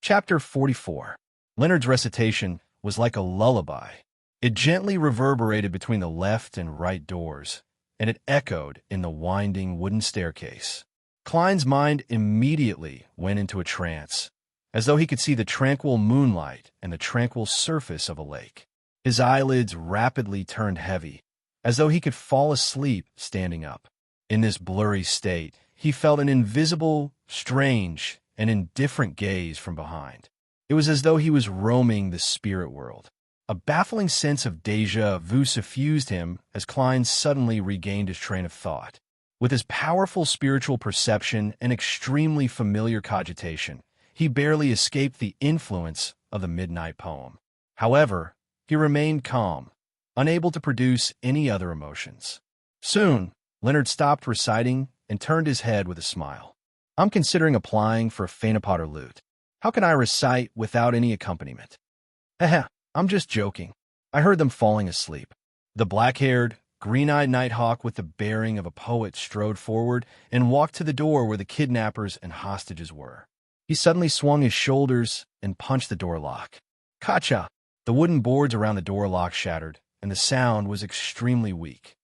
Chapter 44. Leonard's recitation was like a lullaby. It gently reverberated between the left and right doors, and it echoed in the winding wooden staircase. Klein's mind immediately went into a trance, as though he could see the tranquil moonlight and the tranquil surface of a lake. His eyelids rapidly turned heavy, as though he could fall asleep standing up. In this blurry state, he felt an invisible, strange, and indifferent gaze from behind. It was as though he was roaming the spirit world. A baffling sense of déjà vu suffused him as Klein suddenly regained his train of thought. With his powerful spiritual perception and extremely familiar cogitation, he barely escaped the influence of the midnight poem. However, he remained calm, unable to produce any other emotions. Soon, Leonard stopped reciting and turned his head with a smile. "I'm considering applying for a Phaenopotter lute. How can I recite without any accompaniment?" I'm just joking. I heard them falling asleep." The black-haired, green-eyed nighthawk with the bearing of a poet strode forward and walked to the door where the kidnappers and hostages were. He suddenly swung his shoulders and punched the door lock. Kacha! The wooden boards around the door lock shattered, and the sound was extremely weak.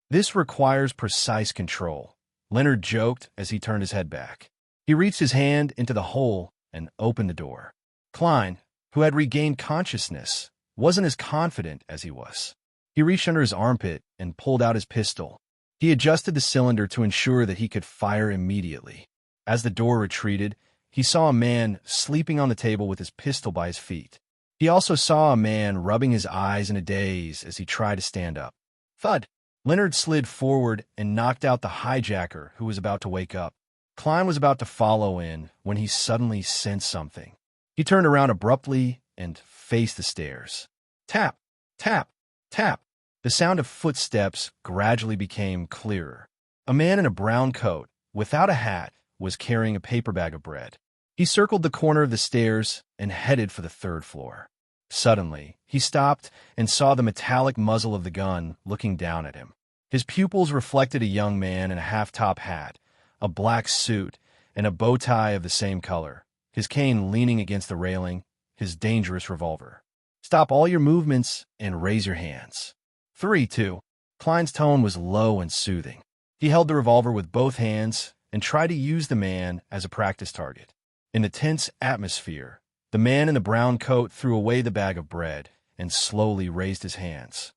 "This requires precise control," Leonard joked as he turned his head back. He reached his hand into the hole and opened the door. Klein, who had regained consciousness, wasn't as confident as he was. He reached under his armpit and pulled out his pistol. He adjusted the cylinder to ensure that he could fire immediately. As the door retreated, he saw a man sleeping on the table with his pistol by his feet. He also saw a man rubbing his eyes in a daze as he tried to stand up. Thud! Leonard slid forward and knocked out the hijacker who was about to wake up. Klein was about to follow in when he suddenly sensed something. He turned around abruptly and faced the stairs. Tap! Tap! Tap! The sound of footsteps gradually became clearer. A man in a brown coat, without a hat, was carrying a paper bag of bread. He circled the corner of the stairs and headed for the third floor. Suddenly, he stopped and saw the metallic muzzle of the gun looking down at him. His pupils reflected a young man in a half-top hat, a black suit, and a bow tie of the same color, his cane leaning against the railing, his dangerous revolver. "Stop all your movements and raise your hands." 3-2. Klein's tone was low and soothing. He held the revolver with both hands and tried to use the man as a practice target. In the tense atmosphere, the man in the brown coat threw away the bag of bread and slowly raised his hands.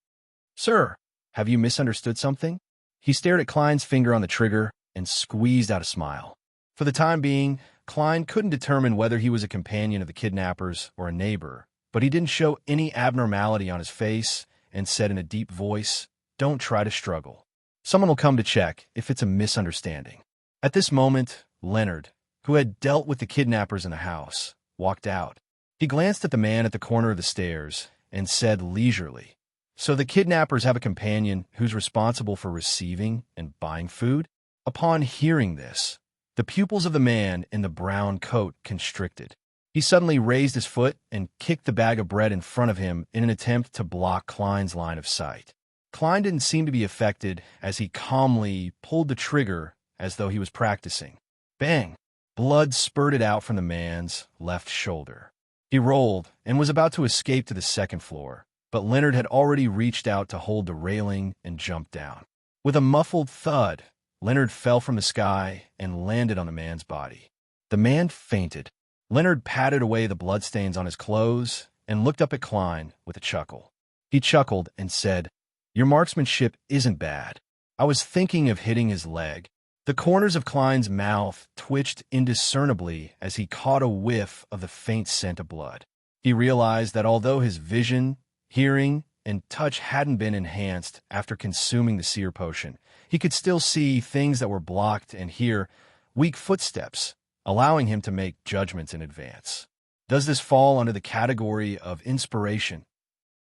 "Sir, have you misunderstood something?" He stared at Klein's finger on the trigger and squeezed out a smile. For the time being, Klein couldn't determine whether he was a companion of the kidnappers or a neighbor, but he didn't show any abnormality on his face and said in a deep voice, "Don't try to struggle. Someone will come to check if it's a misunderstanding." At this moment, Leonard, who had dealt with the kidnappers in the house, walked out. He glanced at the man at the corner of the stairs and said leisurely, "So the kidnappers have a companion who's responsible for receiving and buying food?" Upon hearing this, the pupils of the man in the brown coat constricted. He suddenly raised his foot and kicked the bag of bread in front of him in an attempt to block Klein's line of sight. Klein didn't seem to be affected as he calmly pulled the trigger as though he was practicing. Bang! Blood spurted out from the man's left shoulder. He rolled and was about to escape to the second floor, but Leonard had already reached out to hold the railing and jumped down. With a muffled thud, Leonard fell from the sky and landed on the man's body. The man fainted. Leonard patted away the bloodstains on his clothes and looked up at Klein with a chuckle. He chuckled and said, "Your marksmanship isn't bad. I was thinking of hitting his leg." The corners of Klein's mouth twitched indiscernibly as he caught a whiff of the faint scent of blood. He realized that although his vision, hearing, and touch hadn't been enhanced after consuming the seer potion, he could still see things that were blocked and hear weak footsteps, allowing him to make judgments in advance. Does this fall under the category of inspiration?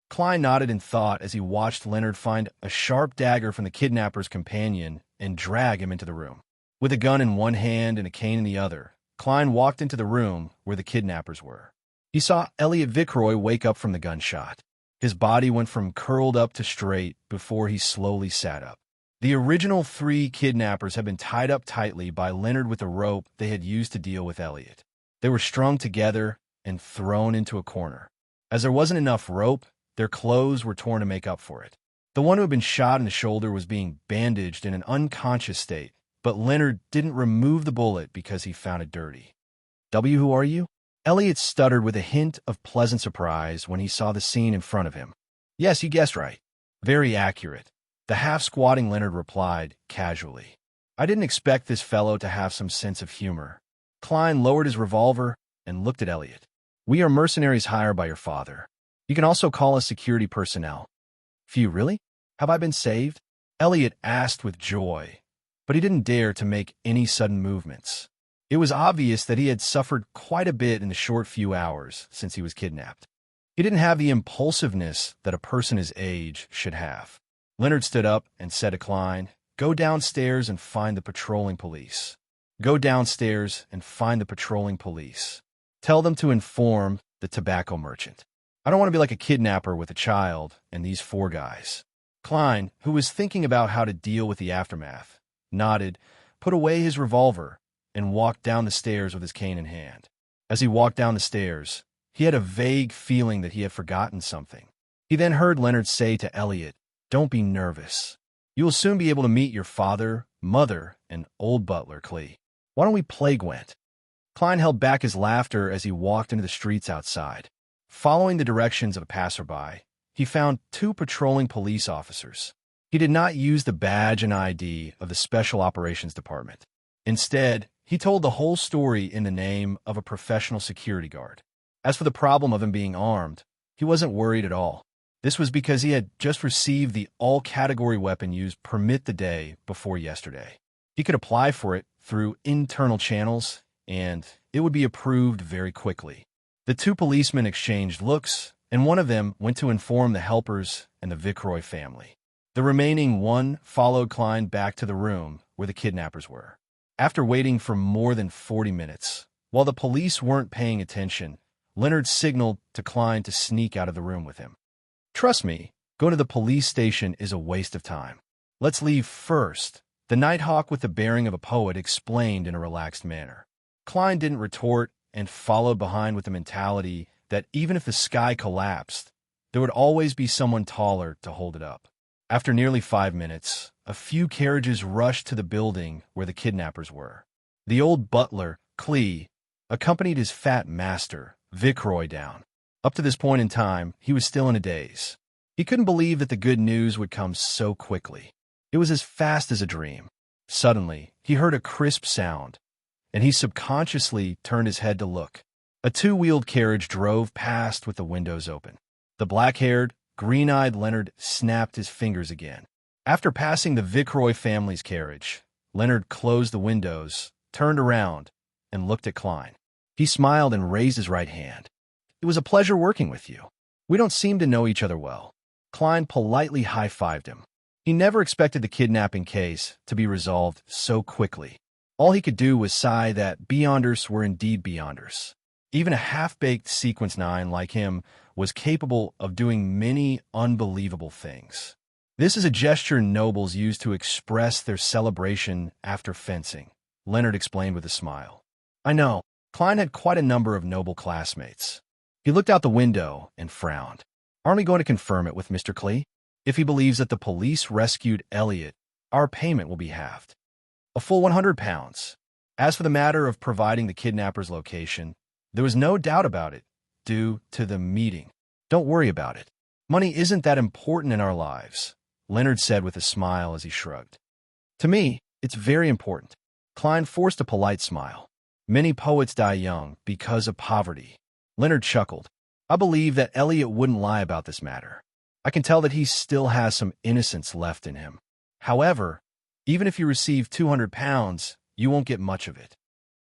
Klein nodded in thought as he watched Leonard find a sharp dagger from the kidnapper's companion and drag him into the room. With a gun in one hand and a cane in the other, Klein walked into the room where the kidnappers were. He saw Elliot Vickroy wake up from the gunshot. His body went from curled up to straight before he slowly sat up. The original 3 kidnappers had been tied up tightly by Leonard with the rope they had used to deal with Elliot. They were strung together, and thrown into a corner. As there wasn't enough rope, their clothes were torn to make up for it. The one who had been shot in the shoulder was being bandaged in an unconscious state, but Leonard didn't remove the bullet because he found it dirty. Who are you? Elliot stuttered with a hint of pleasant surprise when he saw the scene in front of him. Yes, you guessed right. Very accurate. The half-squatting Leonard replied, casually. I didn't expect this fellow to have some sense of humor. Klein lowered his revolver and looked at Elliot. We are mercenaries hired by your father. You can also call us security personnel. Phew, really? Have I been saved? Elliot asked with joy, but he didn't dare to make any sudden movements. It was obvious that he had suffered quite a bit in the short few hours since he was kidnapped. He didn't have the impulsiveness that a person his age should have. Leonard stood up and said to Klein, Go downstairs and find the patrolling police. Go downstairs and find the patrolling police. Tell them to inform the tobacco merchant. I don't want to be like a kidnapper with a child and these four guys. Klein, who was thinking about how to deal with the aftermath, nodded, put away his revolver, and walked down the stairs with his cane in hand. As he walked down the stairs, he had a vague feeling that he had forgotten something. He then heard Leonard say to Elliot, Don't be nervous. You will soon be able to meet your father, mother, and old butler, Clee. Why don't we play Gwent? Klein held back his laughter as he walked into the streets outside. Following the directions of a passerby, he found two patrolling police officers. He did not use the badge and ID of the Special Operations Department. Instead, he told the whole story in the name of a professional security guard. As for the problem of him being armed, he wasn't worried at all. This was because he had just received the all-category weapon use permit the day before yesterday. He could apply for it through internal channels, and it would be approved very quickly. The two policemen exchanged looks, and one of them went to inform the helpers and the Viceroy family. The remaining one followed Klein back to the room where the kidnappers were. After waiting for more than 40 minutes, while the police weren't paying attention, Leonard signaled to Klein to sneak out of the room with him. Trust me, going to the police station is a waste of time. Let's leave first, the Nighthawk with the bearing of a poet explained in a relaxed manner. Klein didn't retort and followed behind with the mentality that even if the sky collapsed, there would always be someone taller to hold it up. After nearly 5 minutes, a few carriages rushed to the building where the kidnappers were. The old butler, Clee, accompanied his fat master, Viceroy, down. Up to this point in time, he was still in a daze. He couldn't believe that the good news would come so quickly. It was as fast as a dream. Suddenly, he heard a crisp sound, and he subconsciously turned his head to look. A two-wheeled carriage drove past with the windows open. The black-haired, green-eyed Leonard snapped his fingers again. After passing the Viceroy family's carriage, Leonard closed the windows, turned around, and looked at Klein. He smiled and raised his right hand. It was a pleasure working with you. We don't seem to know each other well. Klein politely high-fived him. He never expected the kidnapping case to be resolved so quickly. All he could do was sigh that Beyonders were indeed Beyonders. Even a half-baked Sequence 9 like him was capable of doing many unbelievable things. This is a gesture nobles use to express their celebration after fencing, Leonard explained with a smile. I know, Klein had quite a number of noble classmates. He looked out the window and frowned. Aren't we going to confirm it with Mr. Clee? If he believes that the police rescued Elliot, our payment will be halved. A full £100. As for the matter of providing the kidnapper's location, there was no doubt about it, due to the meeting. Don't worry about it. Money isn't that important in our lives, Leonard said with a smile as he shrugged. To me, it's very important. Klein forced a polite smile. Many poets die young because of poverty. Leonard chuckled. I believe that Elliot wouldn't lie about this matter. I can tell that he still has some innocence left in him. However, even if you receive £200, you won't get much of it.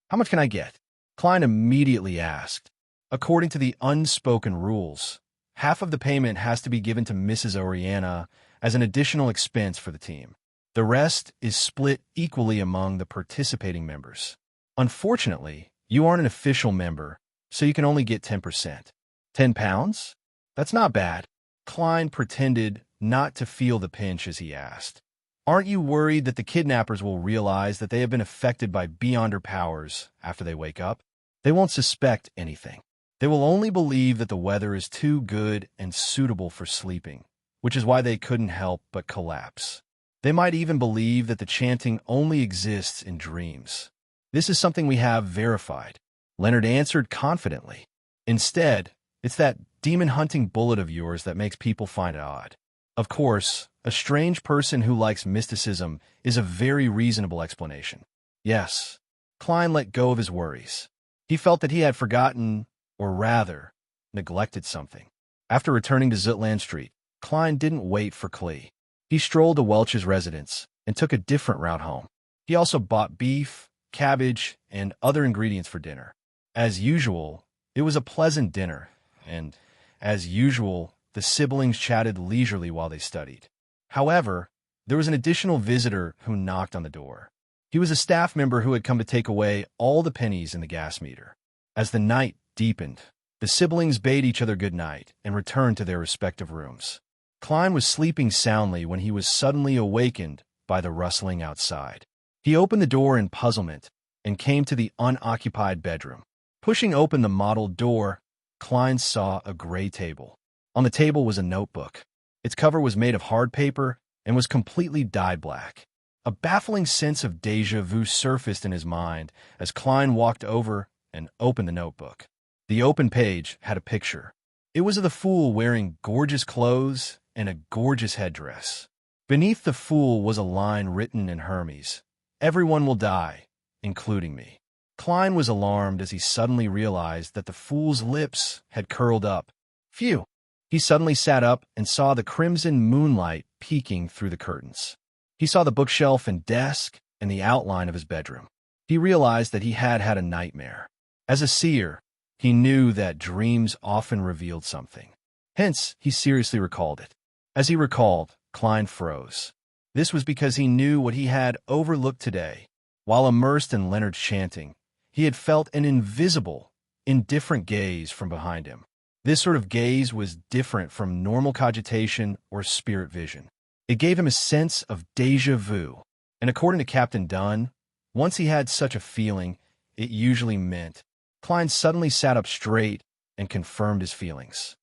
How much can I get? Klein immediately asked. According to the unspoken rules, half of the payment has to be given to Mrs. Oriana as an additional expense for the team. The rest is split equally among the participating members. Unfortunately, you aren't an official member, so you can only get 10%. £10? That's not bad. Klein pretended not to feel the pinch as he asked. Aren't you worried that the kidnappers will realize that they have been affected by Beyonder powers after they wake up? They won't suspect anything. They will only believe that the weather is too good and suitable for sleeping, which is why they couldn't help but collapse. They might even believe that the chanting only exists in dreams. This is something we have verified, Leonard answered confidently. Instead, it's that demon-hunting bullet of yours that makes people find it odd. Of course, a strange person who likes mysticism is a very reasonable explanation. Yes, Klein let go of his worries. He felt that he had forgotten, or rather, neglected something. After returning to Zutland Street, Klein didn't wait for Klee. He strolled to Welch's residence and took a different route home. He also bought beef, cabbage, and other ingredients for dinner. As usual, it was a pleasant dinner, and, as usual, the siblings chatted leisurely while they studied. However, there was an additional visitor who knocked on the door. He was a staff member who had come to take away all the pennies in the gas meter. As the night deepened, the siblings bade each other good night and returned to their respective rooms. Klein was sleeping soundly when he was suddenly awakened by the rustling outside. He opened the door in puzzlement and came to the unoccupied bedroom. Pushing open the mottled door, Klein saw a gray table. On the table was a notebook. Its cover was made of hard paper and was completely dyed black. A baffling sense of déjà vu surfaced in his mind as Klein walked over and opened the notebook. The open page had a picture. It was of the fool wearing gorgeous clothes and a gorgeous headdress. Beneath the fool was a line written in Hermes, "Everyone will die, including me." Klein was alarmed as he suddenly realized that the fool's lips had curled up. Phew! He suddenly sat up and saw the crimson moonlight peeking through the curtains. He saw the bookshelf and desk and the outline of his bedroom. He realized that he had had a nightmare. As a seer, he knew that dreams often revealed something. Hence, he seriously recalled it. As he recalled, Klein froze. This was because he knew what he had overlooked today. While immersed in Leonard's chanting, he had felt an invisible, indifferent gaze from behind him. This sort of gaze was different from normal cogitation or spirit vision. It gave him a sense of déjà vu, and according to Captain Dunn, once he had such a feeling, it usually meant. Klein suddenly sat up straight and confirmed his feelings.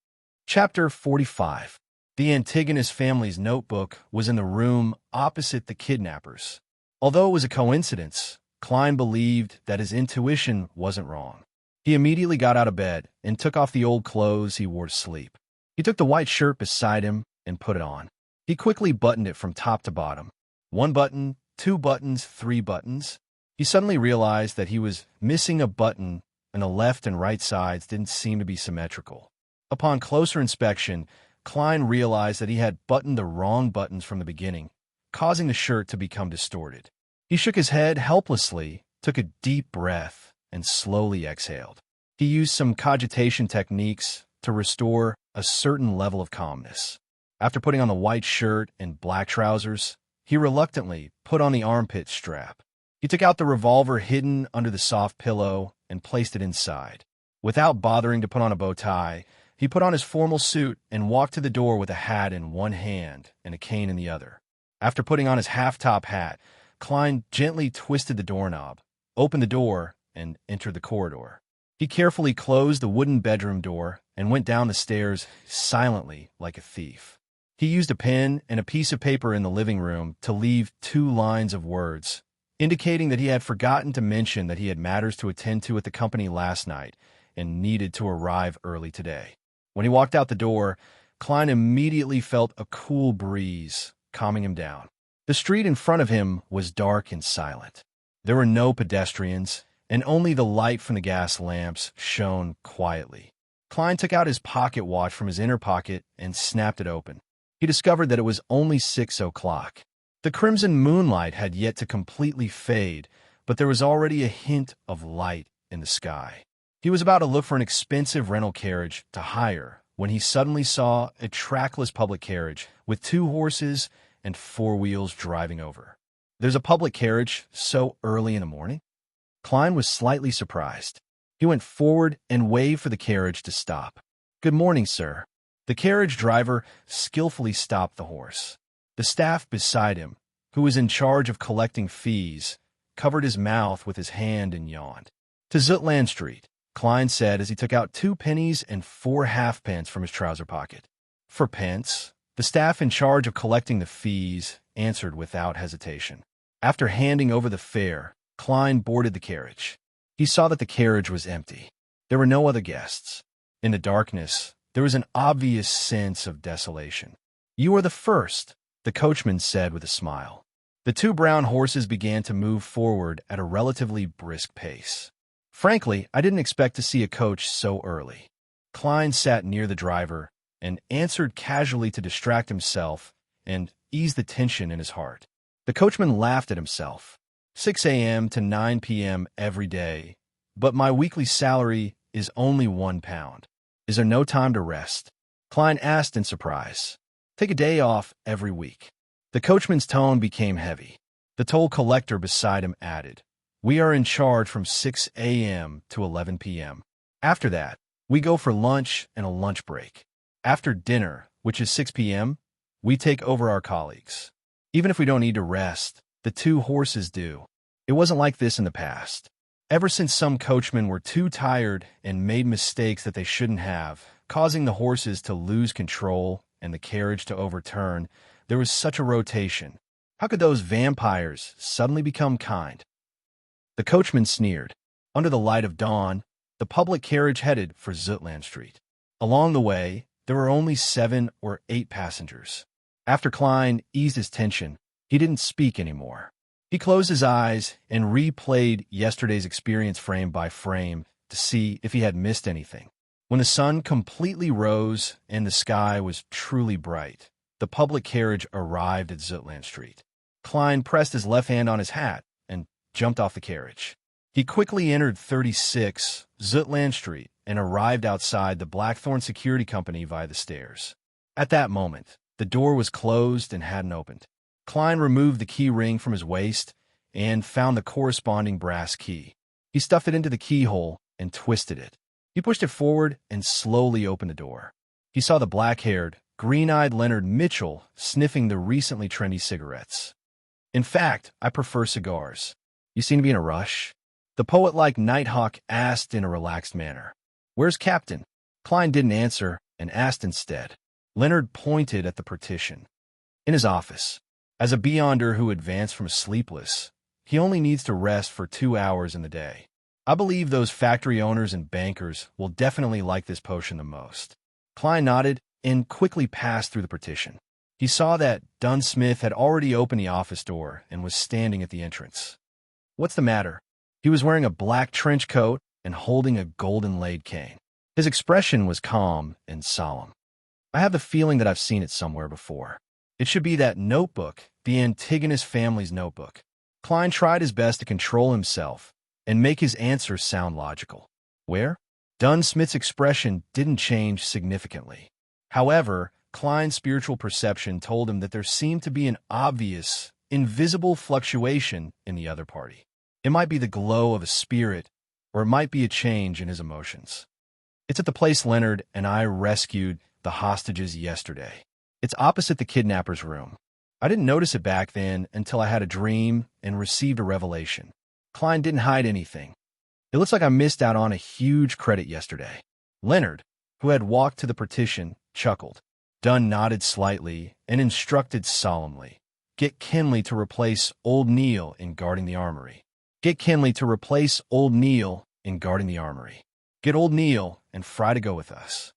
Chapter 45. The Antigonus family's notebook was in the room opposite the kidnappers. Although it was a coincidence, Klein believed that his intuition wasn't wrong. He immediately got out of bed and took off the old clothes he wore to sleep. He took the white shirt beside him and put it on. He quickly buttoned it from top to bottom. 1 button, 2 buttons, 3 buttons. He suddenly realized that he was missing a button and the left and right sides didn't seem to be symmetrical. Upon closer inspection, Klein realized that he had buttoned the wrong buttons from the beginning, causing the shirt to become distorted. He shook his head helplessly, took a deep breath, and slowly exhaled. He used some cogitation techniques to restore a certain level of calmness. After putting on the white shirt and black trousers, he reluctantly put on the armpit strap. He took out the revolver hidden under the soft pillow and placed it inside. Without bothering to put on a bow tie, he put on his formal suit and walked to the door with a hat in one hand and a cane in the other. After putting on his half-top hat, Klein gently twisted the doorknob, opened the door, and entered the corridor. He carefully closed the wooden bedroom door and went down the stairs silently like a thief. He used a pen and a piece of paper in the living room to leave 2 lines of words, indicating that he had forgotten to mention that he had matters to attend to at the company last night and needed to arrive early today. When he walked out the door, Klein immediately felt a cool breeze calming him down. The street in front of him was dark and silent. There were no pedestrians, and only the light from the gas lamps shone quietly. Klein took out his pocket watch from his inner pocket and snapped it open. He discovered that it was only 6 o'clock. The crimson moonlight had yet to completely fade, but there was already a hint of light in the sky. He was about to look for an expensive rental carriage to hire when he suddenly saw a trackless public carriage with 2 horses and 4 wheels driving over. There's a public carriage so early in the morning? Klein was slightly surprised. He went forward and waved for the carriage to stop. "Good morning, sir." The carriage driver skillfully stopped the horse. The staff beside him, who was in charge of collecting fees, covered his mouth with his hand and yawned. "To Zutland Street," Klein said as he took out 2 pennies and 4 halfpence from his trouser pocket. For pence, the staff in charge of collecting the fees answered without hesitation. After handing over the fare, Klein boarded the carriage. He saw that the carriage was empty. There were no other guests. In the darkness, there was an obvious sense of desolation. "You are the first," the coachman said with a smile. The 2 brown horses began to move forward at a relatively brisk pace. "Frankly, I didn't expect to see a coach so early." Klein sat near the driver and answered casually to distract himself and ease the tension in his heart. The coachman laughed at himself. 6 a.m. to 9 p.m. every day, but my weekly salary is only £1. Is there no time to rest? Klein asked in surprise. "Take a day off every week." The coachman's tone became heavy. The toll collector beside him added, "We are in charge from 6 a.m. to 11 p.m. After that, we go for lunch and a lunch break. After dinner, which is 6 p.m., we take over our colleagues. Even if we don't need to rest, the 2 horses do. It wasn't like this in the past. Ever since some coachmen were too tired and made mistakes that they shouldn't have, causing the horses to lose control and the carriage to overturn, there was such a rotation. How could those vampires suddenly become kind?" The coachman sneered. Under the light of dawn, the public carriage headed for Zutland Street. Along the way, there were only 7 or 8 passengers. After Klein eased his tension, he didn't speak anymore. He closed his eyes and replayed yesterday's experience frame by frame to see if he had missed anything. When the sun completely rose and the sky was truly bright, the public carriage arrived at Zutland Street. Klein pressed his left hand on his hat and jumped off the carriage. He quickly entered 36 Zutland Street and arrived outside the Blackthorn Security Company via the stairs. At that moment, the door was closed and hadn't opened. Klein removed the key ring from his waist and found the corresponding brass key. He stuffed it into the keyhole and twisted it. He pushed it forward and slowly opened the door. He saw the black-haired, green-eyed Leonard Mitchell sniffing the recently trendy cigarettes. "In fact, I prefer cigars. You seem to be in a rush?" the poet-like Nighthawk asked in a relaxed manner. "Where's Captain?" Klein didn't answer and asked instead. Leonard pointed at the partition. "In his office. As a beyonder who advanced from sleepless, he only needs to rest for 2 hours in the day. I believe those factory owners and bankers will definitely like this potion the most." Klein nodded and quickly passed through the partition. He saw that Dunsmith had already opened the office door and was standing at the entrance. "What's the matter?" He was wearing a black trench coat and holding a golden-laid cane. His expression was calm and solemn. "I have the feeling that I've seen it somewhere before. It should be that notebook, the Antigonus family's notebook." Klein tried his best to control himself and make his answer sound logical. "Where?" Dunsmith's expression didn't change significantly. However, Klein's spiritual perception told him that there seemed to be an obvious, invisible fluctuation in the other party. It might be the glow of a spirit, or it might be a change in his emotions. "It's at the place Leonard and I rescued the hostages yesterday. It's opposite the kidnapper's room. I didn't notice it back then until I had a dream and received a revelation." Klein didn't hide anything. "It looks like I missed out on a huge credit yesterday." Leonard, who had walked to the partition, chuckled. Dunn nodded slightly and instructed solemnly, "Get Kenley to replace old Neil in guarding the armory. Get Kenley to replace old Neil in guarding the armory. Get old Neil and Fry to go with us."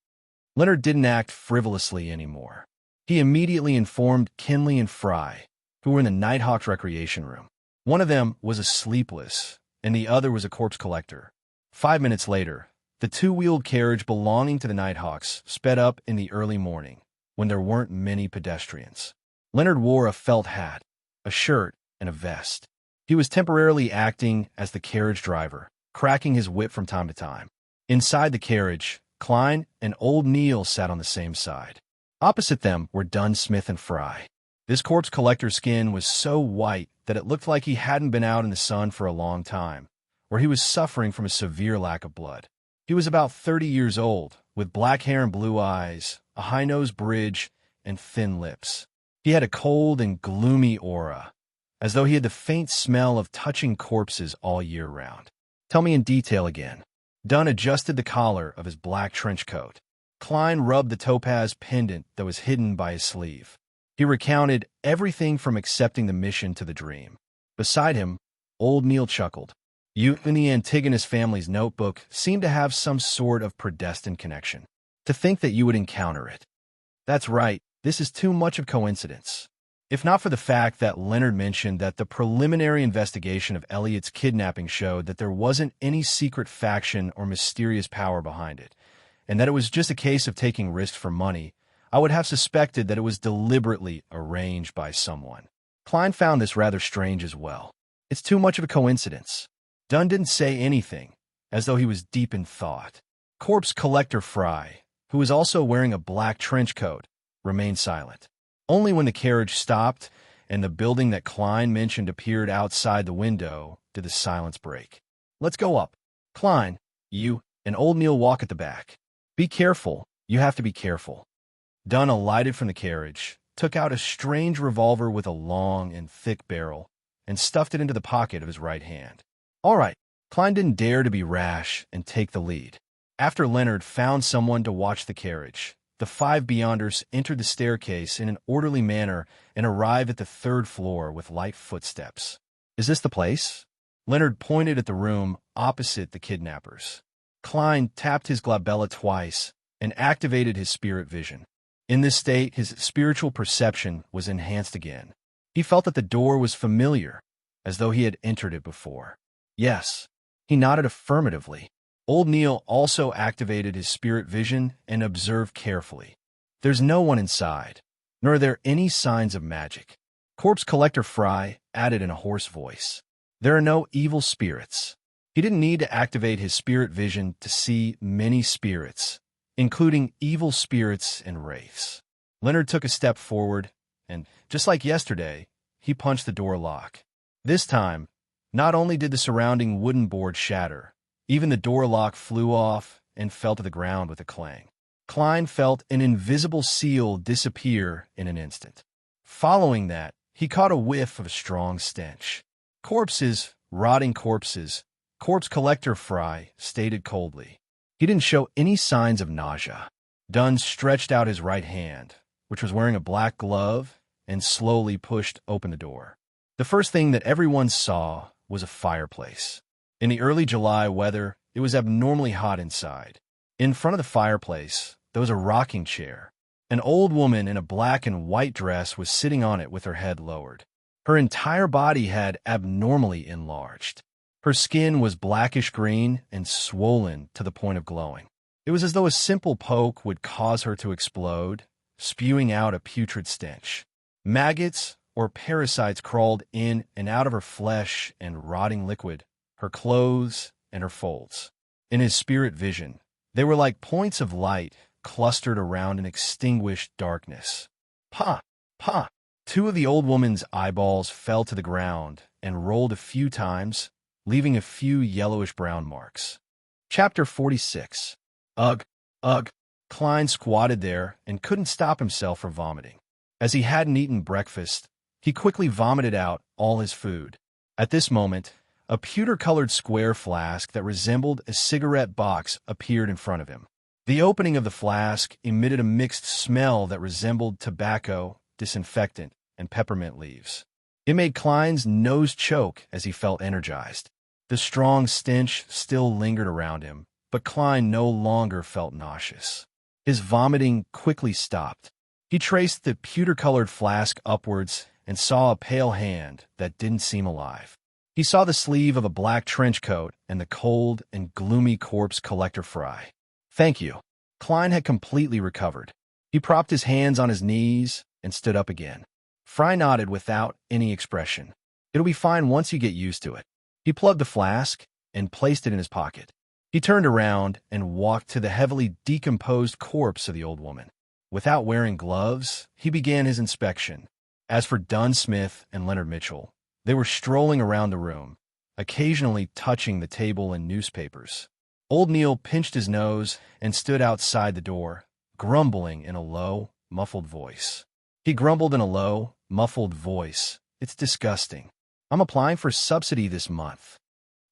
Leonard didn't act frivolously anymore. He immediately informed Kenley and Fry, who were in the Nighthawk's recreation room. One of them was a sleepless, and the other was a corpse collector. 5 minutes later, the 2-wheeled carriage belonging to the Nighthawks sped up in the early morning, when there weren't many pedestrians. Leonard wore a felt hat, a shirt, and a vest. He was temporarily acting as the carriage driver, cracking his whip from time to time. Inside the carriage, Klein and old Neil sat on the same side. Opposite them were Dunsmith and Fry. This corpse collector's skin was so white that it looked like he hadn't been out in the sun for a long time, or he was suffering from a severe lack of blood. He was about 30 years old, with black hair and blue eyes, a high-nosed bridge, and thin lips. He had a cold and gloomy aura, as though he had the faint smell of touching corpses all year round. "Tell me in detail again." Dunn adjusted the collar of his black trench coat. Klein rubbed the topaz pendant that was hidden by his sleeve. He recounted everything from accepting the mission to the dream. Beside him, old Neil chuckled. You and the Antigonus family's notebook seemed to have some sort of predestined connection. To think that you would encounter it. That's right, this is too much of coincidence. If not for the fact that Leonard mentioned that the preliminary investigation of Elliot's kidnapping showed that there wasn't any secret faction or mysterious power behind it, and that it was just a case of taking risks for money, I would have suspected that it was deliberately arranged by someone. Klein found this rather strange as well. It's too much of a coincidence. Dunn didn't say anything, as though he was deep in thought. Corpse collector Fry, who was also wearing a black trench coat, remained silent. Only when the carriage stopped and the building that Klein mentioned appeared outside the window did the silence break. Let's go up. Klein, you, and old Neil walk at the back. Be careful. You have to be careful. Dunn alighted from the carriage, took out a strange revolver with a long and thick barrel, and stuffed it into the pocket of his right hand. All right. Klein didn't dare to be rash and take the lead. After Leonard found someone to watch the carriage, the five Beyonders entered the staircase in an orderly manner and arrived at the third floor with light footsteps. Is this the place? Leonard pointed at the room opposite the kidnappers. Klein tapped his glabella twice and activated his spirit vision. In this state, his spiritual perception was enhanced again. He felt that the door was familiar, as though he had entered it before. Yes. He nodded affirmatively. Old Neil also activated his spirit vision and observed carefully. There's no one inside, nor are there any signs of magic. Corpse collector Fry added in a hoarse voice. There are no evil spirits. He didn't need to activate his spirit vision to see many spirits, including evil spirits and wraiths. Leonard took a step forward, and, just like yesterday, he punched the door lock. This time, not only did the surrounding wooden board shatter, even the door lock flew off and fell to the ground with a clang. Klein felt an invisible seal disappear in an instant. Following that, he caught a whiff of a strong stench. Corpses, rotting corpses, corpse collector Fry stated coldly. He didn't show any signs of nausea. Dunn stretched out his right hand, which was wearing a black glove, and slowly pushed open the door. The first thing that everyone saw was a fireplace. In the early July weather, it was abnormally hot inside. In front of the fireplace, there was a rocking chair. An old woman in a black and white dress was sitting on it with her head lowered. Her entire body had abnormally enlarged. Her skin was blackish-green and swollen to the point of glowing. It was as though a simple poke would cause her to explode, spewing out a putrid stench. Maggots or parasites crawled in and out of her flesh and rotting liquid, her clothes, and her folds. In his spirit vision, they were like points of light clustered around an extinguished darkness. Pa! Pa! Two of the old woman's eyeballs fell to the ground and rolled a few times, leaving a few yellowish-brown marks. Chapter 46. Ugh! Ugh! Klein squatted there and couldn't stop himself from vomiting. As he hadn't eaten breakfast, he quickly vomited out all his food. At this moment, a pewter-colored square flask that resembled a cigarette box appeared in front of him. The opening of the flask emitted a mixed smell that resembled tobacco, disinfectant, and peppermint leaves. It made Klein's nose choke as he felt energized. The strong stench still lingered around him, but Klein no longer felt nauseous. His vomiting quickly stopped. He traced the pewter-colored flask upwards and saw a pale hand that didn't seem alive. He saw the sleeve of a black trench coat and the cold and gloomy corpse collector Fry. Thank you. Klein had completely recovered. He propped his hands on his knees and stood up again. Fry nodded without any expression. It'll be fine once you get used to it. He plugged the flask and placed it in his pocket. He turned around and walked to the heavily decomposed corpse of the old woman. Without wearing gloves, he began his inspection. As for Dunn Smith and Leonard Mitchell, they were strolling around the room, occasionally touching the table and newspapers. Old Neil pinched his nose and stood outside the door, grumbling in a low, muffled voice. He grumbled in a low, muffled voice. It's disgusting. I'm applying for subsidy this month.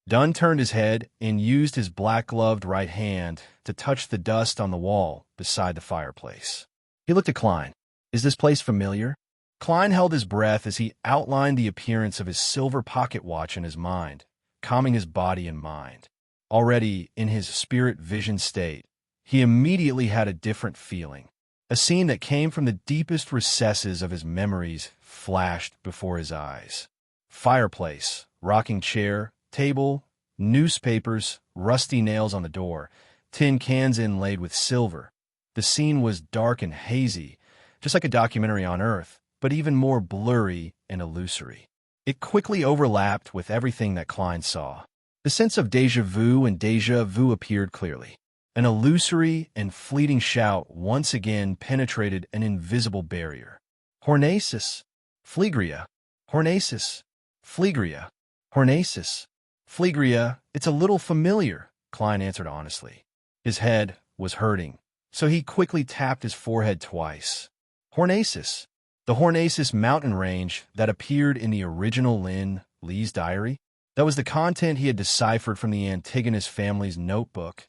Dunn turned his head and used his black-gloved right hand to touch the dust on the wall beside the fireplace. He looked at Klein. Is this place familiar? Klein held his breath as he outlined the appearance of his silver pocket watch in his mind, calming his body and mind. Already in his spirit vision state, he immediately had a different feeling. A scene that came from the deepest recesses of his memories flashed before his eyes. Fireplace, rocking chair, table, newspapers, rusty nails on the door, tin cans inlaid with silver. The scene was dark and hazy, just like a documentary on Earth, but even more blurry and illusory. It quickly overlapped with everything that Klein saw. The sense of déjà vu appeared clearly. An illusory and fleeting shout once again penetrated an invisible barrier. Hornacis, Phlegria, Hornacis, Phlegria, Hornacis, Phlegria. It's a little familiar, Klein answered honestly. His head was hurting, so he quickly tapped his forehead twice. Hornacis, the Hornacis mountain range that appeared in the original Lee's diary. That was the content he had deciphered from the Antigonus family's notebook.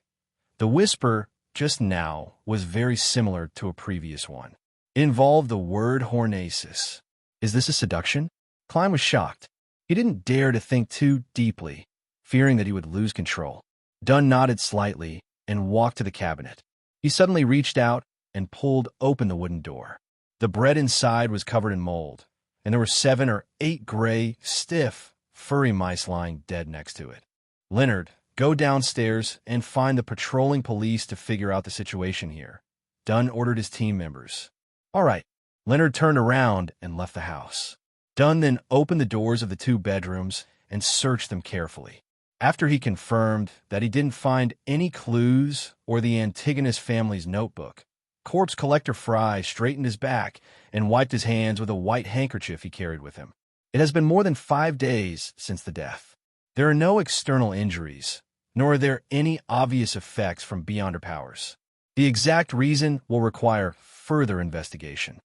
The whisper just now was very similar to a previous one. It involved the word Hornacis. Is this a seduction? Klein was shocked. He didn't dare to think too deeply, fearing that he would lose control. Dunn nodded slightly and walked to the cabinet. He suddenly reached out and pulled open the wooden door. The bread inside was covered in mold, and there were 7 or 8 gray, stiff, furry mice lying dead next to it. Leonard, go downstairs and find the patrolling police to figure out the situation here. Dunn ordered his team members. All right. Leonard turned around and left the house. Dunn then opened the doors of the 2 bedrooms and searched them carefully. After he confirmed that he didn't find any clues or the Antigonus family's notebook, corpse collector Fry straightened his back and wiped his hands with a white handkerchief he carried with him. It has been more than 5 days since the death. There are no external injuries, nor are there any obvious effects from beyond her powers. The exact reason will require further investigation.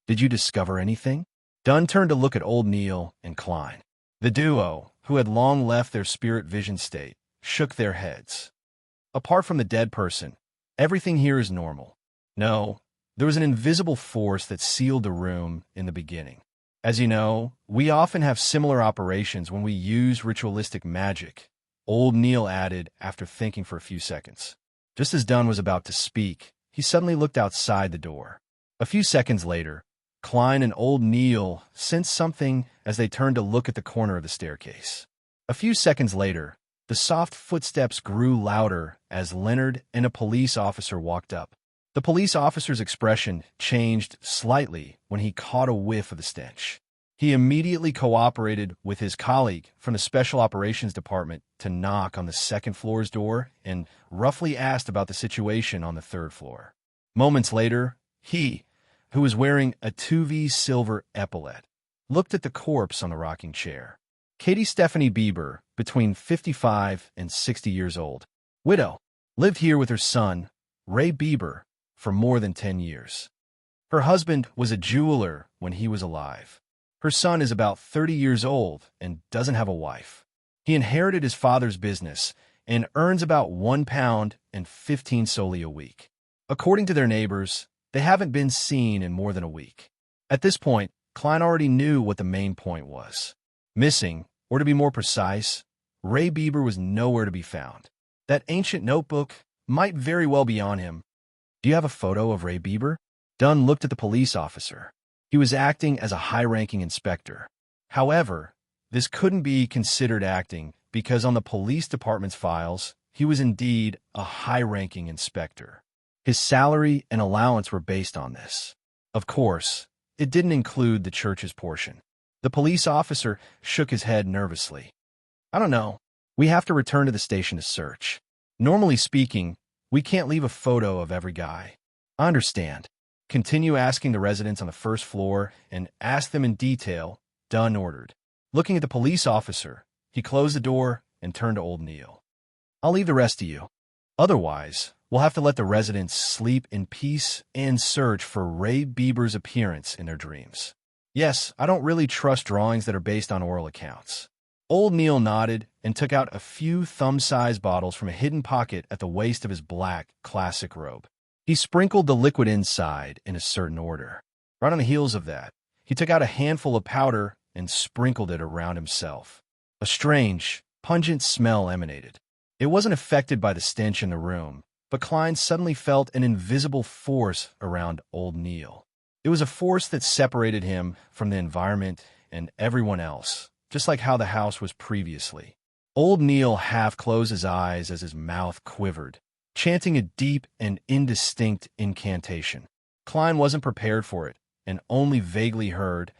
Did you discover anything? Dunn turned to look at old Neil and Klein. The duo, who had long left their spirit vision state, shook their heads. Apart from the dead person, everything here is normal. No, there was an invisible force that sealed the room in the beginning. As you know, we often have similar operations when we use ritualistic magic, old Neil added after thinking for a few seconds. Just as Dunn was about to speak, he suddenly looked outside the door. A few seconds later, Klein and old Neil sensed something as they turned to look at the corner of the staircase. A few seconds later, the soft footsteps grew louder as Leonard and a police officer walked up. The police officer's expression changed slightly when he caught a whiff of the stench. He immediately cooperated with his colleague from the Special Operations Department to knock on the second floor's door and roughly asked about the situation on the 3rd floor. Moments later, he, who was wearing a 2V silver epaulet, looked at the corpse on the rocking chair. Katie Stephanie Bieber, between 55 and 60 years old, widow, lived here with her son, Ray Bieber, for more than 10 years. Her husband was a jeweler when he was alive. Her son is about 30 years old and doesn't have a wife. He inherited his father's business and earns about £1 and 15 soldi a week. According to their neighbors, they haven't been seen in more than a week. At this point, Klein already knew what the main point was. Missing, or to be more precise, Ray Bieber was nowhere to be found. That ancient notebook might very well be on him. Do you have a photo of Ray Bieber? Dunn looked at the police officer. He was acting as a high-ranking inspector. However, this couldn't be considered acting because on the police department's files, he was indeed a high-ranking inspector. His salary and allowance were based on this. Of course, it didn't include the church's portion. The police officer shook his head nervously. I don't know. We have to return to the station to search. Normally speaking, we can't leave a photo of every guy. I understand. Continue asking the residents on the 1st floor and ask them in detail, Dunn ordered. Looking at the police officer, he closed the door and turned to old Neil. I'll leave the rest to you. Otherwise, we'll have to let the residents sleep in peace and search for Ray Bieber's appearance in their dreams. Yes, I don't really trust drawings that are based on oral accounts. Old Neil nodded and took out a few thumb-sized bottles from a hidden pocket at the waist of his black, classic robe. He sprinkled the liquid inside in a certain order. Right on the heels of that, he took out a handful of powder and sprinkled it around himself. A strange, pungent smell emanated. It wasn't affected by the stench in the room, but Klein suddenly felt an invisible force around Old Neil. It was a force that separated him from the environment and everyone else, just like how the house was previously. Old Neil half closed his eyes as his mouth quivered, chanting a deep and indistinct incantation. Klein wasn't prepared for it, and only vaguely heard,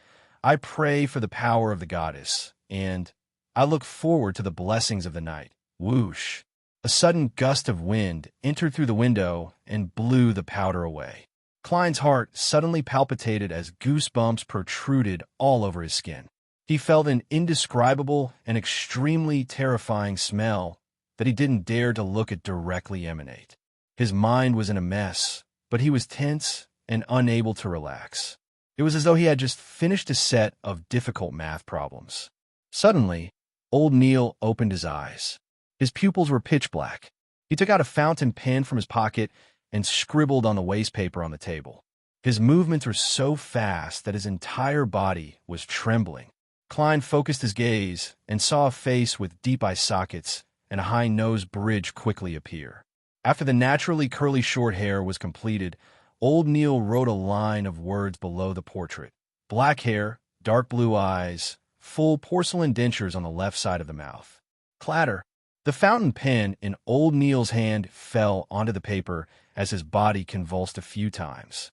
"I pray for the power of the goddess," and "I look forward to the blessings of the night." Whoosh! A sudden gust of wind entered through the window and blew the powder away. Klein's heart suddenly palpitated as goosebumps protruded all over his skin. He felt an indescribable and extremely terrifying smell that he didn't dare to look at directly emanate. His mind was in a mess, but he was tense and unable to relax. It was as though he had just finished a set of difficult math problems. Suddenly, Old Neil opened his eyes. His pupils were pitch black. He took out a fountain pen from his pocket and scribbled on the wastepaper on the table. His movements were so fast that his entire body was trembling. Klein focused his gaze and saw a face with deep eye sockets and a high nose bridge quickly appear. After the naturally curly short hair was completed, Old Neil wrote a line of words below the portrait. Black hair, dark blue eyes, full porcelain dentures on the left side of the mouth. Clatter! The fountain pen in Old Neil's hand fell onto the paper as his body convulsed a few times.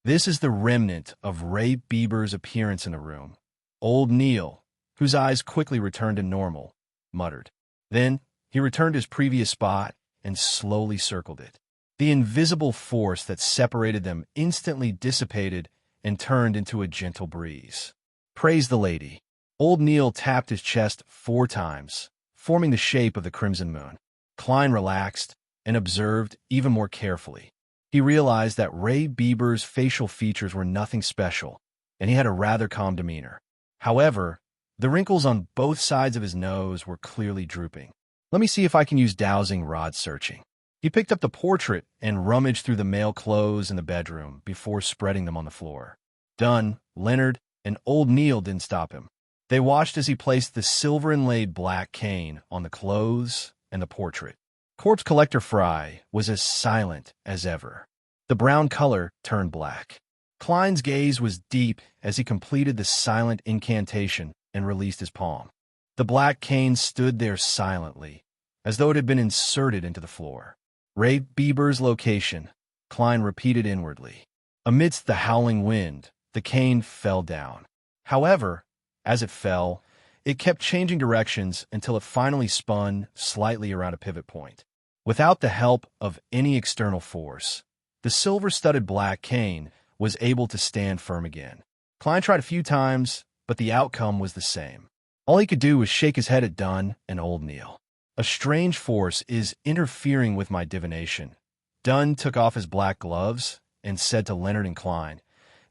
This is the remnant of Ray Bieber's appearance in the room. Old Neil, whose eyes quickly returned to normal, muttered. Then he returned to his previous spot and slowly circled it. The invisible force that separated them instantly dissipated and turned into a gentle breeze. Praise the lady. Old Neil tapped his chest 4 times, forming the shape of the crimson moon. Klein relaxed and observed even more carefully. He realized that Ray Bieber's facial features were nothing special, and he had a rather calm demeanor. However, the wrinkles on both sides of his nose were clearly drooping. Let me see if I can use dowsing rod searching. He picked up the portrait and rummaged through the male clothes in the bedroom before spreading them on the floor. Dunn, Leonard, and Old Neil didn't stop him. They watched as he placed the silver-inlaid black cane on the clothes and the portrait. Corpse Collector Fry was as silent as ever. The brown color turned black. Klein's gaze was deep as he completed the silent incantation and released his palm. The black cane stood there silently, as though it had been inserted into the floor. Ray Bieber's location, Klein repeated inwardly. Amidst the howling wind, the cane fell down. However, as it fell, it kept changing directions until it finally spun slightly around a pivot point. Without the help of any external force, the silver-studded black cane was able to stand firm again. Klein tried a few times, but the outcome was the same. All he could do was shake his head at Dunn and Old Neil. A strange force is interfering with my divination. Dunn took off his black gloves and said to Leonard and Klein,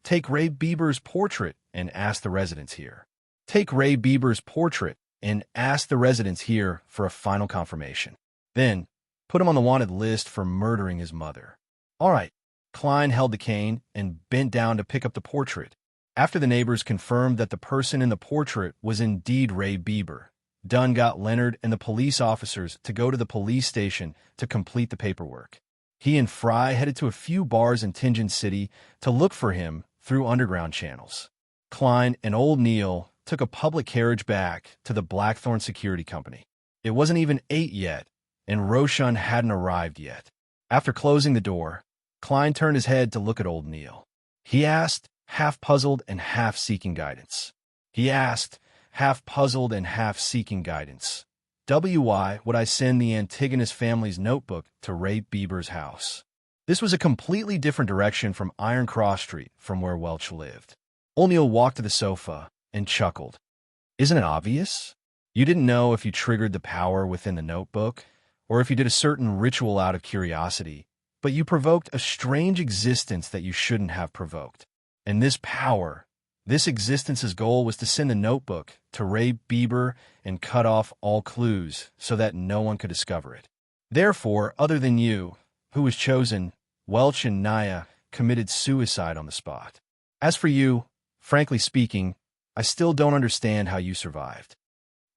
"Take Ray Bieber's portrait and ask the residents here. Take Ray Bieber's portrait and ask the residents here for a final confirmation. Then, put him on the wanted list for murdering his mother." All right. Klein held the cane and bent down to pick up the portrait. After the neighbors confirmed that the person in the portrait was indeed Ray Bieber, Dunn got Leonard and the police officers to go to the police station to complete the paperwork. He and Fry headed to a few bars in Tingen City to look for him through underground channels. Klein and Old Neil took a public carriage back to the Blackthorn Security Company. It wasn't even 8 yet, and Roshan hadn't arrived yet. After closing the door, Klein turned his head to look at Old Neil. He asked, half puzzled and half seeking guidance. "Why would I send the Antigonus family's notebook to Ray Bieber's house?" This was a completely different direction from Iron Cross Street, from where Welch lived. Old Neil walked to the sofa and chuckled. "Isn't it obvious? You didn't know if you triggered the power within the notebook, or if you did a certain ritual out of curiosity, but you provoked a strange existence that you shouldn't have provoked. And this power, This existence's goal was to send the notebook to Ray Bieber and cut off all clues so that no one could discover it. Therefore, other than you, who was chosen, Welch and Naya committed suicide on the spot. As for you, frankly speaking, I still don't understand how you survived.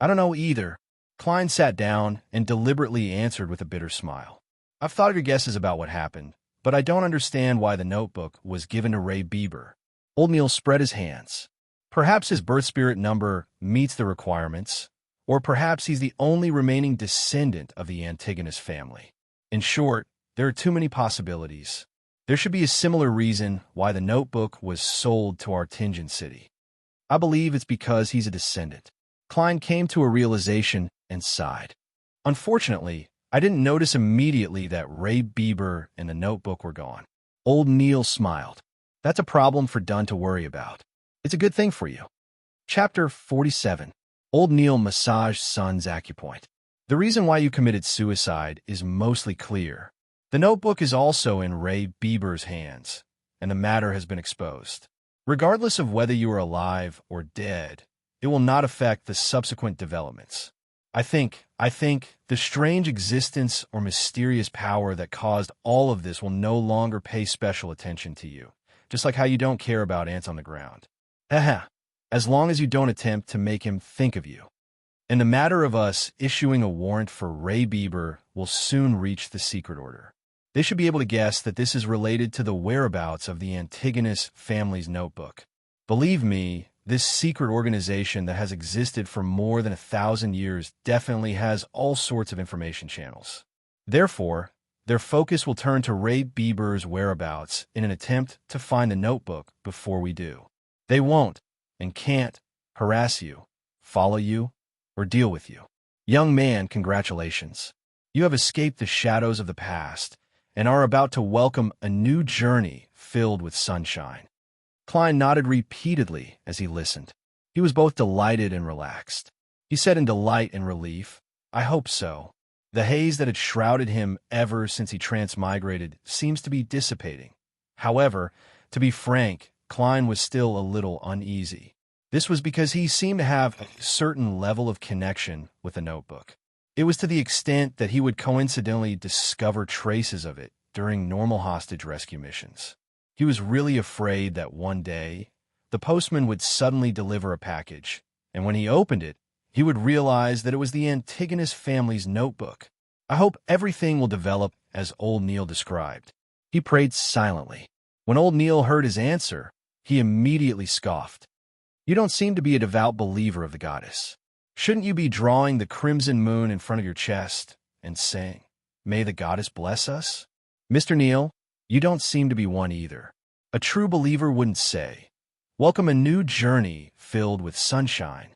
I don't know either. Klein sat down and deliberately answered with a bitter smile. I've thought of your guesses about what happened, but I don't understand why the notebook was given to Ray Bieber. Old Neil spread his hands. Perhaps his birth spirit number meets the requirements, or perhaps he's the only remaining descendant of the Antigonus family. In short, there are too many possibilities. There should be a similar reason why the notebook was sold to Artingen City. I believe it's because he's a descendant. Klein came to a realization and sighed. Unfortunately, I didn't notice immediately that Ray Bieber and the notebook were gone. Old Neil smiled. That's a problem for Dunn to worry about. It's a good thing for you. Chapter 47. Old Neil massaged Son's acupoint. The reason why you committed suicide is mostly clear. The notebook is also in Ray Bieber's hands, and the matter has been exposed. Regardless of whether you are alive or dead, it will not affect the subsequent developments. I think the strange existence or mysterious power that caused all of this will no longer pay special attention to you, just like how you don't care about ants on the ground. As long as you don't attempt to make him think of you. And the matter of us issuing a warrant for Ray Bieber will soon reach the secret order. They should be able to guess that this is related to the whereabouts of the Antigonus family's notebook. Believe me, this secret organization that has existed for more than 1,000 years definitely has all sorts of information channels. Therefore, their focus will turn to Ray Bieber's whereabouts in an attempt to find the notebook before we do. They won't and can't harass you, follow you, or deal with you. Young man, congratulations. You have escaped the shadows of the past and are about to welcome a new journey filled with sunshine. Klein nodded repeatedly as he listened. He was both delighted and relaxed. He said in delight and relief, I hope so. The haze that had shrouded him ever since he transmigrated seems to be dissipating. However, to be frank, Klein was still a little uneasy. This was because he seemed to have a certain level of connection with the notebook. It was to the extent that he would coincidentally discover traces of it during normal hostage rescue missions. He was really afraid that one day, the postman would suddenly deliver a package, and when he opened it, he would realize that it was the Antigonus family's notebook. I hope everything will develop as Old Neil described. He prayed silently. When Old Neil heard his answer, he immediately scoffed. You don't seem to be a devout believer of the goddess. Shouldn't you be drawing the crimson moon in front of your chest and saying, May the goddess bless us? Mr. Neil, you don't seem to be one either. A true believer wouldn't say, Welcome a new journey filled with sunshine.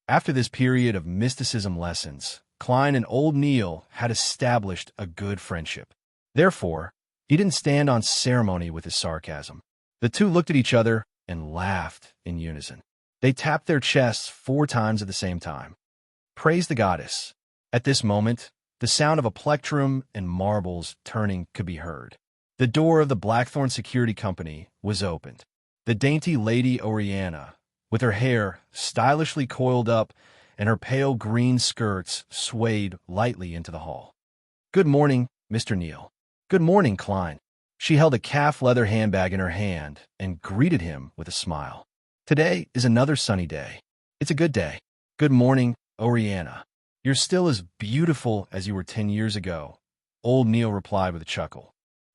After this period of mysticism lessons, Klein and Old Neil had established a good friendship. Therefore, he didn't stand on ceremony with his sarcasm. The two looked at each other and laughed in unison. They tapped their chests 4 times at the same time. Praise the goddess. At this moment, the sound of a plectrum and marbles turning could be heard. The door of the Blackthorn Security Company was opened. The dainty Lady Oriana, with her hair stylishly coiled up and her pale green skirts, swayed lightly into the hall. Good morning, Mr. Neil. Good morning, Klein. She held a calf leather handbag in her hand and greeted him with a smile. Today is another sunny day. It's a good day. Good morning, Oriana. You're still as beautiful as you were 10 years ago, Old Neil replied with a chuckle.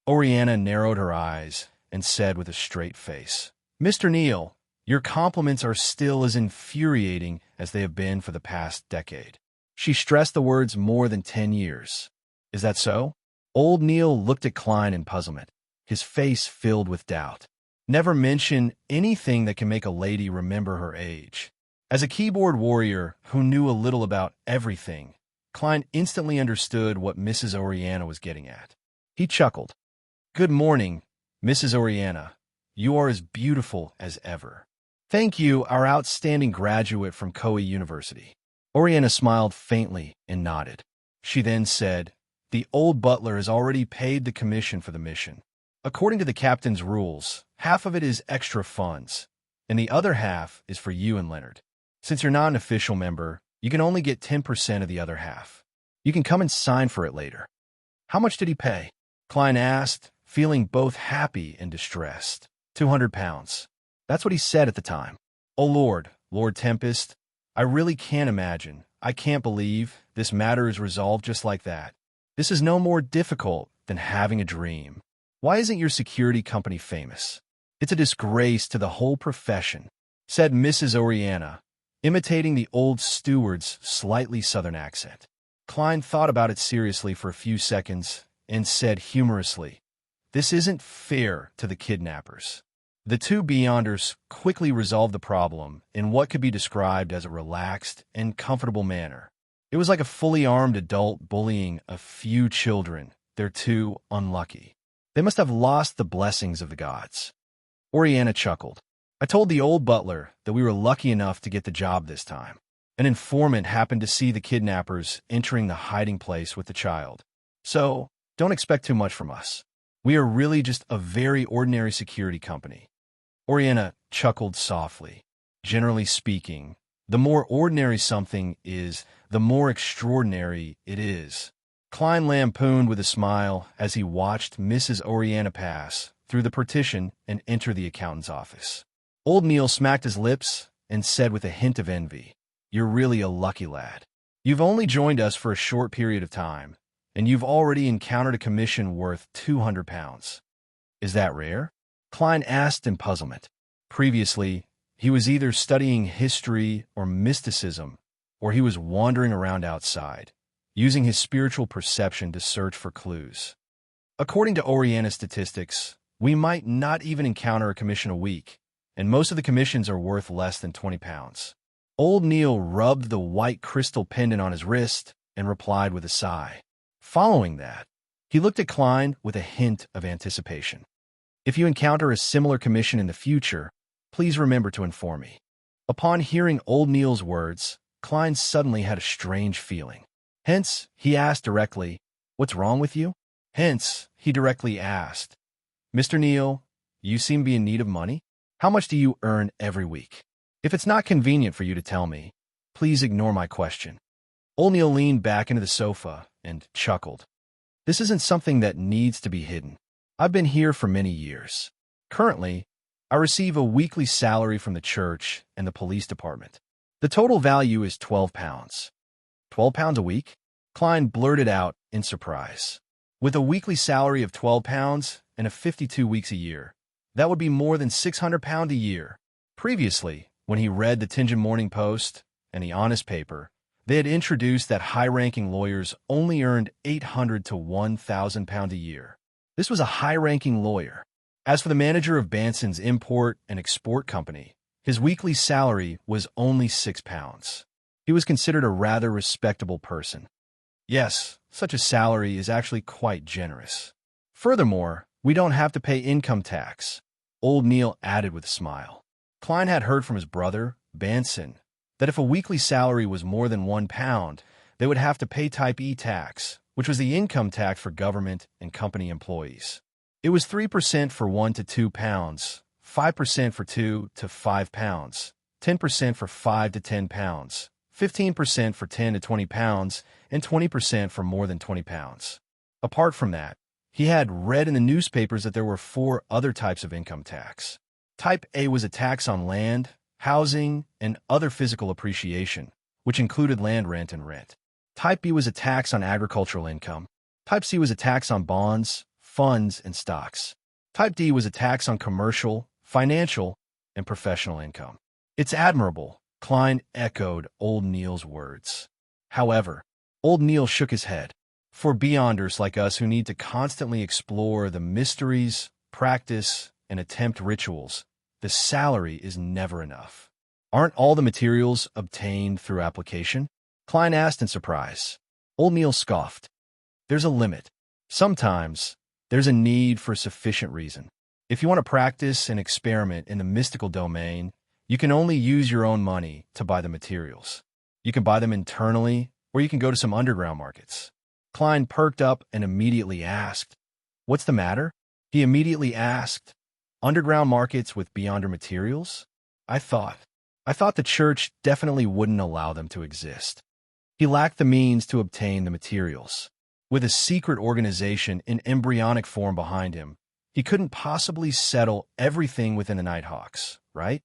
Oriana narrowed her eyes and said with a straight face, Mr. Neil, your compliments are still as infuriating as they have been for the past decade. She stressed the words more than 10 years. Is that so? Old Neil looked at Klein in puzzlement, his face filled with doubt. Never mention anything that can make a lady remember her age. As a keyboard warrior who knew a little about everything, Klein instantly understood what Mrs. Oriana was getting at. He chuckled. Good morning, Mrs. Oriana. You are as beautiful as ever. Thank you, our outstanding graduate from Koei University. Oriana smiled faintly and nodded. She then said, The old butler has already paid the commission for the mission. According to the captain's rules, half of it is extra funds, and the other half is for you and Leonard. Since you're not an official member, you can only get 10% of the other half. You can come and sign for it later." "How much did he pay?" Klein asked, feeling both happy and distressed. £200. That's what he said at the time. "Oh Lord, Lord Tempest, I really can't imagine. I can't believe this matter is resolved just like that. This is no more difficult than having a dream. Why isn't your security company famous? It's a disgrace to the whole profession," said Mrs. Oriana, imitating the old steward's slightly southern accent. Klein thought about it seriously for a few seconds and said humorously, "This isn't fair to the kidnappers." The two Beyonders quickly resolved the problem in what could be described as a relaxed and comfortable manner. It was like a fully armed adult bullying a few children. They're too unlucky. They must have lost the blessings of the gods. Oriana chuckled. "I told the old butler that we were lucky enough to get the job this time. An informant happened to see the kidnappers entering the hiding place with the child. So, don't expect too much from us. We are really just a very ordinary security company." Oriana chuckled softly. "Generally speaking, the more ordinary something is, the more extraordinary it is." Klein lampooned with a smile as he watched Mrs. Oriana pass through the partition and enter the accountant's office. Old Neil smacked his lips and said with a hint of envy, "You're really a lucky lad. You've only joined us for a short period of time, and you've already encountered a commission worth £200. Is that rare?" Klein asked in puzzlement. Previously, he was either studying history or mysticism, or he was wandering around outside, using his spiritual perception to search for clues. According to Oriana statistics, we might not even encounter a commission a week, and most of the commissions are worth less than £20. Old Neil rubbed the white crystal pendant on his wrist and replied with a sigh. Following that, he looked at Klein with a hint of anticipation. "If you encounter a similar commission in the future, please remember to inform me." Upon hearing Old Neil's words, Klein suddenly had a strange feeling. Hence, he asked directly, "What's wrong with you?" Hence, he directly asked, "Mr. Neil, you seem to be in need of money? How much do you earn every week? If it's not convenient for you to tell me, please ignore my question." Old Neil leaned back into the sofa and chuckled. "This isn't something that needs to be hidden. I've been here for many years. Currently, I receive a weekly salary from the church and the police department. The total value is £12. £12 a week?" Klein blurted out in surprise. "With a weekly salary of £12 and a 52 weeks a year, that would be more than £600 a year." Previously, when he read the Tianjin Morning Post and the Honest paper, they had introduced that high-ranking lawyers only earned £800 to £1,000 a year. This was a high-ranking lawyer. As for the manager of Banson's import and export company, his weekly salary was only £6. He was considered a rather respectable person. Yes, such a salary is actually quite generous. Furthermore, we don't have to pay income tax, Old Neil added with a smile. Klein had heard from his brother, Banson, that if a weekly salary was more than £1, they would have to pay Type E tax, which was the income tax for government and company employees. It was 3% for £1 to £2, 5% for £2 to £5, 10% for £5 to £10, 15% for £10 to £20, and 20% for more than £20. Apart from that, he had read in the newspapers that there were 4 other types of income tax. Type A was a tax on land, housing, and other physical appreciation, which included land rent and rent. Type B was a tax on agricultural income. Type C was a tax on bonds, funds, and stocks. Type D was a tax on commercial, financial, and professional income. "It's admirable," Klein echoed Old Neil's words. However, Old Neil shook his head. "For Beyonders like us who need to constantly explore the mysteries, practice, and attempt rituals, the salary is never enough." "Aren't all the materials obtained through application?" Klein asked in surprise. Old Neil scoffed. "There's a limit. Sometimes, there's a need for sufficient reason. If you want to practice and experiment in the mystical domain, you can only use your own money to buy the materials. You can buy them internally, or you can go to some underground markets." Klein perked up and immediately asked, "What's the matter?" He immediately asked, "Underground markets with Beyonder materials?" I thought. I thought the church definitely wouldn't allow them to exist. He lacked the means to obtain the materials. With a secret organization in embryonic form behind him, he couldn't possibly settle everything within the Nighthawks, right?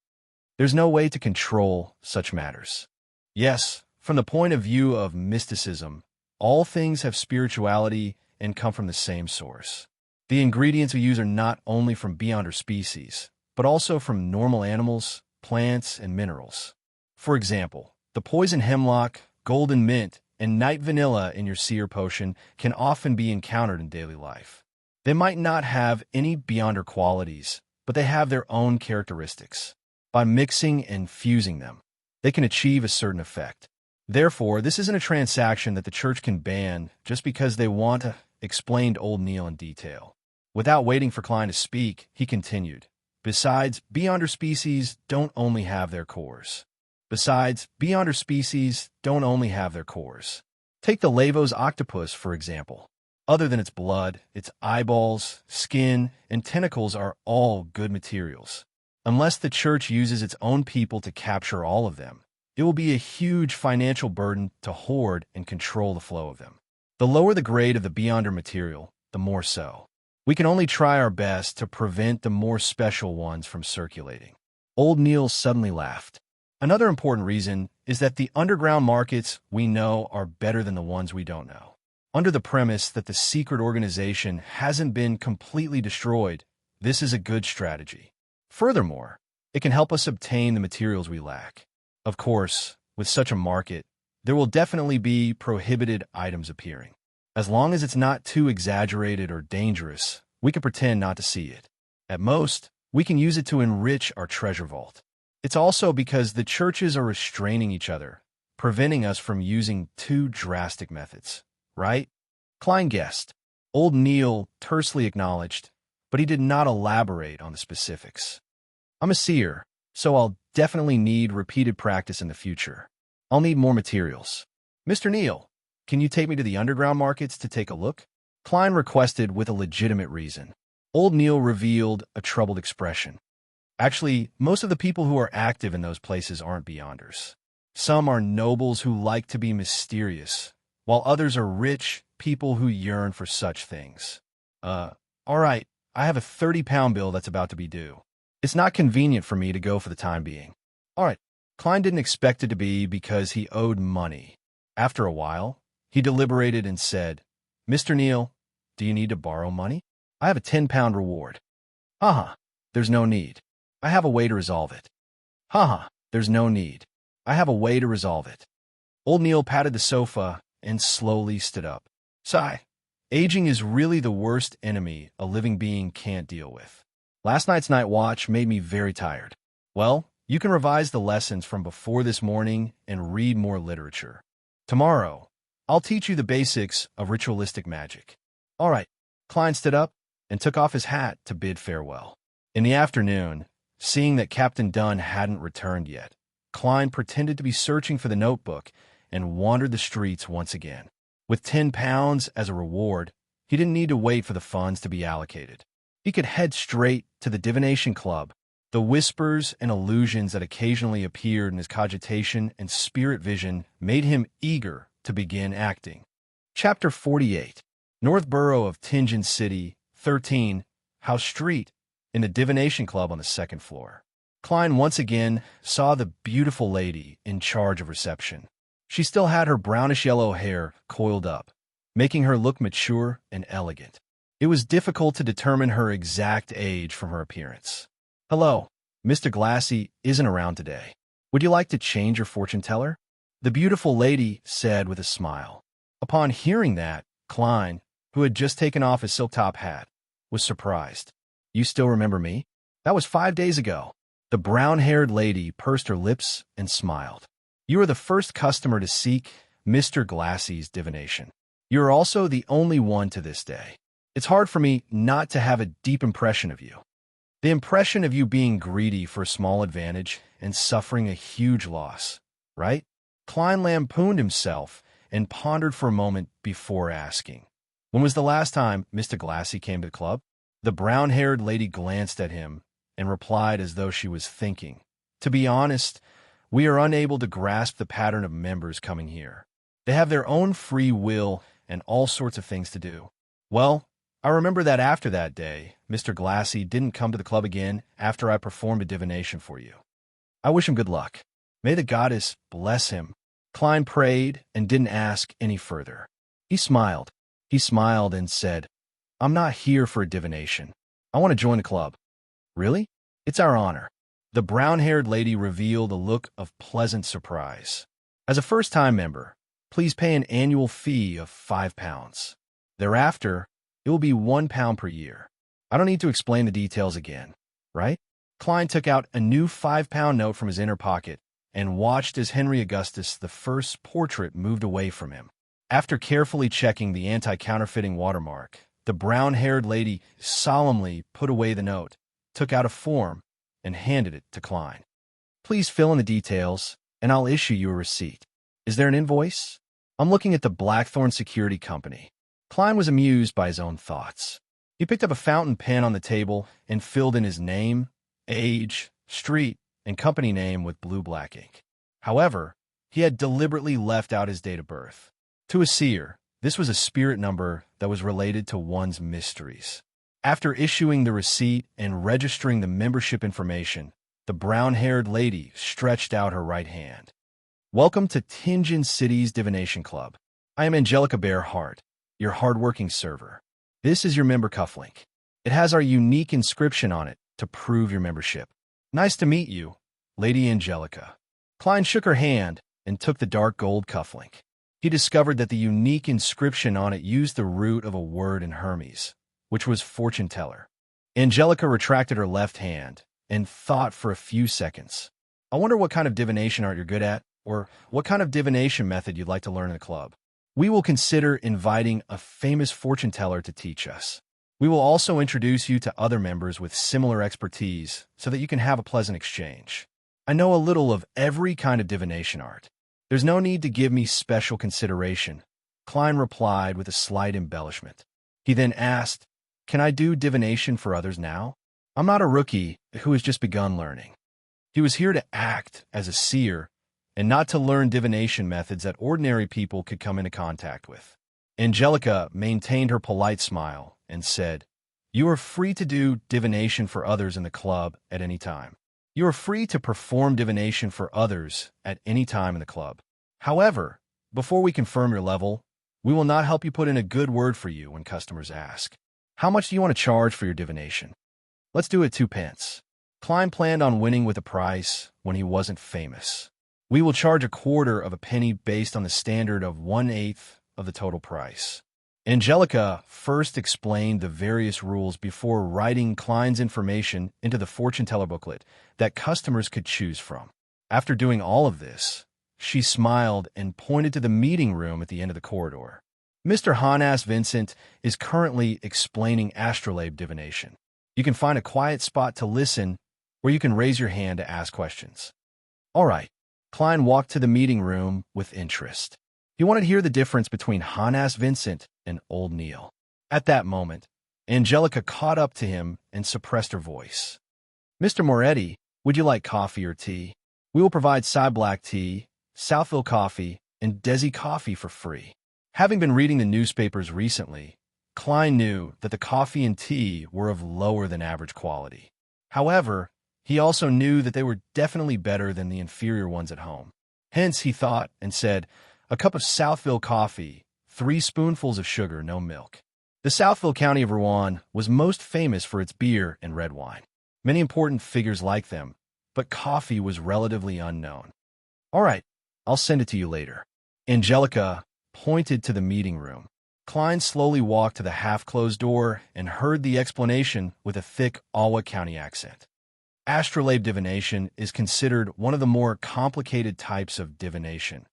There's no way to control such matters. Yes, from the point of view of mysticism, all things have spirituality and come from the same source. The ingredients we use are not only from beyonder species, but also from normal animals, plants, and minerals. For example, the poison hemlock, golden mint, and night vanilla in your seer potion can often be encountered in daily life. They might not have any beyonder qualities, but they have their own characteristics. By mixing and fusing them, they can achieve a certain effect. Therefore, this isn't a transaction that the church can ban just because they want to, explained old Neil in detail. Without waiting for Klein to speak, he continued. Besides, beyonder species don't only have their cores. Take the Lavos octopus, for example. Other than its blood, its eyeballs, skin, and tentacles are all good materials. Unless the church uses its own people to capture all of them, it will be a huge financial burden to hoard and control the flow of them. The lower the grade of the beyonder material, the more so. We can only try our best to prevent the more special ones from circulating. Old Neil suddenly laughed. Another important reason is that the underground markets we know are better than the ones we don't know. Under the premise that the secret organization hasn't been completely destroyed, this is a good strategy. Furthermore, it can help us obtain the materials we lack. Of course, with such a market, there will definitely be prohibited items appearing. As long as it's not too exaggerated or dangerous, we can pretend not to see it. At most, we can use it to enrich our treasure vault. It's also because the churches are restraining each other, preventing us from using too drastic methods, right? Klein guessed. Old Neil tersely acknowledged, but he did not elaborate on the specifics. I'm a seer, so I'll definitely need repeated practice in the future. I'll need more materials. Mr. Neil, can you take me to the underground markets to take a look? Klein requested with a legitimate reason. Old Neil revealed a troubled expression. Actually, most of the people who are active in those places aren't beyonders. Some are nobles who like to be mysterious, while others are rich people who yearn for such things. All right, I have a 30-pound bill that's about to be due. It's not convenient for me to go for the time being. All right, Klein didn't expect it to be because he owed money. After a while, he deliberated and said, Mr. Neil, do you need to borrow money? I have a 10-pound reward. Haha, there's no need. I have a way to resolve it. Haha, there's no need. I have a way to resolve it. Old Neil patted the sofa and slowly stood up. Sigh. Aging is really the worst enemy a living being can't deal with. Last night's night watch made me very tired. Well, you can revise the lessons from before this morning and read more literature. Tomorrow, I'll teach you the basics of ritualistic magic. All right. Klein stood up and took off his hat to bid farewell. In the afternoon, seeing that Captain Dunn hadn't returned yet, Klein pretended to be searching for the notebook and wandered the streets once again. With 10 pounds as a reward, he didn't need to wait for the funds to be allocated. He could head straight to the divination club. The whispers and illusions that occasionally appeared in his cogitation and spirit vision made him eager to begin acting. Chapter 48. North Borough of Tingen City, 13, House Street, in the divination club on the second floor. Klein once again saw the beautiful lady in charge of reception. She still had her brownish-yellow hair coiled up, making her look mature and elegant. It was difficult to determine her exact age from her appearance. Hello, Mr. Glassy isn't around today. Would you like to change your fortune teller? The beautiful lady said with a smile. Upon hearing that, Klein, who had just taken off his silk top hat, was surprised. You still remember me? That was 5 days ago. The brown-haired lady pursed her lips and smiled. You are the first customer to seek Mr. Glassy's divination. You are also the only one to this day. It's hard for me not to have a deep impression of you. The impression of you being greedy for a small advantage and suffering a huge loss, right? Klein lampooned himself and pondered for a moment before asking. When was the last time Mr. Glassy came to the club? The brown-haired lady glanced at him and replied as though she was thinking. To be honest, we are unable to grasp the pattern of members coming here. They have their own free will and all sorts of things to do. Well, I remember that after that day, Mr. Glassy didn't come to the club again after I performed a divination for you. I wish him good luck. May the goddess bless him. Klein prayed and didn't ask any further. He smiled. He smiled and said, I'm not here for a divination. I want to join the club. Really? It's our honor. The brown-haired lady revealed a look of pleasant surprise. As a first-time member, please pay an annual fee of £5. Thereafter, it will be £1 per year. I don't need to explain the details again, right? Klein took out a new £5 note from his inner pocket and watched as Henry Augustus I's portrait moved away from him. After carefully checking the anti-counterfeiting watermark, the brown-haired lady solemnly put away the note, took out a form, and handed it to Klein. Please fill in the details, and I'll issue you a receipt. Is there an invoice? I'm looking at the Blackthorn Security Company. Klein was amused by his own thoughts. He picked up a fountain pen on the table and filled in his name, age, street, and company name with blue-black ink. However, he had deliberately left out his date of birth. To a seer, this was a spirit number that was related to one's mysteries. After issuing the receipt and registering the membership information, the brown-haired lady stretched out her right hand. Welcome to Tinjin City's Divination Club. I am Angelica Bearheart, your hard-working server. This is your member cufflink. It has our unique inscription on it to prove your membership. Nice to meet you, Lady Angelica. Klein shook her hand and took the dark gold cufflink. He discovered that the unique inscription on it used the root of a word in Hermes, which was fortune teller. Angelica retracted her left hand and thought for a few seconds. I wonder what kind of divination art you're good at, or what kind of divination method you'd like to learn in the club. We will consider inviting a famous fortune teller to teach us. We will also introduce you to other members with similar expertise so that you can have a pleasant exchange. I know a little of every kind of divination art. There's no need to give me special consideration, Klein replied with a slight embellishment. He then asked, Can I do divination for others now? I'm not a rookie who has just begun learning. He was here to act as a seer and not to learn divination methods that ordinary people could come into contact with. Angelica maintained her polite smile and said, You are free to do divination for others in the club at any time. You are free to perform divination for others at any time in the club. However, before we confirm your level, we will not help you put in a good word for you when customers ask. How much do you want to charge for your divination? Let's do it 2 pence. Klein planned on winning with a price when he wasn't famous. We will charge 1/4 of a penny based on the standard of 1/8 of the total price. Angelica first explained the various rules before writing Klein's information into the fortune teller booklet that customers could choose from. After doing all of this, she smiled and pointed to the meeting room at the end of the corridor. Mr. Hannas Vincent is currently explaining astrolabe divination. You can find a quiet spot to listen where you can raise your hand to ask questions. All right. Klein walked to the meeting room with interest. He wanted to hear the difference between Hannas Vincent and Old Neil. At that moment, Angelica caught up to him and suppressed her voice. Mr. Moretti, would you like coffee or tea? We will provide Cy Black tea, Southville coffee, and Desi coffee for free. Having been reading the newspapers recently, Klein knew that the coffee and tea were of lower than average quality. However, he also knew that they were definitely better than the inferior ones at home. Hence, he thought and said, a cup of Southville coffee, 3 spoonfuls of sugar, no milk. The Southville County of Rouen was most famous for its beer and red wine. Many important figures liked them, but coffee was relatively unknown. All right, I'll send it to you later. Angelica pointed to the meeting room. Klein slowly walked to the half-closed door and heard the explanation with a thick Alwa County accent. Astrolabe divination is considered one of the more complicated types of divination.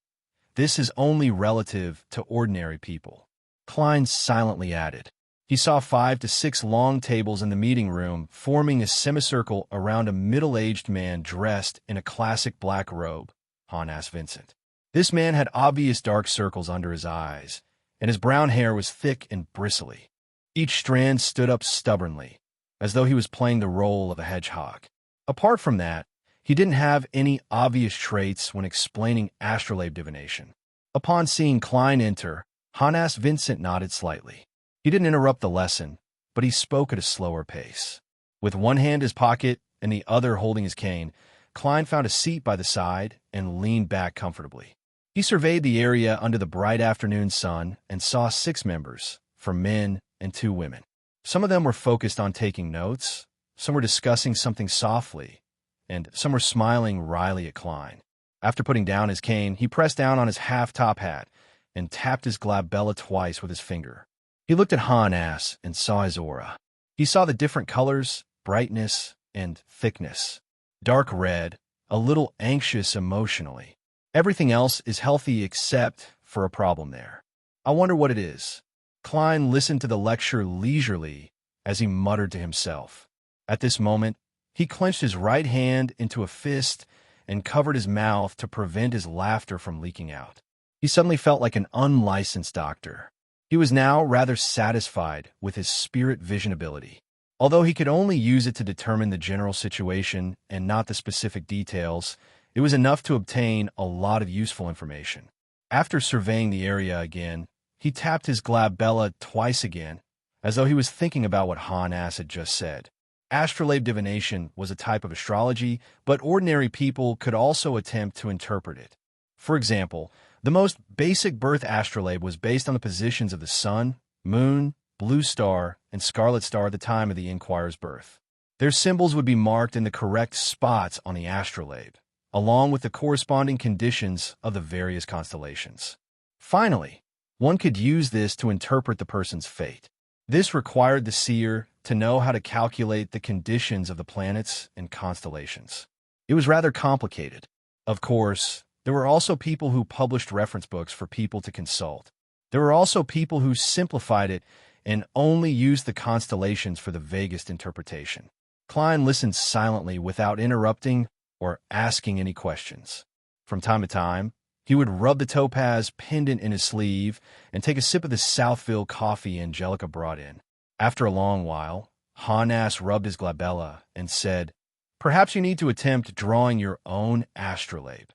This is only relative to ordinary people. Klein silently added. He saw 5 to 6 long tables in the meeting room forming a semicircle around a middle-aged man dressed in a classic black robe, Hannas Vincent. This man had obvious dark circles under his eyes, and his brown hair was thick and bristly. Each strand stood up stubbornly, as though he was playing the role of a hedgehog. Apart from that, He didn't have any obvious traits when explaining astrolabe divination. Upon seeing Klein enter, Hannas Vincent nodded slightly. He didn't interrupt the lesson, but he spoke at a slower pace. With one hand in his pocket and the other holding his cane, Klein found a seat by the side and leaned back comfortably. He surveyed the area under the bright afternoon sun and saw 6 members, 4 men and 2 women. Some of them were focused on taking notes, some were discussing something softly, and some were smiling wryly at Klein. After putting down his cane, he pressed down on his half-top hat and tapped his glabella twice with his finger. He looked at Hannas and saw his aura. He saw the different colors, brightness, and thickness. Dark red, a little anxious emotionally. Everything else is healthy except for a problem there. I wonder what it is. Klein listened to the lecture leisurely as he muttered to himself. At this moment, he clenched his right hand into a fist and covered his mouth to prevent his laughter from leaking out. He suddenly felt like an unlicensed doctor. He was now rather satisfied with his spirit vision ability. Although he could only use it to determine the general situation and not the specific details, it was enough to obtain a lot of useful information. After surveying the area again, he tapped his glabella twice again, as though he was thinking about what Hannas had just said. Astrolabe divination was a type of astrology, but ordinary people could also attempt to interpret it. For example, the most basic birth astrolabe was based on the positions of the sun, moon, blue star, and scarlet star at the time of the inquirer's birth. Their symbols would be marked in the correct spots on the astrolabe, along with the corresponding conditions of the various constellations. Finally, one could use this to interpret the person's fate. This required the seer to know how to calculate the conditions of the planets and constellations. It was rather complicated. Of course, there were also people who published reference books for people to consult. There were also people who simplified it and only used the constellations for the vaguest interpretation. Klein listened silently without interrupting or asking any questions. From time to time, he would rub the topaz pendant in his sleeve and take a sip of the Southville coffee Angelica brought in. After a long while, Hannas rubbed his glabella and said, "Perhaps you need to attempt drawing your own astrolabe.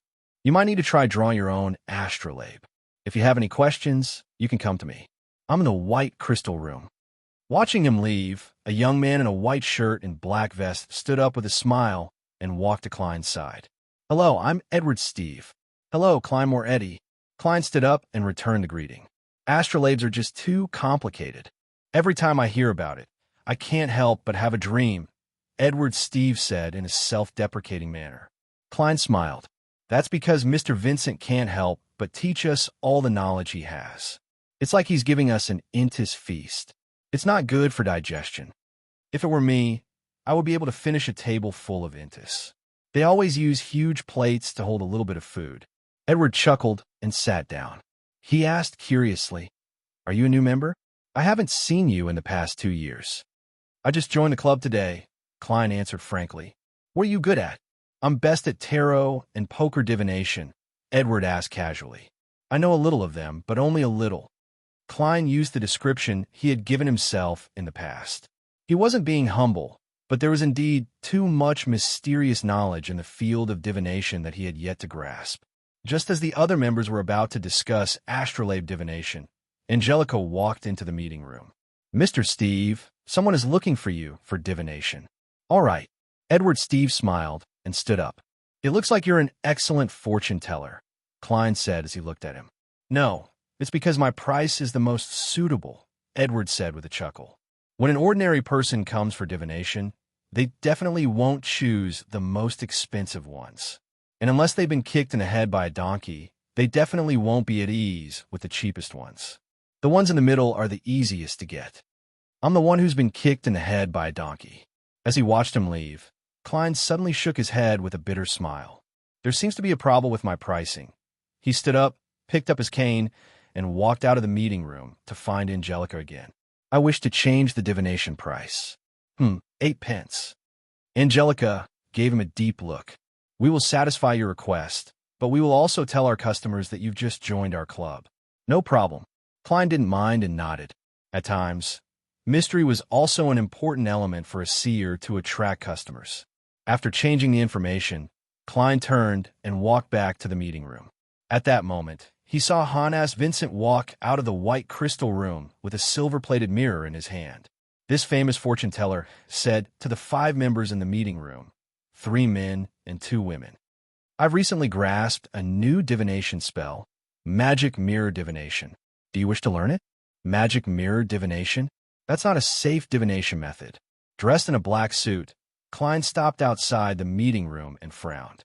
You might need to try drawing your own astrolabe. If you have any questions, you can come to me. I'm in the white crystal room." Watching him leave, a young man in a white shirt and black vest stood up with a smile and walked to Klein's side. "Hello, I'm Edward Steve." "Hello, Kleinmore Eddie." Klein stood up and returned the greeting. "Astrolabes are just too complicated. Every time I hear about it, I can't help but have a dream," Edward Steve said in a self-deprecating manner. Klein smiled. "That's because Mr. Vincent can't help but teach us all the knowledge he has. It's like he's giving us an intis feast. It's not good for digestion. If it were me, I would be able to finish a table full of intis. They always use huge plates to hold a little bit of food." Edward chuckled and sat down. He asked curiously, "Are you a new member? I haven't seen you in the past 2 years." "I just joined the club today," Klein answered frankly. "What are you good at?" "I'm best at tarot and poker divination," Edward asked casually. "I know a little of them, but only a little." Klein used the description he had given himself in the past. He wasn't being humble, but there was indeed too much mysterious knowledge in the field of divination that he had yet to grasp. Just as the other members were about to discuss astrolabe divination, Angelica walked into the meeting room. "Mr. Steve, someone is looking for you for divination." "All right." Edward Steve smiled and stood up. "It looks like you're an excellent fortune teller," Klein said as he looked at him. "No, it's because my price is the most suitable," Edward said with a chuckle. When an ordinary person comes for divination, they definitely won't choose the most expensive ones. And unless they've been kicked in the head by a donkey, they definitely won't be at ease with the cheapest ones. The ones in the middle are the easiest to get. I'm the one who's been kicked in the head by a donkey. As he watched him leave, Klein suddenly shook his head with a bitter smile. "There seems to be a problem with my pricing." He stood up, picked up his cane, and walked out of the meeting room to find Angelica again. "I wish to change the divination price." 8 pence. Angelica gave him a deep look. "We will satisfy your request, but we will also tell our customers that you've just joined our club." "No problem." Klein didn't mind and nodded. At times, mystery was also an important element for a seer to attract customers. After changing the information, Klein turned and walked back to the meeting room. At that moment, he saw Hannes Vincent walk out of the white crystal room with a silver-plated mirror in his hand. This famous fortune teller said to the 5 members in the meeting room, 3 men and 2 women, "I've recently grasped a new divination spell, magic mirror divination. Do you wish to learn it?" Magic mirror divination? That's not a safe divination method. Dressed in a black suit, Klein stopped outside the meeting room and frowned.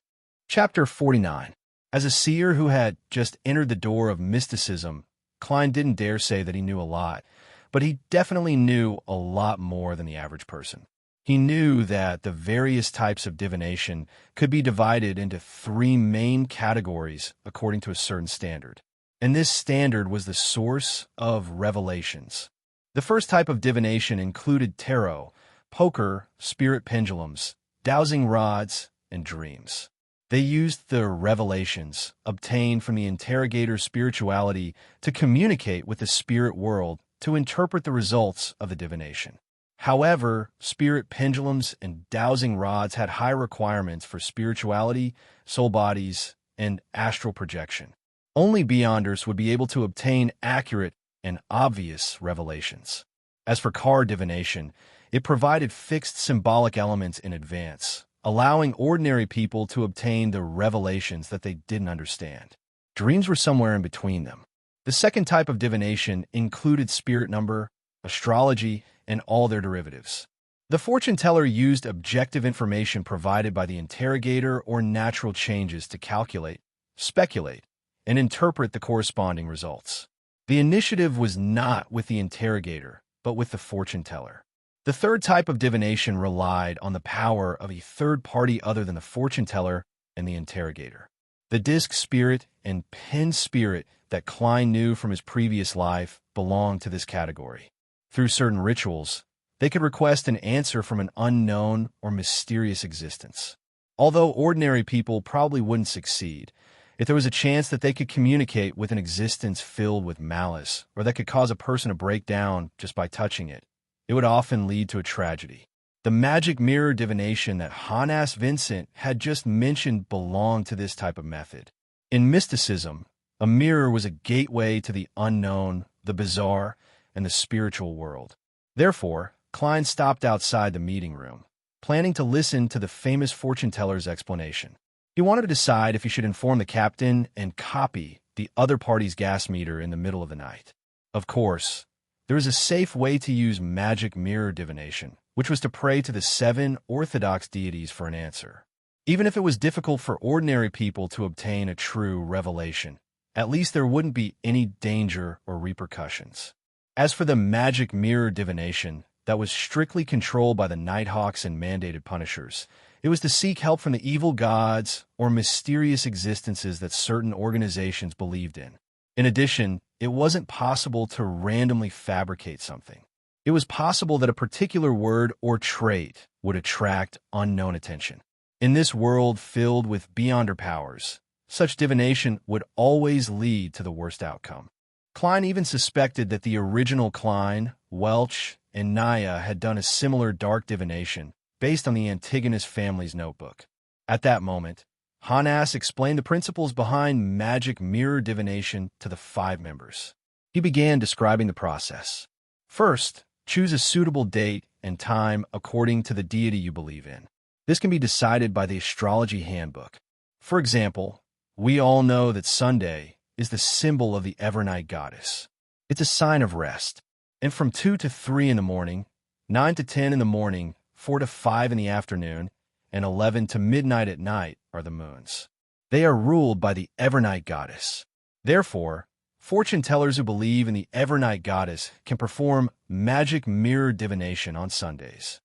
Chapter 49. As a seer who had just entered the door of mysticism, Klein didn't dare say that he knew a lot, but he definitely knew a lot more than the average person. He knew that the various types of divination could be divided into 3 main categories according to a certain standard. And this standard was the source of revelations. The first type of divination included tarot, poker, spirit pendulums, dowsing rods, and dreams. They used the revelations obtained from the interrogator's spirituality to communicate with the spirit world to interpret the results of the divination. However, spirit pendulums and dowsing rods had high requirements for spirituality, soul bodies, and astral projection. Only beyonders would be able to obtain accurate and obvious revelations. As for card divination, it provided fixed symbolic elements in advance, allowing ordinary people to obtain the revelations that they didn't understand. Dreams were somewhere in between them. The second type of divination included spirit number, astrology, and all their derivatives. The fortune teller used objective information provided by the interrogator or natural changes to calculate, speculate, and interpret the corresponding results. The initiative was not with the interrogator, but with the fortune teller. The third type of divination relied on the power of a third party other than the fortune teller and the interrogator. The disc spirit and pen spirit that Klein knew from his previous life belonged to this category. Through certain rituals, they could request an answer from an unknown or mysterious existence. Although ordinary people probably wouldn't succeed, if there was a chance that they could communicate with an existence filled with malice, or that could cause a person to break down just by touching it, it would often lead to a tragedy. The magic mirror divination that Hannes Vincent had just mentioned belonged to this type of method. In mysticism, a mirror was a gateway to the unknown, the bizarre, and the spiritual world. Therefore, Klein stopped outside the meeting room, planning to listen to the famous fortune teller's explanation. He wanted to decide if he should inform the captain and copy the other party's gas meter in the middle of the night. Of course, there is a safe way to use magic mirror divination, which was to pray to the 7 orthodox deities for an answer. Even if it was difficult for ordinary people to obtain a true revelation, at least there wouldn't be any danger or repercussions. As for the magic mirror divination that was strictly controlled by the Nighthawks and mandated punishers, it was to seek help from the evil gods or mysterious existences that certain organizations believed in. In addition, it wasn't possible to randomly fabricate something. It was possible that a particular word or trait would attract unknown attention. In this world filled with beyonder powers, such divination would always lead to the worst outcome. Klein even suspected that the original Klein, Welch, and Naya had done a similar dark divination based on the Antigonus family's notebook. At that moment, Hannes explained the principles behind magic mirror divination to the 5 members. He began describing the process. First, choose a suitable date and time according to the deity you believe in. This can be decided by the astrology handbook. For example, we all know that Sunday is the symbol of the Evernight goddess. It's a sign of rest. And from 2 to 3 in the morning, 9 to 10 in the morning, 4 to 5 in the afternoon, and 11 to midnight at night are the moons. They are ruled by the Evernight goddess. Therefore, fortune tellers who believe in the Evernight goddess can perform magic mirror divination on Sundays.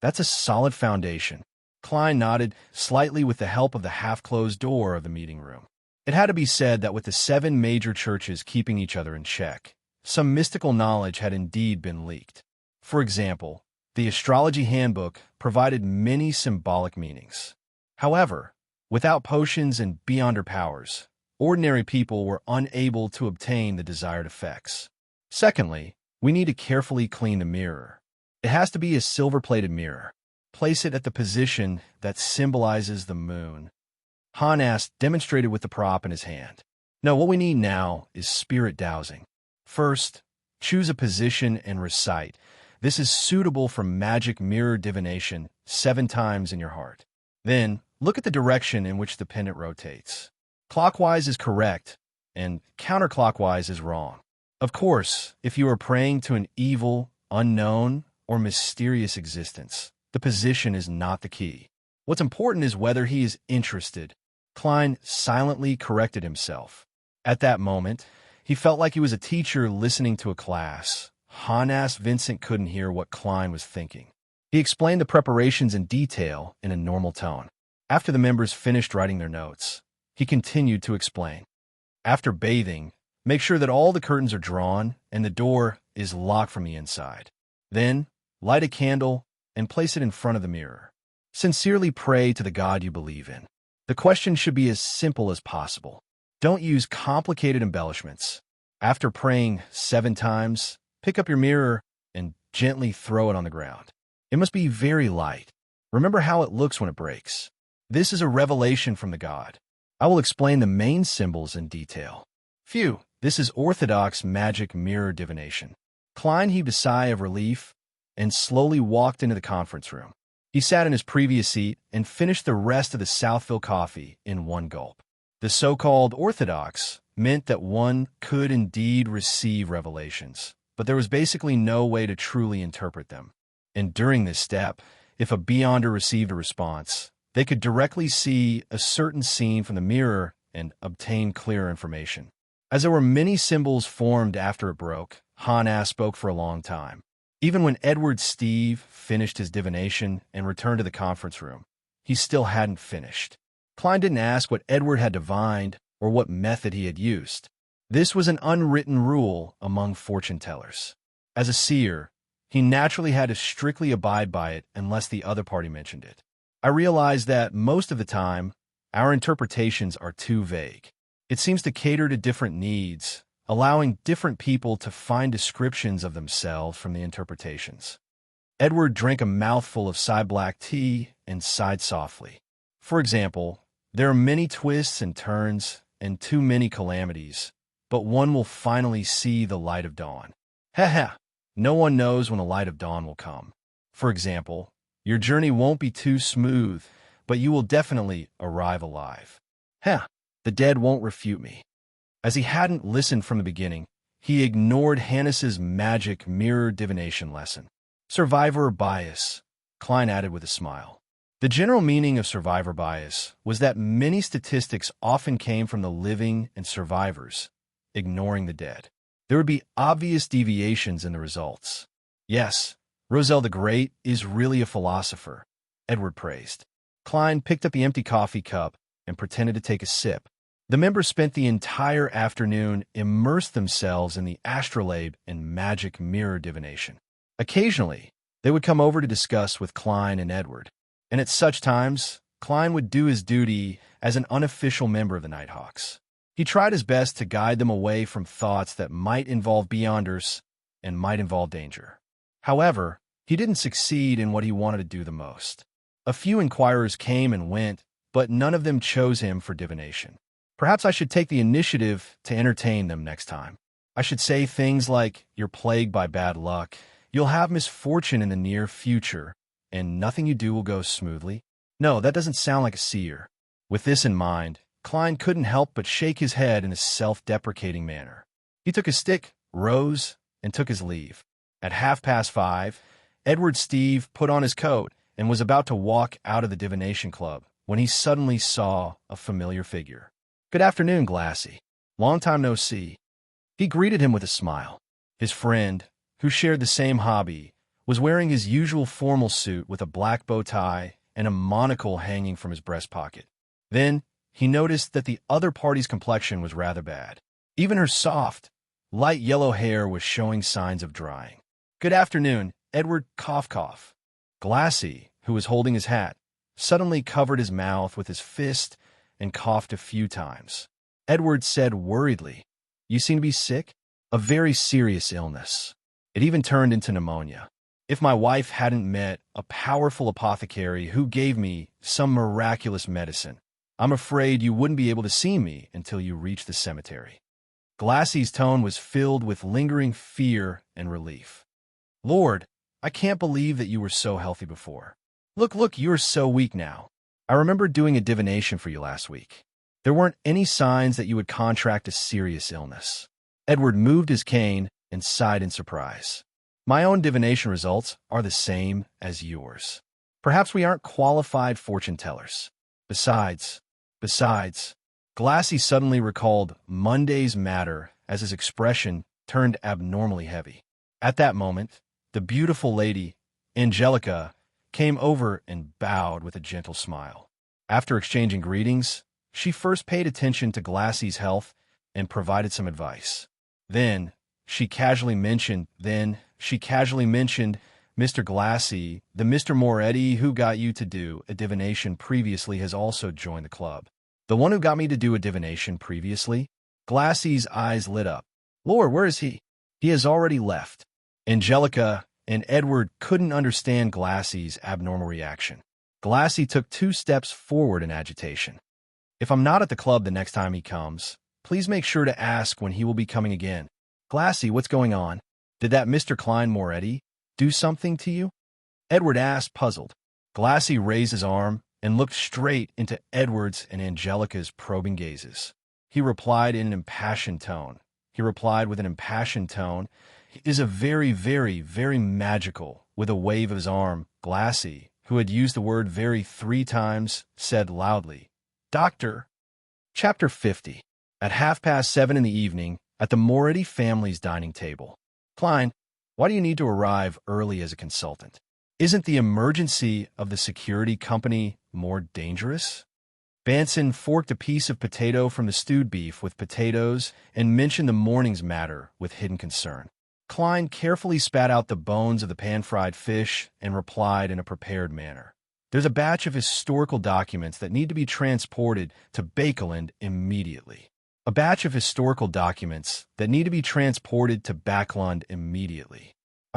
That's a solid foundation. Klein nodded slightly with the help of the half-closed door of the meeting room. It had to be said that with the 7 major churches keeping each other in check, some mystical knowledge had indeed been leaked. For example, the astrology handbook provided many symbolic meanings. However, without potions and beyonder powers, ordinary people were unable to obtain the desired effects. Secondly, we need to carefully clean the mirror. It has to be a silver-plated mirror. Place it at the position that symbolizes the moon, Han asked, demonstrated with the prop in his hand. No, what we need now is spirit dowsing. First, choose a position and recite. This is suitable for magic mirror divination 7 times in your heart. Then, look at the direction in which the pendant rotates. Clockwise is correct, and counterclockwise is wrong. Of course, if you are praying to an evil, unknown, or mysterious existence, the position is not the key. What's important is whether he is interested. Klein silently corrected himself. At that moment, he felt like he was a teacher listening to a class. Han asked Vincent couldn't hear what Klein was thinking. He explained the preparations in detail in a normal tone. After the members finished writing their notes, he continued to explain. After bathing, make sure that all the curtains are drawn and the door is locked from the inside. Then, light a candle and place it in front of the mirror. Sincerely pray to the God you believe in. The question should be as simple as possible. Don't use complicated embellishments. After praying 7 times, pick up your mirror and gently throw it on the ground. It must be very light. Remember how it looks when it breaks. This is a revelation from the God. I will explain the main symbols in detail. Phew, this is orthodox magic mirror divination. Klein heaved a sigh of relief and slowly walked into the conference room. He sat in his previous seat and finished the rest of the Southville coffee in one gulp. The so-called orthodox meant that one could indeed receive revelations, but there was basically no way to truly interpret them. And during this step, if a beyonder received a response, they could directly see a certain scene from the mirror and obtain clear information. As there were many symbols formed after it broke, Han spoke for a long time. Even when Edward Steve finished his divination and returned to the conference room, he still hadn't finished. Klein didn't ask what Edward had divined or what method he had used. This was an unwritten rule among fortune-tellers. As a seer, he naturally had to strictly abide by it unless the other party mentioned it. I realized that most of the time, our interpretations are too vague. It seems to cater to different needs, allowing different people to find descriptions of themselves from the interpretations. Edward drank a mouthful of black tea and sighed softly. For example, there are many twists and turns and too many calamities, but one will finally see the light of dawn. Ha! No one knows when the light of dawn will come. For example, your journey won't be too smooth, but you will definitely arrive alive. The dead won't refute me. As he hadn't listened from the beginning, he ignored Hannes's magic mirror divination lesson. Survivor bias, Klein added with a smile. The general meaning of survivor bias was that many statistics often came from the living and survivors, ignoring the dead. There would be obvious deviations in the results. Yes, Roselle the Great is really a philosopher, Edward praised. Klein picked up the empty coffee cup and pretended to take a sip. The members spent the entire afternoon immersed themselves in the astrolabe and magic mirror divination. Occasionally, they would come over to discuss with Klein and Edward, and at such times, Klein would do his duty as an unofficial member of the Nighthawks. He tried his best to guide them away from thoughts that might involve beyonders and might involve danger. However, he didn't succeed in what he wanted to do the most. A few inquirers came and went, but none of them chose him for divination. Perhaps I should take the initiative to entertain them next time. I should say things like, "You're plagued by bad luck. You'll have misfortune in the near future, and nothing you do will go smoothly." No, that doesn't sound like a seer. With this in mind, Klein couldn't help but shake his head in a self-deprecating manner. He took his stick, rose, and took his leave. At 5:30, Edward Steve put on his coat and was about to walk out of the divination club when he suddenly saw a familiar figure. "Good afternoon, Glassy. Long time no see." He greeted him with a smile. His friend, who shared the same hobby, was wearing his usual formal suit with a black bow tie and a monocle hanging from his breast pocket. Then, he noticed that the other party's complexion was rather bad. Even her soft, light yellow hair was showing signs of drying. "Good afternoon, Edward Cough." Glassy, who was holding his hat, suddenly covered his mouth with his fist and coughed a few times. Edward said worriedly, "You seem to be sick?" "A very serious illness. It even turned into pneumonia. If my wife hadn't met a powerful apothecary who gave me some miraculous medicine, I'm afraid you wouldn't be able to see me until you reach the cemetery. Glassy's tone was filled with lingering fear and relief. Lord, I can't believe that you were so healthy before. Look, you're so weak now. I remember doing a divination for you last week. There weren't any signs that you would contract a serious illness. Edward moved his cane and sighed in surprise. My own divination results are the same as yours. Perhaps we aren't qualified fortune tellers. Besides, Glassy suddenly recalled Monday's matter as his expression turned abnormally heavy. At that moment, the beautiful lady, Angelica, came over and bowed with a gentle smile. After exchanging greetings, she first paid attention to Glassy's health and provided some advice. Then she casually mentioned, Mr. Glassy, the Mr. Moretti who got you to do a divination previously has also joined the club. The one who got me to do a divination previously? Glassy's eyes lit up. Lord, where is he? He has already left. Angelica and Edward couldn't understand Glassy's abnormal reaction. Glassy took 2 steps forward in agitation. If I'm not at the club the next time he comes, please make sure to ask when he will be coming again. Glassy, what's going on? Did that Mr. Klein Moretti do something to you? Edward asked, puzzled. Glassy raised his arm and looked straight into Edward's and Angelica's probing gazes. He replied with an impassioned tone. It is a very, very, very magical, with a wave of his arm. Glassy, who had used the word very 3 times, said loudly, Doctor. Chapter 50. At 7:30 in the evening, at the Moretti family's dining table. Klein, why do you need to arrive early as a consultant? Isn't the emergency of the security company more dangerous? Banson forked a piece of potato from the stewed beef with potatoes and mentioned the morning's matter with hidden concern. Klein carefully spat out the bones of the pan-fried fish and replied in a prepared manner. There's a batch of historical documents that need to be transported to Bakeland immediately. I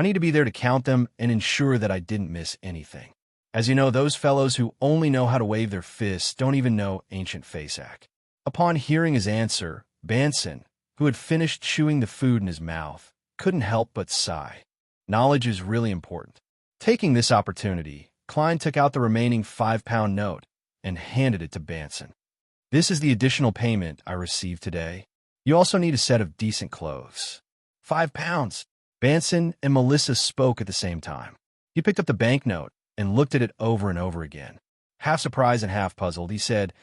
need to be there to count them and ensure that I didn't miss anything. As you know, those fellows who only know how to wave their fists don't even know ancient Fasak. Upon hearing his answer, Banson, who had finished chewing the food in his mouth, couldn't help but sigh. Knowledge is really important. Taking this opportunity, Klein took out the remaining 5-pound note and handed it to Banson. This is the additional payment I received today. You also need a set of decent clothes. 5 pounds. Banson and Melissa spoke at the same time. He picked up the banknote and looked at it over and over again. Half surprised and half puzzled, he said,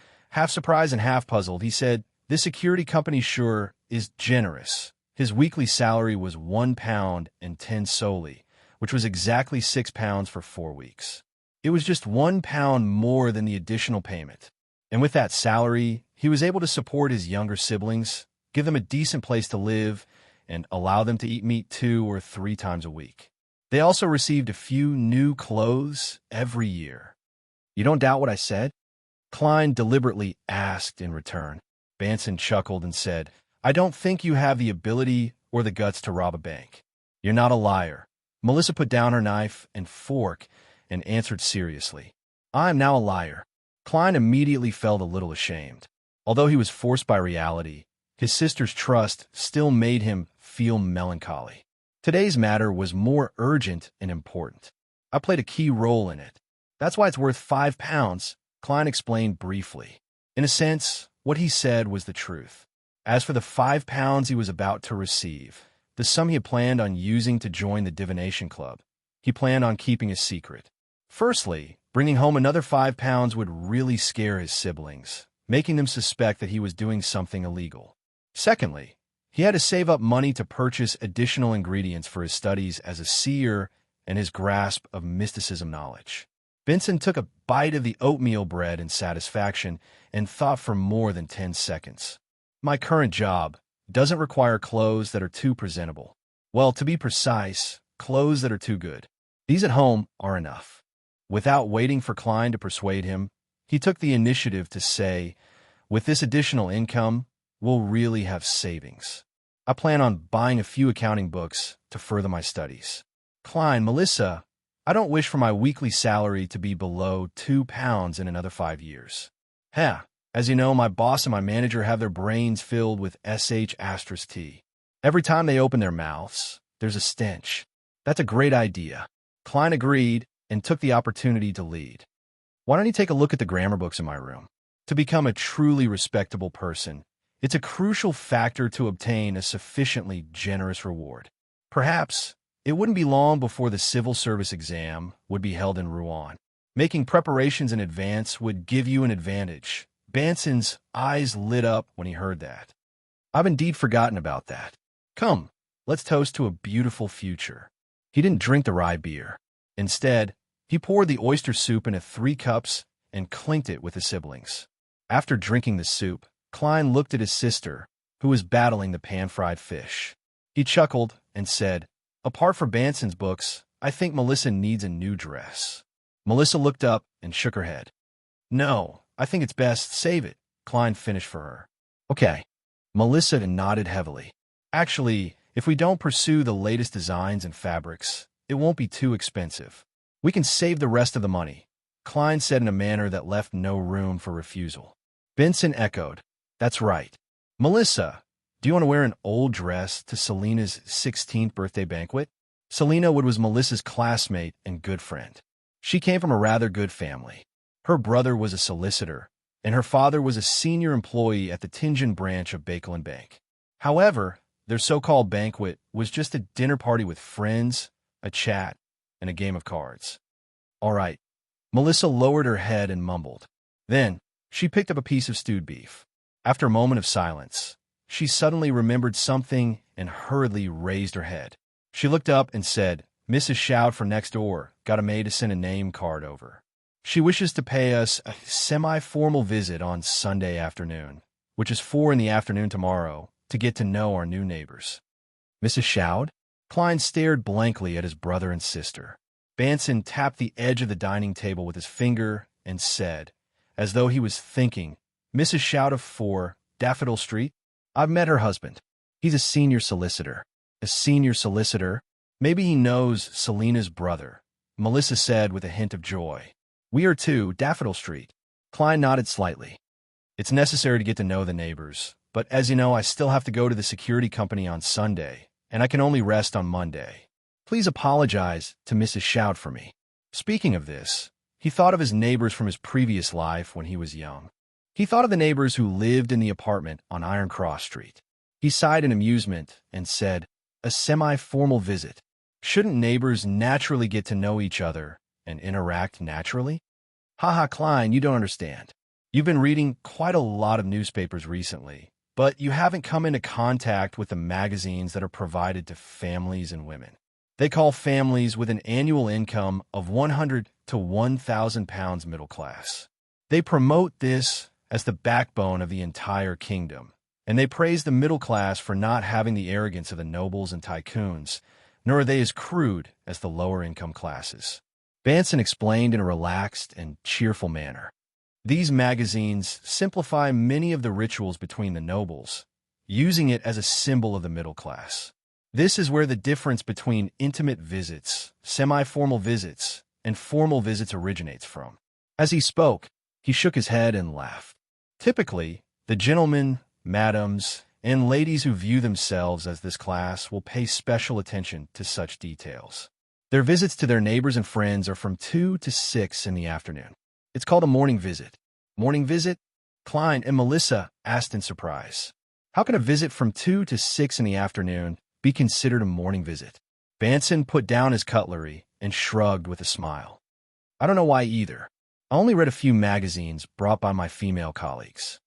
this security company sure is generous. His weekly salary was £1.10 solely, which was exactly 6 pounds for 4 weeks. It was just 1 pound more than the additional payment. And with that salary, he was able to support his younger siblings, give them a decent place to live, and allow them to eat meat 2 or 3 times a week. They also received a few new clothes every year. You don't doubt what I said? Klein deliberately asked in return. Banson chuckled and said, I don't think you have the ability or the guts to rob a bank. You're not a liar. Melissa put down her knife and fork and answered seriously. I am now a liar. Klein immediately felt a little ashamed. Although he was forced by reality, his sister's trust still made him feel melancholy. Today's matter was more urgent and important. I played a key role in it. That's why it's worth 5 pounds, Klein explained briefly. In a sense, what he said was the truth. As for the 5 pounds he was about to receive, the sum he had planned on using to join the divination club, he planned on keeping a secret. Firstly, bringing home another 5 pounds would really scare his siblings, making them suspect that he was doing something illegal. Secondly, he had to save up money to purchase additional ingredients for his studies as a seer and his grasp of mysticism knowledge. Benson took a bite of the oatmeal bread in satisfaction and thought for more than 10 seconds. My current job doesn't require clothes that are too presentable. Well, to be precise, clothes that are too good. These at home are enough. Without waiting for Klein to persuade him, he took the initiative to say, with this additional income, we'll really have savings. I plan on buying a few accounting books to further my studies. Klein, Melissa, I don't wish for my weekly salary to be below 2 pounds in another 5 years. As you know, my boss and my manager have their brains filled with sh*t. Every time they open their mouths, there's a stench. That's a great idea. Klein agreed and took the opportunity to lead. Why don't you take a look at the grammar books in my room? To become a truly respectable person, it's a crucial factor to obtain a sufficiently generous reward. Perhaps it wouldn't be long before the civil service exam would be held in Rouen. Making preparations in advance would give you an advantage. Banson's eyes lit up when he heard that. I've indeed forgotten about that. Come, let's toast to a beautiful future. He didn't drink the rye beer. Instead, he poured the oyster soup into 3 cups and clinked it with his siblings. After drinking the soup, Klein looked at his sister, who was battling the pan-fried fish. He chuckled and said, "Apart from Banson's books, I think Melissa needs a new dress." Melissa looked up and shook her head. "No, I think it's best save it," Klein finished for her. "Okay." Melissa nodded heavily. "Actually, if we don't pursue the latest designs and fabrics, it won't be too expensive. We can save the rest of the money," Klein said in a manner that left no room for refusal. Benson echoed, "That's right. Melissa, do you want to wear an old dress to Selena's 16th birthday banquet?" Selena Wood was Melissa's classmate and good friend. She came from a rather good family. Her brother was a solicitor, and her father was a senior employee at the Tingen branch of Bakel and Bank. However, their so-called banquet was just a dinner party with friends, a chat, and a game of cards. "All right." Melissa lowered her head and mumbled. Then, she picked up a piece of stewed beef. After a moment of silence, she suddenly remembered something and hurriedly raised her head. She looked up and said, "Mrs. Shout from next door got a maid to send a name card over. She wishes to pay us a semi-formal visit on Sunday afternoon, which is 4 in the afternoon tomorrow, to get to know our new neighbors." "Mrs. Shout?" Klein stared blankly at his brother and sister. Banson tapped the edge of the dining table with his finger and said, as though he was thinking, "Mrs. Shout of 4, Daffodil Street? I've met her husband. He's a senior solicitor." "A senior solicitor? Maybe he knows Selena's brother," Melissa said with a hint of joy. "We are too, Daffodil Street." Klein nodded slightly. "It's necessary to get to know the neighbors, but as you know, I still have to go to the security company on Sunday, and I can only rest on Monday. Please apologize to Mrs. Shout for me." Speaking of this, he thought of his neighbors from his previous life when he was young. He thought of the neighbors who lived in the apartment on Iron Cross Street. He sighed in amusement and said, "A semi-formal visit. Shouldn't neighbors naturally get to know each other and interact naturally?" "Haha, Klein, you don't understand. You've been reading quite a lot of newspapers recently, but you haven't come into contact with the magazines that are provided to families and women. They call families with an annual income of 100 to 1,000 pounds middle class. They promote this as the backbone of the entire kingdom, and they praise the middle class for not having the arrogance of the nobles and tycoons, nor are they as crude as the lower-income classes." Banson explained in a relaxed and cheerful manner. "These magazines simplify many of the rituals between the nobles, using it as a symbol of the middle class. This is where the difference between intimate visits, semi-formal visits, and formal visits originates from." As he spoke, he shook his head and laughed. "Typically, the gentlemen, madams, and ladies who view themselves as this class will pay special attention to such details. Their visits to their neighbors and friends are from 2 to 6 in the afternoon. It's called a morning visit." "Morning visit?" Klein and Melissa asked in surprise. "How can a visit from 2 to 6 in the afternoon be considered a morning visit?" Banson put down his cutlery and shrugged with a smile. "I don't know why either. I only read a few magazines brought by my female colleagues.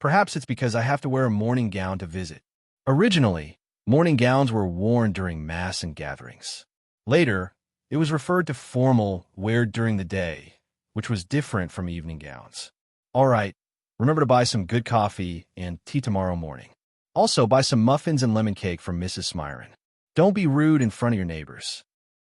Perhaps it's because I have to wear a morning gown to visit. Originally, morning gowns were worn during mass and gatherings. Later, it was referred to formal wear during the day, which was different from evening gowns. All right, remember to buy some good coffee and tea tomorrow morning. Also, buy some muffins and lemon cake from Mrs. Smyron. Don't be rude in front of your neighbors."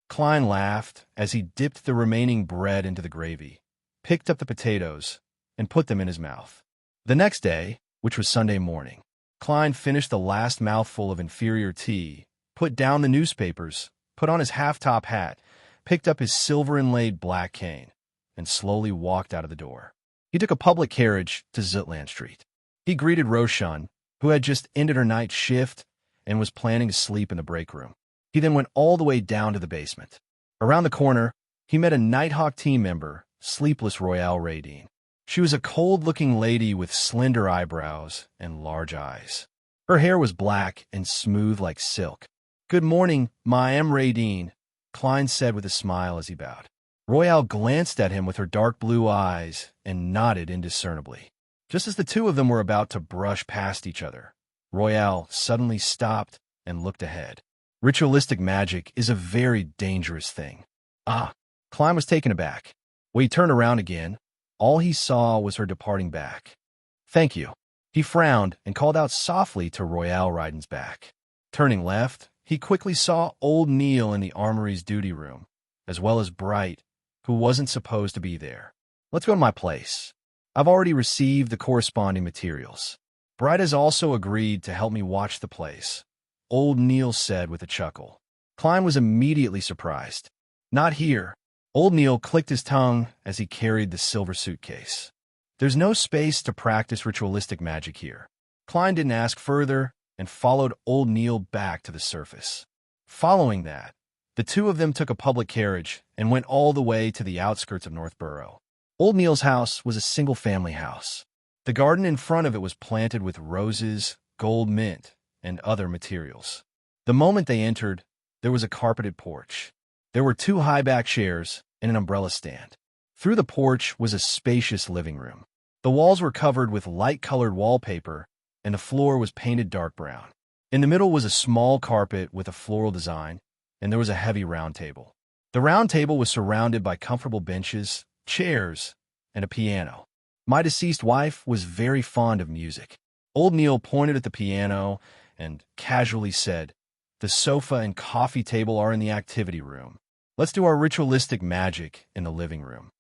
Klein laughed as he dipped the remaining bread into the gravy, picked up the potatoes, and put them in his mouth. The next day, which was Sunday morning, Klein finished the last mouthful of inferior tea, put down the newspapers, put on his half-top hat, picked up his silver-inlaid black cane, and slowly walked out of the door. He took a public carriage to Zutland Street. He greeted Roshan, who had just ended her night shift and was planning to sleep in the break room. He then went all the way down to the basement. Around the corner, he met a Nighthawk team member, Sleepless Royale Radine. She was a cold-looking lady with slender eyebrows and large eyes. Her hair was black and smooth like silk. "Good morning, I am Radine," Klein said with a smile as he bowed. Royale glanced at him with her dark blue eyes and nodded indiscernibly. Just as the two of them were about to brush past each other, Royale suddenly stopped and looked ahead. Ritualistic magic is a very dangerous thing. Klein was taken aback. When he turned around again, all he saw was her departing back. "Thank you." He frowned and called out softly to Royale Ryden's back. Turning left, he quickly saw old Neil in the armory's duty room, as well as Bright, who wasn't supposed to be there. "Let's go to my place. I've already received the corresponding materials. Bright has also agreed to help me watch the place," old Neil said with a chuckle. Klein was immediately surprised. "Not here." Old Neil clicked his tongue as he carried the silver suitcase. "There's no space to practice ritualistic magic here." Klein didn't ask further and followed old Neil back to the surface. Following that, the two of them took a public carriage and went all the way to the outskirts of Northborough. Old Neil's house was a single-family house. The garden in front of it was planted with roses, gold mint, and other materials. The moment they entered, there was a carpeted porch. There were 2 high-back chairs and an umbrella stand. Through the porch was a spacious living room. The walls were covered with light-colored wallpaper, and the floor was painted dark brown. In the middle was a small carpet with a floral design, and there was a heavy round table. The round table was surrounded by comfortable benches, chairs, and a piano. My deceased wife was very fond of music. Old Neil pointed at the piano and casually said, "The sofa and coffee table are in the activity room. Let's do our ritualistic magic in the living room."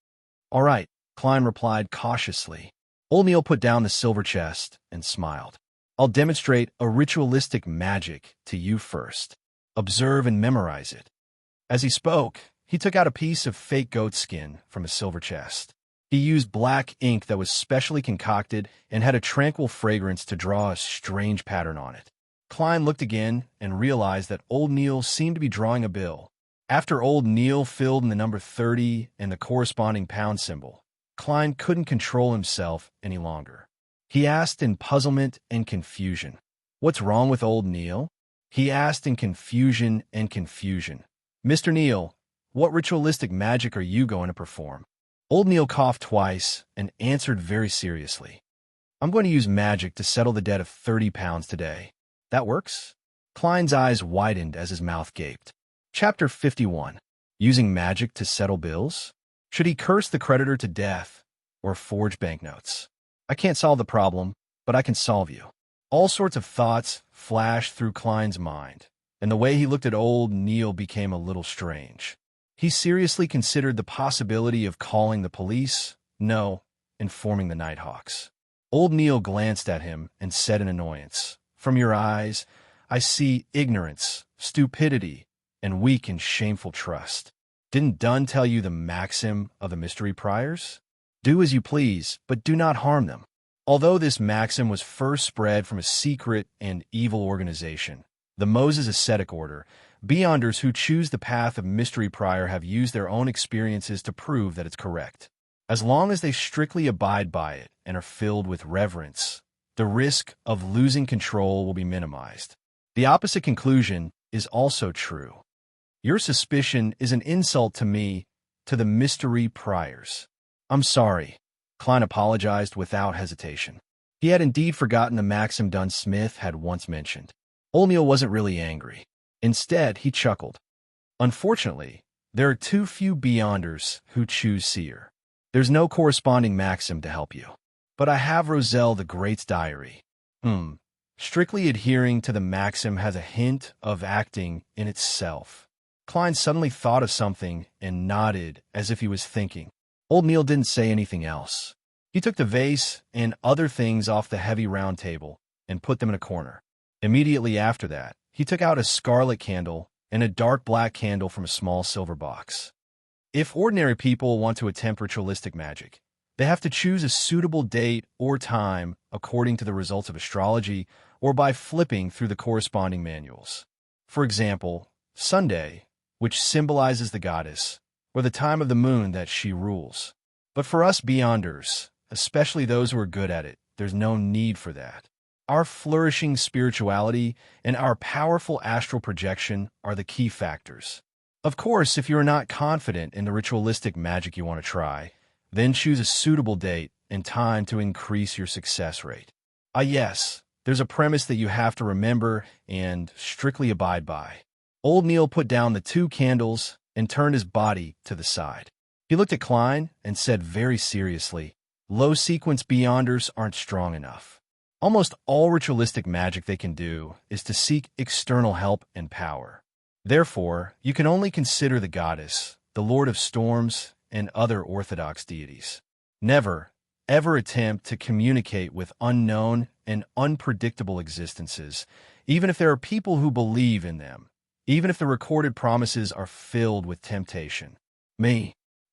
"All right," Klein replied cautiously. Old Neil put down the silver chest and smiled. "I'll demonstrate a ritualistic magic to you first. Observe and memorize it." As he spoke, he took out a piece of fake goat skin from a silver chest. He used black ink that was specially concocted and had a tranquil fragrance to draw a strange pattern on it. Klein looked again and realized that old Neil seemed to be drawing a bill. After old Neil filled in the number 30 and the corresponding pound symbol, Klein couldn't control himself any longer. He asked in puzzlement and confusion, "What's wrong with old Neil?" He asked in confusion and confusion, "Mr. Neil, what ritualistic magic are you going to perform?" Old Neil coughed twice and answered very seriously, "I'm going to use magic to settle the debt of 30 pounds today. That works?" Klein's eyes widened as his mouth gaped. Chapter 51. Using magic to settle bills? Should he curse the creditor to death or forge banknotes? "I can't solve the problem, but I can solve you." All sorts of thoughts flashed through Klein's mind, and the way he looked at old Neil became a little strange. He seriously considered the possibility of calling the police, informing the Nighthawks. Old Neil glanced at him and said in annoyance, "From your eyes, I see ignorance, stupidity, and weak and shameful trust. Didn't Dunn tell you the maxim of the mystery priors? Do as you please, but do not harm them." Although this maxim was first spread from a secret and evil organization, the Moses Ascetic Order, Beyonders who choose the path of mystery prior have used their own experiences to prove that it's correct. As long as they strictly abide by it and are filled with reverence, the risk of losing control will be minimized. The opposite conclusion is also true. Your suspicion is an insult to me, to the mystery priors. "I'm sorry," Klein apologized without hesitation. He had indeed forgotten the maxim Dunn Smith had once mentioned. Old Neil wasn't really angry. Instead, he chuckled. "Unfortunately, there are too few Beyonders who choose Seer. There's no corresponding maxim to help you. But I have Roselle the Great's diary. Strictly adhering to the maxim has a hint of acting in itself." Klein suddenly thought of something and nodded as if he was thinking. Old Neil didn't say anything else. He took the vase and other things off the heavy round table and put them in a corner. Immediately after that, he took out a scarlet candle and a dark black candle from a small silver box. If ordinary people want to attempt ritualistic magic, They have to choose a suitable date or time according to the results of astrology or by flipping through the corresponding manuals. For example, Sunday, which symbolizes the goddess, or the time of the moon that she rules. But for us beyonders, especially those who are good at it, there's no need for that. Our flourishing spirituality and our powerful astral projection are the key factors. Of course, if you're not confident in the ritualistic magic you want to try, then choose a suitable date and time to increase your success rate. Yes, there's a premise that you have to remember and strictly abide by. Old Neil put down the 2 candles and turned his body to the side. He looked at Klein and said very seriously, "Low-sequence beyonders aren't strong enough. Almost all ritualistic magic they can do is to seek external help and power. Therefore, you can only consider the goddess, the Lord of Storms, and other orthodox deities. Never, ever attempt to communicate with unknown and unpredictable existences, even if there are people who believe in them, even if the recorded promises are filled with temptation.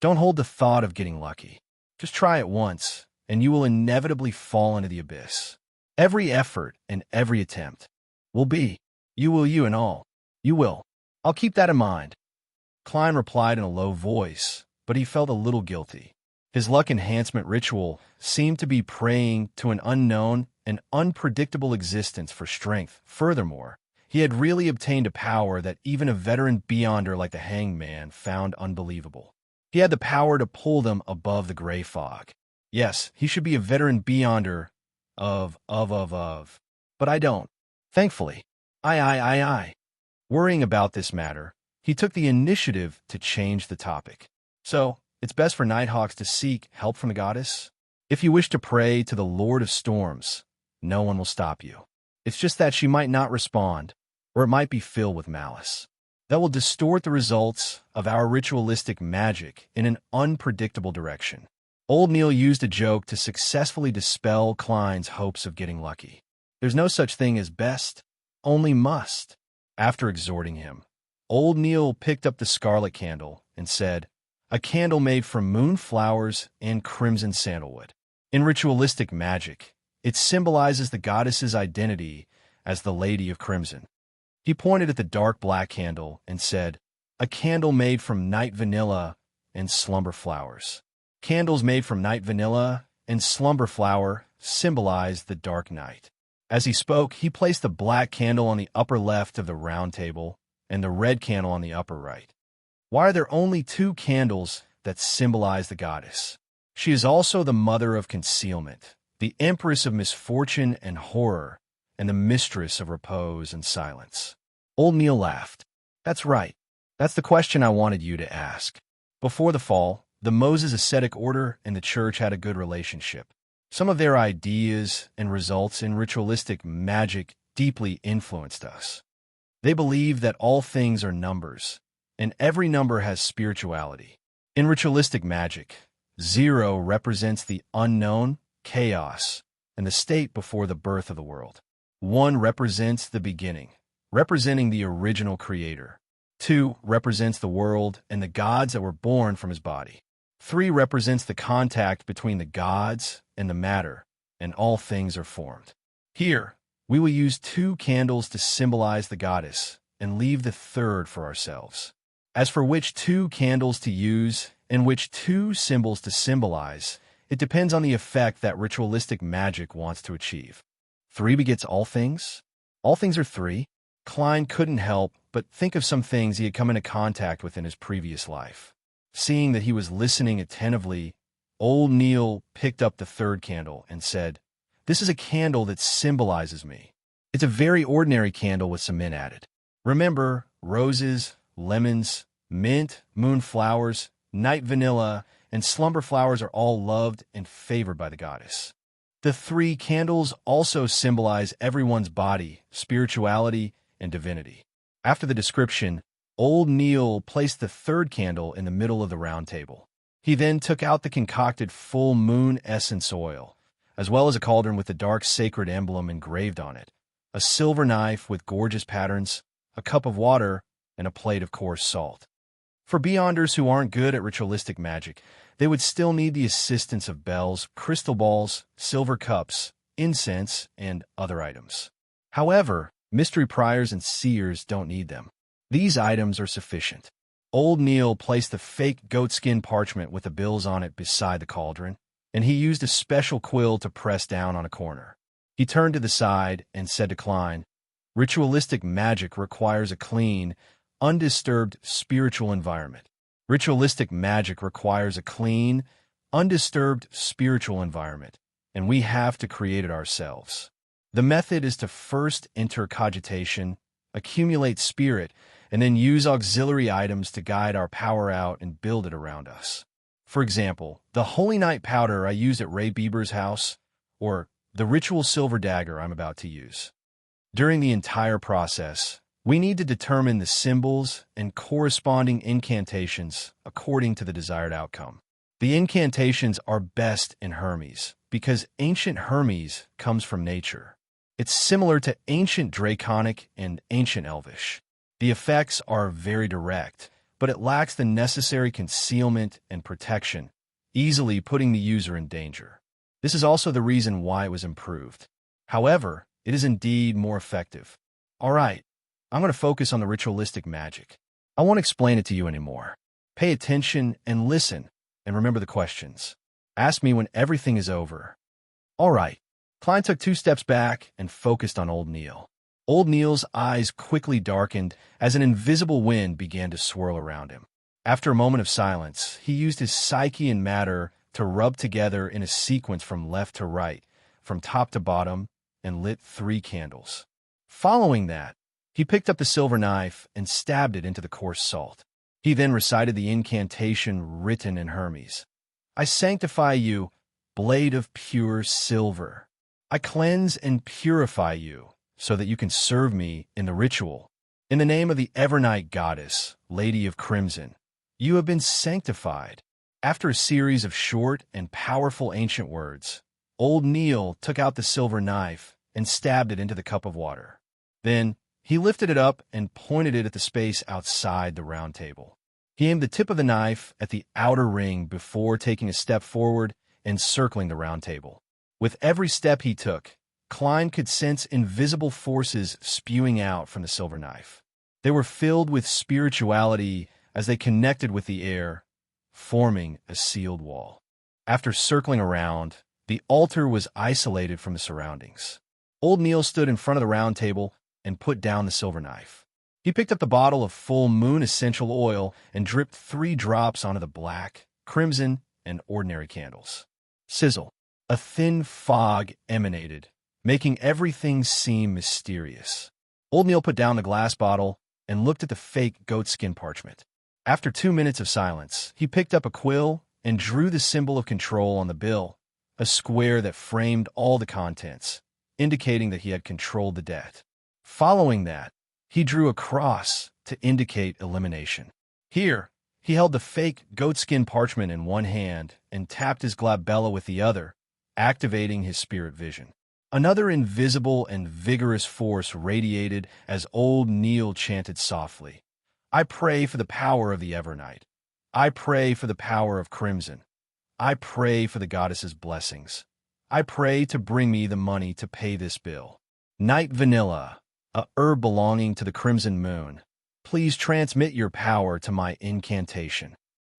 Don't hold the thought of getting lucky. Just try it once, and you will inevitably fall into the abyss. Every effort and every attempt will be, you and all. You will. I'll keep that in mind." Klein replied in a low voice, but he felt a little guilty. His luck enhancement ritual seemed to be praying to an unknown and unpredictable existence for strength. Furthermore, he had really obtained a power that even a veteran beyonder like the Hanged Man found unbelievable. He had the power to pull them above the gray fog. Yes, he should be a veteran beyonder but I don't. Thankfully. I. Worrying about this matter, he took the initiative to change the topic. So, it's best for Nighthawks to seek help from the goddess? If you wish to pray to the Lord of Storms, no one will stop you. It's just that she might not respond, or it might be filled with malice. That will distort the results of our ritualistic magic in an unpredictable direction. Old Neil used a joke to successfully dispel Klein's hopes of getting lucky. There's no such thing as best, only must. After exhorting him, Old Neil picked up the scarlet candle and said, "A candle made from moonflowers and crimson sandalwood. In ritualistic magic, it symbolizes the goddess's identity as the Lady of Crimson." He pointed at the dark black candle and said, "A candle made from night vanilla and slumber flowers." Candles made from night vanilla and slumber flower symbolize the dark night. As he spoke, he placed the black candle on the upper left of the round table and the red candle on the upper right. Why are there only 2 candles that symbolize the goddess? She is also the mother of concealment, the empress of misfortune and horror, and the mistress of repose and silence. Old Neil laughed. "That's right. That's the question I wanted you to ask." Before the fall, the Moses ascetic order and the church had a good relationship. Some of their ideas and results in ritualistic magic deeply influenced us. They believe that all things are numbers, and every number has spirituality. In ritualistic magic, 0 represents the unknown, chaos, and the state before the birth of the world. 1 represents the beginning, representing the original creator. 2 represents the world and the gods that were born from his body. 3 represents the contact between the gods and the matter, and all things are formed. Here, we will use 2 candles to symbolize the goddess and leave the 3rd for ourselves. As for which 2 candles to use and which 2 symbols to symbolize, it depends on the effect that ritualistic magic wants to achieve. 3 begets all things? All things are 3? Klein couldn't help but think of some things he had come into contact with in his previous life. Seeing that he was listening attentively, Old Neil picked up the 3rd candle and said, "This is a candle that symbolizes me. It's a very ordinary candle with some mint added. Remember, roses, lemons, mint, moonflowers, night vanilla, and slumber flowers are all loved and favored by the goddess. The 3 candles also symbolize everyone's body, spirituality, and divinity." After the description, Old Neil placed the 3rd candle in the middle of the round table. He then took out the concocted full moon essence oil, as well as a cauldron with the dark sacred emblem engraved on it, a silver knife with gorgeous patterns, a cup of water, and a plate of coarse salt. For beyonders who aren't good at ritualistic magic, they would still need the assistance of bells, crystal balls, silver cups, incense, and other items. However, mystery priors and seers don't need them. These items are sufficient. Old Neil placed the fake goatskin parchment with the bills on it beside the cauldron, and he used a special quill to press down on a corner. He turned to the side and said to Klein, "Ritualistic magic requires a clean, undisturbed spiritual environment. Ritualistic magic requires a clean, undisturbed spiritual environment, and we have to create it ourselves. The method is to first enter cogitation, accumulate spirit, and then use auxiliary items to guide our power out and build it around us. For example, the Holy Night powder I used at Ray Bieber's house, or the ritual silver dagger I'm about to use. During the entire process, we need to determine the symbols and corresponding incantations according to the desired outcome. The incantations are best in Hermes, because ancient Hermes comes from nature. It's similar to ancient Draconic and ancient Elvish. The effects are very direct, but it lacks the necessary concealment and protection, easily putting the user in danger. This is also the reason why it was improved. However, it is indeed more effective. All right, I'm going to focus on the ritualistic magic. I won't explain it to you anymore. Pay attention and listen, and remember the questions. Ask me when everything is over. All right. Klein took 2 steps back and focused on Old Neil. Old Neil's eyes quickly darkened as an invisible wind began to swirl around him. After a moment of silence, he used his psyche and matter to rub together in a sequence from left to right, from top to bottom, and lit 3 candles. Following that, he picked up the silver knife and stabbed it into the coarse salt. He then recited the incantation written in Hermes. I sanctify you, blade of pure silver. I cleanse and purify you, so that you can serve me in the ritual. In the name of the Evernight goddess, Lady of Crimson, you have been sanctified. After a series of short and powerful ancient words, Old Neil took out the silver knife and stabbed it into the cup of water. Then, he lifted it up and pointed it at the space outside the round table. He aimed the tip of the knife at the outer ring before taking a step forward and circling the round table. With every step he took, Klein could sense invisible forces spewing out from the silver knife. They were filled with spirituality as they connected with the air, forming a sealed wall. After circling around, the altar was isolated from the surroundings. Old Neil stood in front of the round table and put down the silver knife. He picked up the bottle of full moon essential oil and dripped 3 drops onto the black, crimson, and ordinary candles. Sizzle. A thin fog emanated, making everything seem mysterious. Old Neil put down the glass bottle and looked at the fake goatskin parchment. After 2 minutes of silence, he picked up a quill and drew the symbol of control on the bill, a square that framed all the contents, indicating that he had controlled the debt. Following that, he drew a cross to indicate elimination. Here, he held the fake goatskin parchment in one hand and tapped his glabella with the other, activating his spirit vision. Another invisible and vigorous force radiated as Old Neil chanted softly, I pray for the power of the Evernight. I pray for the power of Crimson. I pray for the goddess's blessings. I pray to bring me the money to pay this bill. Night Vanilla, a herb belonging to the Crimson Moon. Please transmit your power to my incantation.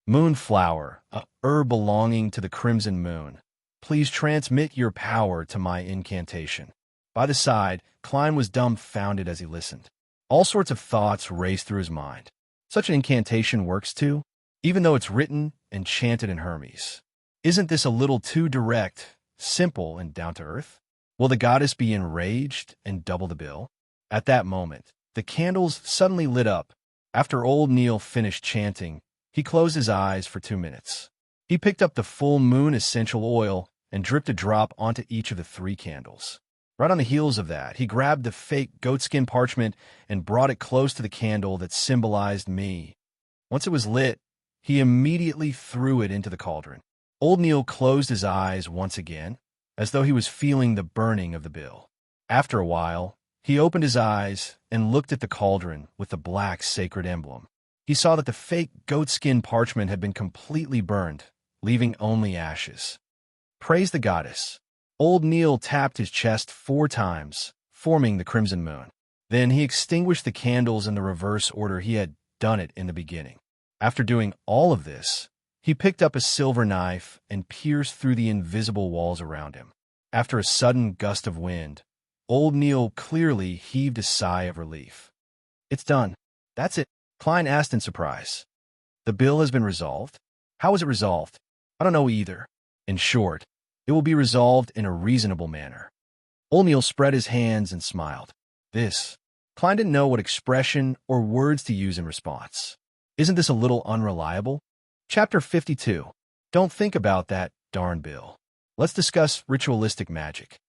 Moonflower, a herb belonging to the Crimson Moon. Please transmit your power to my incantation. By the side, Klein was dumbfounded as he listened. All sorts of thoughts raced through his mind. Such an incantation works too, even though it's written and chanted in Hermes. Isn't this a little too direct, simple, and down to earth? Will the goddess be enraged and double the bill? At that moment, the candles suddenly lit up. After Old Neil finished chanting, he closed his eyes for 2 minutes. He picked up the full moon essential oil and dripped a drop onto each of the 3 candles. Right on the heels of that, he grabbed the fake goatskin parchment and brought it close to the candle that symbolized me. Once it was lit, he immediately threw it into the cauldron. Old Neil closed his eyes once again, as though he was feeling the burning of the bill. After a while, he opened his eyes and looked at the cauldron with the black sacred emblem. He saw that the fake goatskin parchment had been completely burned, leaving only ashes. Praise the goddess. Old Neil tapped his chest 4 times, forming the crimson moon. Then he extinguished the candles in the reverse order he had done it in the beginning. After doing all of this, he picked up a silver knife and pierced through the invisible walls around him. After a sudden gust of wind, Old Neil clearly heaved a sigh of relief. "It's done. That's it," Klein asked in surprise. "The bill has been resolved?" "How was it resolved?" "I don't know either. In short, it will be resolved in a reasonable manner." Old Neil spread his hands and smiled. This. Klein didn't know what expression or words to use in response. Isn't this a little unreliable? Chapter 52. Don't think about that darn bill. Let's discuss ritualistic magic.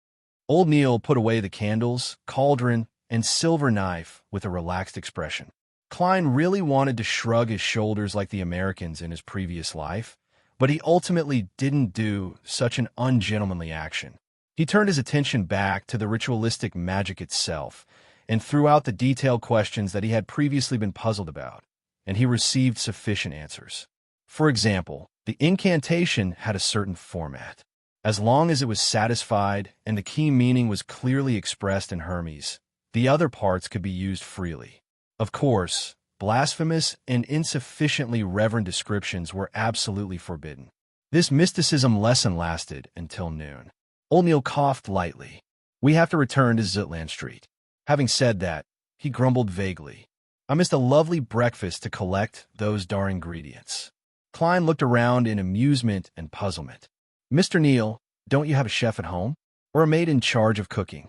Old Neil put away the candles, cauldron, and silver knife with a relaxed expression. Klein really wanted to shrug his shoulders like the Americans in his previous life, but he ultimately didn't do such an ungentlemanly action. He turned his attention back to the ritualistic magic itself and threw out the detailed questions that he had previously been puzzled about, and he received sufficient answers. For example, the incantation had a certain format. As long as it was satisfied and the key meaning was clearly expressed in Hermes, the other parts could be used freely. Of course, blasphemous and insufficiently reverent descriptions were absolutely forbidden. This mysticism lesson lasted until noon. Old Neil coughed lightly. "We have to return to Zutland Street." Having said that, he grumbled vaguely. "I missed a lovely breakfast to collect those darn ingredients." Klein looked around in amusement and puzzlement. "Mr. Neil, don't you have a chef at home? Or a maid in charge of cooking?"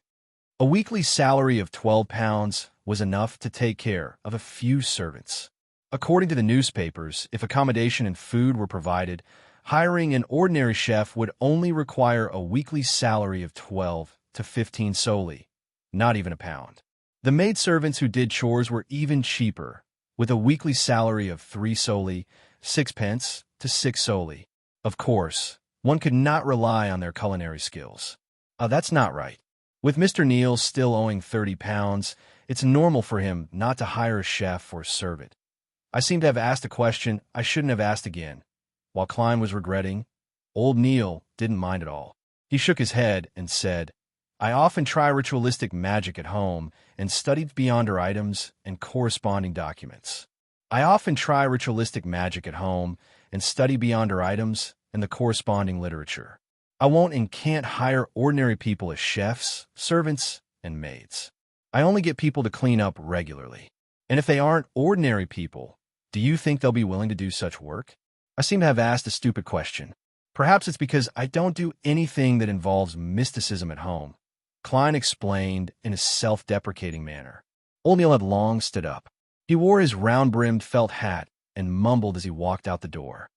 A weekly salary of £12 was enough to take care of a few servants. According to the newspapers, if accommodation and food were provided, hiring an ordinary chef would only require a weekly salary of 12 to 15 soldi, not even a pound. The maidservants who did chores were even cheaper, with a weekly salary of 3 soldi, 6 pence to 6 soldi. Of course, one could not rely on their culinary skills. That's not right. With Mr. Neil still owing £30, it's normal for him not to hire a chef or servant. I seem to have asked a question I shouldn't have asked again. While Klein was regretting, Old Neil didn't mind at all. He shook his head and said, "I often try ritualistic magic at home and studied Beyonder items and corresponding documents. I often try ritualistic magic at home and study Beyonder items and the corresponding literature. I won't and can't hire ordinary people as chefs, servants, and maids. I only get people to clean up regularly. And if they aren't ordinary people, do you think they'll be willing to do such work?" I seem to have asked a stupid question. Perhaps it's because I don't do anything that involves mysticism at home, Klein explained in a self-deprecating manner. Old Neil had long stood up. He wore his round-brimmed felt hat and mumbled as he walked out the door.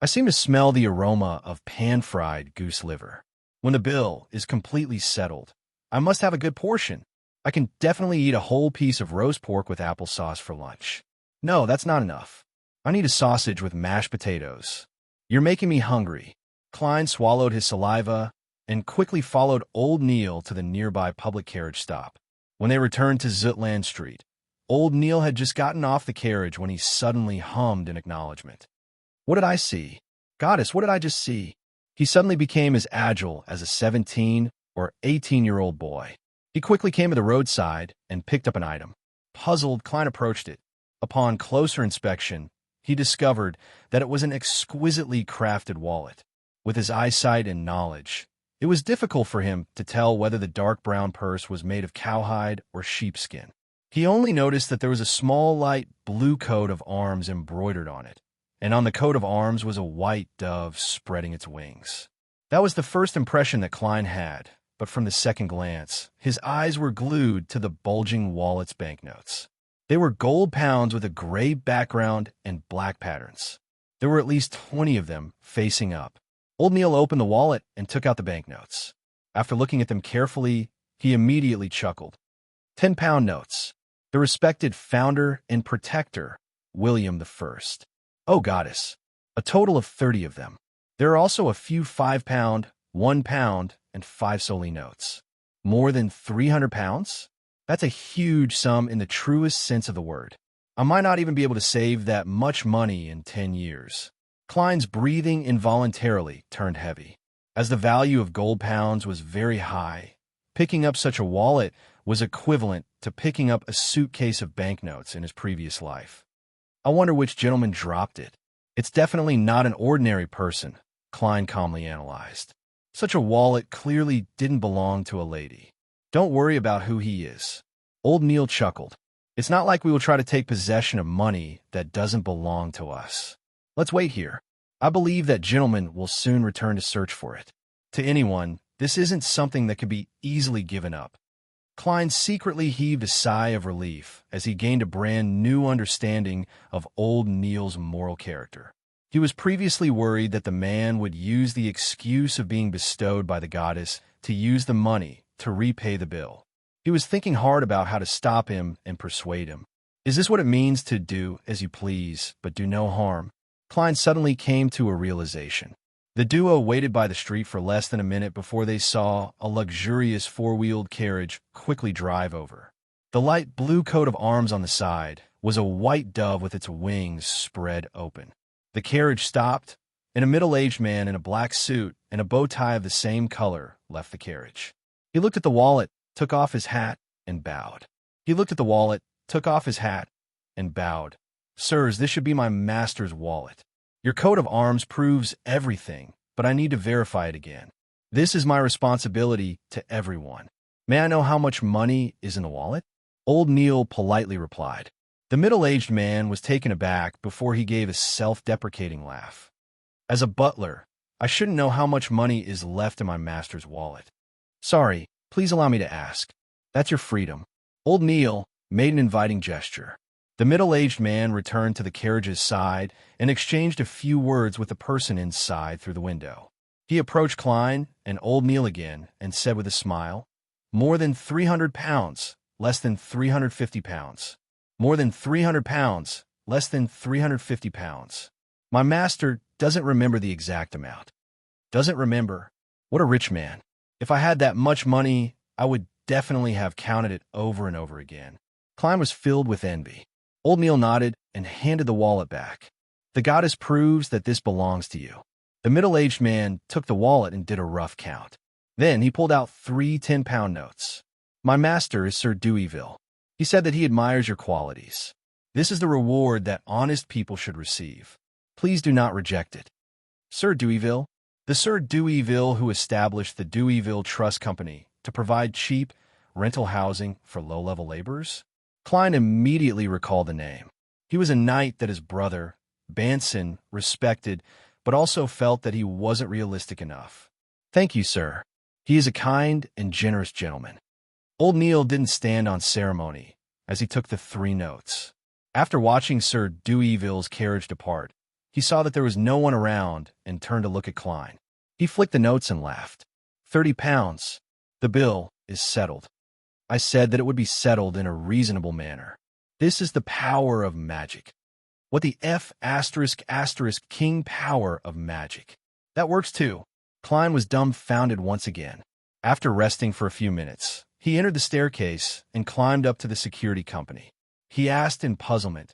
"I seem to smell the aroma of pan-fried goose liver. When the bill is completely settled, I must have a good portion. I can definitely eat a whole piece of roast pork with applesauce for lunch. No, that's not enough. I need a sausage with mashed potatoes. You're making me hungry." Klein swallowed his saliva and quickly followed Old Neil to the nearby public carriage stop. When they returned to Zutland Street, Old Neil had just gotten off the carriage when he suddenly hummed in acknowledgement. "What did I see? Goddess, what did I just see?" He suddenly became as agile as a 17 or 18-year-old boy. He quickly came to the roadside and picked up an item. Puzzled, Klein approached it. Upon closer inspection, he discovered that it was an exquisitely crafted wallet. With his eyesight and knowledge, it was difficult for him to tell whether the dark brown purse was made of cowhide or sheepskin. He only noticed that there was a small light blue coat of arms embroidered on it, and on the coat of arms was a white dove spreading its wings. That was the first impression that Klein had, but from the second glance, his eyes were glued to the bulging wallet's banknotes. They were gold pounds with a gray background and black patterns. There were at least 20 of them facing up. Old Neil opened the wallet and took out the banknotes. After looking at them carefully, he immediately chuckled. 10-pound notes. The respected founder and protector, William I. Oh, goddess. A total of 30 of them. There are also a few 5-pound, 1-pound, and 5 soldi notes. More than 300 pounds? That's a huge sum in the truest sense of the word. I might not even be able to save that much money in 10 years. Klein's breathing involuntarily turned heavy. As the value of gold pounds was very high, picking up such a wallet was equivalent to picking up a suitcase of banknotes in his previous life. I wonder which gentleman dropped it. It's definitely not an ordinary person, Klein calmly analyzed. Such a wallet clearly didn't belong to a lady. Don't worry about who he is. Old Neil chuckled. It's not like we will try to take possession of money that doesn't belong to us. Let's wait here. I believe that gentleman will soon return to search for it. To anyone, this isn't something that can be easily given up. Klein secretly heaved a sigh of relief as he gained a brand new understanding of old Neil's moral character. He was previously worried that the man would use the excuse of being bestowed by the goddess to use the money to repay the bill. He was thinking hard about how to stop him and persuade him. Is this what it means to do as you please, but do no harm? Klein suddenly came to a realization. The duo waited by the street for less than a minute before they saw a luxurious four-wheeled carriage quickly drive over. The light blue coat of arms on the side was a white dove with its wings spread open. The carriage stopped, and a middle-aged man in a black suit and a bow tie of the same color left the carriage. He looked at the wallet, took off his hat, and bowed. He looked at the wallet, took off his hat, and bowed. Sirs, this should be my master's wallet. Your coat of arms proves everything, but I need to verify it again. This is my responsibility to everyone. May I know how much money is in the wallet? Old Neil politely replied. The middle-aged man was taken aback before he gave a self-deprecating laugh. As a butler, I shouldn't know how much money is left in my master's wallet. Sorry, please allow me to ask. That's your freedom. Old Neil made an inviting gesture. The middle-aged man returned to the carriage's side and exchanged a few words with the person inside through the window. He approached Klein and old Neil again and said with a smile, "More than 300 pounds, less than 350 pounds. More than 300 pounds, less than 350 pounds. My master doesn't remember the exact amount." Doesn't remember? What a rich man. If I had that much money, I would definitely have counted it over and over again. Klein was filled with envy. Old Neil nodded and handed the wallet back. The goddess proves that this belongs to you. The middle-aged man took the wallet and did a rough count. Then he pulled out 3 10-pound notes. My master is Sir Deweyville. He said that he admires your qualities. This is the reward that honest people should receive. Please do not reject it. Sir Deweyville? The Sir Deweyville who established the Deweyville Trust Company to provide cheap rental housing for low-level laborers? Klein immediately recalled the name. He was a knight that his brother, Banson, respected, but also felt that he wasn't realistic enough. Thank you, sir. He is a kind and generous gentleman. Old Neil didn't stand on ceremony as he took the 3 notes. After watching Sir Deweyville's carriage depart, he saw that there was no one around and turned to look at Klein. He flicked the notes and laughed. 30 pounds. The bill is settled. I said that it would be settled in a reasonable manner. This is the power of magic. What the F*** king power of magic. That works too. Klein was dumbfounded once again. After resting for a few minutes, he entered the staircase and climbed up to the security company. He asked in puzzlement,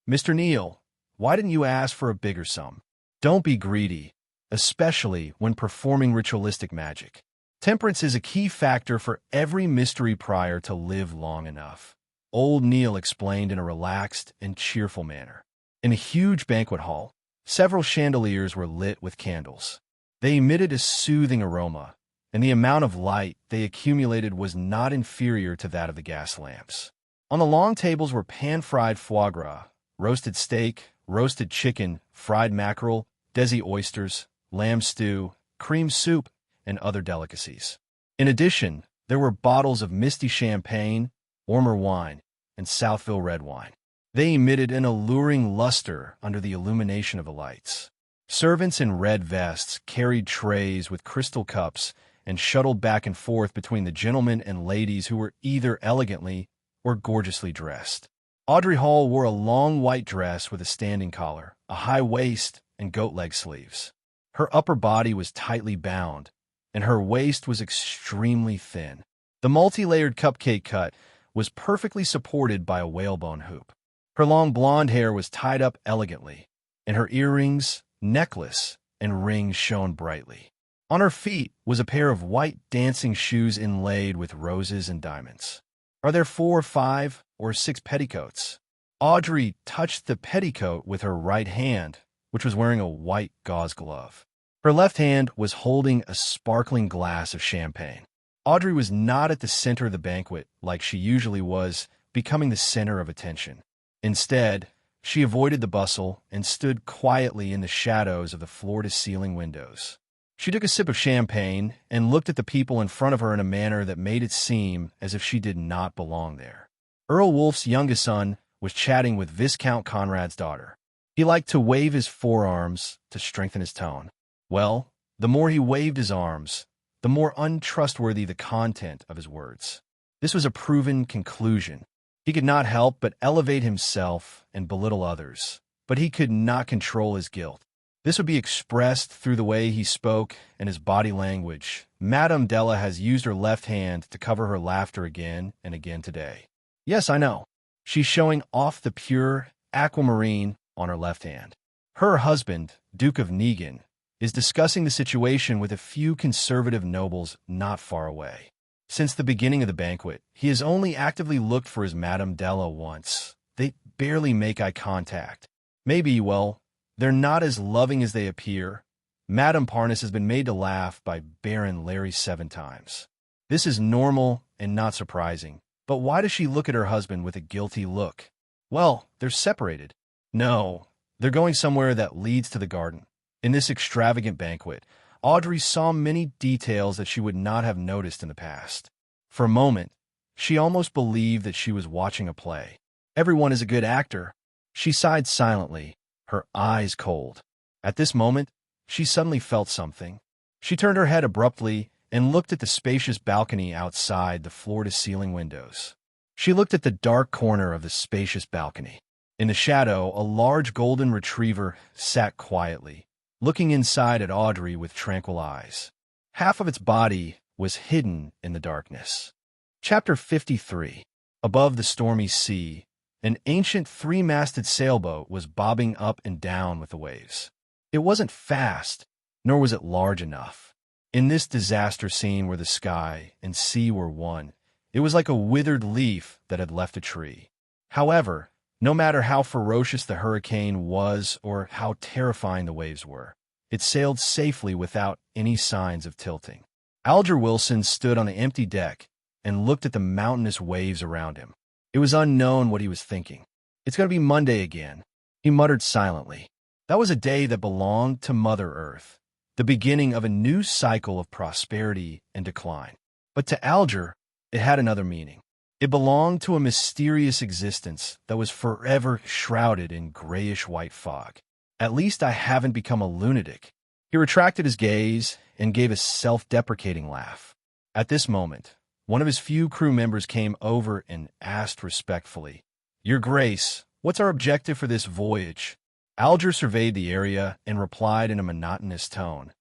"Mr. Neil, why didn't you ask for a bigger sum? Don't be greedy, especially when performing ritualistic magic. Temperance is a key factor for every mystery prior to live long enough," Old Neil explained in a relaxed and cheerful manner. In a huge banquet hall, several chandeliers were lit with candles. They emitted a soothing aroma, and the amount of light they accumulated was not inferior to that of the gas lamps. On the long tables were pan-fried foie gras, roasted steak, roasted chicken, fried mackerel, desi oysters, lamb stew, cream soup, and other delicacies. In addition, there were bottles of misty champagne, warmer wine, and Southville red wine. They emitted an alluring luster under the illumination of the lights. Servants in red vests carried trays with crystal cups and shuttled back and forth between the gentlemen and ladies who were either elegantly or gorgeously dressed. Audrey Hall wore a long white dress with a standing collar, a high waist, and goat-leg sleeves. Her upper body was tightly bound, and her waist was extremely thin. The multi-layered cupcake cut was perfectly supported by a whalebone hoop. Her long blonde hair was tied up elegantly, and her earrings, necklace, and rings shone brightly. On her feet was a pair of white dancing shoes inlaid with roses and diamonds. Are there 4, 5, or 6 petticoats? Audrey touched the petticoat with her right hand, which was wearing a white gauze glove. Her left hand was holding a sparkling glass of champagne. Audrey was not at the center of the banquet like she usually was, becoming the center of attention. Instead, she avoided the bustle and stood quietly in the shadows of the floor-to-ceiling windows. She took a sip of champagne and looked at the people in front of her in a manner that made it seem as if she did not belong there. Earl Wolf's youngest son was chatting with Viscount Conrad's daughter. He liked to wave his forearms to strengthen his tone. Well, the more he waved his arms, the more untrustworthy the content of his words. This was a proven conclusion. He could not help but elevate himself and belittle others, but he could not control his guilt. This would be expressed through the way he spoke and his body language. Madame Della has used her left hand to cover her laughter again and again today. Yes, I know. She's showing off the pure aquamarine on her left hand. Her husband, Duke of Negan, is discussing the situation with a few conservative nobles not far away. Since the beginning of the banquet, he has only actively looked for his Madame Della once. They barely make eye contact. Maybe, well, they're not as loving as they appear. Madame Parnas has been made to laugh by Baron Larry 7 times. This is normal and not surprising, but why does she look at her husband with a guilty look? Well, they're separated. No, they're going somewhere that leads to the garden. In this extravagant banquet, Audrey saw many details that she would not have noticed in the past. For a moment, she almost believed that she was watching a play. Everyone is a good actor. She sighed silently, her eyes cold. At this moment, she suddenly felt something. She turned her head abruptly and looked at the spacious balcony outside the floor-to-ceiling windows. She looked at the dark corner of the spacious balcony. In the shadow, a large golden retriever sat quietly, looking inside at Audrey with tranquil eyes. Half of its body was hidden in the darkness. Chapter 53. Above the stormy sea, an ancient 3-masted sailboat was bobbing up and down with the waves. It wasn't fast, nor was it large enough. In this disaster scene where the sky and sea were one, it was like a withered leaf that had left a tree. However, no matter how ferocious the hurricane was or how terrifying the waves were, it sailed safely without any signs of tilting. Alger Wilson stood on the empty deck and looked at the mountainous waves around him. It was unknown what he was thinking. It's going to be Monday again, he muttered silently. That was a day that belonged to Mother Earth, the beginning of a new cycle of prosperity and decline. But to Alger, it had another meaning. It belonged to a mysterious existence that was forever shrouded in grayish-white fog. At least I haven't become a lunatic. He retracted his gaze and gave a self-deprecating laugh. At this moment, one of his few crew members came over and asked respectfully, "Your Grace, what's our objective for this voyage?" Alger surveyed the area and replied in a monotonous tone,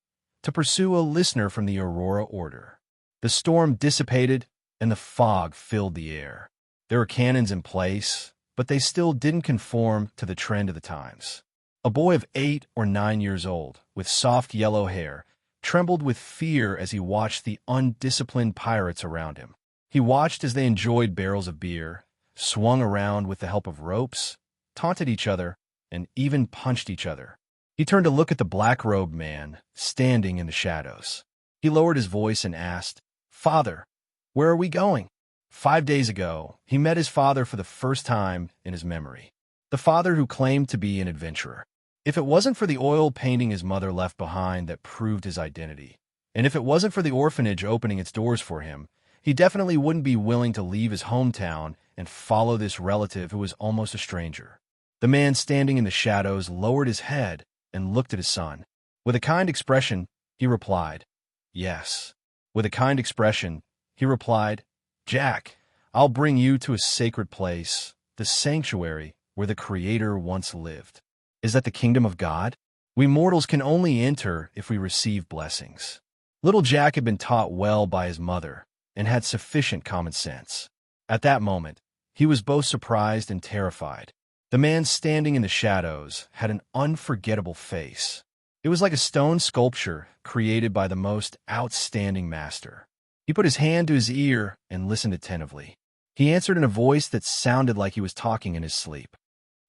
"To pursue a listener from the Aurora Order." The storm dissipated and the fog filled the air. There were cannons in place, but they still didn't conform to the trend of the times. A boy of 8 or 9 years old, with soft yellow hair, trembled with fear as he watched the undisciplined pirates around him. He watched as they enjoyed barrels of beer, swung around with the help of ropes, taunted each other, and even punched each other. He turned to look at the black-robed man standing in the shadows. He lowered his voice and asked, "Father, where are we going?" 5 days ago, he met his father for the first time in his memory. The father who claimed to be an adventurer. If it wasn't for the oil painting his mother left behind that proved his identity, and if it wasn't for the orphanage opening its doors for him, he definitely wouldn't be willing to leave his hometown and follow this relative who was almost a stranger. The man standing in the shadows lowered his head and looked at his son. With a kind expression, he replied, "Yes." With a kind expression, he replied, "Jack, I'll bring you to a sacred place, the sanctuary where the Creator once lived." Is that the kingdom of God? We mortals can only enter if we receive blessings. Little Jack had been taught well by his mother and had sufficient common sense. At that moment, he was both surprised and terrified. The man standing in the shadows had an unforgettable face. It was like a stone sculpture created by the most outstanding master. He put his hand to his ear and listened attentively. He answered in a voice that sounded like he was talking in his sleep.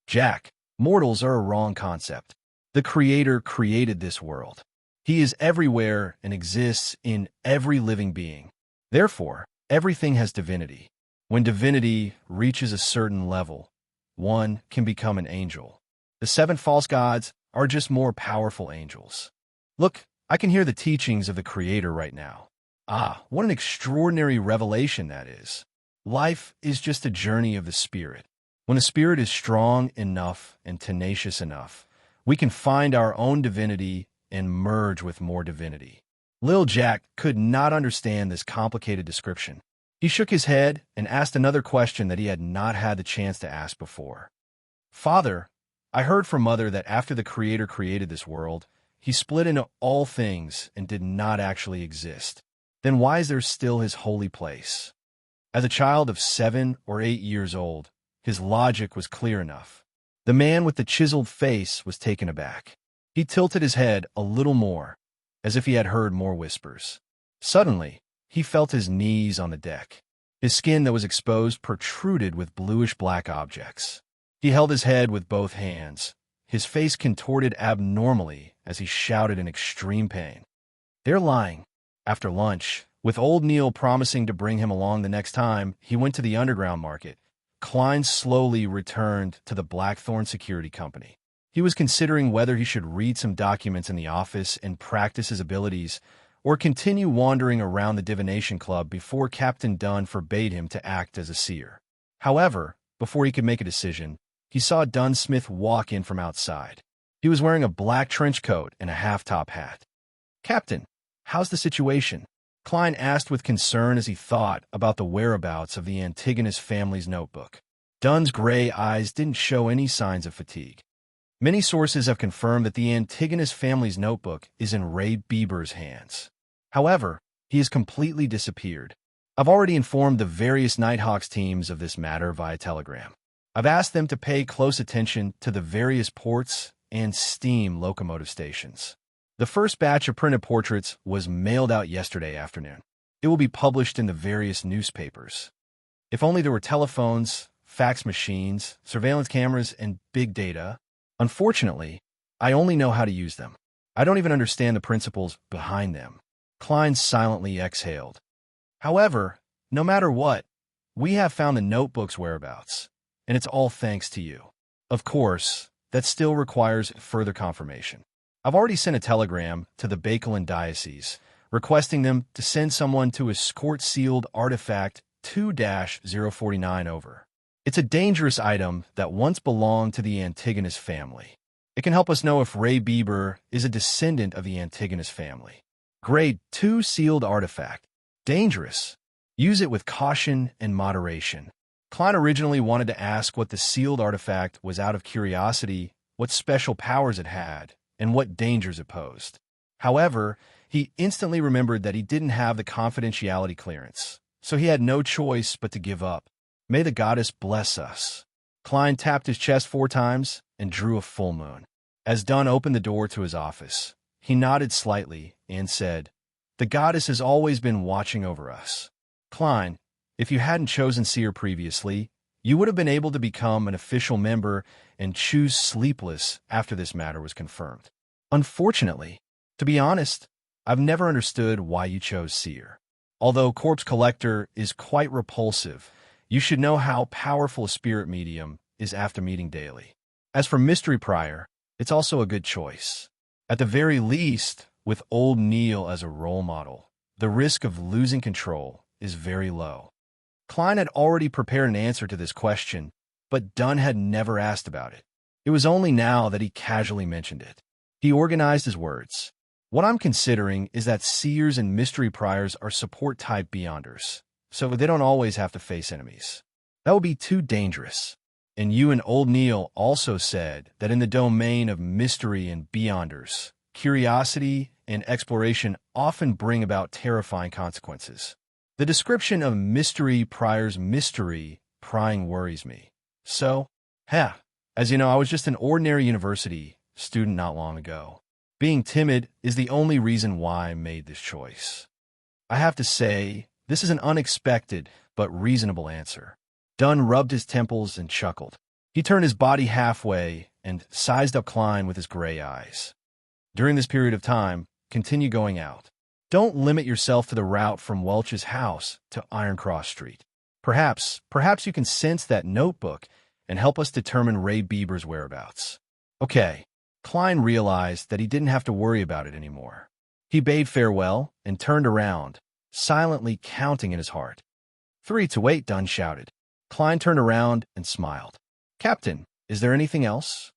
Jack, mortals are a wrong concept. The Creator created this world. He is everywhere and exists in every living being. Therefore, everything has divinity. When divinity reaches a certain level, one can become an angel. The 7 false gods are just more powerful angels. Look, I can hear the teachings of the Creator right now. Ah, what an extraordinary revelation that is. Life is just a journey of the Spirit. When the Spirit is strong enough and tenacious enough, we can find our own divinity and merge with more divinity. Lil Jack could not understand this complicated description. He shook his head and asked another question that he had not had the chance to ask before. Father, I heard from Mother that after the Creator created this world, he split into all things and did not actually exist. Then why is there still his holy place? As a child of 7 or 8 years old, his logic was clear enough. The man with the chiseled face was taken aback. He tilted his head a little more, as if he had heard more whispers. Suddenly, he felt his knees on the deck. His skin that was exposed protruded with bluish-black objects. He held his head with both hands, his face contorted abnormally as he shouted in extreme pain. They're lying. After lunch, with old Neil promising to bring him along the next time he went to the underground market, Klein slowly returned to the Blackthorn Security Company. He was considering whether he should read some documents in the office and practice his abilities, or continue wandering around the divination club before Captain Dunn forbade him to act as a seer. However, before he could make a decision, he saw Dunsmith walk in from outside. He was wearing a black trench coat and a half-top hat. "Captain, how's the situation?" Klein asked with concern as he thought about the whereabouts of the Antigonus family's notebook. Dunn's gray eyes didn't show any signs of fatigue. Many sources have confirmed that the Antigonus family's notebook is in Ray Bieber's hands. However, he has completely disappeared. I've already informed the various Nighthawks teams of this matter via telegram. I've asked them to pay close attention to the various ports and steam locomotive stations. The first batch of printed portraits was mailed out yesterday afternoon. It will be published in the various newspapers. If only there were telephones, fax machines, surveillance cameras, and big data. Unfortunately, I only know how to use them. I don't even understand the principles behind them. Klein silently exhaled. However, no matter what, we have found the notebook's whereabouts, and it's all thanks to you. Of course, that still requires further confirmation. I've already sent a telegram to the Bakelin Diocese, requesting them to send someone to escort sealed artifact 2-049 over. It's a dangerous item that once belonged to the Antigonus family. It can help us know if Ray Bieber is a descendant of the Antigonus family. Grade 2 sealed artifact. Dangerous. Use it with caution and moderation. Klein originally wanted to ask what the sealed artifact was out of curiosity, what special powers it had, and what dangers it posed. However, he instantly remembered that he didn't have the confidentiality clearance, so he had no choice but to give up. May the goddess bless us. Klein tapped his chest 4 times and drew a full moon. As Dunn opened the door to his office, he nodded slightly and said, "The goddess has always been watching over us." Klein, if you hadn't chosen Seer previously, you would have been able to become an official member and choose Sleepless after this matter was confirmed. Unfortunately, to be honest, I've never understood why you chose Seer. Although Corpse Collector is quite repulsive, you should know how powerful a spirit medium is after meeting daily. As for Mystery Prior, it's also a good choice. At the very least, with old Neil as a role model, the risk of losing control is very low. Klein had already prepared an answer to this question, but Dunn had never asked about it. It was only now that he casually mentioned it. He organized his words. What I'm considering is that Seers and Mystery Priors are support-type Beyonders, so they don't always have to face enemies. That would be too dangerous. And you and old Neil also said that in the domain of mystery and Beyonders, curiosity and exploration often bring about terrifying consequences. The description of Mystery Prior's mystery prying worries me. So, As you know, I was just an ordinary university student not long ago. Being timid is the only reason why I made this choice. I have to say, this is an unexpected but reasonable answer. Dunn rubbed his temples and chuckled. He turned his body halfway and sized up Klein with his gray eyes. During this period of time, continue going out. Don't limit yourself to the route from Welch's house to Iron Cross Street. Perhaps you can sense that notebook and help us determine Ray Bieber's whereabouts. Okay. Klein realized that he didn't have to worry about it anymore. He bade farewell and turned around, silently counting in his heart. 3 to 8, Dunn shouted. Klein turned around and smiled. Captain, is there anything else?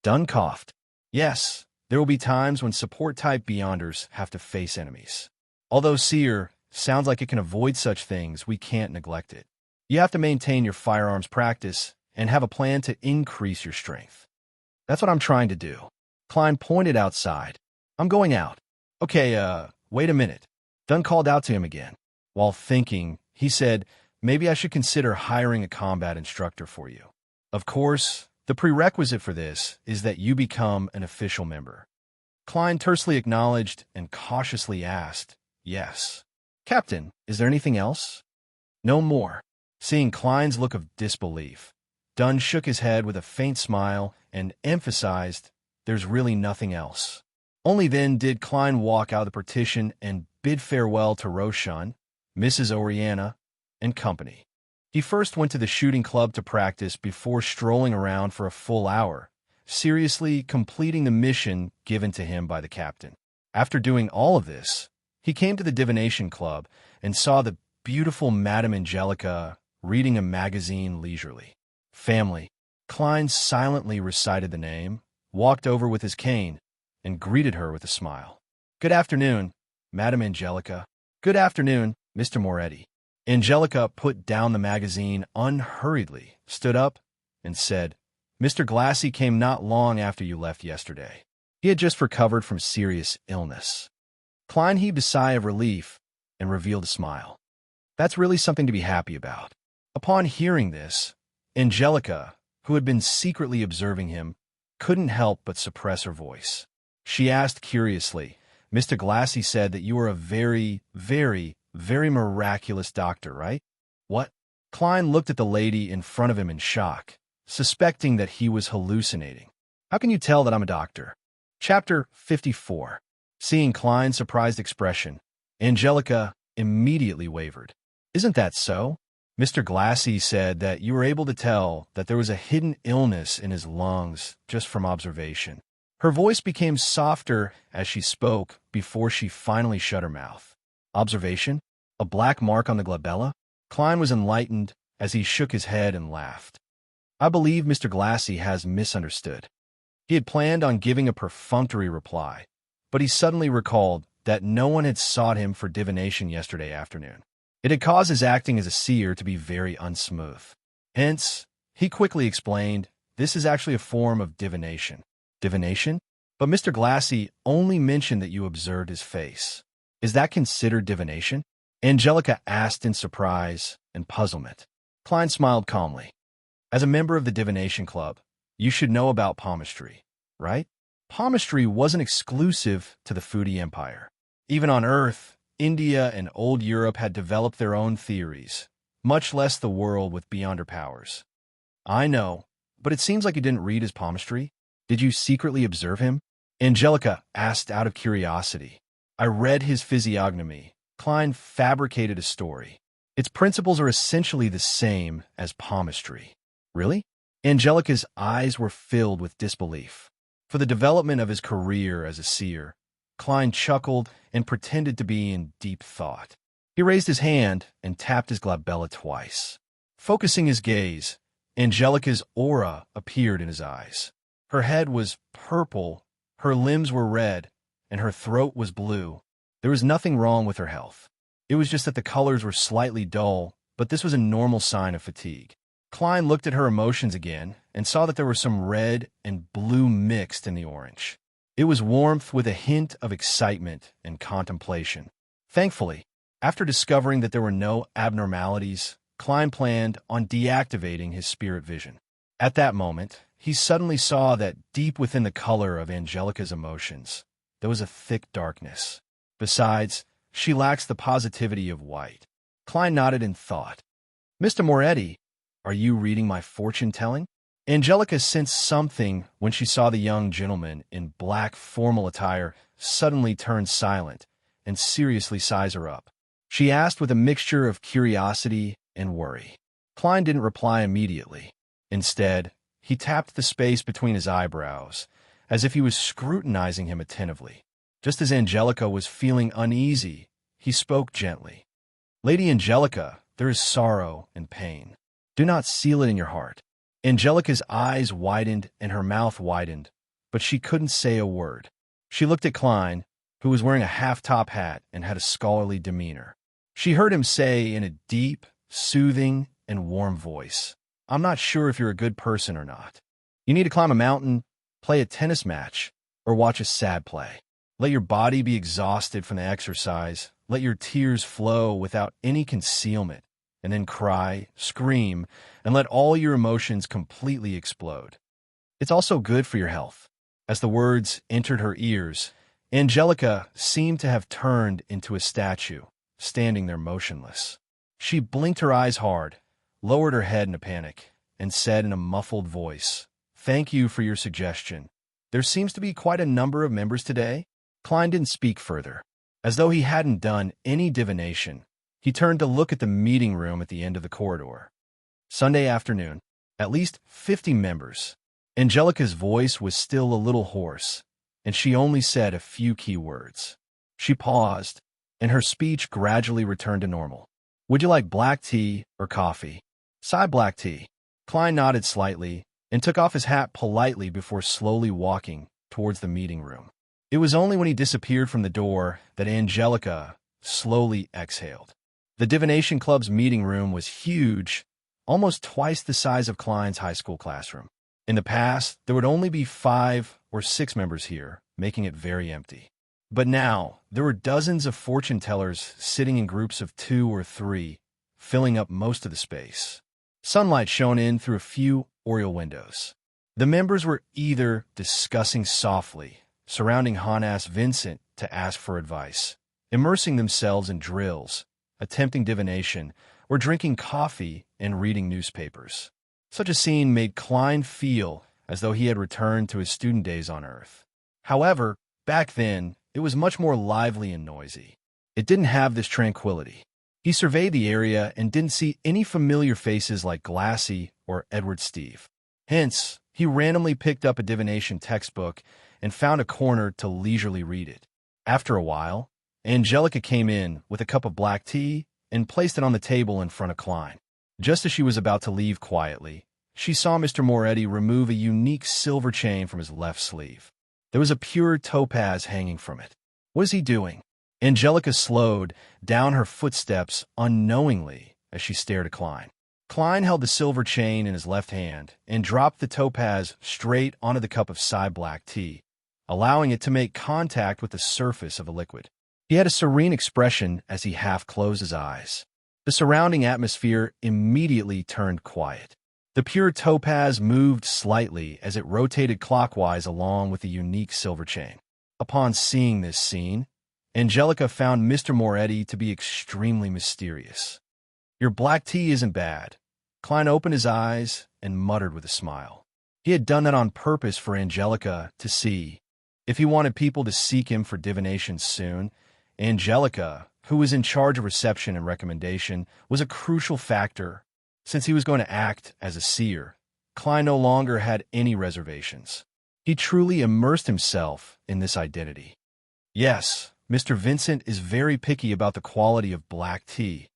Dunn coughed. Yes, there will be times when support-type Beyonders have to face enemies. Although Seer sounds like it can avoid such things, we can't neglect it. You have to maintain your firearms practice and have a plan to increase your strength. That's what I'm trying to do. Klein pointed outside. I'm going out. Okay, wait a minute. Dunn called out to him again. While thinking, he said, maybe I should consider hiring a combat instructor for you. Of course, the prerequisite for this is that you become an official member. Klein tersely acknowledged and cautiously asked, yes. Captain, is there anything else? No more. Seeing Klein's look of disbelief, Dunn shook his head with a faint smile and emphasized, there's really nothing else. Only then did Klein walk out of the partition and bid farewell to Roshan, Mrs. Oriana, and company. He first went to the shooting club to practice before strolling around for a full hour, seriously completing the mission given to him by the captain. After doing all of this, he came to the divination club and saw the beautiful Madame Angelica reading a magazine leisurely. Family. Klein silently recited the name, walked over with his cane, and greeted her with a smile. Good afternoon, Madame Angelica. Good afternoon, Mr. Moretti. Angelica put down the magazine unhurriedly, stood up, and said, Mr. Glassy came not long after you left yesterday. He had just recovered from serious illness. Klein heaved a sigh of relief and revealed a smile. That's really something to be happy about. Upon hearing this, Angelica, who had been secretly observing him, couldn't help but suppress her voice. She asked curiously, Mr. Glassy said that you are a very, very, very miraculous doctor, right? What? Klein looked at the lady in front of him in shock, suspecting that he was hallucinating. How can you tell that I'm a doctor? Chapter 54. Seeing Klein's surprised expression, Angelica immediately wavered. Isn't that so? Mr. Glassy said that you were able to tell that there was a hidden illness in his lungs just from observation. Her voice became softer as she spoke before she finally shut her mouth. Observation? A black mark on the glabella? Klein was enlightened as he shook his head and laughed. I believe Mr. Glassy has misunderstood. He had planned on giving a perfunctory reply, but he suddenly recalled that no one had sought him for divination yesterday afternoon. It had caused his acting as a seer to be very unsmooth. Hence, he quickly explained, this is actually a form of divination. Divination? But Mr. Glassy only mentioned that you observed his face. Is that considered divination? Angelica asked in surprise and puzzlement. Klein smiled calmly. As a member of the divination club, you should know about palmistry, right? Palmistry wasn't exclusive to the Foodie Empire. Even on Earth, India and old Europe had developed their own theories, much less the world with Beyonder powers. I know, but it seems like you didn't read his palmistry. Did you secretly observe him? Angelica asked out of curiosity. I read his physiognomy. Klein fabricated a story. Its principles are essentially the same as palmistry. Really? Angelica's eyes were filled with disbelief. For the development of his career as a seer, Klein chuckled and pretended to be in deep thought. He raised his hand and tapped his glabella twice. Focusing his gaze, Angelica's aura appeared in his eyes. Her head was purple, her limbs were red, and her throat was blue. There was nothing wrong with her health. It was just that the colors were slightly dull, but this was a normal sign of fatigue. Klein looked at her emotions again and saw that there were some red and blue mixed in the orange. It was warmth with a hint of excitement and contemplation. Thankfully, after discovering that there were no abnormalities, Klein planned on deactivating his spirit vision. At that moment, he suddenly saw that deep within the color of Angelica's emotions, there was a thick darkness. Besides, she lacks the positivity of white. Klein nodded in thought. Mr. Moretti, are you reading my fortune-telling? Angelica sensed something when she saw the young gentleman in black formal attire suddenly turn silent and seriously size her up. She asked with a mixture of curiosity and worry. Klein didn't reply immediately. Instead, he tapped the space between his eyebrows, as if he was scrutinizing him attentively. Just as Angelica was feeling uneasy, he spoke gently. Lady Angelica, there is sorrow and pain. Do not seal it in your heart. Angelica's eyes widened and her mouth widened, but she couldn't say a word. She looked at Klein, who was wearing a half-top hat and had a scholarly demeanor. She heard him say in a deep, soothing, and warm voice, I'm not sure if you're a good person or not. You need to climb a mountain, play a tennis match, or watch a sad play. Let your body be exhausted from the exercise. Let your tears flow without any concealment, and then cry, scream, and let all your emotions completely explode. It's also good for your health. As the words entered her ears, Angelica seemed to have turned into a statue, standing there motionless. She blinked her eyes hard, lowered her head in a panic, and said in a muffled voice, Thank you for your suggestion. There seems to be quite a number of members today. Klein didn't speak further. As though he hadn't done any divination, he turned to look at the meeting room at the end of the corridor. Sunday afternoon, at least 50 members. Angelica's voice was still a little hoarse, and she only said a few key words. She paused, and her speech gradually returned to normal. Would you like black tea or coffee? Side black tea. Klein nodded slightly and took off his hat politely before slowly walking towards the meeting room. It was only when he disappeared from the door that Angelica slowly exhaled. The Divination Club's meeting room was huge, almost twice the size of Klein's high school classroom. In the past, there would only be 5 or 6 members here, making it very empty. But now, there were dozens of fortune tellers sitting in groups of 2 or 3, filling up most of the space. Sunlight shone in through a few oriel windows. The members were either discussing softly, surrounding Honas Vincent to ask for advice, immersing themselves in drills, attempting divination, or drinking coffee and reading newspapers. Such a scene made Klein feel as though he had returned to his student days on Earth. However, back then, it was much more lively and noisy. It didn't have this tranquility. He surveyed the area and didn't see any familiar faces like Glassy or Edward Steve. Hence, he randomly picked up a divination textbook and found a corner to leisurely read it. After a while, Angelica came in with a cup of black tea and placed it on the table in front of Klein. Just as she was about to leave quietly, she saw Mr. Moretti remove a unique silver chain from his left sleeve. There was a pure topaz hanging from it. What is he doing? Angelica slowed down her footsteps unknowingly as she stared at Klein. Klein held the silver chain in his left hand and dropped the topaz straight onto the cup of side black tea, allowing it to make contact with the surface of the liquid. He had a serene expression as he half closed his eyes. The surrounding atmosphere immediately turned quiet. The pure topaz moved slightly as it rotated clockwise along with the unique silver chain. Upon seeing this scene, Angelica found Mr. Moretti to be extremely mysterious. Your black tea isn't bad. Klein opened his eyes and muttered with a smile. He had done that on purpose for Angelica to see. If he wanted people to seek him for divination soon, Angelica, who was in charge of reception and recommendation, was a crucial factor. Since he was going to act as a seer, Klein no longer had any reservations. He truly immersed himself in this identity. Yes, Mr. Vincent is very picky about the quality of black tea,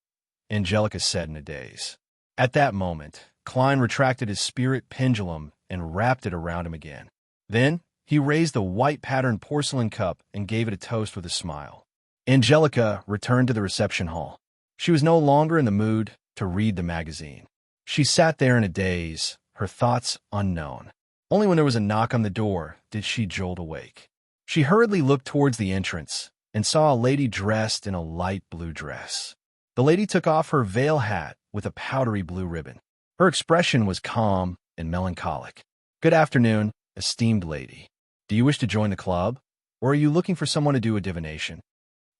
Angelica said in a daze. At that moment, Klein retracted his spirit pendulum and wrapped it around him again. Then, he raised the white patterned porcelain cup and gave it a toast with a smile. Angelica returned to the reception hall. She was no longer in the mood to read the magazine. She sat there in a daze, her thoughts unknown. Only when there was a knock on the door did she jolt awake. She hurriedly looked towards the entrance and saw a lady dressed in a light blue dress. The lady took off her veil hat with a powdery blue ribbon. Her expression was calm and melancholic. Good afternoon, esteemed lady. Do you wish to join the club, or are you looking for someone to do a divination?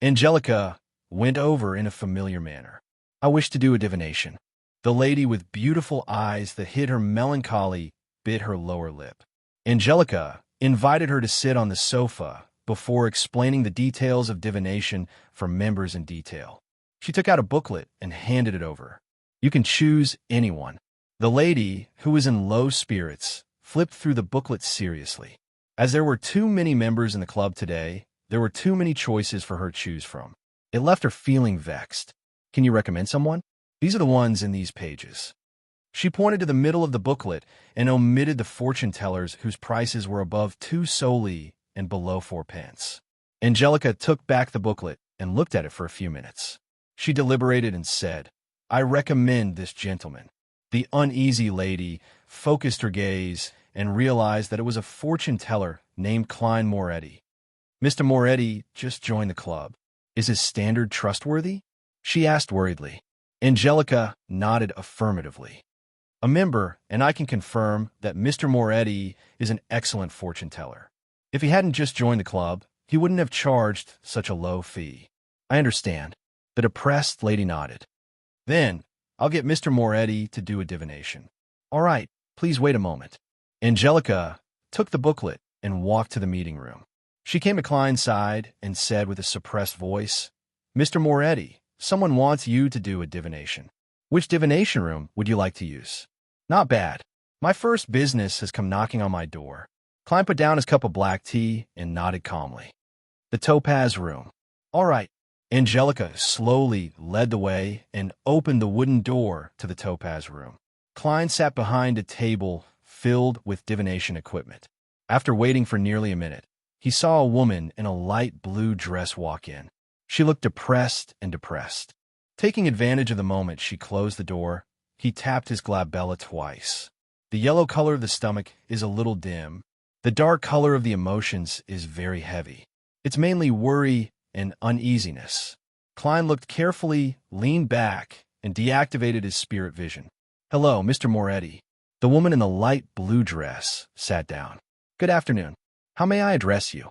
Angelica went over in a familiar manner. I wish to do a divination. The lady with beautiful eyes that hid her melancholy bit her lower lip. Angelica invited her to sit on the sofa before explaining the details of divination for members in detail. She took out a booklet and handed it over. You can choose anyone. The lady, who was in low spirits, flipped through the booklet seriously. As there were too many members in the club today, there were too many choices for her to choose from. It left her feeling vexed. Can you recommend someone? These are the ones in these pages. She pointed to the middle of the booklet and omitted the fortune tellers whose prices were above 2 soli and below 4 pence. Angelica took back the booklet and looked at it for a few minutes. She deliberated and said, I recommend this gentleman. The uneasy lady focused her gaze and realized that it was a fortune teller named Klein Moretti. Mr. Moretti just joined the club. Is his standard trustworthy? She asked worriedly. Angelica nodded affirmatively. A member, and I can confirm that Mr. Moretti is an excellent fortune teller. If he hadn't just joined the club, he wouldn't have charged such a low fee. I understand. The depressed lady nodded. Then, I'll get Mr. Moretti to do a divination. All right, please wait a moment. Angelica took the booklet and walked to the meeting room. She came to Klein's side and said with a suppressed voice, Mr. Moretti, someone wants you to do a divination. Which divination room would you like to use? Not bad. My first business has come knocking on my door. Klein put down his cup of black tea and nodded calmly. The topaz room. All right. Angelica slowly led the way and opened the wooden door to the topaz room. Klein sat behind a table filled with divination equipment. After waiting for nearly a minute, he saw a woman in a light blue dress walk in. She looked depressed. Taking advantage of the moment, she closed the door. He tapped his glabella twice. The yellow color of the stomach is a little dim. The dark color of the emotions is very heavy. It's mainly worry and uneasiness. Klein looked carefully, leaned back, and deactivated his spirit vision. Hello, Mr. Moretti. The woman in the light blue dress sat down. Good afternoon. How may I address you?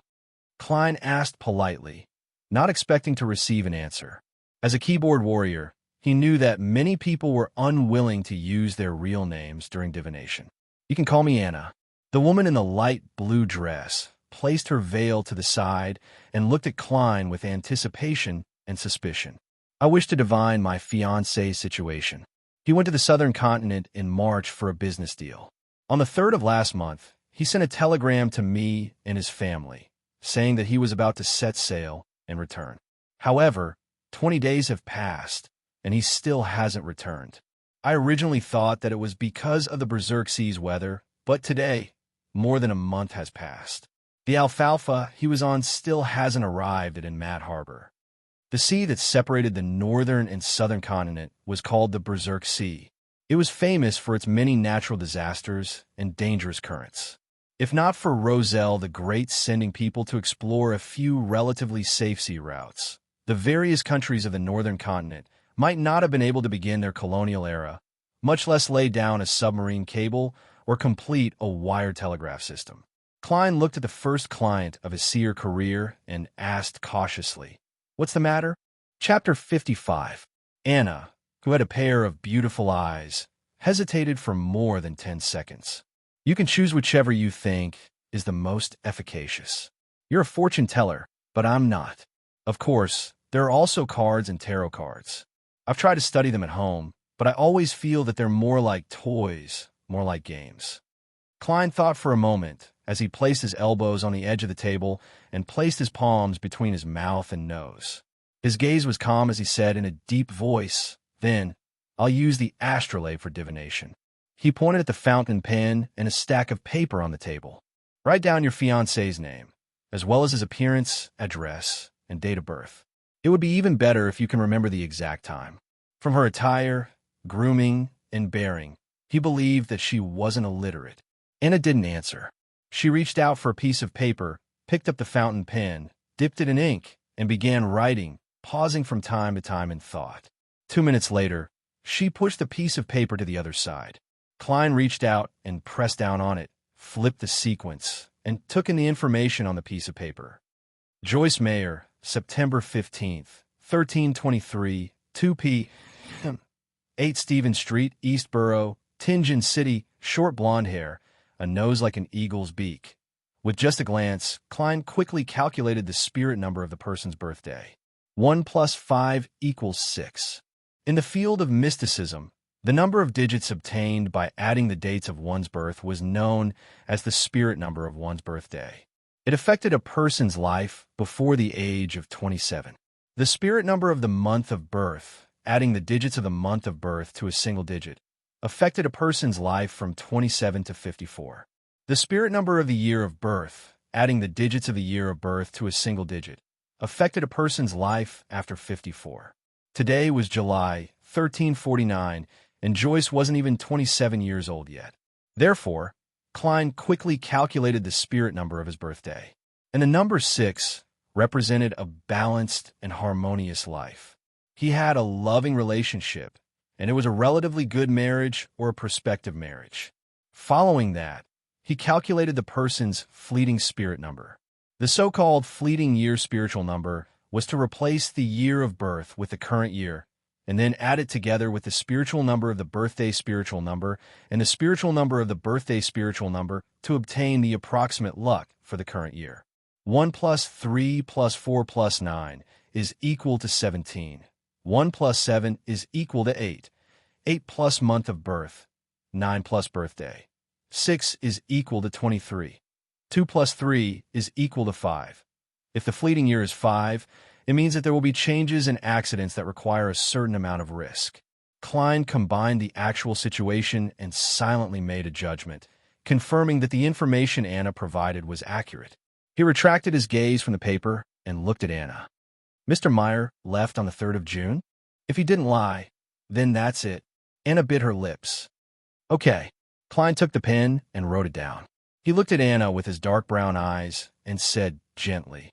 Klein asked politely, not expecting to receive an answer. As a keyboard warrior, he knew that many people were unwilling to use their real names during divination. You can call me Anna. The woman in the light blue dress placed her veil to the side and looked at Klein with anticipation and suspicion. I wish to divine my fiancé's situation. He went to the southern continent in March for a business deal. On the 3rd of last month, he sent a telegram to me and his family, saying that he was about to set sail and return. However, 20 days have passed, and he still hasn't returned. I originally thought that it was because of the Berserk Sea's weather, but today, more than a month has passed. The alfalfa he was on still hasn't arrived at Mad Harbor. The sea that separated the northern and southern continent was called the Berserk Sea. It was famous for its many natural disasters and dangerous currents. If not for Roselle the Great sending people to explore a few relatively safe sea routes, the various countries of the northern continent might not have been able to begin their colonial era, much less lay down a submarine cable or complete a wire telegraph system. Klein looked at the first client of his seer career and asked cautiously, What's the matter? Chapter 55. Anna, who had a pair of beautiful eyes, hesitated for more than 10 seconds. You can choose whichever you think is the most efficacious. You're a fortune teller, but I'm not. Of course, there are also cards and tarot cards. I've tried to study them at home, but I always feel that they're more like toys, more like games. Klein thought for a moment as he placed his elbows on the edge of the table and placed his palms between his mouth and nose. His gaze was calm as he said in a deep voice, Then, I'll use the astrolabe for divination. He pointed at the fountain pen and a stack of paper on the table. Write down your fiancé's name, as well as his appearance, address, and date of birth. It would be even better if you can remember the exact time. From her attire, grooming, and bearing, he believed that she wasn't illiterate. Anna didn't answer. She reached out for a piece of paper, picked up the fountain pen, dipped it in ink, and began writing, pausing from time to time in thought. 2 minutes later, she pushed the piece of paper to the other side. Klein reached out and pressed down on it, flipped the sequence and took in the information on the piece of paper. Joyce Mayer, September 15th, 1323, 2 p.m. 8 Stephen Street, Eastborough, Tingen City, short blonde hair, a nose like an eagle's beak. With just a glance, Klein quickly calculated the spirit number of the person's birthday. 1 plus 5 equals 6. In the field of mysticism, the number of digits obtained by adding the dates of one's birth was known as the spirit number of one's birthday. It affected a person's life before the age of 27. The spirit number of the month of birth, adding the digits of the month of birth to a single digit, affected a person's life from 27 to 54. The spirit number of the year of birth, adding the digits of the year of birth to a single digit, affected a person's life after 54. Today was July 1349, and Joyce wasn't even 27 years old yet. Therefore, Klein quickly calculated the spirit number of his birthday. And the number 6 represented a balanced and harmonious life. He had a loving relationship, and it was a relatively good marriage or a prospective marriage. Following that, he calculated the person's fleeting spirit number. The so-called fleeting year spiritual number was to replace the year of birth with the current year, and then add it together with the spiritual number of the birthday spiritual number and the spiritual number of the birthday spiritual number to obtain the approximate luck for the current year. 1 plus 3 plus 4 plus 9 is equal to 17. 1 plus 7 is equal to 8. 8 plus month of birth. 9 plus birthday. 6 is equal to 23. 2 plus 3 is equal to 5. If the fleeting year is 5, it means that there will be changes and accidents that require a certain amount of risk. Klein combined the actual situation and silently made a judgment, confirming that the information Anna provided was accurate. He retracted his gaze from the paper and looked at Anna. Mr. Meyer left on the 3rd of June? If he didn't lie, then that's it. Anna bit her lips. Okay. Klein took the pen and wrote it down. He looked at Anna with his dark brown eyes and said gently,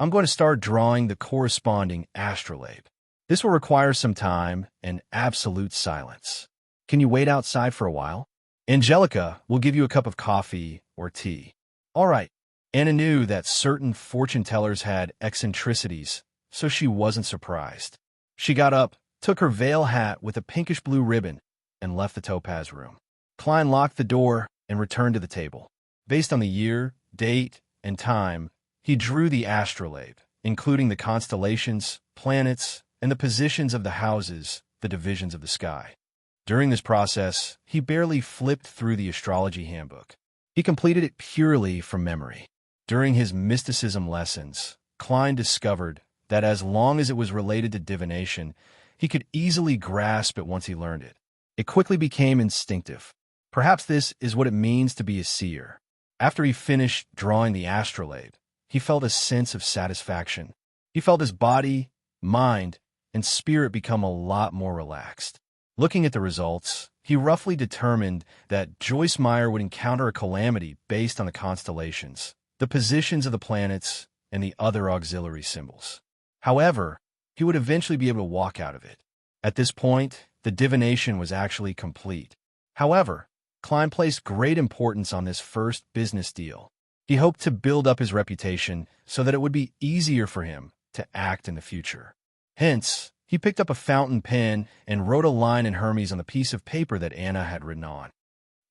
I'm going to start drawing the corresponding astrolabe. This will require some time and absolute silence. Can you wait outside for a while? Angelica will give you a cup of coffee or tea. All right. Anna knew that certain fortune tellers had eccentricities, so she wasn't surprised. She got up, took her veil hat with a pinkish blue ribbon, and left the topaz room. Klein locked the door and returned to the table. Based on the year, date, and time, he drew the astrolabe, including the constellations, planets, and the positions of the houses, the divisions of the sky. During this process, he barely flipped through the astrology handbook. He completed it purely from memory. During his mysticism lessons, Klein discovered that as long as it was related to divination, he could easily grasp it once he learned it. It quickly became instinctive. Perhaps this is what it means to be a seer. After he finished drawing the astrolabe, he felt a sense of satisfaction. He felt his body, mind, and spirit become a lot more relaxed. Looking at the results, he roughly determined that Joyce Meyer would encounter a calamity based on the constellations, the positions of the planets, and the other auxiliary symbols. However, he would eventually be able to walk out of it. At this point, the divination was actually complete. However, Klein placed great importance on this first business deal. He hoped to build up his reputation so that it would be easier for him to act in the future. Hence, he picked up a fountain pen and wrote a line in Hermes on the piece of paper that Anna had written on.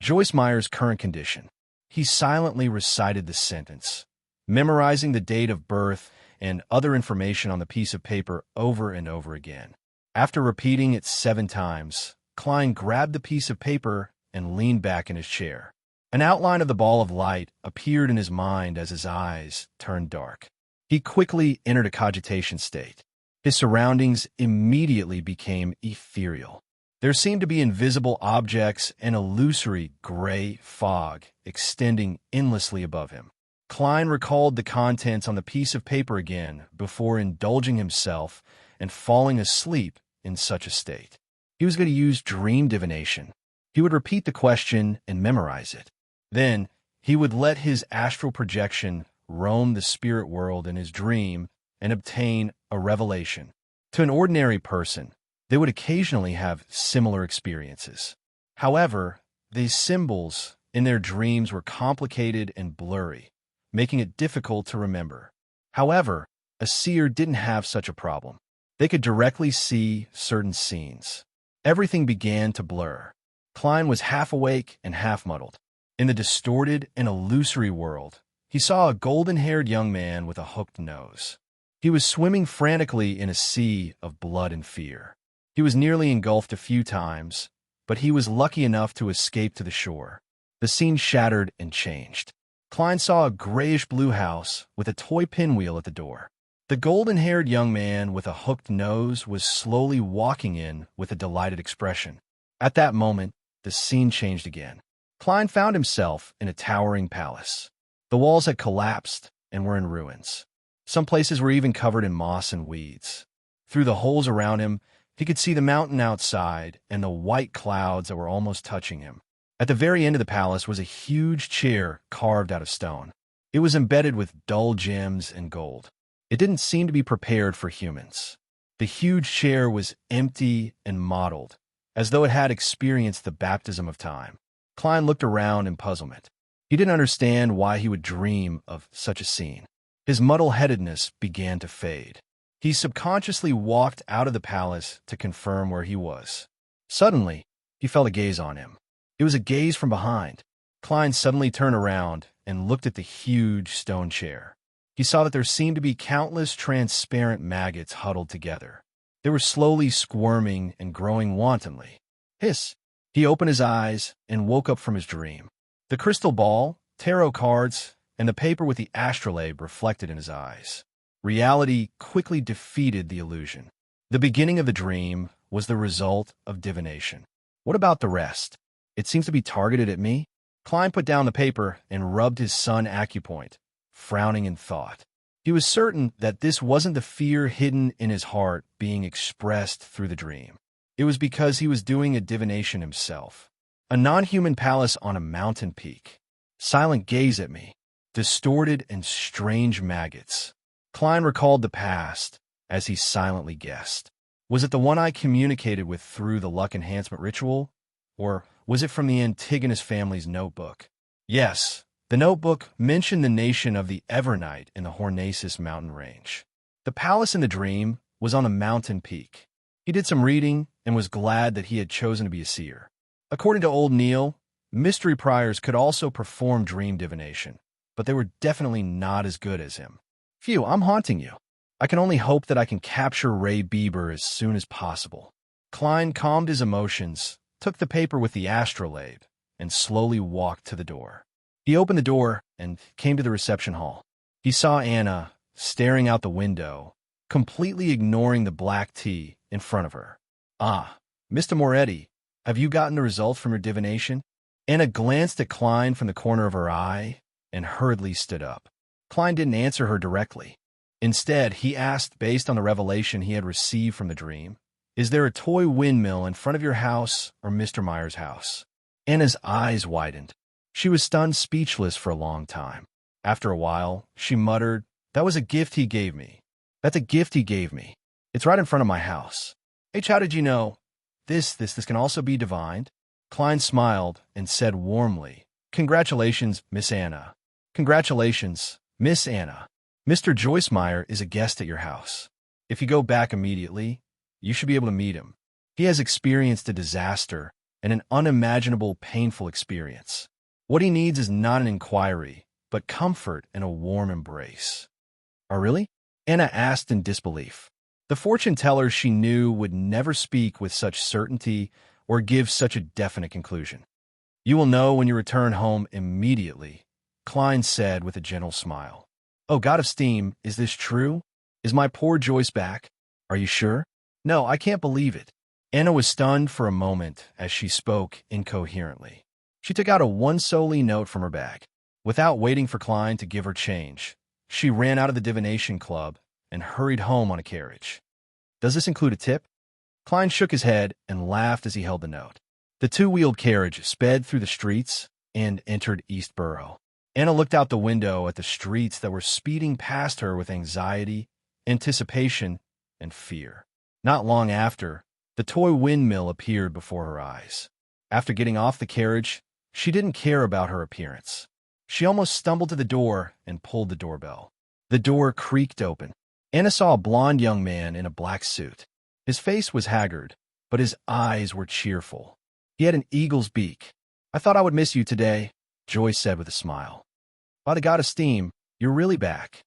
Joyce Meyer's current condition. He silently recited the sentence, memorizing the date of birth and other information on the piece of paper over and over again. After repeating it 7 times, Klein grabbed the piece of paper and leaned back in his chair. An outline of the ball of light appeared in his mind as his eyes turned dark. He quickly entered a cogitation state. His surroundings immediately became ethereal. There seemed to be invisible objects and illusory gray fog extending endlessly above him. Klein recalled the contents on the piece of paper again before indulging himself and falling asleep in such a state. He was going to use dream divination. He would repeat the question and memorize it. Then, he would let his astral projection roam the spirit world in his dream and obtain a revelation. To an ordinary person, they would occasionally have similar experiences. However, these symbols in their dreams were complicated and blurry, making it difficult to remember. However, a seer didn't have such a problem. They could directly see certain scenes. Everything began to blur. Klein was half awake and half muddled. In the distorted and illusory world, he saw a golden-haired young man with a hooked nose. He was swimming frantically in a sea of blood and fear. He was nearly engulfed a few times, but he was lucky enough to escape to the shore. The scene shattered and changed. Klein saw a grayish-blue house with a toy pinwheel at the door. The golden-haired young man with a hooked nose was slowly walking in with a delighted expression. At that moment, the scene changed again. Klein found himself in a towering palace. The walls had collapsed and were in ruins. Some places were even covered in moss and weeds. Through the holes around him, he could see the mountain outside and the white clouds that were almost touching him. At the very end of the palace was a huge chair carved out of stone. It was embedded with dull gems and gold. It didn't seem to be prepared for humans. The huge chair was empty and mottled, as though it had experienced the baptism of time. Klein looked around in puzzlement. He didn't understand why he would dream of such a scene. His muddle-headedness began to fade. He subconsciously walked out of the palace to confirm where he was. Suddenly, he felt a gaze on him. It was a gaze from behind. Klein suddenly turned around and looked at the huge stone chair. He saw that there seemed to be countless transparent maggots huddled together. They were slowly squirming and growing wantonly. Hiss! He opened his eyes and woke up from his dream. The crystal ball, tarot cards, and the paper with the astrolabe reflected in his eyes. Reality quickly defeated the illusion. The beginning of the dream was the result of divination. What about the rest? It seems to be targeted at me. Klein put down the paper and rubbed his sun acupoint, frowning in thought. He was certain that this wasn't the fear hidden in his heart being expressed through the dream. It was because he was doing a divination himself. A non-human palace on a mountain peak. Silent gaze at me. Distorted and strange maggots. Klein recalled the past as he silently guessed. Was it the one I communicated with through the luck enhancement ritual? Or was it from the Antigonus family's notebook? Yes, the notebook mentioned the nation of the Evernight in the Hornacis mountain range. The palace in the dream was on a mountain peak. He did some reading and was glad that he had chosen to be a seer. According to old Neil, mystery priors could also perform dream divination, but they were definitely not as good as him. Phew, I'm haunting you. I can only hope that I can capture Ray Bieber as soon as possible. Klein calmed his emotions, took the paper with the astrolabe, and slowly walked to the door. He opened the door and came to the reception hall. He saw Anna staring out the window, completely ignoring the black tea in front of her. Ah, Mr. Moretti, have you gotten the result from your divination? Anna glanced at Klein from the corner of her eye and hurriedly stood up. Klein didn't answer her directly. Instead, he asked, based on the revelation he had received from the dream, "Is there a toy windmill in front of your house or Mr. Meyer's house?" Anna's eyes widened. She was stunned speechless for a long time. After a while, she muttered, "That was a gift he gave me. That's a gift he gave me. It's right in front of my house." H, how did you know? This can also be divined. Klein smiled and said warmly, "Congratulations, Miss Anna. Congratulations, Miss Anna. Mr. Joyce Meyer is a guest at your house. If you go back immediately, you should be able to meet him. He has experienced a disaster and an unimaginable painful experience. What he needs is not an inquiry, but comfort and a warm embrace." "Oh, really?" Anna asked in disbelief. The fortune teller she knew would never speak with such certainty or give such a definite conclusion. "You will know when you return home immediately," Klein said with a gentle smile. "Oh, God of Steam, is this true? Is my poor Joyce back? Are you sure?" "No, I can't believe it." Anna was stunned for a moment as she spoke incoherently. She took out a one-solely note from her bag. Without waiting for Klein to give her change, she ran out of the divination club and hurried home on a carriage. "Does this include a tip?" Klein shook his head and laughed as he held the note. The two-wheeled carriage sped through the streets and entered East Borough. Anna looked out the window at the streets that were speeding past her with anxiety, anticipation, and fear. Not long after, the toy windmill appeared before her eyes. After getting off the carriage, She didn't care about her appearance. She almost stumbled to the door and pulled the doorbell. The door creaked open. Anna saw a blond young man in a black suit. His face was haggard, but his eyes were cheerful. He had an eagle's beak. "I thought I would miss you today," Joyce said with a smile. "By the god of steam, you're really back."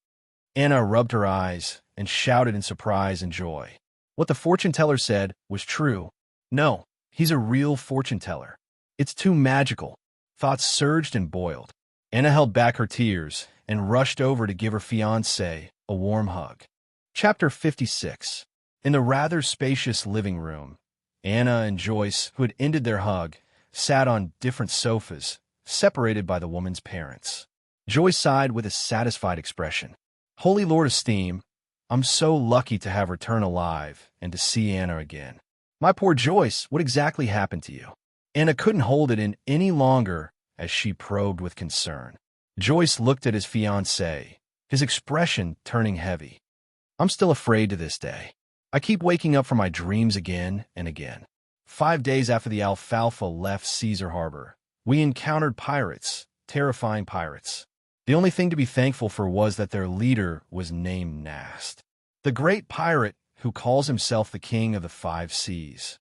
Anna rubbed her eyes and shouted in surprise and joy. What the fortune teller said was true. No, he's a real fortune teller. It's too magical. Thoughts surged and boiled. Anna held back her tears and rushed over to give her fiancé a warm hug. Chapter 56. In the rather spacious living room, Anna and Joyce, who had ended their hug, sat on different sofas, separated by the woman's parents. Joyce sighed with a satisfied expression. "Holy Lord of Steam, I'm so lucky to have returned alive and to see Anna again." "My poor Joyce, what exactly happened to you?" Anna couldn't hold it in any longer as she probed with concern. Joyce looked at his fiancée, his expression turning heavy. "I'm still afraid to this day. I keep waking up from my dreams again and again. 5 days after the Alfalfa left Caesar Harbor, we encountered pirates, terrifying pirates. The only thing to be thankful for was that their leader was named Nast, the great pirate who calls himself the King of the 5 Seas.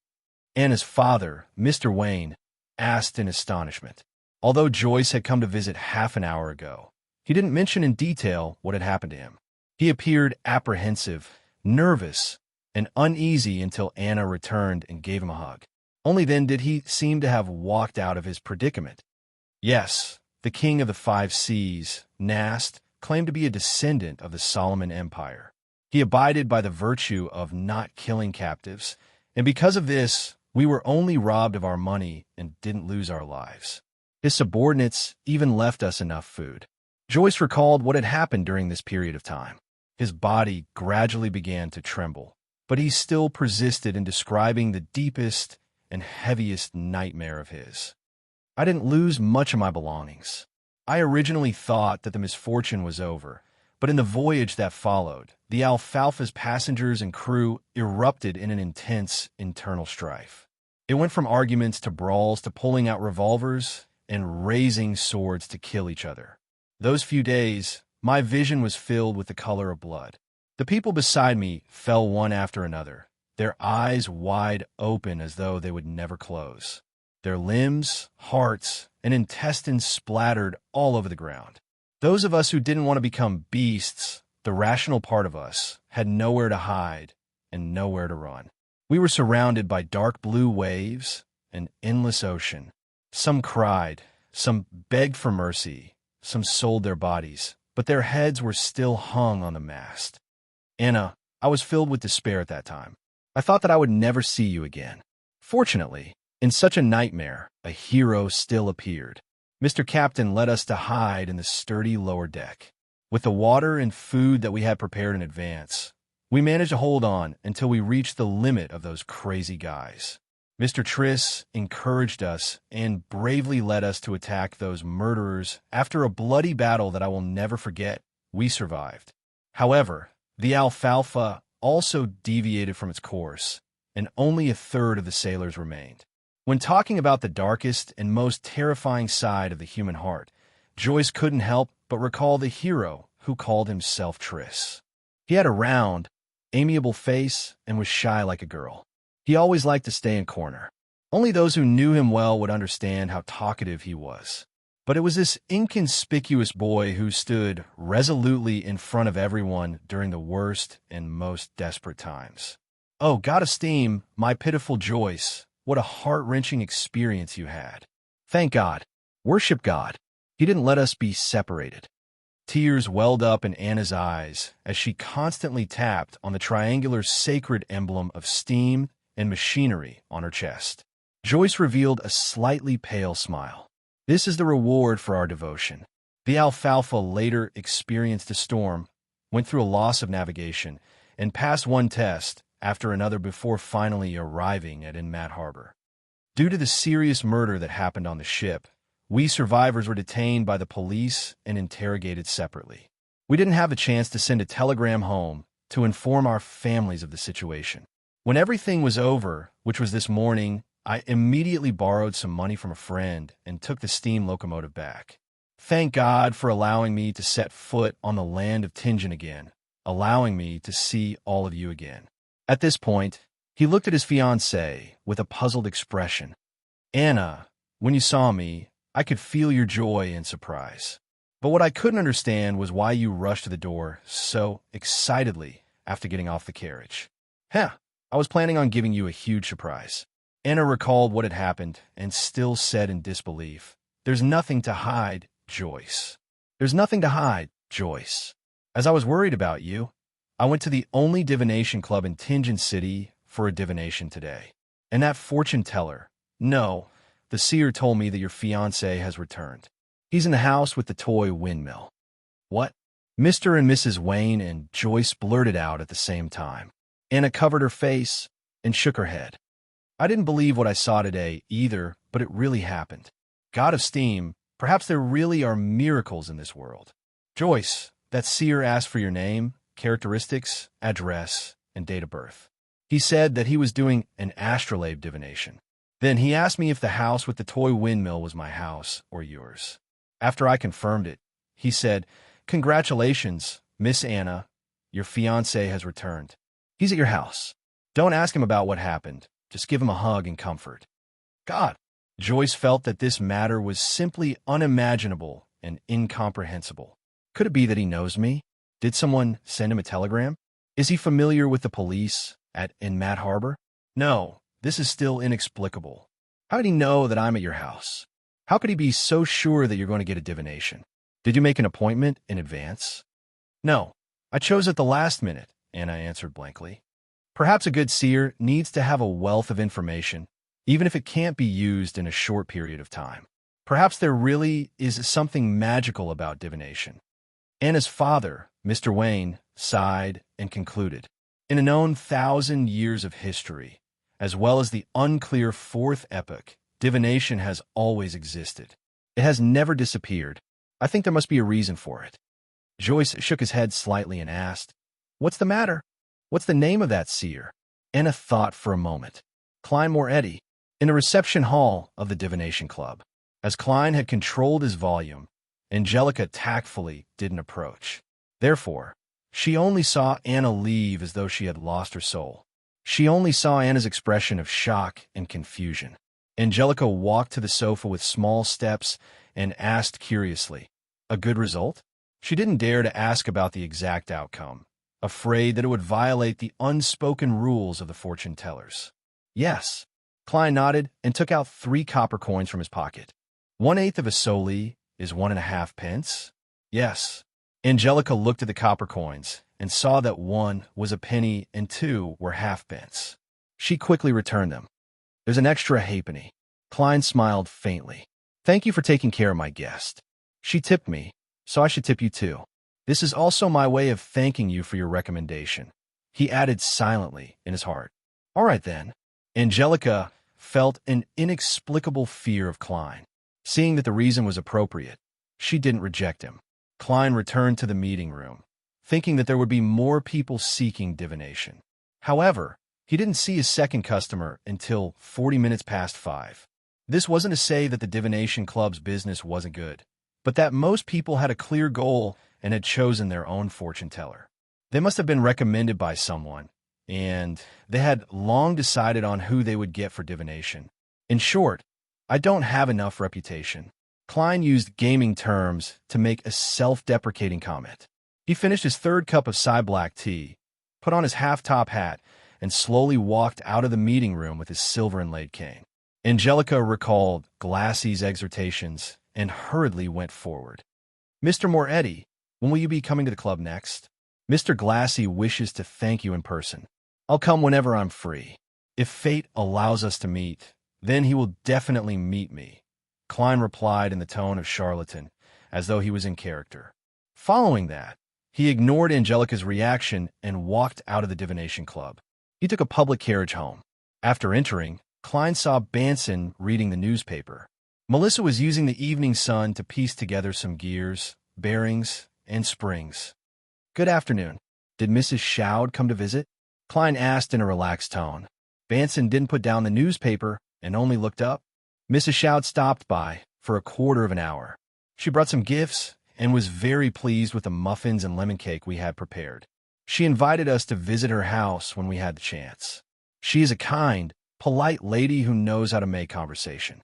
Anna's father, Mr. Wayne, asked in astonishment. Although Joyce had come to visit half an hour ago, he didn't mention in detail what had happened to him. He appeared apprehensive, nervous, and uneasy until Anna returned and gave him a hug. Only then did he seem to have walked out of his predicament. Yes, the King of the 5 Seas, Nast, claimed to be a descendant of the Solomon Empire. He abided by the virtue of not killing captives, and because of this, we were only robbed of our money and didn't lose our lives. His subordinates even left us enough food. Joyce recalled what had happened during this period of time. His body gradually began to tremble, but he still persisted in describing the deepest and heaviest nightmare of his. "I didn't lose much of my belongings. I originally thought that the misfortune was over, but in the voyage that followed, the Alfalfa's passengers and crew erupted in an intense internal strife. It went from arguments to brawls to pulling out revolvers and raising swords to kill each other. Those few days, my vision was filled with the color of blood. The people beside me fell one after another, their eyes wide open as though they would never close. Their limbs, hearts, and intestines splattered all over the ground. Those of us who didn't want to become beasts, the rational part of us, had nowhere to hide and nowhere to run. We were surrounded by dark blue waves, an endless ocean. Some cried, some begged for mercy, some sold their bodies, but their heads were still hung on the mast. Anna, I was filled with despair at that time. I thought that I would never see you again. Fortunately, in such a nightmare, a hero still appeared. Mr. Captain led us to hide in the sturdy lower deck. With the water and food that we had prepared in advance, we managed to hold on until we reached the limit of those crazy guys. Mr. Triss encouraged us and bravely led us to attack those murderers. After a bloody battle that I will never forget, we survived. However, the Alfalfa also deviated from its course, and only a third of the sailors remained. When talking about the darkest and most terrifying side of the human heart, Joyce couldn't help but recall the hero who called himself Triss. He had a round, amiable face and was shy like a girl. He always liked to stay in corner. Only those who knew him well would understand how talkative he was. But it was this inconspicuous boy who stood resolutely in front of everyone during the worst and most desperate times. "Oh, God of Steam, my pitiful Joyce, what a heart-wrenching experience you had. Thank God. Worship God. He didn't let us be separated." Tears welled up in Anna's eyes as she constantly tapped on the triangular sacred emblem of steam and machinery on her chest. Joyce revealed a slightly pale smile. "This is the reward for our devotion." The Alfalfa later experienced a storm, went through a loss of navigation, and passed one test after another before finally arriving at Embark Harbor. Due to the serious murder that happened on the ship, we survivors were detained by the police and interrogated separately. We didn't have a chance to send a telegram home to inform our families of the situation. When everything was over, which was this morning, I immediately borrowed some money from a friend and took the steam locomotive back. Thank God for allowing me to set foot on the land of Tingen again, allowing me to see all of you again. At this point, he looked at his fiancée with a puzzled expression. Anna, when you saw me, I could feel your joy and surprise. But what I couldn't understand was why you rushed to the door so excitedly after getting off the carriage. Heh, I was planning on giving you a huge surprise. Anna recalled what had happened and still said in disbelief, There's nothing to hide, Joyce. There's nothing to hide, Joyce. As I was worried about you, I went to the only divination club in Tingen City for a divination today. And that fortune teller, no, the seer told me that your fiancé has returned. He's in the house with the toy windmill. What? Mr. and Mrs. Wayne and Joyce blurted out at the same time. Anna covered her face and shook her head. I didn't believe what I saw today either, but it really happened. God of Steam, perhaps there really are miracles in this world. Joyce, that seer asked for your name, characteristics, address, and date of birth. He said that he was doing an astrolabe divination. Then he asked me if the house with the toy windmill was my house or yours. After I confirmed it, he said, Congratulations, Miss Anna. Your fiancé has returned. He's at your house. Don't ask him about what happened. Just give him a hug and comfort. God! Joyce felt that this matter was simply unimaginable and incomprehensible. Could it be that he knows me? Did someone send him a telegram? Is he familiar with the police in Mat Harbor? No, this is still inexplicable. How did he know that I'm at your house? How could he be so sure that you're going to get a divination? Did you make an appointment in advance? No, I chose at the last minute, Anna answered blankly. Perhaps a good seer needs to have a wealth of information, even if it can't be used in a short period of time. Perhaps there really is something magical about divination. Anna's father, Mr. Wayne, sighed and concluded. In a known 1,000 years of history, as well as the unclear fourth epoch, divination has always existed. It has never disappeared. I think there must be a reason for it. Joyce shook his head slightly and asked, What's the matter? What's the name of that seer? Anna thought for a moment. Klein Moretti, in the reception hall of the Divination Club. As Klein had controlled his volume, Angelica tactfully didn't approach. Therefore, she only saw Anna leave as though she had lost her soul. She only saw Anna's expression of shock and confusion. Angelica walked to the sofa with small steps and asked curiously, A good result? She didn't dare to ask about the exact outcome, afraid that it would violate the unspoken rules of the fortune tellers. Yes. Klein nodded and took out 3 copper coins from his pocket. 1/8 of a solii is 1.5 pence? Yes. Angelica looked at the copper coins and saw that 1 was a penny and 2 were halfpence. She quickly returned them. There's an extra halfpenny. Klein smiled faintly. Thank you for taking care of my guest. She tipped me, so I should tip you too. This is also my way of thanking you for your recommendation, he added silently in his heart. All right then. Angelica felt an inexplicable fear of Klein. Seeing that the reason was appropriate, she didn't reject him. Klein returned to the meeting room, thinking that there would be more people seeking divination. However, he didn't see his second customer until 40 minutes past 5. This wasn't to say that the Divination Club's business wasn't good, but that most people had a clear goal and had chosen their own fortune teller. They must have been recommended by someone, and they had long decided on who they would get for divination. In short, I don't have enough reputation. Klein used gaming terms to make a self-deprecating comment. He finished his 3rd cup of black tea, put on his half-top hat, and slowly walked out of the meeting room with his silver-inlaid cane. Angelica recalled Glassy's exhortations and hurriedly went forward. Mr. Moretti, when will you be coming to the club next? Mr. Glassy wishes to thank you in person. I'll come whenever I'm free. If fate allows us to meet, then he will definitely meet me, Klein replied in the tone of charlatan, as though he was in character. Following that, he ignored Angelica's reaction and walked out of the Divination Club. He took a public carriage home. After entering, Klein saw Banson reading the newspaper. Melissa was using the evening sun to piece together some gears, bearings, and springs. Good afternoon. Did Mrs. Shoud come to visit? Klein asked in a relaxed tone. Banson didn't put down the newspaper and only looked up? Mrs. Shout stopped by for a quarter of an hour. She brought some gifts and was very pleased with the muffins and lemon cake we had prepared. She invited us to visit her house when we had the chance. She is a kind, polite lady who knows how to make conversation.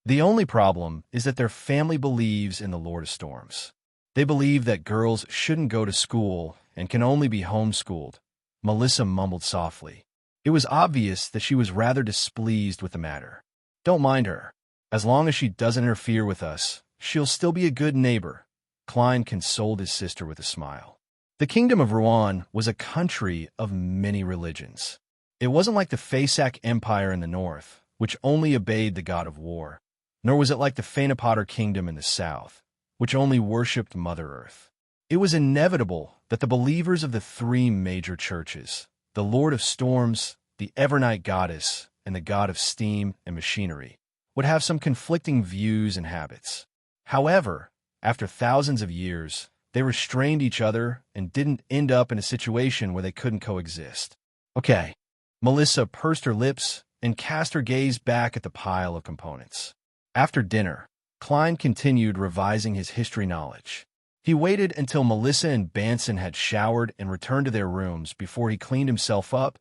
The only problem is that their family believes in the Lord of Storms. They believe that girls shouldn't go to school and can only be homeschooled, Melissa mumbled softly. It was obvious that she was rather displeased with the matter. Don't mind her. As long as she doesn't interfere with us, she'll still be a good neighbor, Klein consoled his sister with a smile. The kingdom of Rouen was a country of many religions. It wasn't like the Fasak Empire in the north, which only obeyed the god of war, nor was it like the Fanapotter kingdom in the south, which only worshipped Mother Earth. It was inevitable that the believers of the three major churches, the Lord of Storms, the Evernight Goddess, and the god of steam and machinery, would have some conflicting views and habits. However, after thousands of years, they restrained each other and didn't end up in a situation where they couldn't coexist. Okay. Melissa pursed her lips and cast her gaze back at the pile of components. After dinner, Klein continued revising his history knowledge. He waited until Melissa and Banson had showered and returned to their rooms before he cleaned himself up,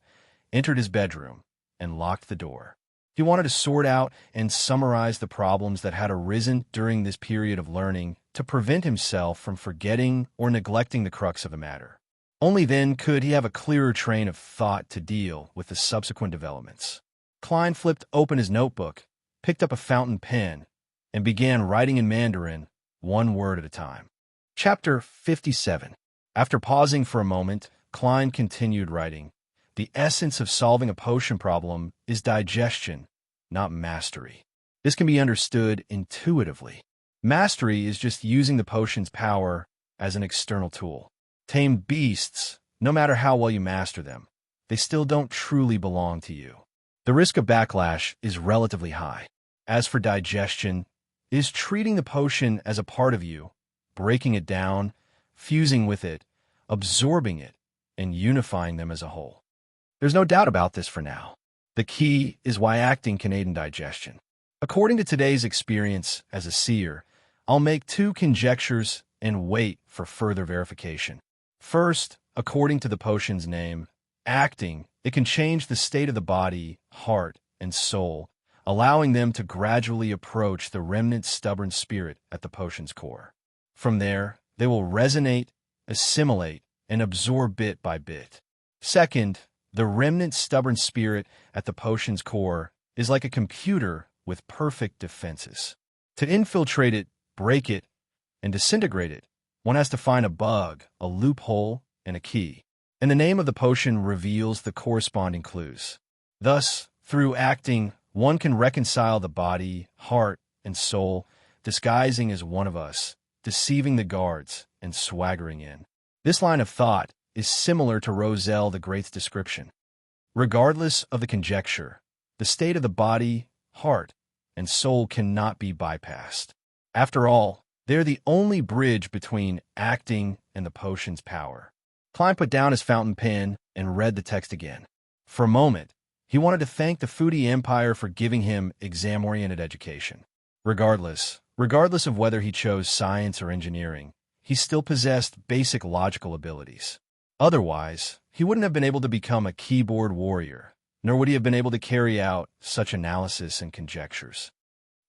entered his bedroom, and locked the door. He wanted to sort out and summarize the problems that had arisen during this period of learning to prevent himself from forgetting or neglecting the crux of the matter. Only then could he have a clearer train of thought to deal with the subsequent developments. Klein flipped open his notebook, picked up a fountain pen, and began writing in Mandarin, one word at a time. Chapter 57. After pausing for a moment, Klein continued writing. The essence of solving a potion problem is digestion, not mastery. This can be understood intuitively. Mastery is just using the potion's power as an external tool. Tamed beasts, no matter how well you master them, they still don't truly belong to you. The risk of backlash is relatively high. As for digestion, it is treating the potion as a part of you, breaking it down, fusing with it, absorbing it, and unifying them as a whole. There's no doubt about this for now. The key is why acting can aid in digestion. According to today's experience as a seer, I'll make two conjectures and wait for further verification. First, according to the potion's name, acting, it can change the state of the body, heart, and soul, allowing them to gradually approach the remnant stubborn spirit at the potion's core. From there, they will resonate, assimilate, and absorb bit by bit. Second, the remnant stubborn spirit at the potion's core is like a computer with perfect defenses. To infiltrate it, break it, and disintegrate it, one has to find a bug, a loophole, and a key. And the name of the potion reveals the corresponding clues. Thus, through acting, one can reconcile the body, heart, and soul, disguising as one of us, deceiving the guards, and swaggering in. This line of thought is similar to Roselle the Great's description. Regardless of the conjecture, the state of the body, heart, and soul cannot be bypassed. After all, they're the only bridge between acting and the potion's power. Klein put down his fountain pen and read the text again. For a moment, he wanted to thank the Foodie Empire for giving him exam-oriented education. Regardless of whether he chose science or engineering, he still possessed basic logical abilities. Otherwise, he wouldn't have been able to become a keyboard warrior, nor would he have been able to carry out such analysis and conjectures.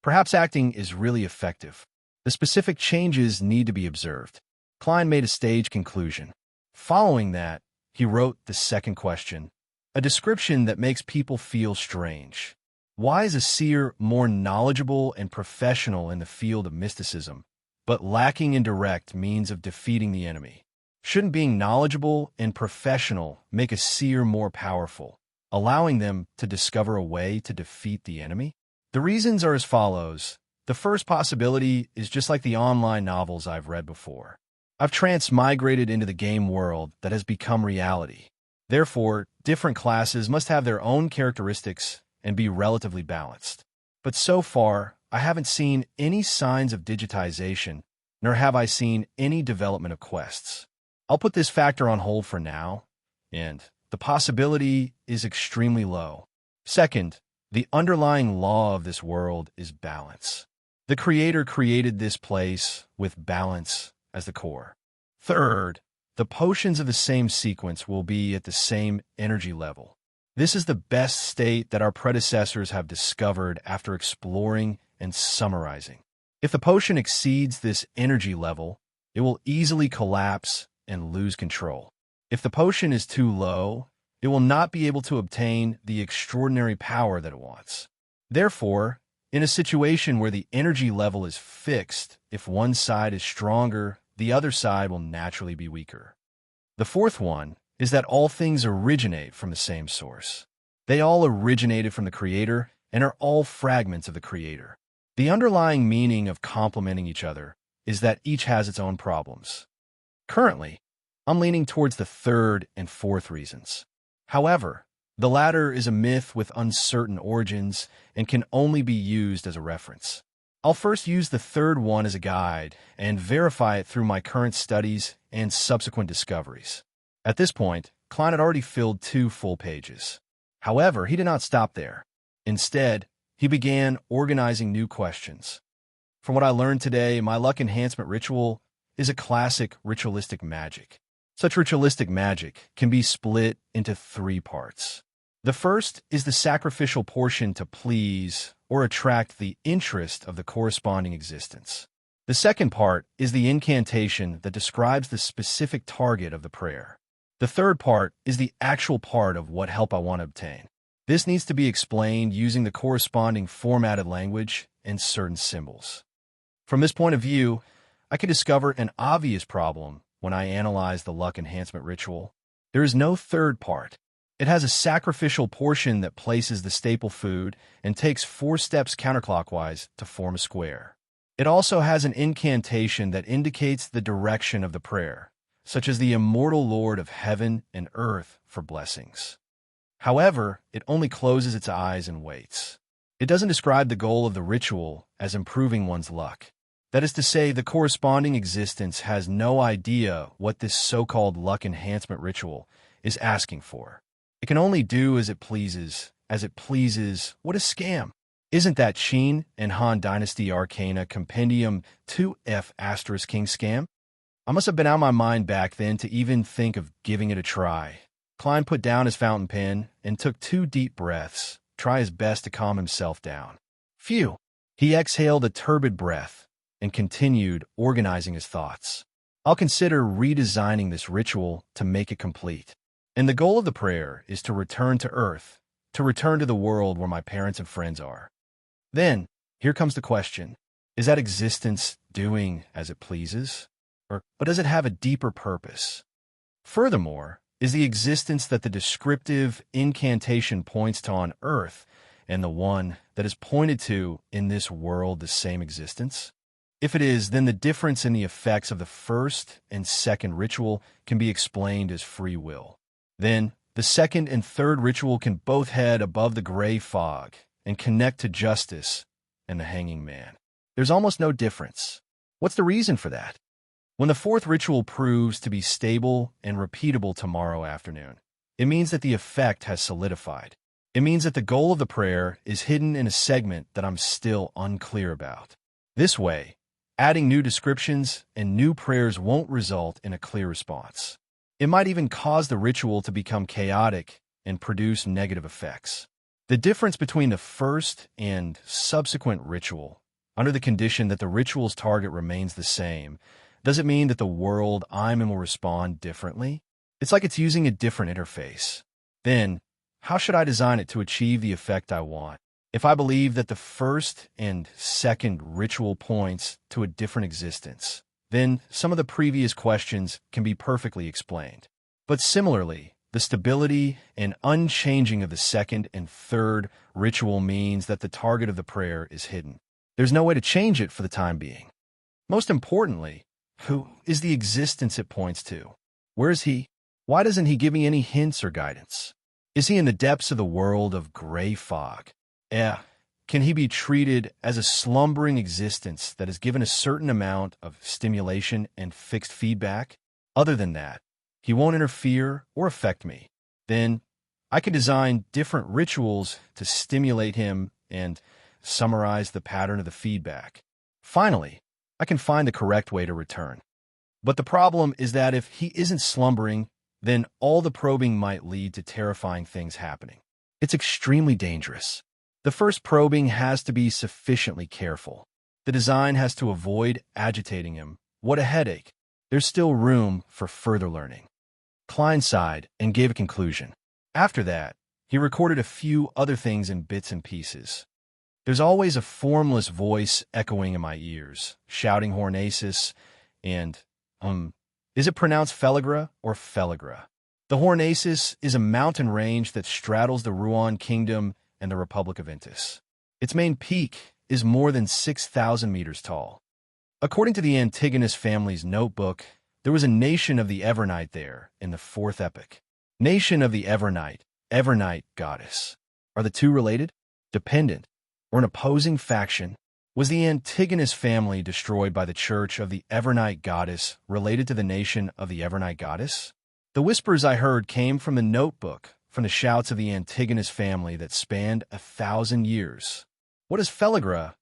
Perhaps acting is really effective. The specific changes need to be observed. Klein made a stage conclusion. Following that, he wrote the second question, a description that makes people feel strange. Why is a seer more knowledgeable and professional in the field of mysticism, but lacking in direct means of defeating the enemy? Shouldn't being knowledgeable and professional make a seer more powerful, allowing them to discover a way to defeat the enemy? The reasons are as follows. The first possibility is just like the online novels I've read before. I've transmigrated into the game world that has become reality. Therefore, different classes must have their own characteristics and be relatively balanced. But so far, I haven't seen any signs of digitization, nor have I seen any development of quests. I'll put this factor on hold for now, and the possibility is extremely low. Second, The underlying law of this world is balance. The Creator created this place with balance as the core. Third, the potions of the same sequence will be at the same energy level. This is the best state that our predecessors have discovered after exploring and summarizing. If the potion exceeds this energy level, it will easily collapse and lose control. If the potion is too low, it will not be able to obtain the extraordinary power that it wants. Therefore, in a situation where the energy level is fixed, if one side is stronger, the other side will naturally be weaker. The fourth one is that all things originate from the same source. They all originated from the Creator and are all fragments of the Creator. The underlying meaning of complementing each other is that each has its own problems. Currently, I'm leaning towards the third and fourth reasons. However, the latter is a myth with uncertain origins and can only be used as a reference. I'll first use the third one as a guide and verify it through my current studies and subsequent discoveries. At this point, Klein had already filled 2 full pages. However, he did not stop there. Instead, he began organizing new questions. From what I learned today, my luck enhancement ritual is a classic ritualistic magic. Such ritualistic magic can be split into 3 parts. The first is the sacrificial portion to please or attract the interest of the corresponding existence. The second part is the incantation that describes the specific target of the prayer. The third part is the actual part of what help I want to obtain. This needs to be explained using the corresponding formatted language and certain symbols. From this point of view, I can discover an obvious problem when I analyze the luck enhancement ritual. There is no third part. It has a sacrificial portion that places the staple food and takes 4 steps counterclockwise to form a square. It also has an incantation that indicates the direction of the prayer, such as the immortal Lord of heaven and earth for blessings. However, it only closes its eyes and waits. It doesn't describe the goal of the ritual as improving one's luck. That is to say, the corresponding existence has no idea what this so-called luck enhancement ritual is asking for. It can only do as it pleases. What a scam! Isn't that Qin and Han Dynasty Arcana Compendium 2F * King scam? I must have been out of my mind back then to even think of giving it a try. Klein put down his fountain pen and took 2 deep breaths, try his best to calm himself down. Phew! He exhaled a turbid breath and continued organizing his thoughts. I'll consider redesigning this ritual to make it complete. And the goal of the prayer is to return to Earth, to return to the world where my parents and friends are. Then, here comes the question. Is that existence doing as it pleases? Or does it have a deeper purpose? Furthermore, is the existence that the descriptive incantation points to on Earth and the one that is pointed to in this world the same existence? If it is, then the difference in the effects of the first and second ritual can be explained as free will. Then, the second and third ritual can both head above the gray fog and connect to justice and the hanging man. There's almost no difference. What's the reason for that? When the fourth ritual proves to be stable and repeatable tomorrow afternoon, it means that the effect has solidified. It means that the goal of the prayer is hidden in a segment that I'm still unclear about. This way, adding new descriptions and new prayers won't result in a clear response. It might even cause the ritual to become chaotic and produce negative effects. The difference between the first and subsequent ritual, under the condition that the ritual's target remains the same, does it mean that the world I'm in will respond differently? It's like it's using a different interface. Then, how should I design it to achieve the effect I want? If I believe that the first and second ritual points to a different existence, then some of the previous questions can be perfectly explained. But similarly, the stability and unchanging of the second and third ritual means that the target of the prayer is hidden. There's no way to change it for the time being. Most importantly, who is the existence it points to? Where is he? Why doesn't he give me any hints or guidance? Is he in the depths of the world of gray fog? Can he be treated as a slumbering existence that is given a certain amount of stimulation and fixed feedback? Other than that, he won't interfere or affect me. Then, I can design different rituals to stimulate him and summarize the pattern of the feedback. Finally, I can find the correct way to return. But the problem is that if he isn't slumbering, then all the probing might lead to terrifying things happening. It's extremely dangerous. The first probing has to be sufficiently careful. The design has to avoid agitating him. What a headache. There's still room for further learning. Klein sighed and gave a conclusion. After that, he recorded a few other things in bits and pieces. There's always a formless voice echoing in my ears, shouting Hornaces, and, is it pronounced Feligra or Feligra? The Hornaces is a mountain range that straddles the Ruan Kingdom and the Republic of Intis. Its main peak is more than 6,000 meters tall. According to the Antigonus family's notebook, there was a nation of the Evernight there in the fourth epoch. Nation of the Evernight goddess. Are the two related, dependent, or an opposing faction? Was the Antigonus family destroyed by the Church of the Evernight goddess related to the nation of the Evernight goddess? The whispers I heard came from the notebook, from the shouts of the Antigonus family that spanned 1,000 years. What does Feligra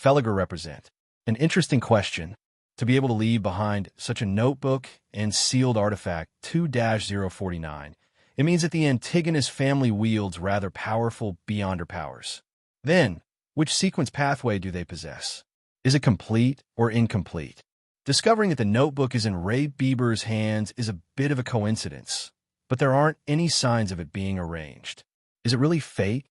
represent? An interesting question. To be able to leave behind such a notebook and sealed artifact 2-049, it means that the Antigonus family wields rather powerful beyonder powers. Then, which sequence pathway do they possess? Is it complete or incomplete? Discovering that the notebook is in Ray Bieber's hands is a bit of a coincidence, but there aren't any signs of it being arranged. Is it really fate?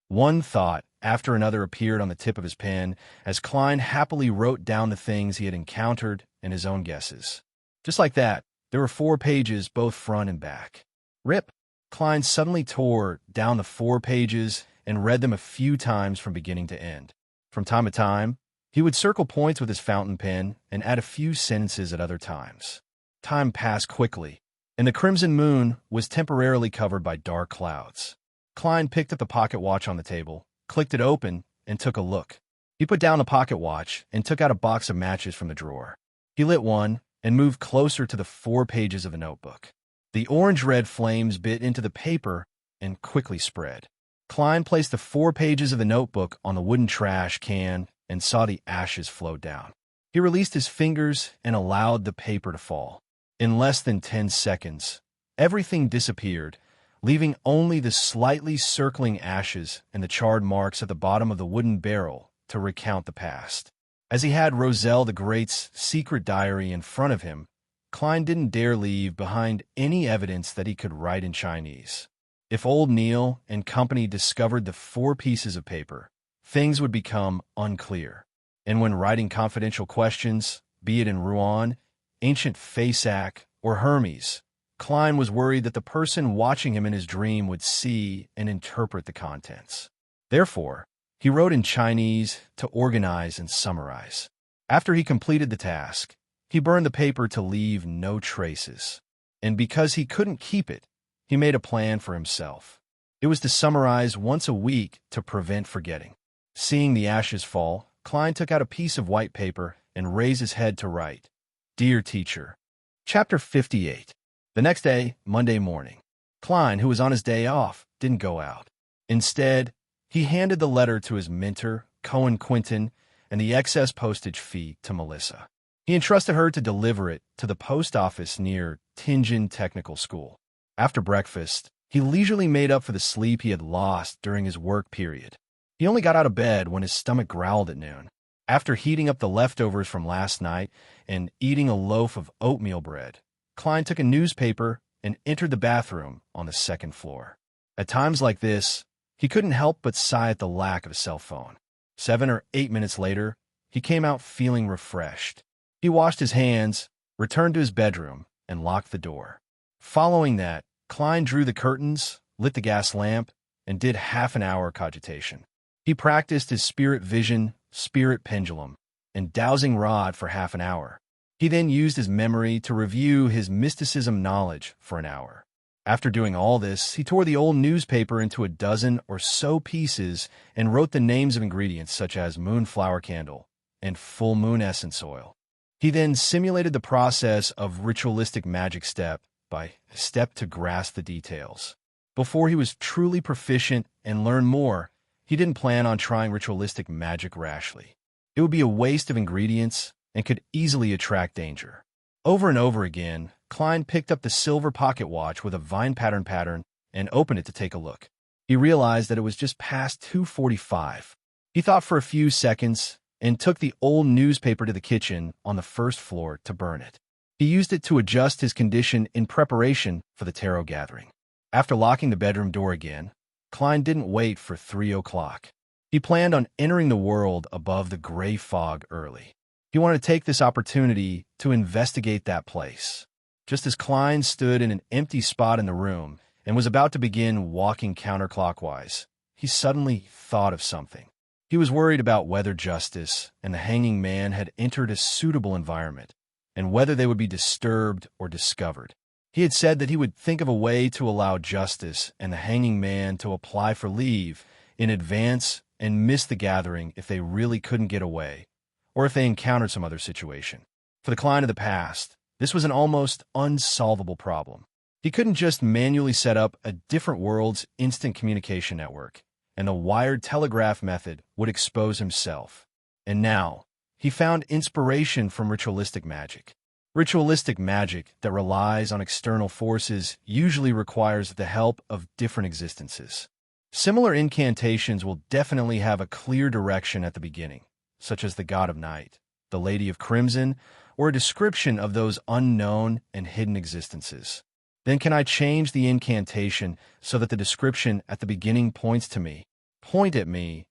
One thought after another appeared on the tip of his pen as Klein happily wrote down the things he had encountered and his own guesses. Just like that, there were 4 pages, both front and back. Rip! Klein suddenly tore down the 4 pages and read them a few times from beginning to end. From time to time, he would circle points with his fountain pen and add a few sentences at other times. Time passed quickly, and the crimson moon was temporarily covered by dark clouds. Klein picked up the pocket watch on the table, clicked it open, and took a look. He put down the pocket watch and took out a box of matches from the drawer. He lit one and moved closer to the 4 pages of the notebook. The orange-red flames bit into the paper and quickly spread. Klein placed the 4 pages of the notebook on the wooden trash can and saw the ashes flow down. He released his fingers and allowed the paper to fall. In less than 10 seconds, everything disappeared, leaving only the slightly circling ashes and the charred marks at the bottom of the wooden barrel to recount the past. As he had Roselle the Great's secret diary in front of him, Klein didn't dare leave behind any evidence that he could write in Chinese. If old Neil and company discovered the 4 pieces of paper, things would become unclear. And when writing confidential questions, be it in Ruan, ancient Fasak, or Hermes, Klein was worried that the person watching him in his dream would see and interpret the contents. Therefore, he wrote in Chinese to organize and summarize. After he completed the task, he burned the paper to leave no traces. And because he couldn't keep it, he made a plan for himself. It was to summarize once a week to prevent forgetting. Seeing the ashes fall, Klein took out a piece of white paper and raised his head to write, "Dear Teacher." Chapter 58. The next day, Monday morning, Klein, who was on his day off, didn't go out. Instead, he handed the letter to his mentor, Cohen Quinton, and the excess postage fee to Melissa. He entrusted her to deliver it to the post office near Tianjin Technical School. After breakfast, he leisurely made up for the sleep he had lost during his work period. He only got out of bed when his stomach growled at noon. After heating up the leftovers from last night and eating a loaf of oatmeal bread, Klein took a newspaper and entered the bathroom on the 2nd floor. At times like this, he couldn't help but sigh at the lack of a cell phone. 7 or 8 minutes later, he came out feeling refreshed. He washed his hands, returned to his bedroom, and locked the door. Following that, Klein drew the curtains, lit the gas lamp, and did half an hour cogitation. He practiced his spirit vision, spirit pendulum, and dowsing rod for half an hour. He then used his memory to review his mysticism knowledge for an hour. After doing all this, he tore the old newspaper into a dozen or so pieces and wrote the names of ingredients such as moonflower candle and full moon essence oil. He then simulated the process of ritualistic magic step by step to grasp the details. Before he was truly proficient and learned more, he didn't plan on trying ritualistic magic rashly. It would be a waste of ingredients and could easily attract danger. Over and over again, Klein picked up the silver pocket watch with a vine pattern and opened it to take a look. He realized that it was just past 2:45. He thought for a few seconds and took the old newspaper to the kitchen on the first floor to burn it. He used it to adjust his condition in preparation for the tarot gathering. After locking the bedroom door again, Klein didn't wait for 3 o'clock. He planned on entering the world above the gray fog early. He wanted to take this opportunity to investigate that place. Just as Klein stood in an empty spot in the room and was about to begin walking counterclockwise, he suddenly thought of something. He was worried about whether Justice and the Hanging Man had entered a suitable environment, and whether they would be disturbed or discovered. He had said that he would think of a way to allow Justice and the Hanging Man to apply for leave in advance and miss the gathering if they really couldn't get away, or if they encountered some other situation. For the Klein of the past, this was an almost unsolvable problem. He couldn't just manually set up a different world's instant communication network, and the wired telegraph method would expose himself. And now, he found inspiration from ritualistic magic. Ritualistic magic that relies on external forces usually requires the help of different existences. Similar incantations will definitely have a clear direction at the beginning, such as the God of Night, the Lady of Crimson, or a description of those unknown and hidden existences. Then can I change the incantation so that the description at the beginning points to me, point at me?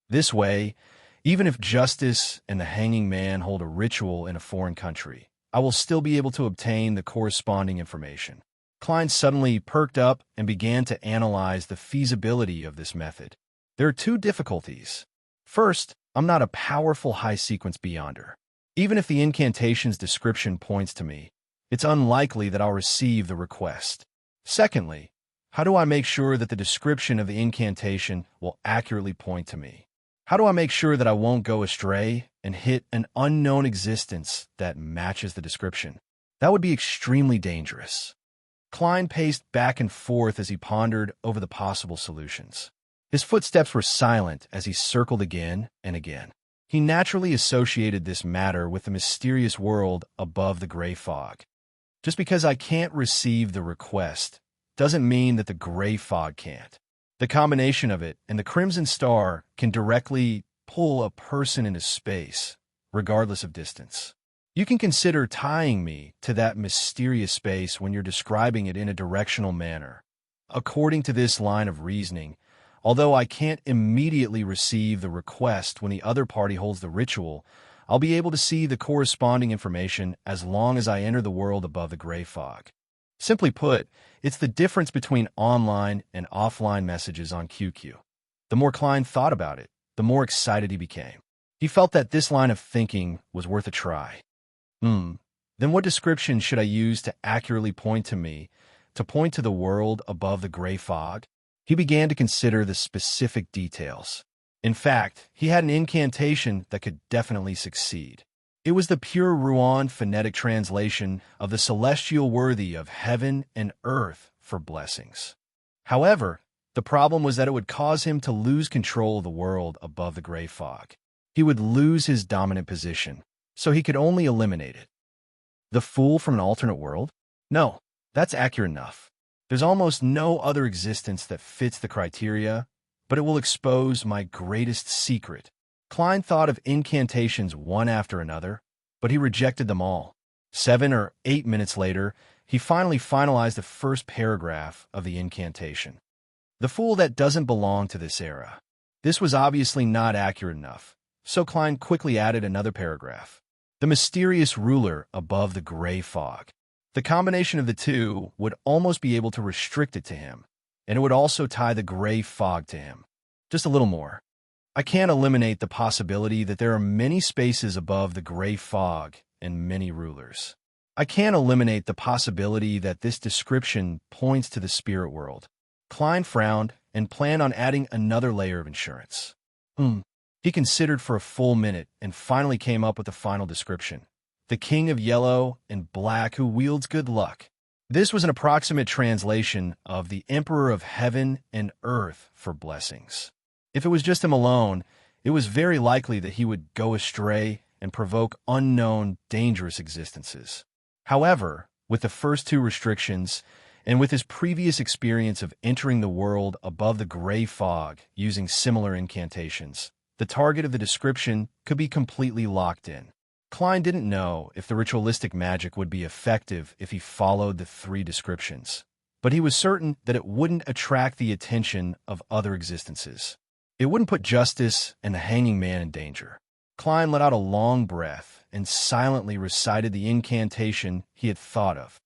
This way, even if Justice and the Hanging Man hold a ritual in a foreign country, I will still be able to obtain the corresponding information. Klein suddenly perked up and began to analyze the feasibility of this method. There are two difficulties. First, I'm not a powerful high-sequence beyonder. Even if the incantation's description points to me, it's unlikely that I'll receive the request. Secondly, how do I make sure that the description of the incantation will accurately point to me? How do I make sure that I won't go astray and hit an unknown existence that matches the description? That would be extremely dangerous. Klein paced back and forth as he pondered over the possible solutions. His footsteps were silent as he circled again and again. He naturally associated this matter with the mysterious world above the gray fog. Just because I can't receive the request doesn't mean that the gray fog can't. The combination of it and the Crimson Star can directly pull a person into space, regardless of distance. You can consider tying me to that mysterious space when you're describing it in a directional manner. According to this line of reasoning, although I can't immediately receive the request when the other party holds the ritual, I'll be able to see the corresponding information as long as I enter the world above the gray fog. Simply put, it's the difference between online and offline messages on QQ. The more Klein thought about it, the more excited he became. He felt that this line of thinking was worth a try. Then what description should I use to accurately point to me, to point to the world above the gray fog? He began to consider the specific details. In fact, he had an incantation that could definitely succeed. It was the pure Ruan phonetic translation of the celestial worthy of heaven and earth for blessings. However, the problem was that it would cause him to lose control of the world above the gray fog. He would lose his dominant position, so he could only eliminate it. The fool from an alternate world? No, that's accurate enough. There's almost no other existence that fits the criteria, but it will expose my greatest secret. Klein thought of incantations one after another, but he rejected them all. 7 or 8 minutes later, he finally finalized the first paragraph of the incantation. The fool that doesn't belong to this era. This was obviously not accurate enough, so Klein quickly added another paragraph. The mysterious ruler above the gray fog. The combination of the two would almost be able to restrict it to him, and it would also tie the gray fog to him. Just a little more. I can't eliminate the possibility that there are many spaces above the gray fog and many rulers. I can't eliminate the possibility that this description points to the spirit world. Klein frowned and planned on adding another layer of insurance. He considered for a full minute and finally came up with the final description. The king of yellow and black who wields good luck. This was an approximate translation of the Emperor of Heaven and Earth for blessings. If it was just him alone, it was very likely that he would go astray and provoke unknown, dangerous existences. However, with the first two restrictions, and with his previous experience of entering the world above the gray fog using similar incantations, the target of the description could be completely locked in. Klein didn't know if the ritualistic magic would be effective if he followed the three descriptions, but he was certain that it wouldn't attract the attention of other existences. It wouldn't put Justice and the hanging man in danger. Klein let out a long breath and silently recited the incantation he had thought of.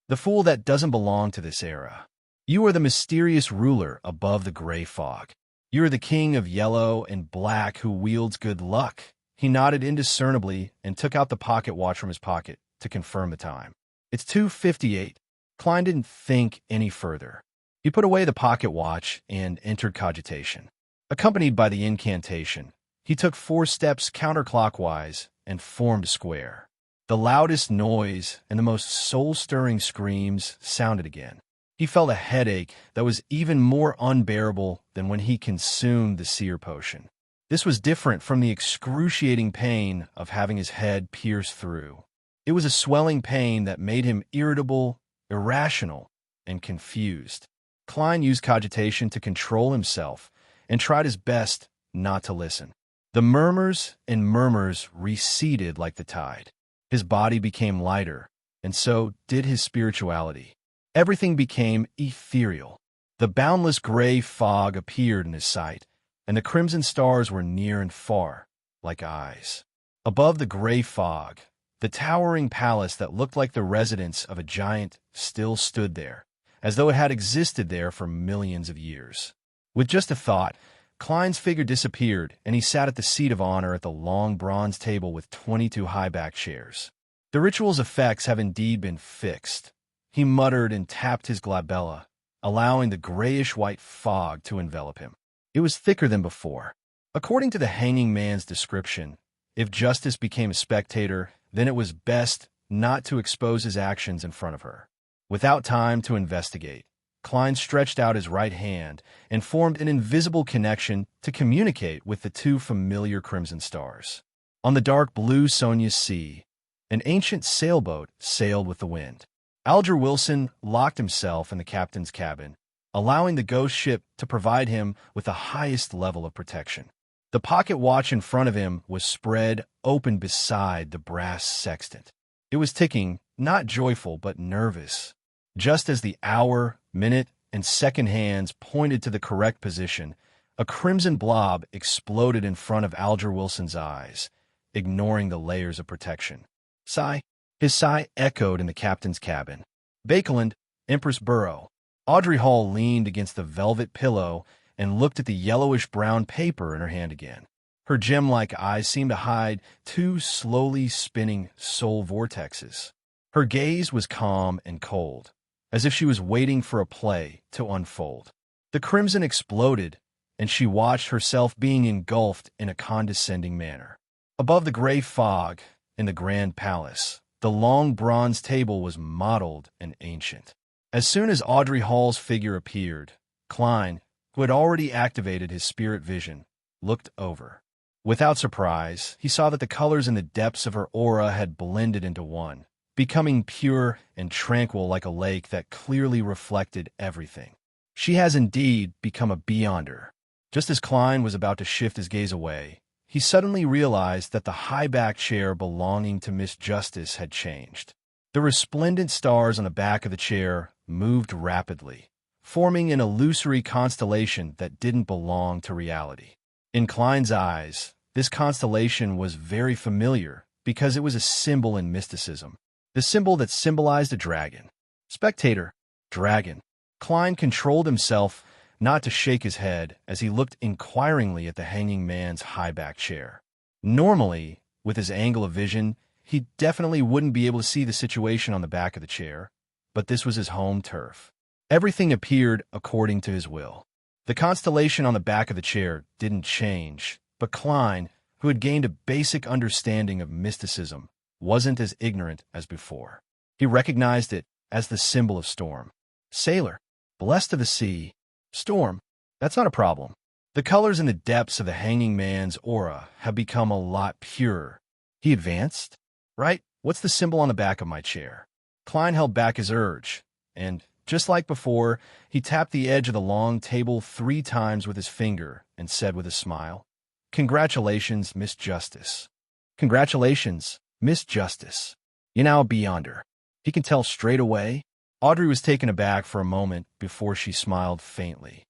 The fool that doesn't belong to this era. You are the mysterious ruler above the gray fog. You are the king of yellow and black who wields good luck. He nodded indiscernibly and took out the pocket watch from his pocket to confirm the time. It's 2:58. Klein didn't think any further. He put away the pocket watch and entered cogitation. Accompanied by the incantation, he took 4 steps counterclockwise and formed a square. The loudest noise and the most soul-stirring screams sounded again. He felt a headache that was even more unbearable than when he consumed the seer potion. This was different from the excruciating pain of having his head pierced through. It was a swelling pain that made him irritable, irrational, and confused. Klein used cogitation to control himself and tried his best not to listen. The murmurs and murmurs receded like the tide. His body became lighter, and so did his spirituality. Everything became ethereal. The boundless gray fog appeared in his sight, and the crimson stars were near and far, like eyes. Above the gray fog, the towering palace that looked like the residence of a giant still stood there, as though it had existed there for millions of years. With just a thought, Klein's figure disappeared, and he sat at the seat of honor at the long bronze table with 22 high-backed chairs. The ritual's effects have indeed been fixed. He muttered and tapped his glabella, allowing the grayish-white fog to envelop him. It was thicker than before. According to the hanging man's description, if Justice became a spectator, then it was best not to expose his actions in front of her. Without time to investigate, Klein stretched out his right hand and formed an invisible connection to communicate with the 2 familiar crimson stars. On the dark blue Sonia's sea, an ancient sailboat sailed with the wind. Alger Wilson locked himself in the captain's cabin, allowing the ghost ship to provide him with the highest level of protection. The pocket watch in front of him was spread open beside the brass sextant. It was ticking, not joyful but nervous. Just as the hour, minute, and second hands pointed to the correct position, a crimson blob exploded in front of Alger Wilson's eyes, ignoring the layers of protection. Sigh. His sigh echoed in the captain's cabin. Bakeland, Empress Burrow. Audrey Hall leaned against the velvet pillow and looked at the yellowish-brown paper in her hand again. Her gem-like eyes seemed to hide 2 slowly spinning soul vortexes. Her gaze was calm and cold, as if she was waiting for a play to unfold. The crimson exploded, and she watched herself being engulfed in a condescending manner. Above the gray fog in the grand palace, the long bronze table was mottled and ancient. As soon as Audrey Hall's figure appeared, Klein, who had already activated his spirit vision, looked over. Without surprise, he saw that the colors in the depths of her aura had blended into one, becoming pure and tranquil like a lake that clearly reflected everything. She has indeed become a beyonder. Just as Klein was about to shift his gaze away, he suddenly realized that the high-backed chair belonging to Miss Justice had changed. The resplendent stars on the back of the chair moved rapidly, forming an illusory constellation that didn't belong to reality. In Klein's eyes, this constellation was very familiar because it was a symbol in mysticism, the symbol that symbolized a dragon. Spectator, dragon. Klein controlled himself not to shake his head as he looked inquiringly at the hanging man's high-backed chair. Normally, with his angle of vision, he definitely wouldn't be able to see the situation on the back of the chair, but this was his home turf. Everything appeared according to his will. The constellation on the back of the chair didn't change, but Klein, who had gained a basic understanding of mysticism, wasn't as ignorant as before. He recognized it as the symbol of storm. Sailor, blessed of the sea. Storm, that's not a problem. The colors in the depths of the hanging man's aura have become a lot purer. He advanced. Right, what's the symbol on the back of my chair? Klein held back his urge, and, just like before, he tapped the edge of the long table 3 times with his finger and said with a smile, "Congratulations, Miss Justice. Congratulations, Miss Justice. You're now a beyonder." He can tell straight away. Audrey was taken aback for a moment before she smiled faintly.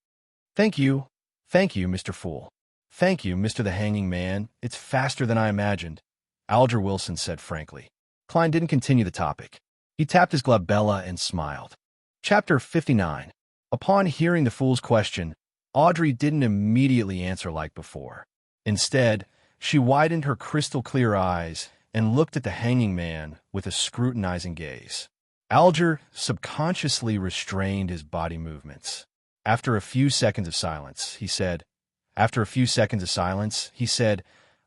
Thank you, Mr. Fool. Thank you, Mr. the Hanging Man. It's faster than I imagined," Alger Wilson said frankly. Klein didn't continue the topic. He tapped his glabella and smiled. Chapter 59. Upon hearing the fool's question, Audrey didn't immediately answer like before. Instead, she widened her crystal-clear eyes and looked at the hanging man with a scrutinizing gaze. Alger subconsciously restrained his body movements. After a few seconds of silence, he said,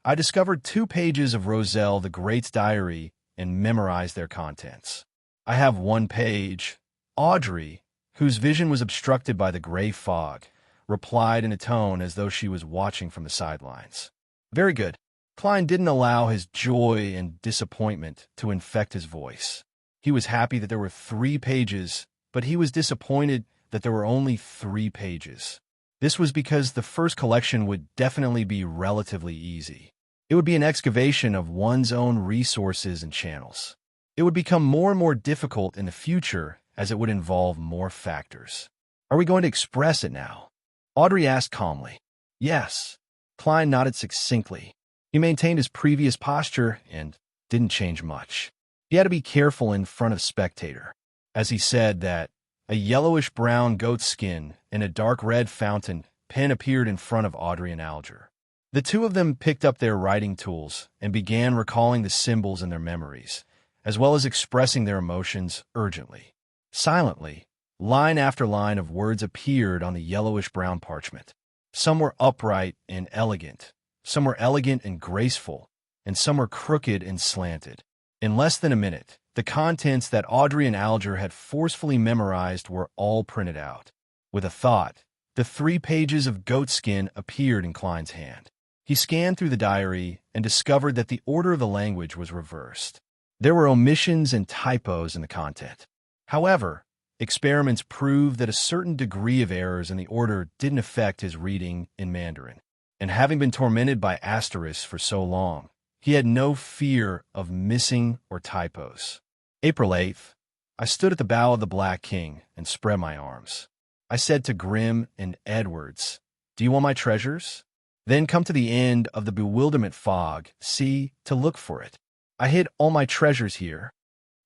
"I discovered 2 pages of Roselle the Great's diary and memorized their contents. I have 1 page." Audrey, whose vision was obstructed by the gray fog, replied in a tone as though she was watching from the sidelines. "Very good." Klein didn't allow his joy and disappointment to infect his voice. He was happy that there were 3 pages, but he was disappointed that there were only 3 pages. This was because the first collection would definitely be relatively easy. It would be an excavation of one's own resources and channels. It would become more and more difficult in the future as it would involve more factors. "Are we going to express it now?" Audrey asked calmly. "Yes." Klein nodded succinctly. He maintained his previous posture and didn't change much. He had to be careful in front of spectator, as he said that a yellowish-brown goat skin and a dark red fountain pen appeared in front of Audrey and Alger. The 2 of them picked up their writing tools and began recalling the symbols in their memories, as well as expressing their emotions urgently. Silently, line after line of words appeared on the yellowish-brown parchment. Some were upright and elegant, some were elegant and graceful, and some were crooked and slanted. In less than a minute, the contents that Audrey and Alger had forcefully memorized were all printed out. With a thought, the 3 pages of goatskin appeared in Klein's hand. He scanned through the diary and discovered that the order of the language was reversed. There were omissions and typos in the content. However, experiments proved that a certain degree of errors in the order didn't affect his reading in Mandarin. And having been tormented by asterisks for so long, he had no fear of missing or typos. April 8th, I stood at the bow of the Black King and spread my arms. I said to Grimm and Edwards, "Do you want my treasures? Then come to the end of the bewilderment fog, see, to look for it. I hid all my treasures here."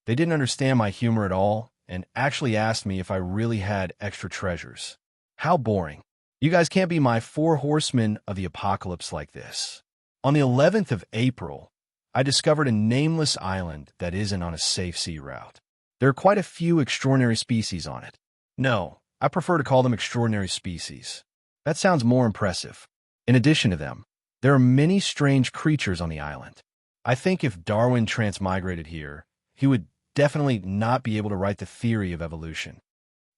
They didn't understand my humor at all and actually asked me if I really had extra treasures. How boring. You guys can't be my 4 horsemen of the apocalypse like this. On the 11th of April, I discovered a nameless island that isn't on a safe sea route. There are quite a few extraordinary species on it. No, I prefer to call them extraordinary species. That sounds more impressive. In addition to them, there are many strange creatures on the island. I think if Darwin transmigrated here, he would definitely not be able to write the theory of evolution.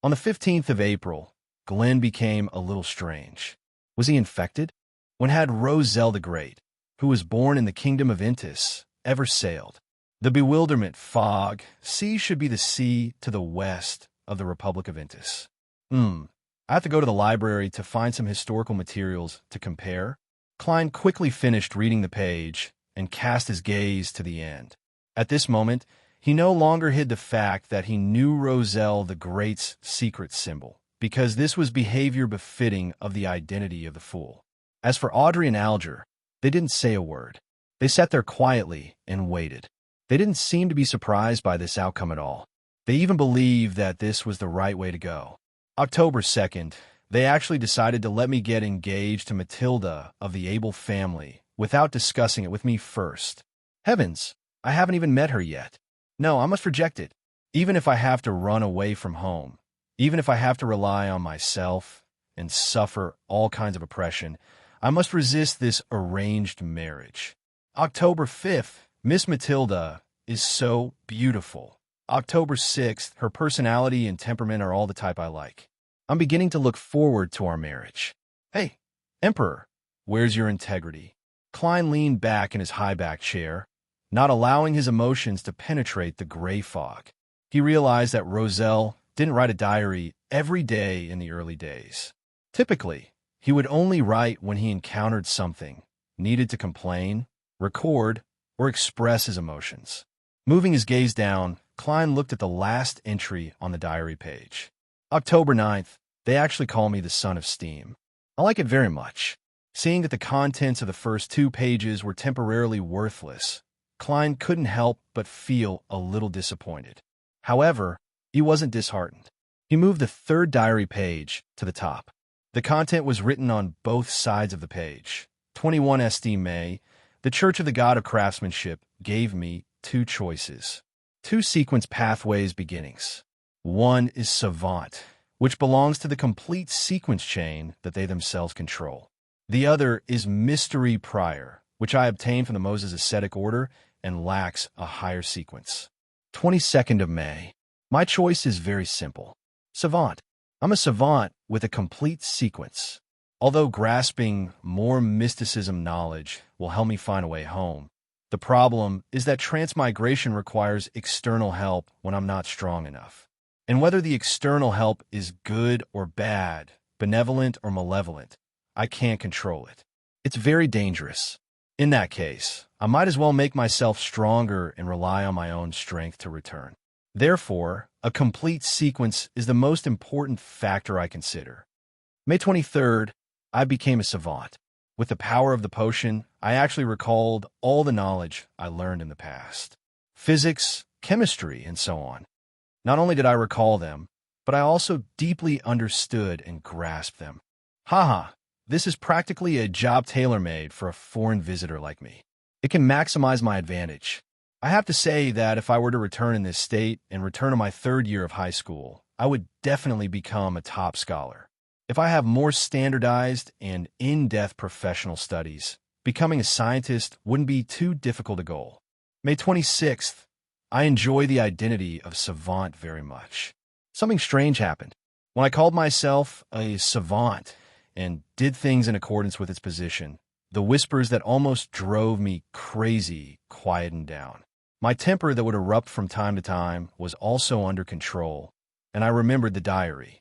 On the 15th of April, Glenn became a little strange. Was he infected? When had Roselle the Great, who was born in the kingdom of Intis, ever sailed? The bewilderment fog, sea should be the sea to the west of the Republic of Intis. I have to go to the library to find some historical materials to compare. Klein quickly finished reading the page and cast his gaze to the end. At this moment, he no longer hid the fact that he knew Roselle the Great's secret symbol, because this was behavior befitting of the identity of the fool. As for Audrey and Alger, they didn't say a word. They sat there quietly and waited. They didn't seem to be surprised by this outcome at all. They even believed that this was the right way to go. October 2nd, they actually decided to let me get engaged to Matilda of the Abel family without discussing it with me first. Heavens, I haven't even met her yet. No, I must reject it. Even if I have to run away from home, even if I have to rely on myself and suffer all kinds of oppression, I must resist this arranged marriage. October 5th, Miss Matilda is so beautiful. October 6th, her personality and temperament are all the type I like. I'm beginning to look forward to our marriage. Hey, Emperor, where's your integrity? Klein leaned back in his high-back chair, not allowing his emotions to penetrate the gray fog. He realized that Roselle didn't write a diary every day in the early days. Typically, he would only write when he encountered something, needed to complain, record, or express his emotions. Moving his gaze down, Klein looked at the last entry on the diary page. October 9th, they actually call me the son of steam. I like it very much. Seeing that the contents of the first 2 pages were temporarily worthless, Klein couldn't help but feel a little disappointed. However, he wasn't disheartened. He moved the 3rd diary page to the top. The content was written on both sides of the page. 21 SD May, the Church of the God of Craftsmanship gave me 2 choices. 2 sequence pathways beginnings. One is Savant, which belongs to the complete sequence chain that they themselves control. The other is Mystery Prior, which I obtained from the Moses Ascetic Order and lacks a higher sequence. 22nd of May. My choice is very simple. Savant. I'm a savant with a complete sequence. Although grasping more mysticism knowledge will help me find a way home, the problem is that transmigration requires external help when I'm not strong enough. And whether the external help is good or bad, benevolent or malevolent, I can't control it. It's very dangerous. In that case, I might as well make myself stronger and rely on my own strength to return. Therefore, a complete sequence is the most important factor I consider. May 23rd, I became a savant. With the power of the potion, I actually recalled all the knowledge I learned in the past. Physics, chemistry, and so on. Not only did I recall them, but I also deeply understood and grasped them. Haha, this is practically a job tailor-made for a foreign visitor like me. It can maximize my advantage. I have to say that if I were to return in this state and return to my 3rd year of high school, I would definitely become a top scholar. If I have more standardized and in-depth professional studies, becoming a scientist wouldn't be too difficult a goal. May 26th, I enjoy the identity of savant very much. Something strange happened. When I called myself a savant and did things in accordance with its position, the whispers that almost drove me crazy quietened down. My temper that would erupt from time to time was also under control, and I remembered the diary.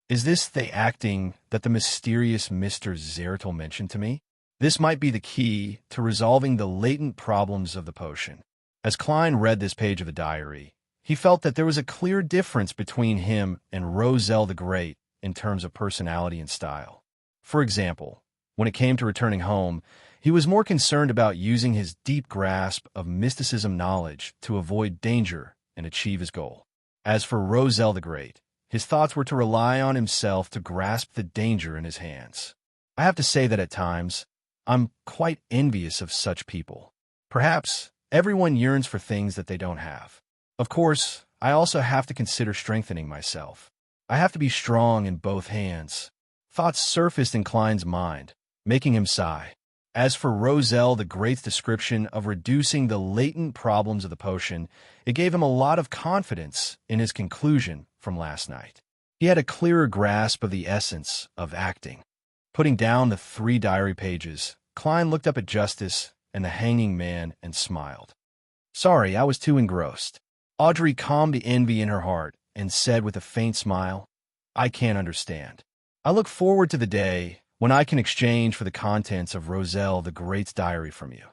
Is this the acting that the mysterious Mr. Zeratul mentioned to me? This might be the key to resolving the latent problems of the potion. As Klein read this page of the diary, he felt that there was a clear difference between him and Roselle the Great in terms of personality and style. For example, when it came to returning home, he was more concerned about using his deep grasp of mysticism knowledge to avoid danger and achieve his goal. As for Roselle the Great, his thoughts were to rely on himself to grasp the danger in his hands. I have to say that at times, I'm quite envious of such people. Perhaps everyone yearns for things that they don't have. Of course, I also have to consider strengthening myself. I have to be strong in both hands. Thoughts surfaced in Klein's mind, making him sigh. As for Roselle the Great's description of reducing the latent problems of the potion, it gave him a lot of confidence in his conclusion from last night. He had a clearer grasp of the essence of acting. Putting down the 3 diary pages, Klein looked up at Justice and the hanging man and smiled. Sorry, I was too engrossed. Audrey calmed the envy in her heart and said with a faint smile, I can't understand. I look forward to the day when I can exchange for the contents of Roselle the Great's diary from you.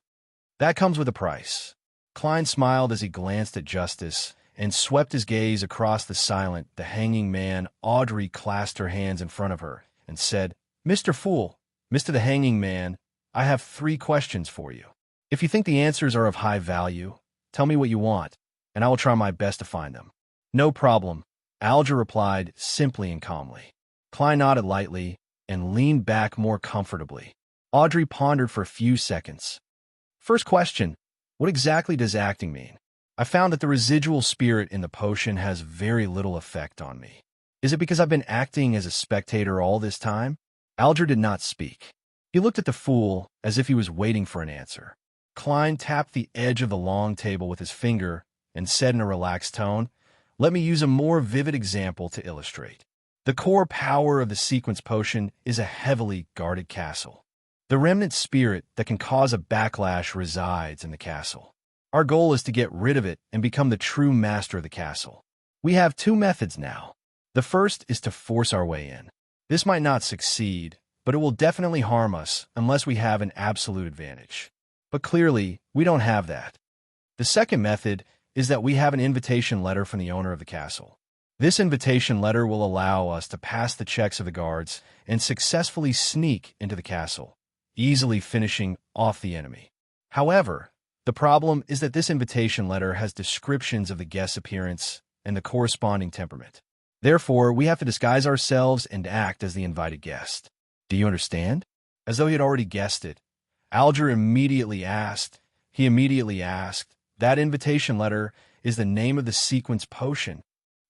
That comes with a price. Klein smiled as he glanced at Justice and swept his gaze across the silent, the hanging man. Audrey clasped her hands in front of her and said, Mr. Fool, Mr. the Hanging Man, I have 3 questions for you. If you think the answers are of high value, tell me what you want, and I will try my best to find them. No problem, Alger replied simply and calmly. Klein nodded lightly and leaned back more comfortably. Audrey pondered for a few seconds. First question, what exactly does acting mean? I found that the residual spirit in the potion has very little effect on me. Is it because I've been acting as a spectator all this time? Alger did not speak. He looked at the fool as if he was waiting for an answer. Klein tapped the edge of the long table with his finger and said in a relaxed tone, "Let me use a more vivid example to illustrate. The core power of the sequence potion is a heavily guarded castle. The remnant spirit that can cause a backlash resides in the castle. Our goal is to get rid of it and become the true master of the castle. We have two methods now. The first is to force our way in. This might not succeed, but it will definitely harm us unless we have an absolute advantage. But clearly, we don't have that. The second method is that we have an invitation letter from the owner of the castle. This invitation letter will allow us to pass the checks of the guards and successfully sneak into the castle, easily finishing off the enemy. However, the problem is that this invitation letter has descriptions of the guest's appearance and the corresponding temperament. Therefore, we have to disguise ourselves and act as the invited guest. Do you understand?" As though he had already guessed it, Alger immediately asked, "That invitation letter is the name of the sequence potion?"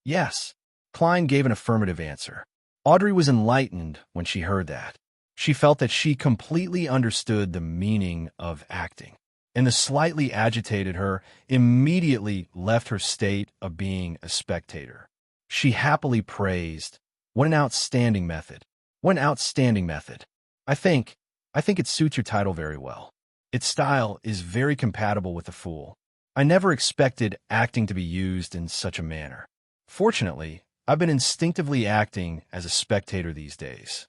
"Yes." Klein gave an affirmative answer. Audrey was enlightened when she heard that. She felt that she completely understood the meaning of acting, and the slightly agitated her immediately left her state of being a spectator. She happily praised, "What an outstanding method! What an outstanding method! I think it suits your title very well. Its style is very compatible with the Fool. I never expected acting to be used in such a manner. Fortunately, I've been instinctively acting as a spectator these days."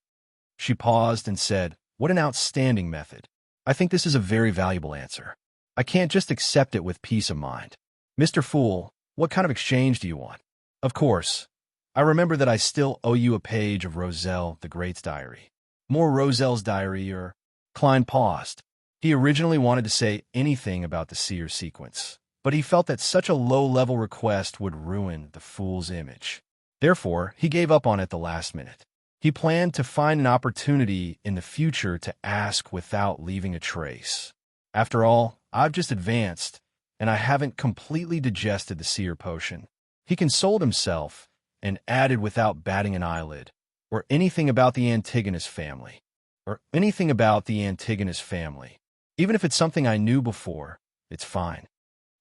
She paused and said, "What an outstanding method! I think this is a very valuable answer. I can't just accept it with peace of mind. Mr. Fool, what kind of exchange do you want? Of course, I remember that I still owe you a page of Roselle the Great's diary." "More Roselle's diary, or—" Klein paused. He originally wanted to say anything about the seer sequence, but he felt that such a low-level request would ruin the Fool's image. Therefore, he gave up on it the last minute. He planned to find an opportunity in the future to ask without leaving a trace. "After all, I've just advanced, and I haven't completely digested the seer potion." He consoled himself and added without batting an eyelid, "Or anything about the Antigonus family. Or anything about the Antigonus family. Even if it's something I knew before, it's fine."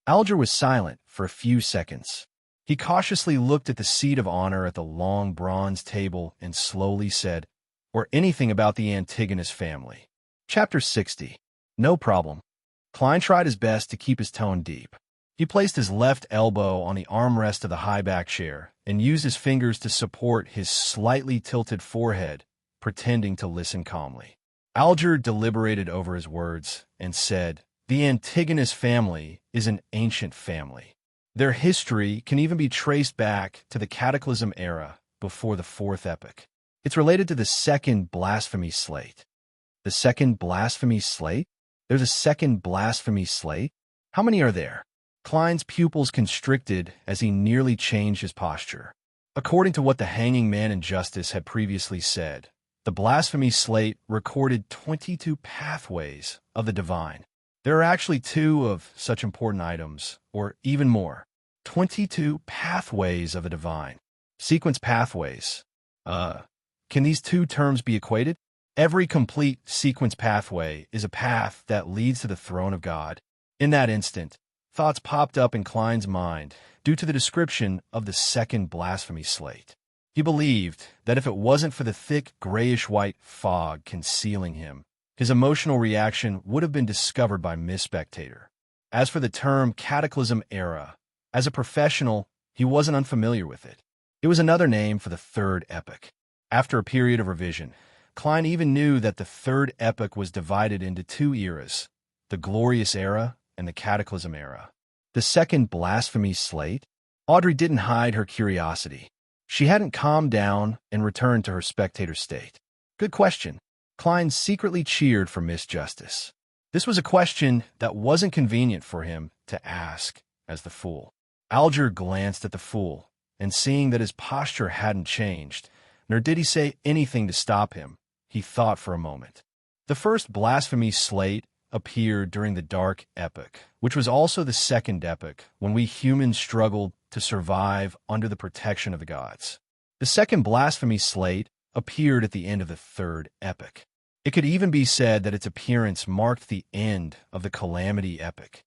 Alger was silent for a few seconds. He cautiously looked at the seat of honor at the long bronze table and slowly said, "Or anything about the Antigonus family." Chapter 60. No problem. Klein tried his best to keep his tone deep. He placed his left elbow on the armrest of the high-back chair and used his fingers to support his slightly tilted forehead, pretending to listen calmly. Alger deliberated over his words and said, "The Antigonus family is an ancient family. Their history can even be traced back to the Cataclysm era before the Fourth Epoch. It's related to the second blasphemy slate." "The second blasphemy slate? There's a second blasphemy slate? How many are there?" Klein's pupils constricted as he nearly changed his posture. According to what the hanging man in justice had previously said, the blasphemy slate recorded 22 pathways of the divine. There are actually 2 of such important items, or even more. 22 pathways of the divine. Sequence pathways. Can these 2 terms be equated? Every complete sequence pathway is a path that leads to the throne of God. In that instant, thoughts popped up in Klein's mind due to the description of the second blasphemy slate. He believed that if it wasn't for the thick grayish-white fog concealing him, his emotional reaction would have been discovered by Miss Spectator. As for the term Cataclysm era, as a professional, he wasn't unfamiliar with it. It was another name for the Third Epoch. After a period of revision, Klein even knew that the Third Epoch was divided into 2 eras, the Glorious Era and the Cataclysm era. The second blasphemy slate? Audrey didn't hide her curiosity. She hadn't calmed down and returned to her spectator state. Good question. Klein secretly cheered for Miss Justice. This was a question that wasn't convenient for him to ask as the Fool. Alger glanced at the Fool, and seeing that his posture hadn't changed, nor did he say anything to stop him, he thought for a moment. The first blasphemy slate appeared during the Dark Epoch, which was also the second epoch when we humans struggled to survive under the protection of the gods. The second blasphemy slate appeared at the end of the Third Epoch. It could even be said that its appearance marked the end of the Calamity Epoch.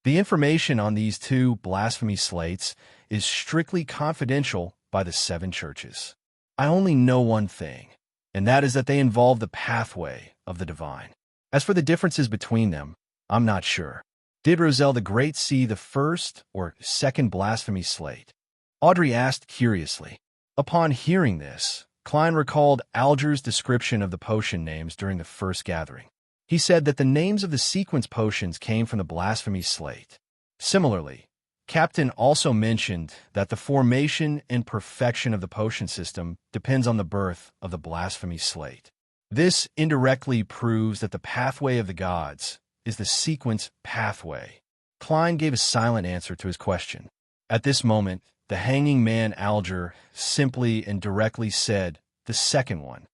The information on these two blasphemy slates is strictly confidential by the seven churches. I only know one thing, and that is that they involve the pathway of the divine. As for the differences between them, I'm not sure. Did Roselle the Great see the first or second blasphemy slate? Audrey asked curiously. Upon hearing this, Klein recalled Alger's description of the potion names during the first gathering. He said that the names of the sequence potions came from the blasphemy slate. Similarly, Captain also mentioned that the formation and perfection of the potion system depends on the birth of the blasphemy slate. This indirectly proves that the pathway of the gods is the sequence pathway. Klein gave a silent answer to his question. At this moment, the hanging man Alger simply and directly said, "The second one."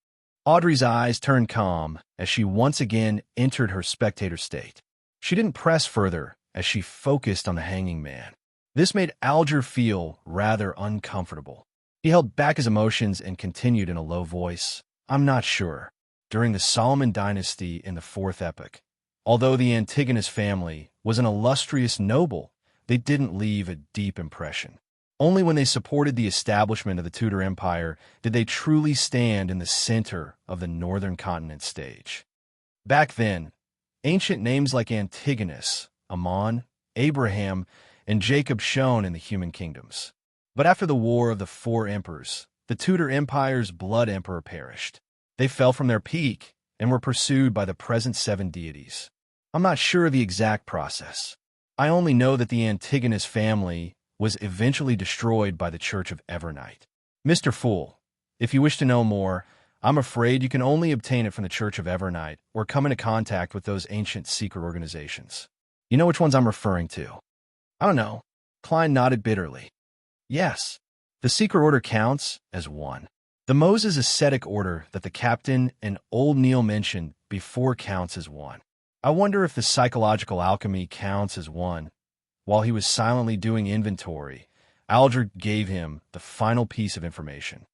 Audrey's eyes turned calm as she once again entered her spectator state. She didn't press further as she focused on the hanging man. This made Alger feel rather uncomfortable. He held back his emotions and continued in a low voice, "I'm not sure." During the Solomon dynasty in the Fourth Epoch, although the Antigonus family was an illustrious noble, they didn't leave a deep impression. Only when they supported the establishment of the Tudor Empire did they truly stand in the center of the northern continent stage. Back then, ancient names like Antigonus, Ammon, Abraham, and Jacob shone in the human kingdoms. But after the War of the Four Emperors, the Tudor Empire's blood emperor perished. They fell from their peak and were pursued by the present seven deities. I'm not sure of the exact process. I only know that the Antigonus family was eventually destroyed by the Church of Evernight. Mr. Fool, if you wish to know more, I'm afraid you can only obtain it from the Church of Evernight or come into contact with those ancient secret organizations. You know which ones I'm referring to? I don't know. Klein nodded bitterly. Yes, the secret order counts as one. The Moses ascetic order that the captain and old Neil mentioned before counts as one. I wonder if the psychological alchemy counts as one. While he was silently doing inventory, Alger gave him the final piece of information.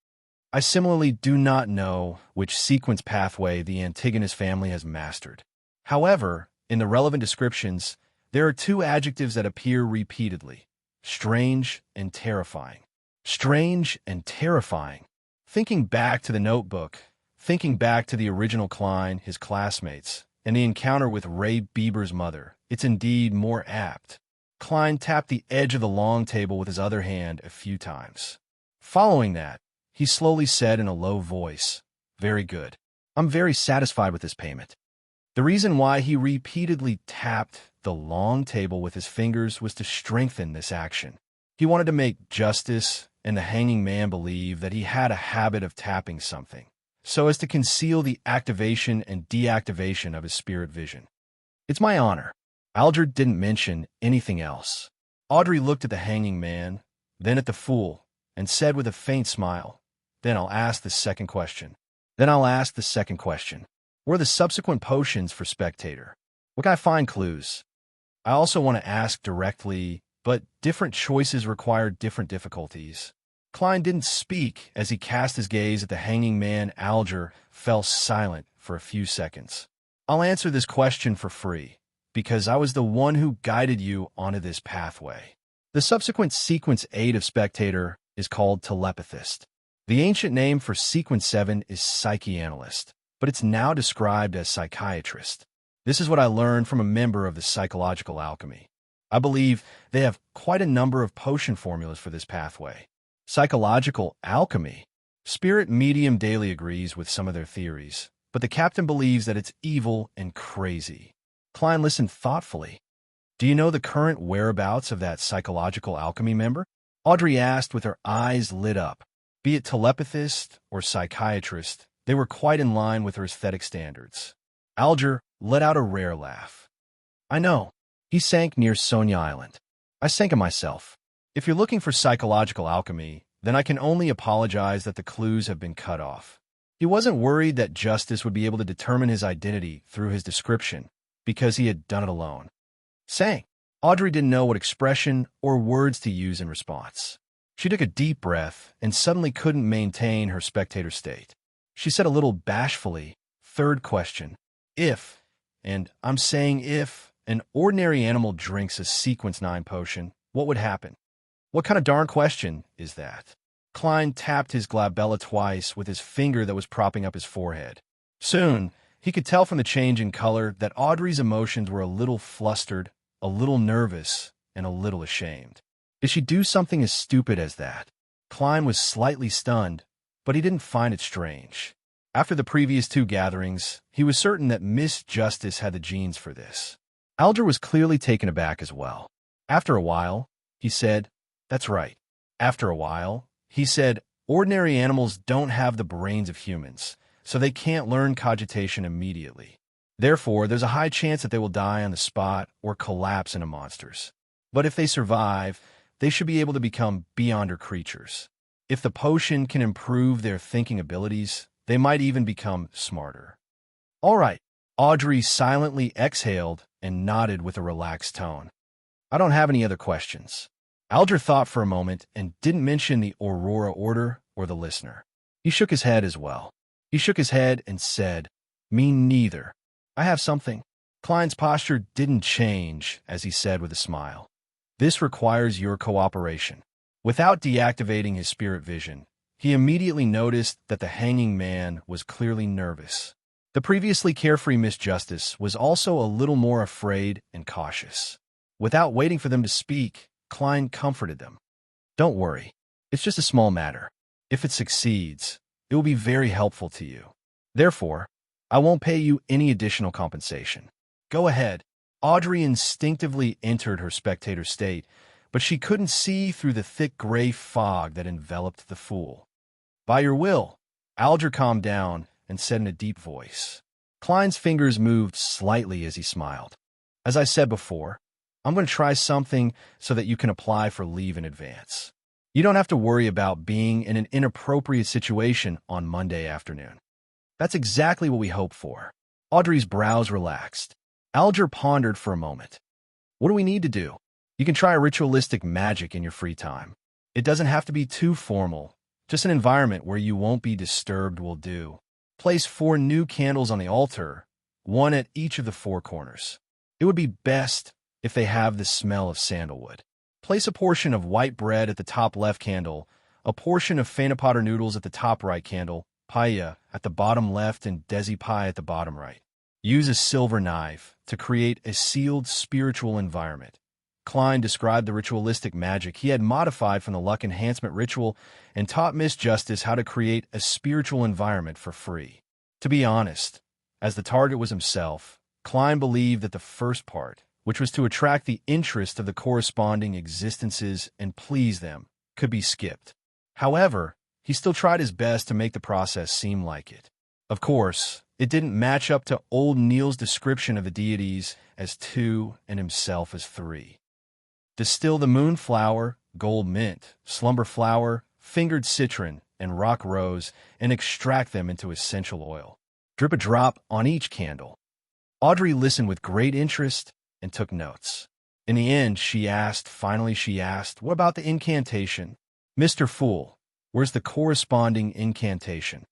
I similarly do not know which sequence pathway the Antigonus family has mastered. However, in the relevant descriptions, there are two adjectives that appear repeatedly: strange and terrifying. Strange and terrifying. Thinking back to the notebook, thinking back to the original Klein, his classmates, and the encounter with Ray Bieber's mother, it's indeed more apt. Klein tapped the edge of the long table with his other hand a few times. Following that, he slowly said in a low voice, "Very good. I'm very satisfied with this payment." The reason why he repeatedly tapped the long table with his fingers was to strengthen this action. He wanted to make justice and the hanging man believe that he had a habit of tapping something, so as to conceal the activation and deactivation of his spirit vision. "It's my honor." Alger didn't mention anything else. Audrey looked at the hanging man, then at the fool, and said with a faint smile, "Then I'll ask the second question. What are the subsequent potions for spectator? What can I find clues? I also want to ask directly, but different choices require different difficulties." Klein didn't speak as he cast his gaze at the hanging man. Alger fell silent for a few seconds. "I'll answer this question for free, because I was the one who guided you onto this pathway. The subsequent sequence 8 of spectator is called telepathist. The ancient name for sequence 7 is psychoanalyst, but it's now described as psychiatrist. This is what I learned from a member of the psychological alchemy. I believe they have quite a number of potion formulas for this pathway. Psychological alchemy? Spirit Medium daily agrees with some of their theories, but the captain believes that it's evil and crazy." Klein listened thoughtfully. "Do you know the current whereabouts of that psychological alchemy member?" Audrey asked with her eyes lit up. Be it telepathist or psychiatrist, they were quite in line with her aesthetic standards. Alger let out a rare laugh. "I know. He sank near Sonia Island. I sank him myself. If you're looking for psychological alchemy, then I can only apologize that the clues have been cut off." He wasn't worried that Justice would be able to determine his identity through his description, because he had done it alone. Sank. Audrey didn't know what expression or words to use in response. She took a deep breath and suddenly couldn't maintain her spectator state. She said a little bashfully, "Third question. If, and I'm saying if, an ordinary animal drinks a sequence 9 potion, what would happen? What kind of darn question is that? Klein tapped his glabella twice with his finger that was propping up his forehead. Soon, he could tell from the change in color that Audrey's emotions were a little flustered, a little nervous, and a little ashamed. Did she do something as stupid as that? Klein was slightly stunned, but he didn't find it strange. After the previous 2 gatherings, he was certain that Miss Justice had the genes for this. Alger was clearly taken aback as well. After a while, he said, "That's right." After a while, he said, "Ordinary animals don't have the brains of humans, so they can't learn cogitation immediately. Therefore, there's a high chance that they will die on the spot or collapse into monsters. But if they survive, they should be able to become beyonder creatures. If the potion can improve their thinking abilities, they might even become smarter." "All right." Audrey silently exhaled and nodded with a relaxed tone. "I don't have any other questions." Alger thought for a moment and didn't mention the Aurora Order or the listener. He shook his head as well. He shook his head and said, "Me neither. I have something." Klein's posture didn't change as he said with a smile, "This requires your cooperation." Without deactivating his spirit vision, he immediately noticed that the hanging man was clearly nervous. The previously carefree Miss Justice was also a little more afraid and cautious. Without waiting for them to speak, Klein comforted them. "Don't worry. It's just a small matter. If it succeeds, it will be very helpful to you. Therefore, I won't pay you any additional compensation. Go ahead." Audrey instinctively entered her spectator state, but she couldn't see through the thick gray fog that enveloped the fool. "By your will." Alger calmed down and said in a deep voice. Klein's fingers moved slightly as he smiled. "As I said before, I'm going to try something so that you can apply for leave in advance. You don't have to worry about being in an inappropriate situation on Monday afternoon." "That's exactly what we hope for." Audrey's brows relaxed. Alger pondered for a moment. "What do we need to do?" "You can try ritualistic magic in your free time. It doesn't have to be too formal. Just an environment where you won't be disturbed will do. Place 4 new candles on the altar, 1 at each of the 4 corners. It would be best if they have the smell of sandalwood. Place a portion of white bread at the top left candle, a portion of Fanapotter noodles at the top right candle, paella at the bottom left, and desi pie at the bottom right. Use a silver knife to create a sealed spiritual environment." Klein described the ritualistic magic he had modified from the luck enhancement ritual and taught Miss Justice how to create a spiritual environment for free. To be honest, as the target was himself, Klein believed that the first part, which was to attract the interest of the corresponding existences and please them, could be skipped. However, he still tried his best to make the process seem like it. Of course, it didn't match up to old Neil's description of the deities as 2 and himself as 3. Distill the moonflower, gold mint, slumber flower, fingered citron, and rock rose, and extract them into essential oil. Drip a drop on each candle. Audrey listened with great interest and took notes. In the end, finally she asked, "What about the incantation?" "Mr. Fool, where's the corresponding incantation?"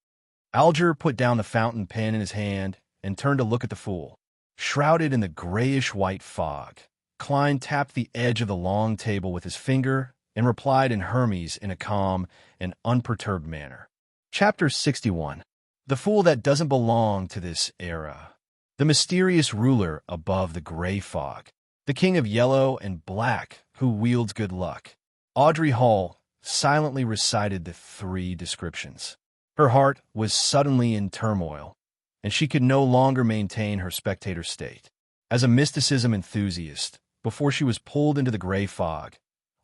Alger put down the fountain pen in his hand and turned to look at the fool. Shrouded in the grayish-white fog, Klein tapped the edge of the long table with his finger and replied in Hermes in a calm and unperturbed manner. Chapter 61. The Fool That Doesn't Belong to This Era. The mysterious ruler above the gray fog. The king of yellow and black who wields good luck. Audrey Hall silently recited the 3 descriptions. Her heart was suddenly in turmoil, and she could no longer maintain her spectator state. As a mysticism enthusiast, before she was pulled into the gray fog,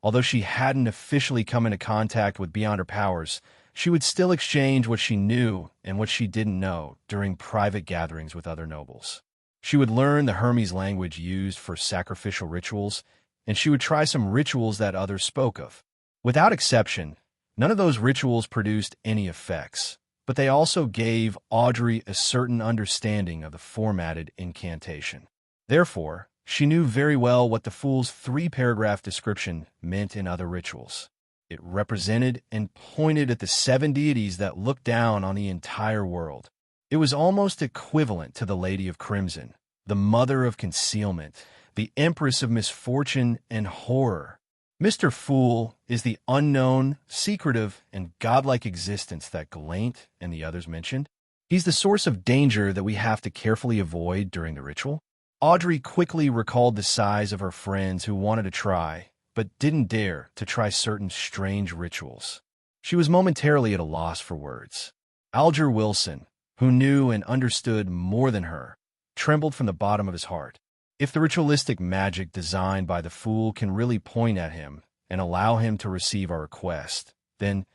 although she hadn't officially come into contact with beyond her powers, she would still exchange what she knew and what she didn't know during private gatherings with other nobles. She would learn the Hermes language used for sacrificial rituals, and she would try some rituals that others spoke of. Without exception, none of those rituals produced any effects, but they also gave Audrey a certain understanding of the formatted incantation. Therefore, she knew very well what the fool's 3-paragraph description meant in other rituals. It represented and pointed at the 7 deities that looked down on the entire world. It was almost equivalent to the Lady of Crimson, the Mother of Concealment, the empress of misfortune and horror. Mr. Fool is the unknown, secretive, and godlike existence that Gelaint and the others mentioned. He's the source of danger that we have to carefully avoid during the ritual. Audrey quickly recalled the sighs of her friends who wanted to try, but didn't dare to try certain strange rituals. She was momentarily at a loss for words. Alger Wilson, who knew and understood more than her, trembled from the bottom of his heart. If the ritualistic magic designed by the Fool can really point at him and allow him to receive our request, then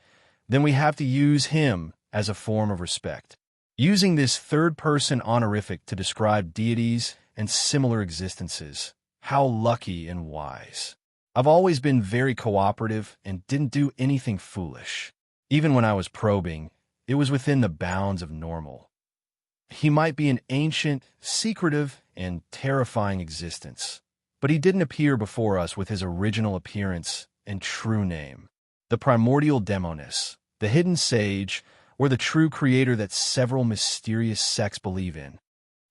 we have to use him as a form of respect. Using this third-person honorific to describe deities and similar existences. How lucky and wise. I've always been very cooperative and didn't do anything foolish. Even when I was probing, it was within the bounds of normal. He might be an ancient, secretive, and terrifying existence, but he didn't appear before us with his original appearance and true name. The primordial demoness, the hidden sage, or the true creator that several mysterious sects believe in.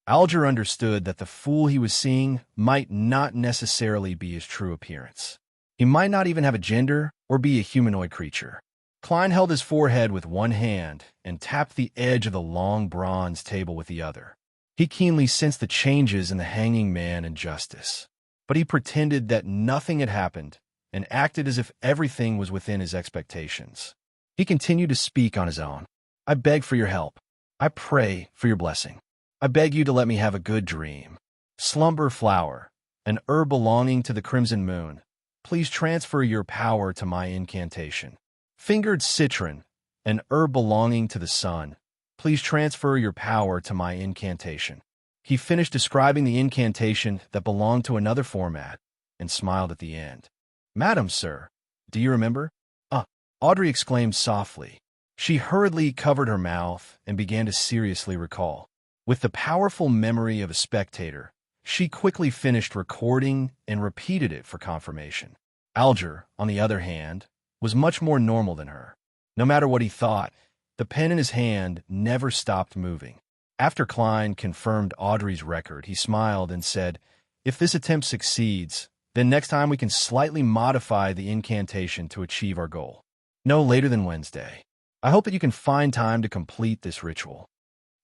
Alger understood that the Fool he was seeing might not necessarily be his true appearance. He might not even have a gender or be a humanoid creature. Klein held his forehead with one hand and tapped the edge of the long bronze table with the other. He keenly sensed the changes in the hanging man and Justice, but he pretended that nothing had happened and acted as if everything was within his expectations. He continued to speak on his own. I beg for your help. I pray for your blessing. I beg you to let me have a good dream. Slumber flower, an herb belonging to the crimson moon, please transfer your power to my incantation. Fingered citron, an herb belonging to the sun, please transfer your power to my incantation. He finished describing the incantation that belonged to another format and smiled at the end. Madam, sir, do you remember? Audrey exclaimed softly. She hurriedly covered her mouth and began to seriously recall. With the powerful memory of a spectator, she quickly finished recording and repeated it for confirmation. Alger, on the other hand, was much more normal than her. No matter what he thought, the pen in his hand never stopped moving. After Klein confirmed Audrey's record, he smiled and said, if this attempt succeeds, then next time we can slightly modify the incantation to achieve our goal. No later than Wednesday. I hope that you can find time to complete this ritual.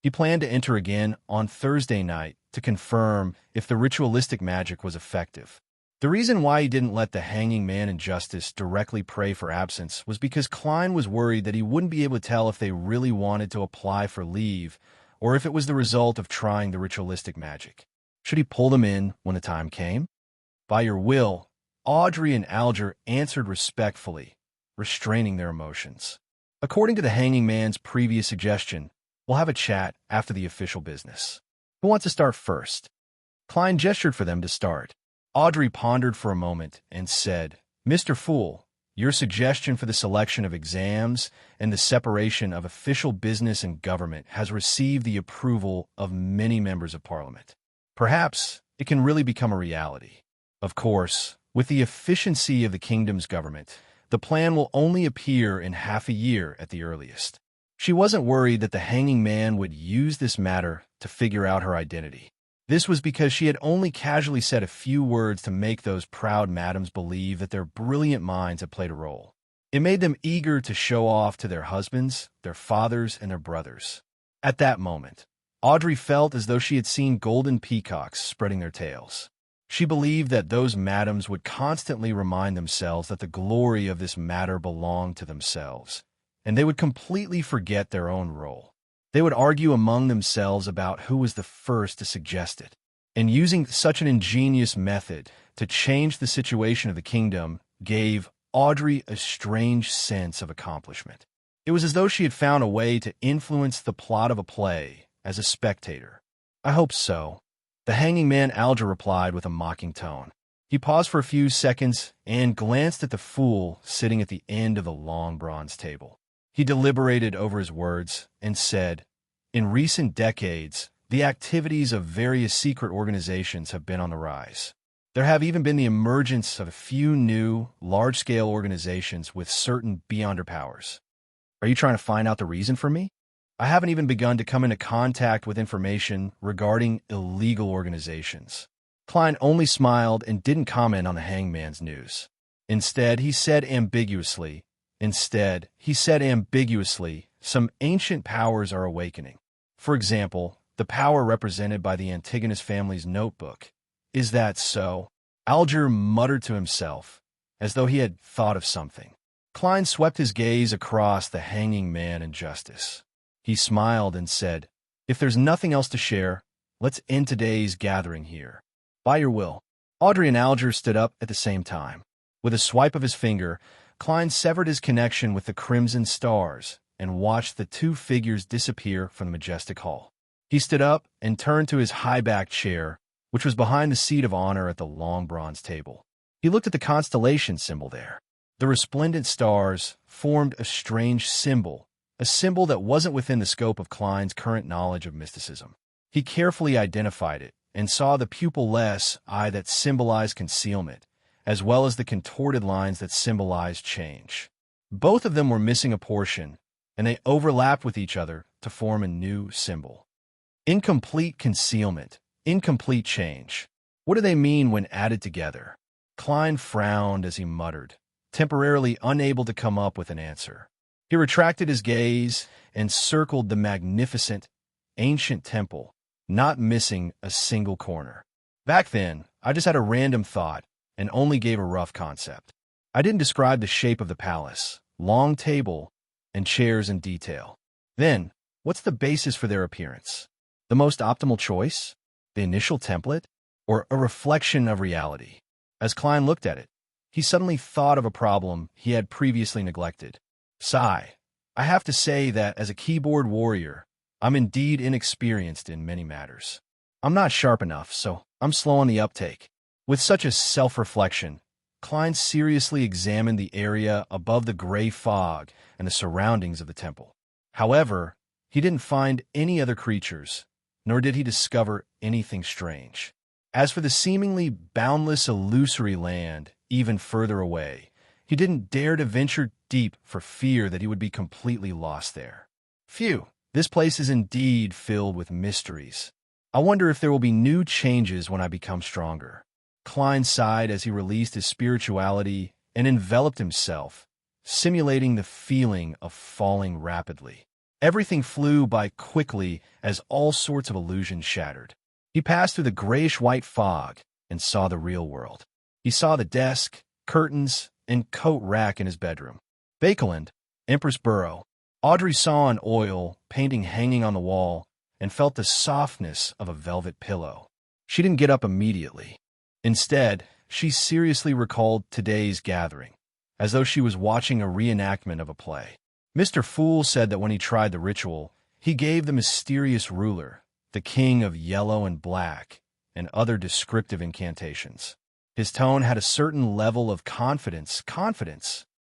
He planned to enter again on Thursday night to confirm if the ritualistic magic was effective. The reason why he didn't let the hanging man and Justice directly pray for absence was because Klein was worried that he wouldn't be able to tell if they really wanted to apply for leave or if it was the result of trying the ritualistic magic. Should he pull them in when the time came? By your will, Audrey and Alger answered respectfully, restraining their emotions. According to the hanging man's previous suggestion, we'll have a chat after the official business. Who wants to start first? Klein gestured for them to start. Audrey pondered for a moment and said, Mr. Fool, your suggestion for the selection of exams and the separation of official business and government has received the approval of many members of Parliament. Perhaps it can really become a reality. Of course, with the efficiency of the kingdom's government, the plan will only appear in half a year at the earliest. She wasn't worried that the hanging man would use this matter to figure out her identity. This was because she had only casually said a few words to make those proud madams believe that their brilliant minds had played a role. It made them eager to show off to their husbands, their fathers, and their brothers. At that moment, Audrey felt as though she had seen golden peacocks spreading their tails. She believed that those madams would constantly remind themselves that the glory of this matter belonged to themselves, and they would completely forget their own role. They would argue among themselves about who was the first to suggest it. And using such an ingenious method to change the situation of the kingdom gave Audrey a strange sense of accomplishment. It was as though she had found a way to influence the plot of a play as a spectator. I hope so. The hanging man Alger replied with a mocking tone. He paused for a few seconds and glanced at the Fool sitting at the end of the long bronze table. He deliberated over his words and said, in recent decades, the activities of various secret organizations have been on the rise. There have even been the emergence of a few new, large-scale organizations with certain beyonder powers. Are you trying to find out the reason for me? I haven't even begun to come into contact with information regarding illegal organizations. Klein only smiled and didn't comment on the hangman's news. Instead, he said ambiguously, some ancient powers are awakening. For example, the power represented by the Antigonus family's notebook. Is that so? Alger muttered to himself, as though he had thought of something. Klein swept his gaze across the hanging man in justice. He smiled and said, "If there's nothing else to share, let's end today's gathering here. By your will." Audrey and Alger stood up at the same time. With a swipe of his finger, Klein severed his connection with the crimson stars and watched the two figures disappear from the majestic hall. He stood up and turned to his high-backed chair, which was behind the seat of honor at the long bronze table. He looked at the constellation symbol there. The resplendent stars formed a strange symbol, a symbol that wasn't within the scope of Klein's current knowledge of mysticism. He carefully identified it and saw the pupilless eye that symbolized concealment, as well as the contorted lines that symbolized change. Both of them were missing a portion, and they overlapped with each other to form a new symbol. Incomplete concealment, incomplete change. What do they mean when added together? Klein frowned as he muttered, temporarily unable to come up with an answer. He retracted his gaze and circled the magnificent, ancient temple, not missing a single corner. Back then, I just had a random thought and only gave a rough concept. I didn't describe the shape of the palace, long table, and chairs in detail. Then, what's the basis for their appearance? The most optimal choice? The initial template? Or a reflection of reality? As Klein looked at it, he suddenly thought of a problem he had previously neglected. Sigh. I have to say that as a keyboard warrior, I'm indeed inexperienced in many matters. I'm not sharp enough, so I'm slow on the uptake. With such a self-reflection, Klein seriously examined the area above the gray fog and the surroundings of the temple. However, he didn't find any other creatures, nor did he discover anything strange. As for the seemingly boundless illusory land even further away, he didn't dare to venture deep for fear that he would be completely lost there. Phew, this place is indeed filled with mysteries. I wonder if there will be new changes when I become stronger. Klein sighed as he released his spirituality and enveloped himself, simulating the feeling of falling rapidly. Everything flew by quickly as all sorts of illusions shattered. He passed through the grayish-white fog and saw the real world. He saw the desk, curtains, and coat rack in his bedroom. Bakeland, Empress Burrow. Audrey saw an oil painting hanging on the wall and felt the softness of a velvet pillow. She didn't get up immediately. Instead, she seriously recalled today's gathering, as though she was watching a reenactment of a play. Mr. Fool said that when he tried the ritual, he gave the mysterious ruler, the king of yellow and black, and other descriptive incantations. His tone had a certain level of confidence.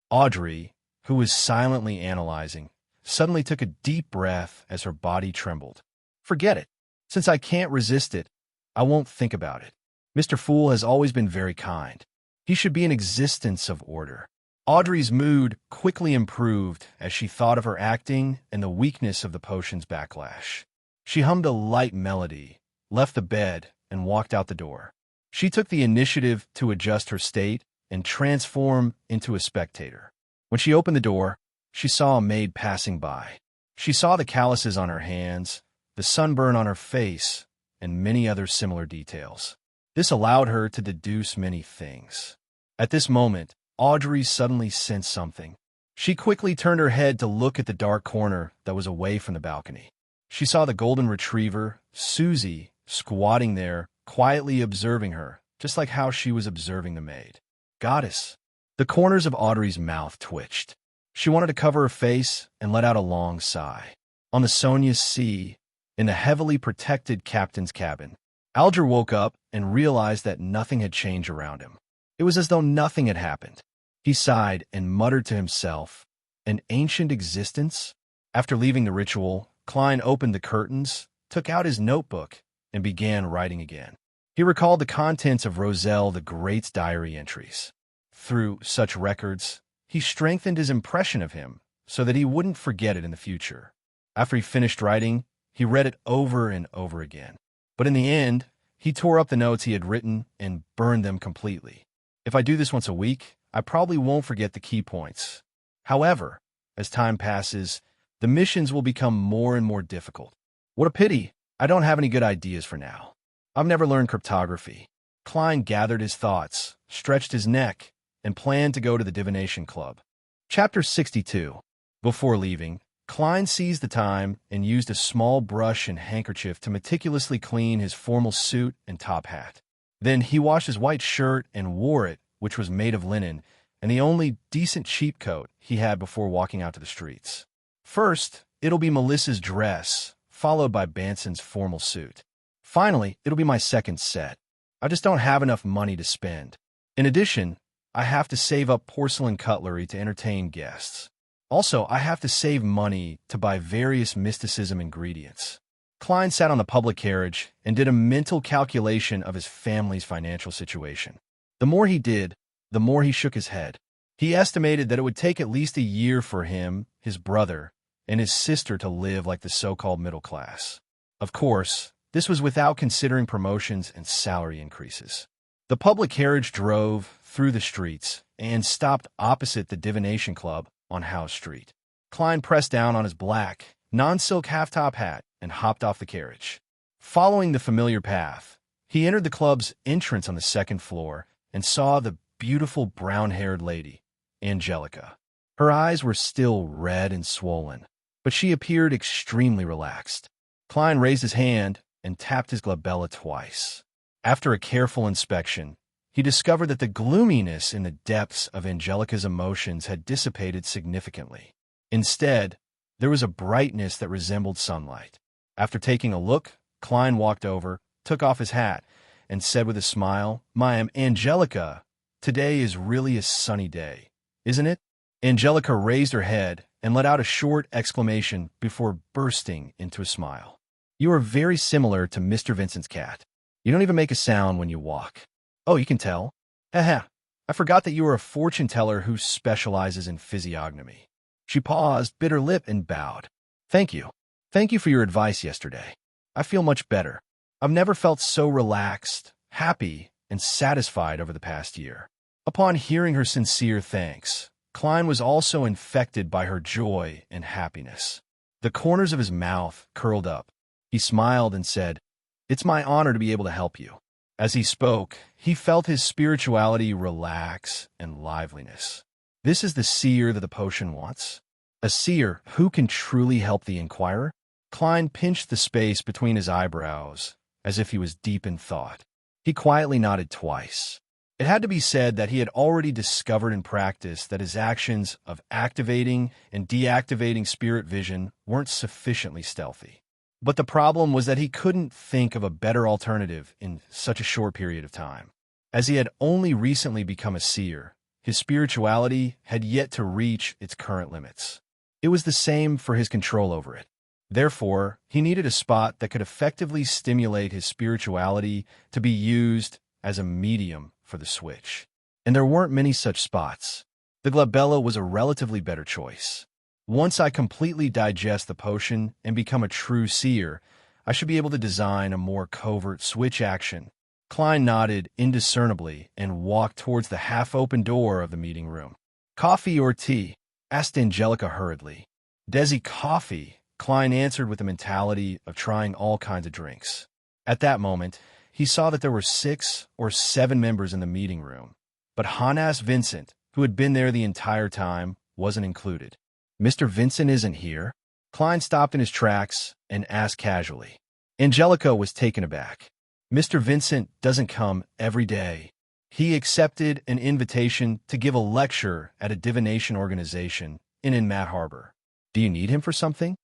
Audrey, who was silently analyzing, suddenly took a deep breath as her body trembled. Forget it. Since I can't resist it, I won't think about it. Mr. Fool has always been very kind. He should be an existence of order. Audrey's mood quickly improved as she thought of her acting and the weakness of the potion's backlash. She hummed a light melody, left the bed, and walked out the door. She took the initiative to adjust her state and transform into a spectator. When she opened the door, she saw a maid passing by. She saw the calluses on her hands, the sunburn on her face, and many other similar details. This allowed her to deduce many things. At this moment, Audrey suddenly sensed something. She quickly turned her head to look at the dark corner that was away from the balcony. She saw the golden retriever, Susie, squatting there, quietly observing her, just like how she was observing the maid. Goddess. The corners of Audrey's mouth twitched. She wanted to cover her face and let out a long sigh. On the Sonia's sea, in the heavily protected captain's cabin, Alger woke up and realized that nothing had changed around him. It was as though nothing had happened. He sighed and muttered to himself, an ancient existence? After leaving the ritual, Klein opened the curtains, took out his notebook, and began writing again. He recalled the contents of Roselle the Great's diary entries. Through such records, he strengthened his impression of him so that he wouldn't forget it in the future. After he finished writing, he read it over and over again. But in the end, He tore up the notes he had written and burned them completely. If I do this once a week, I probably won't forget the key points. However, as time passes, the missions will become more and more difficult. What a pity. I don't have any good ideas for now. I've never learned cryptography. Klein gathered his thoughts, stretched his neck, and planned to go to the divination club. Chapter 62. Before leaving, Klein seized the time and used a small brush and handkerchief to meticulously clean his formal suit and top hat. Then he washed his white shirt and wore it, which was made of linen, and the only decent cheap coat he had before walking out to the streets. First, it'll be Melissa's dress, followed by Banson's formal suit. Finally, it'll be my second set. I just don't have enough money to spend. In addition, I have to save up porcelain cutlery to entertain guests. Also, I have to save money to buy various mysticism ingredients. Klein sat on the public carriage and did a mental calculation of his family's financial situation. The more he did, the more he shook his head. He estimated that it would take at least a year for him, his brother, and his sister to live like the so-called middle class. Of course, this was without considering promotions and salary increases. The public carriage drove through the streets and stopped opposite the divination club on Howe Street. Klein pressed down on his black, non-silk half-top hat and hopped off the carriage. Following the familiar path, he entered the club's entrance on the second floor and saw the beautiful brown-haired lady, Angelica. Her eyes were still red and swollen, but she appeared extremely relaxed. Klein raised his hand and tapped his glabella twice. After a careful inspection, he discovered that the gloominess in the depths of Angelica's emotions had dissipated significantly. Instead, there was a brightness that resembled sunlight. After taking a look, Klein walked over, took off his hat, and said with a smile, "My Angelica, today is really a sunny day, isn't it?" Angelica raised her head and let out a short exclamation before bursting into a smile. "You are very similar to Mr. Vincent's cat. You don't even make a sound when you walk." "Oh, you can tell." "Haha, I forgot that you are a fortune teller who specializes in physiognomy." She paused, bit her lip, and bowed. "Thank you. Thank you for your advice yesterday. I feel much better. I've never felt so relaxed, happy, and satisfied over the past year." Upon hearing her sincere thanks, Klein was also infected by her joy and happiness. The corners of his mouth curled up. He smiled and said, "It's my honor to be able to help you." As he spoke, he felt his spirituality relax and liveliness. This is the seer that the potion wants. A seer who can truly help the inquirer? Klein pinched the space between his eyebrows, as if he was deep in thought. He quietly nodded twice. It had to be said that he had already discovered in practice that his actions of activating and deactivating spirit vision weren't sufficiently stealthy. But the problem was that he couldn't think of a better alternative in such a short period of time. As he had only recently become a seer, his spirituality had yet to reach its current limits. It was the same for his control over it. Therefore, he needed a spot that could effectively stimulate his spirituality to be used as a medium for the switch. And there weren't many such spots. The glabella was a relatively better choice. Once I completely digest the potion and become a true seer, I should be able to design a more covert switch action. Klein nodded indiscernibly and walked towards the half-open door of the meeting room. "Coffee or tea?" asked Angelica hurriedly. "Desi coffee," Klein answered with the mentality of trying all kinds of drinks. At that moment, he saw that there were 6 or 7 members in the meeting room, but Hannes Vincent, who had been there the entire time, wasn't included. "Mr. Vincent isn't here?" Klein stopped in his tracks and asked casually. Angelica was taken aback. "Mr. Vincent doesn't come every day. He accepted an invitation to give a lecture at a divination organization in Mat Harbor. Do you need him for something?"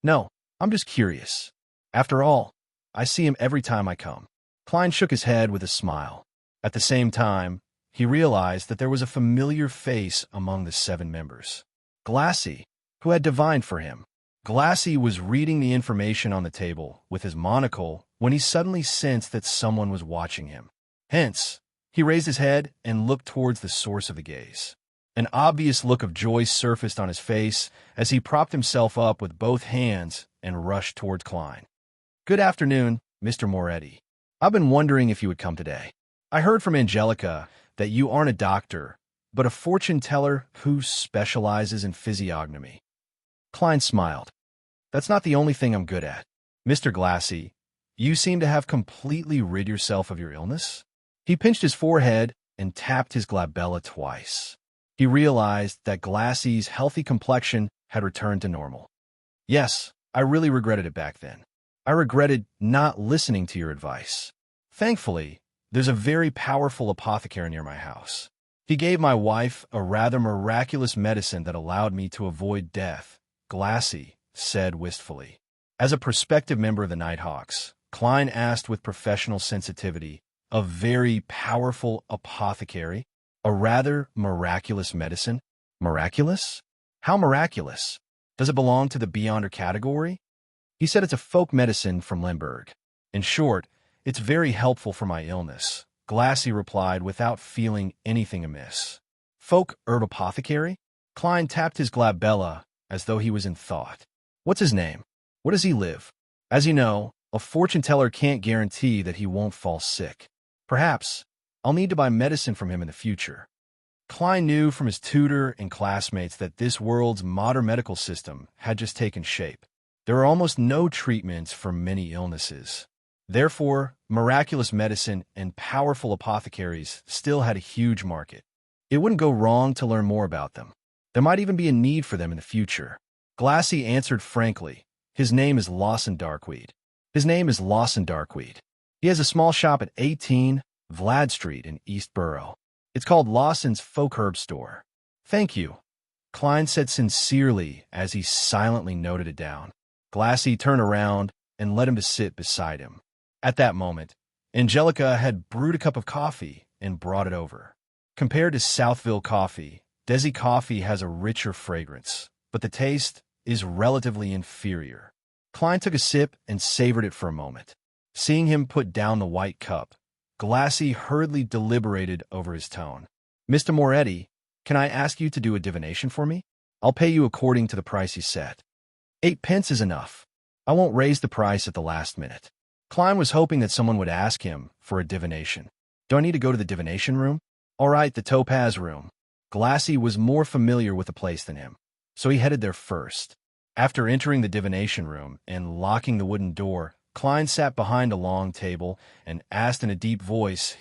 "No, I'm just curious. After all, I see him every time I come." Klein shook his head with a smile. At the same time, he realized that there was a familiar face among the 7 members. Glassy, who had divined for him. Glassy was reading the information on the table with his monocle when he suddenly sensed that someone was watching him. Hence, he raised his head and looked towards the source of the gaze. An obvious look of joy surfaced on his face as he propped himself up with both hands and rushed towards Klein. "Good afternoon, Mr. Moretti." I've been wondering if you would come today. I heard from Angelica that you aren't a doctor, but a fortune teller who specializes in physiognomy. Klein smiled. That's not the only thing I'm good at. Mr. Glassy, you seem to have completely rid yourself of your illness? He pinched his forehead and tapped his glabella twice. He realized that Glassy's healthy complexion had returned to normal. Yes, I really regretted it back then. I regretted not listening to your advice. Thankfully, there's a very powerful apothecary near my house. He gave my wife a rather miraculous medicine that allowed me to avoid death, Glassy said wistfully. As a prospective member of the Nighthawks, Klein asked with professional sensitivity, a very powerful apothecary? A rather miraculous medicine? Miraculous? How miraculous? Does it belong to the beyonder category? He said it's a folk medicine from Limburg. In short, it's very helpful for my illness, Glassy replied without feeling anything amiss. Folk herb apothecary? Klein tapped his glabella as though he was in thought. What's his name? Where does he live? As you know, a fortune teller can't guarantee that he won't fall sick. Perhaps I'll need to buy medicine from him in the future. Klein knew from his tutor and classmates that this world's modern medical system had just taken shape. There are almost no treatments for many illnesses. Therefore, miraculous medicine and powerful apothecaries still had a huge market. It wouldn't go wrong to learn more about them. There might even be a need for them in the future. Glassy answered frankly. His name is Lawson Darkweed. His name is Lawson Darkweed. He has a small shop at 18 Vlad Street in East Borough. It's called Lawson's Folk Herb Store. Thank you, Klein said sincerely as he silently noted it down. Glassy turned around and led him to sit beside him. At that moment, Angelica had brewed a cup of coffee and brought it over. Compared to Southville coffee, Desi coffee has a richer fragrance, but the taste is relatively inferior. Klein took a sip and savored it for a moment. Seeing him put down the white cup, Glassy hurriedly deliberated over his tone. Mr. Moretti, can I ask you to do a divination for me? I'll pay you according to the price you set. 8 pence is enough. I won't raise the price at the last minute. Klein was hoping that someone would ask him for a divination. Do I need to go to the divination room? All right, the Topaz room. Glassy was more familiar with the place than him, so he headed there first. After entering the divination room and locking the wooden door, Klein sat behind a long table and asked in a deep voice,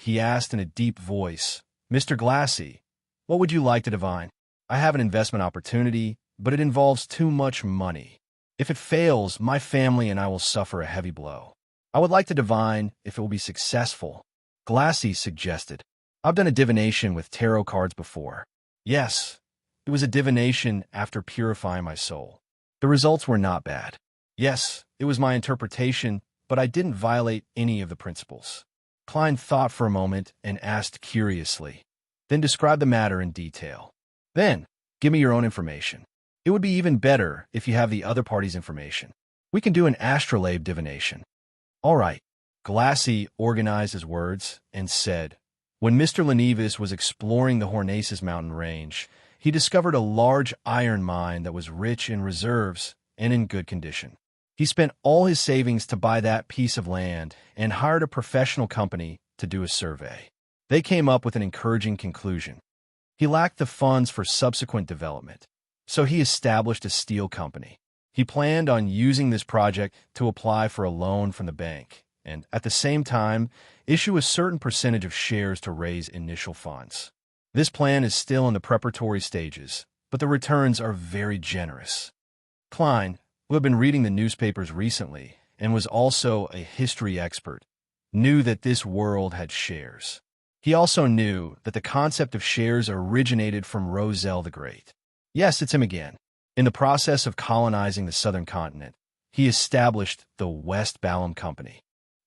Mr. Glassy, what would you like to divine? I have an investment opportunity, but it involves too much money. If it fails, my family and I will suffer a heavy blow. I would like to divine if it will be successful. Glassy suggested. I've done a divination with tarot cards before. Yes, it was a divination after purifying my soul. The results were not bad. Yes, it was my interpretation, but I didn't violate any of the principles. Klein thought for a moment and asked curiously. Then describe the matter in detail. Then, give me your own information. It would be even better if you have the other party's information. We can do an astrolabe divination. All right. Glassy organized his words and said, when Mr. Lenevis was exploring the Hornaces mountain range, he discovered a large iron mine that was rich in reserves and in good condition. He spent all his savings to buy that piece of land and hired a professional company to do a survey. They came up with an encouraging conclusion. He lacked the funds for subsequent development, so he established a steel company. He planned on using this project to apply for a loan from the bank and, at the same time, issue a certain percentage of shares to raise initial funds. This plan is still in the preparatory stages, but the returns are very generous. Klein, who had been reading the newspapers recently and was also a history expert, knew that this world had shares. He also knew that the concept of shares originated from Roselle the Great. Yes, it's him again. In the process of colonizing the southern continent, he established the West Balham Company.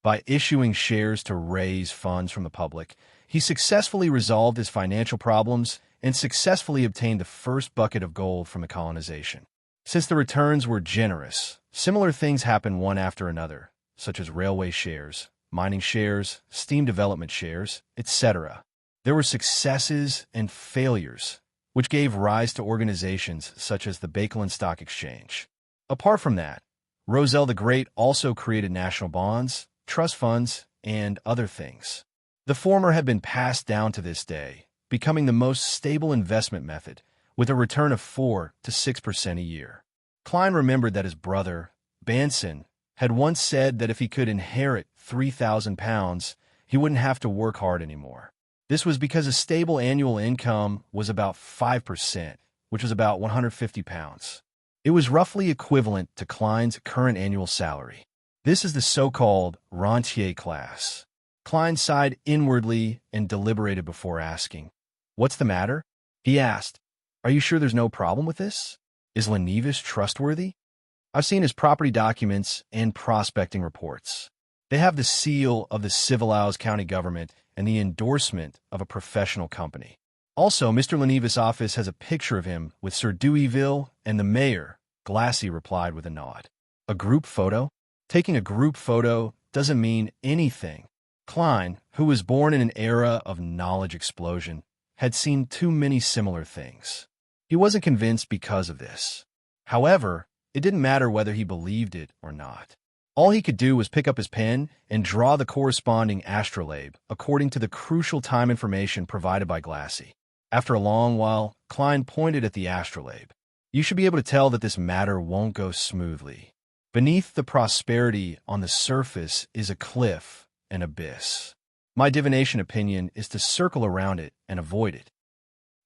By issuing shares to raise funds from the public, he successfully resolved his financial problems and successfully obtained the first bucket of gold from the colonization. Since the returns were generous, similar things happened one after another, such as railway shares, mining shares, steam development shares, etc. There were successes and failures, which gave rise to organizations such as the Bakelin Stock Exchange. Apart from that, Roselle the Great also created national bonds, trust funds, and other things. The former had been passed down to this day, becoming the most stable investment method, with a return of 4 to 6% a year. Klein remembered that his brother, Banson, had once said that if he could inherit £3,000, he wouldn't have to work hard anymore. This was because a stable annual income was about 5%, which was about £150. It was roughly equivalent to Klein's current annual salary. This is the so-called rentier class. Klein sighed inwardly and deliberated before asking, "What's the matter?" He asked, "Are you sure there's no problem with this? Is Lenevis trustworthy? I've seen his property documents and prospecting reports. They have the seal of the Civilized County government and the endorsement of a professional company. Also, Mr. Lenevis' office has a picture of him with Sir Deweyville and the mayor," Glassy replied with a nod. "A group photo? Taking a group photo doesn't mean anything." Klein, who was born in an era of knowledge explosion, had seen too many similar things. He wasn't convinced because of this. However, it didn't matter whether he believed it or not. All he could do was pick up his pen and draw the corresponding astrolabe according to the crucial time information provided by Glassy. After a long while, Klein pointed at the astrolabe. "You should be able to tell that this matter won't go smoothly. Beneath the prosperity on the surface is a cliff, an abyss. My divination opinion is to circle around it and avoid it."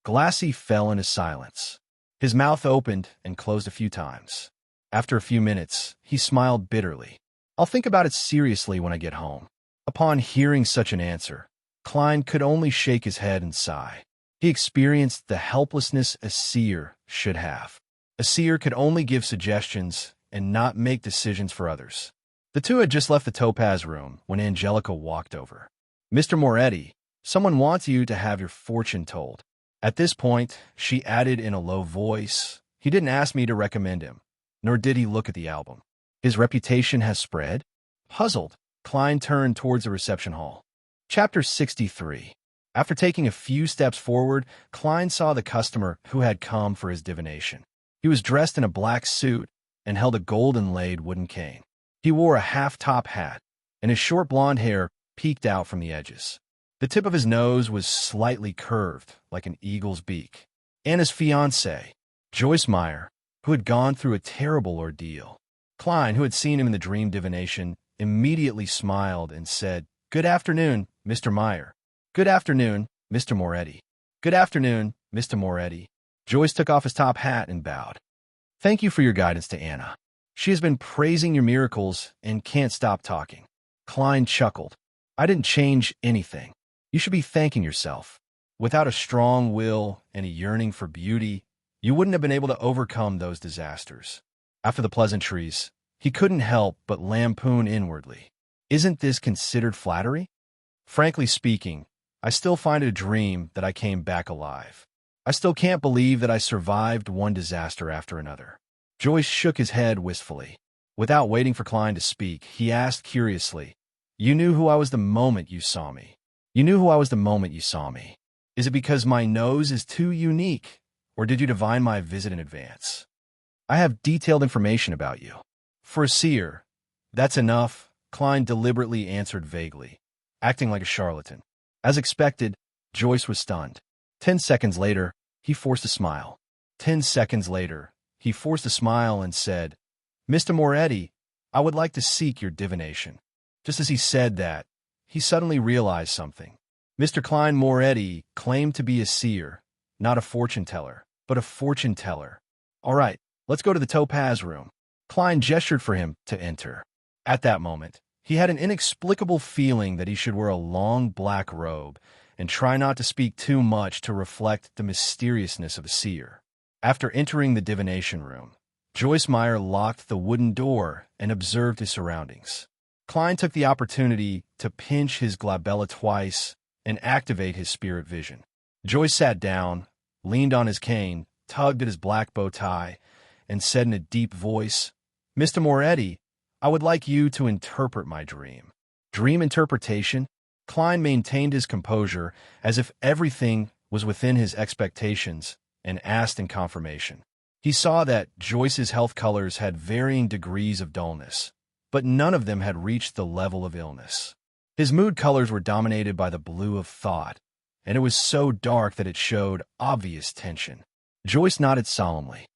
Glassy fell into silence. His mouth opened and closed a few times. After a few minutes, he smiled bitterly. "I'll think about it seriously when I get home." Upon hearing such an answer, Klein could only shake his head and sigh. He experienced the helplessness a seer should have. A seer could only give suggestions and not make decisions for others. The two had just left the Topaz room when Angelica walked over. "Mr. Moretti, someone wants you to have your fortune told." At this point, she added in a low voice, "He didn't ask me to recommend him, nor did he look at the album. His reputation has spread?" Puzzled, Klein turned towards the reception hall. Chapter 63. After taking a few steps forward, Klein saw the customer who had come for his divination. He was dressed in a black suit and held a gold-inlaid wooden cane. He wore a half-top hat, and his short blonde hair peeked out from the edges. The tip of his nose was slightly curved, like an eagle's beak. Anna's fiancée, Joyce Meyer, who had gone through a terrible ordeal. Klein, who had seen him in the dream divination, immediately smiled and said, "Good afternoon, Mr. Meyer." "Good afternoon, Mr. Moretti." "Good afternoon, Mr. Moretti." Joyce took off his top hat and bowed. "Thank you for your guidance to Anna. She has been praising your miracles and can't stop talking." Klein chuckled. "I didn't change anything. You should be thanking yourself. Without a strong will and a yearning for beauty, you wouldn't have been able to overcome those disasters." After the pleasantries, he couldn't help but lampoon inwardly. Isn't this considered flattery? Frankly speaking, I still find it a dream that I came back alive. I still can't believe that I survived one disaster after another. Joyce shook his head wistfully. Without waiting for Klein to speak, he asked curiously, "You knew who I was the moment you saw me. You knew who I was the moment you saw me. Is it because my nose is too unique, or did you divine my visit in advance?" "I have detailed information about you." "For a seer, that's enough," Klein deliberately answered vaguely, acting like a charlatan. As expected, Joyce was stunned. 10 seconds later, he forced a smile. 10 seconds later, he forced a smile and said, "Mr. Moretti, I would like to seek your divination." Just as he said that, he suddenly realized something. Mr. Klein Moretti claimed to be a seer, not a fortune teller, but a fortune teller. "All right, let's go to the Topaz room." Klein gestured for him to enter. At that moment, he had an inexplicable feeling that he should wear a long black robe and try not to speak too much to reflect the mysteriousness of a seer. After entering the divination room, Joyce Meyer locked the wooden door and observed his surroundings. Klein took the opportunity to pinch his glabella twice and activate his spirit vision. Joyce sat down, leaned on his cane, tugged at his black bow tie, and said in a deep voice, "Mr. Moretti, I would like you to interpret my dream." Dream interpretation? Klein maintained his composure as if everything was within his expectations and asked in confirmation. He saw that Joyce's health colors had varying degrees of dullness, but none of them had reached the level of illness. His mood colors were dominated by the blue of thought, and it was so dark that it showed obvious tension. Joyce nodded solemnly.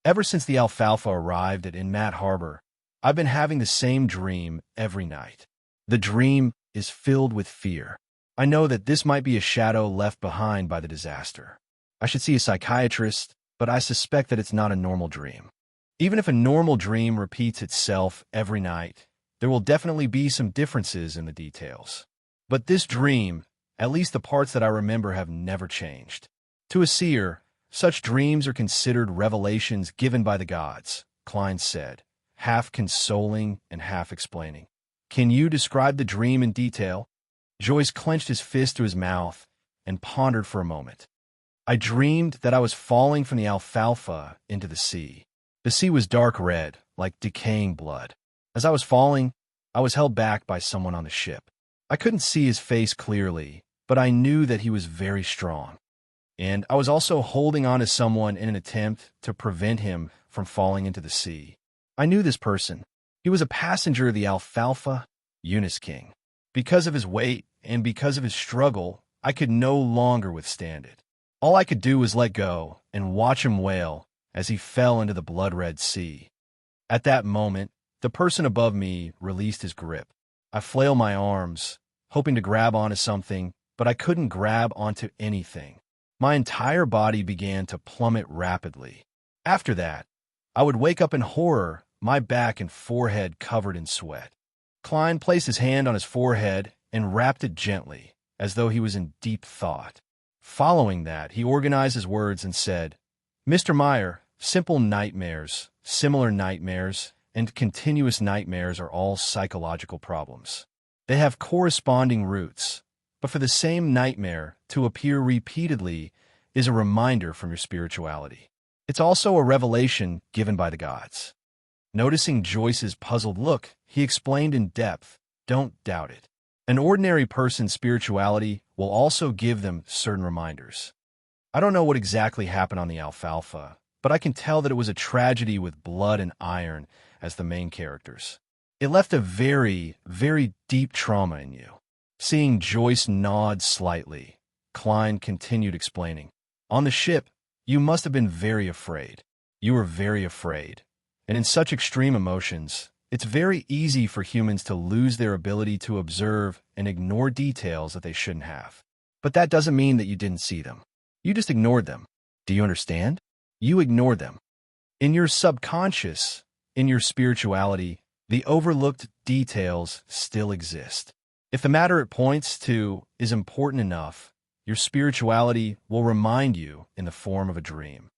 Ever since the alfalfa arrived at Inmat Harbor, I've been having the same dream every night. The dream is filled with fear. I know that this might be a shadow left behind by the disaster. I should see a psychiatrist, but I suspect that it's not a normal dream. Even if a normal dream repeats itself every night, there will definitely be some differences in the details. But this dream, at least the parts that I remember, have never changed. To a seer, such dreams are considered revelations given by the gods, Klein said, half consoling and half explaining. Can you describe the dream in detail? Joyce clenched his fist to his mouth and pondered for a moment. I dreamed that I was falling from the alfalfa into the sea. The sea was dark red, like decaying blood. As I was falling, I was held back by someone on the ship. I couldn't see his face clearly, but I knew that he was very strong. And I was also holding on to someone in an attempt to prevent him from falling into the sea. I knew this person. He was a passenger of the alfalfa, Eunice King. Because of his weight and because of his struggle, I could no longer withstand it. All I could do was let go and watch him wail as he fell into the blood-red sea. At that moment, the person above me released his grip. I flailed my arms, hoping to grab onto something, but I couldn't grab onto anything. My entire body began to plummet rapidly. After that, I would wake up in horror, my back and forehead covered in sweat. Klein placed his hand on his forehead and rapped it gently, as though he was in deep thought. Following that, he organized his words and said, Mr. Meyer, simple nightmares, similar nightmares, and continuous nightmares are all psychological problems. They have corresponding roots, but for the same nightmare to appear repeatedly is a reminder from your spirituality. It's also a revelation given by the gods. Noticing Joyce's puzzled look, he explained in depth, don't doubt it. An ordinary person's spirituality will also give them certain reminders. I don't know what exactly happened on the alfalfa, but I can tell that it was a tragedy with blood and iron as the main characters. It left a very, very deep trauma in you. Seeing Joyce nod slightly, Klein continued explaining. On the ship, you must have been very afraid. You were very afraid. And in such extreme emotions, it's very easy for humans to lose their ability to observe and ignore details that they shouldn't have. But that doesn't mean that you didn't see them. You just ignored them. Do you understand? You ignored them. In your subconscious, in your spirituality, the overlooked details still exist. If the matter it points to is important enough, your spirituality will remind you in the form of a dream.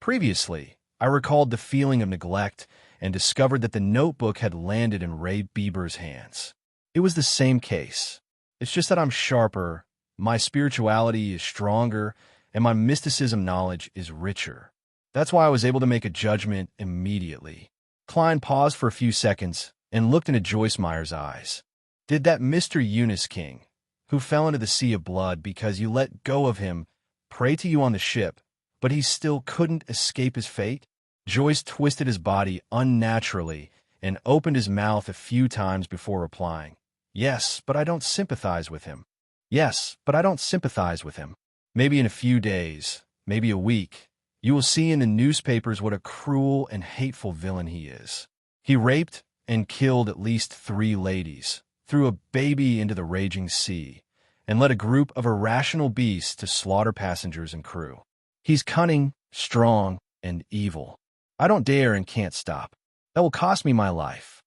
Previously, I recalled the feeling of neglect and discovered that the notebook had landed in Ray Bieber's hands. It was the same case. It's just that I'm sharper, my spirituality is stronger, and my mysticism knowledge is richer. That's why I was able to make a judgment immediately. Klein paused for a few seconds and looked into Joyce Meyer's eyes. Did that Mr. Eunice King, who fell into the sea of blood because you let go of him, pray to you on the ship, but he still couldn't escape his fate? Joyce twisted his body unnaturally and opened his mouth a few times before replying. Yes, but I don't sympathize with him. Yes, but I don't sympathize with him. Maybe in a few days, maybe a week, you will see in the newspapers what a cruel and hateful villain he is. He raped and killed at least 3 ladies, threw a baby into the raging sea, and led a group of irrational beasts to slaughter passengers and crew. He's cunning, strong, and evil. I don't dare and can't stop. That will cost me my life.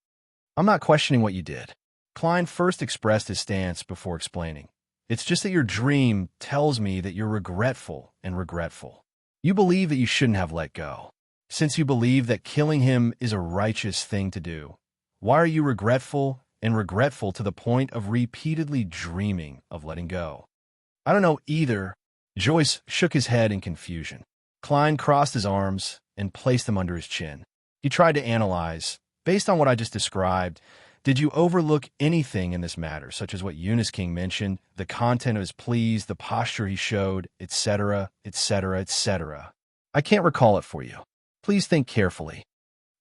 I'm not questioning what you did. Klein first expressed his stance before explaining. It's just that your dream tells me that you're regretful and regretful. You believe that you shouldn't have let go. Since you believe that killing him is a righteous thing to do, why are you regretful and regretful to the point of repeatedly dreaming of letting go? I don't know either. Joyce shook his head in confusion. Klein crossed his arms and placed them under his chin. He tried to analyze, based on what I just described, did you overlook anything in this matter, such as what Eunice King mentioned, the content of his pleas, the posture he showed, etc., etc., etc.? I can't recall it for you. Please think carefully.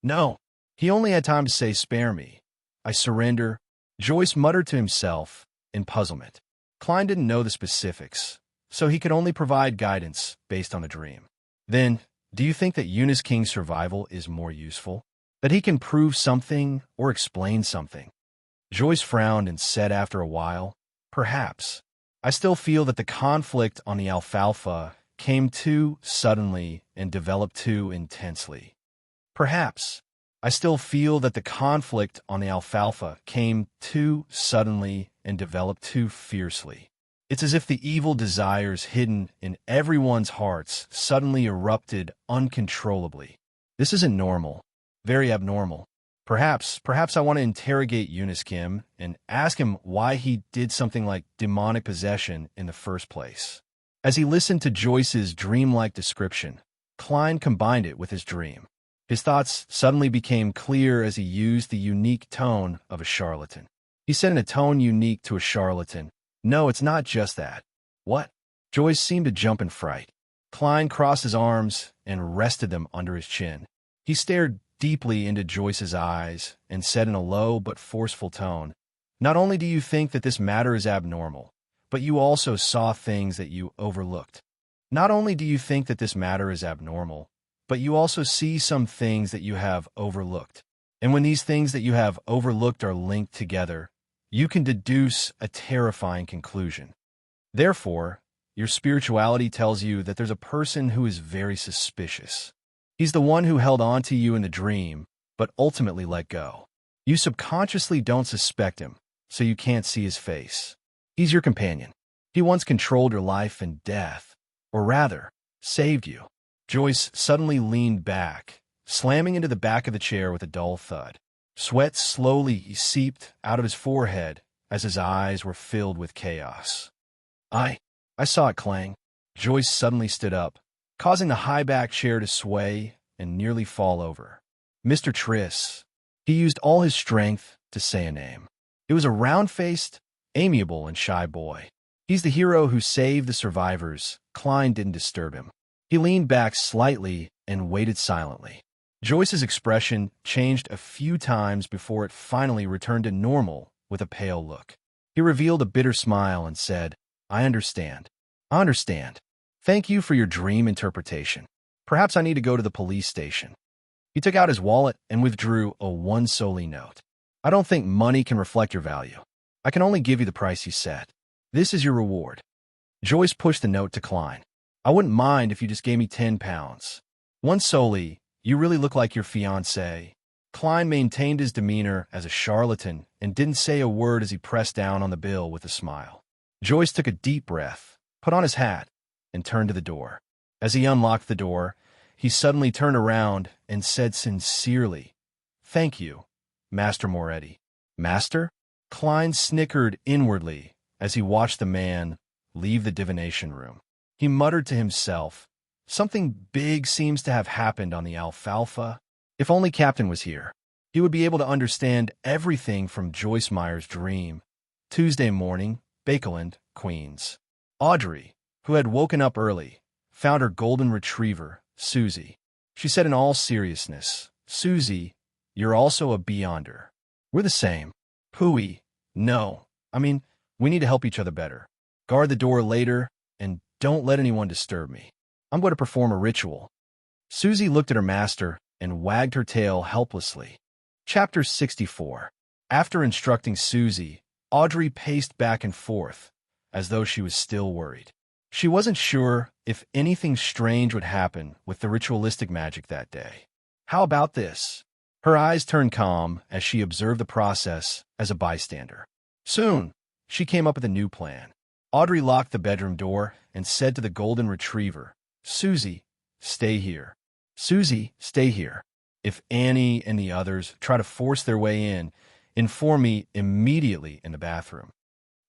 No. He only had time to say, spare me. I surrender. Joyce muttered to himself in puzzlement. Klein didn't know the specifics, so he could only provide guidance based on the dream. Then, do you think that Eunice King's survival is more useful? That he can prove something or explain something? Joyce frowned and said after a while, perhaps. I still feel that the conflict on the alfalfa came too suddenly and developed too intensely. Perhaps. I still feel that the conflict on the alfalfa came too suddenly and developed too fiercely. It's as if the evil desires hidden in everyone's hearts suddenly erupted uncontrollably. This isn't normal. Very abnormal. Perhaps I want to interrogate Eunice Kim and ask him why he did something like demonic possession in the first place. As he listened to Joyce's dreamlike description, Klein combined it with his dream. His thoughts suddenly became clear as he used the unique tone of a charlatan. He said in a tone unique to a charlatan, "No, it's not just that." "What?" Joyce seemed to jump in fright. Klein crossed his arms and rested them under his chin. He stared deeply into Joyce's eyes and said in a low but forceful tone, "Not only do you think that this matter is abnormal, but you also saw things that you overlooked. Not only do you think that this matter is abnormal, but you also see some things that you have overlooked. And when these things that you have overlooked are linked together, you can deduce a terrifying conclusion. Therefore, your spirituality tells you that there's a person who is very suspicious. He's the one who held on to you in the dream, but ultimately let go. You subconsciously don't suspect him, so you can't see his face. He's your companion. He once controlled your life and death, or rather, saved you." Joyce suddenly leaned back, slamming into the back of the chair with a dull thud. Sweat slowly seeped out of his forehead as his eyes were filled with chaos. I saw it, Clang." Joyce suddenly stood up, causing the high-backed chair to sway and nearly fall over. "Mr. Triss." He used all his strength to say a name. It was a round-faced, amiable, and shy boy. He's the hero who saved the survivors. Klein didn't disturb him. He leaned back slightly and waited silently. Joyce's expression changed a few times before it finally returned to normal with a pale look. He revealed a bitter smile and said, "I understand. I understand. Thank you for your dream interpretation. Perhaps I need to go to the police station." He took out his wallet and withdrew a one solely note. "I don't think money can reflect your value. I can only give you the price you set. This is your reward." Joyce pushed the note to Klein. "I wouldn't mind if you just gave me 10 pounds. One solely, you really look like your fiancée." Klein maintained his demeanor as a charlatan and didn't say a word as he pressed down on the bill with a smile. Joyce took a deep breath, put on his hat, and turned to the door. As he unlocked the door, he suddenly turned around and said sincerely, "Thank you, Master Moretti." "Master?" Klein snickered inwardly as he watched the man leave the divination room. He muttered to himself, "Something big seems to have happened on the alfalfa. If only Captain was here, he would be able to understand everything from Joyce Meyer's dream." Tuesday morning, Bakeland, Queens. Audrey, who had woken up early, found her golden retriever, Susie. She said in all seriousness, "Susie, you're also a beyonder. We're the same." "Pooey. No. We need to help each other better. Guard the door later, and don't let anyone disturb me. I'm going to perform a ritual." Susie looked at her master and wagged her tail helplessly. Chapter 64. After instructing Susie, Audrey paced back and forth, as though she was still worried. She wasn't sure if anything strange would happen with the ritualistic magic that day. How about this? Her eyes turned calm as she observed the process as a bystander. Soon, she came up with a new plan. Audrey locked the bedroom door and said to the golden retriever, "Susie, stay here. Susie, stay here. If Annie and the others try to force their way in, inform me immediately in the bathroom."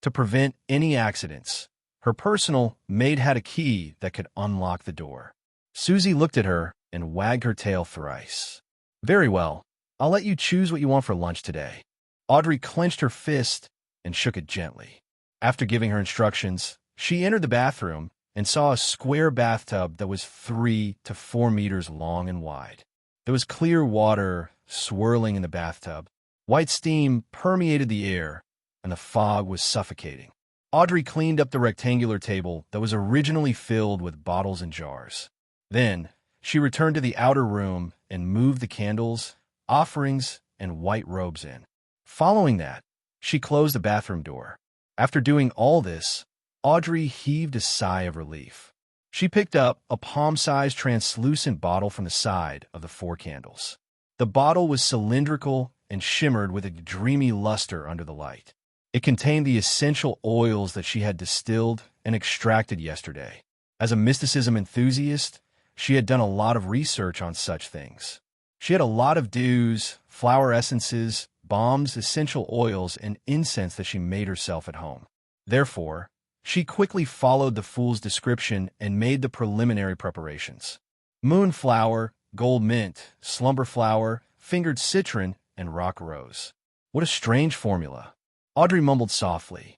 To prevent any accidents, her personal maid had a key that could unlock the door. Susie looked at her and wagged her tail thrice. "Very well. I'll let you choose what you want for lunch today." Audrey clenched her fist and shook it gently. After giving her instructions, she entered the bathroom and saw a square bathtub that was 3 to 4 meters long and wide. There was clear water swirling in the bathtub, White steam permeated the air, and the fog was suffocating. Audrey cleaned up the rectangular table that was originally filled with bottles and jars. Then, she returned to the outer room and moved the candles, offerings, and white robes in. Following that, she closed the bathroom door. After doing all this, Audrey heaved a sigh of relief. She picked up a palm-sized translucent bottle from the side of the 4 candles. The bottle was cylindrical and shimmered with a dreamy luster under the light. It contained the essential oils that she had distilled and extracted yesterday. As a mysticism enthusiast, she had done a lot of research on such things. She had a lot of dews, flower essences, balms, essential oils, and incense that she made herself at home. Therefore, she quickly followed the fool's description and made the preliminary preparations. Moonflower, gold mint, slumber flower, fingered citron, and rock rose. What a strange formula. Audrey mumbled softly.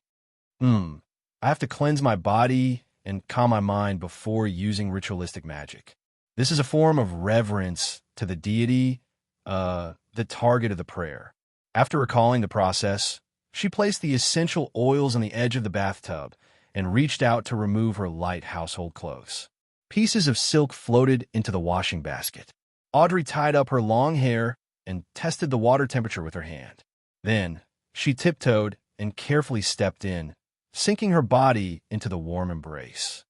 I have to cleanse my body and calm my mind before using ritualistic magic. This is a form of reverence to the deity, the target of the prayer. After recalling the process, she placed the essential oils on the edge of the bathtub and reached out to remove her light household clothes. Pieces of silk floated into the washing basket. Audrey tied up her long hair and tested the water temperature with her hand. Then, she tiptoed and carefully stepped in, sinking her body into the warm embrace.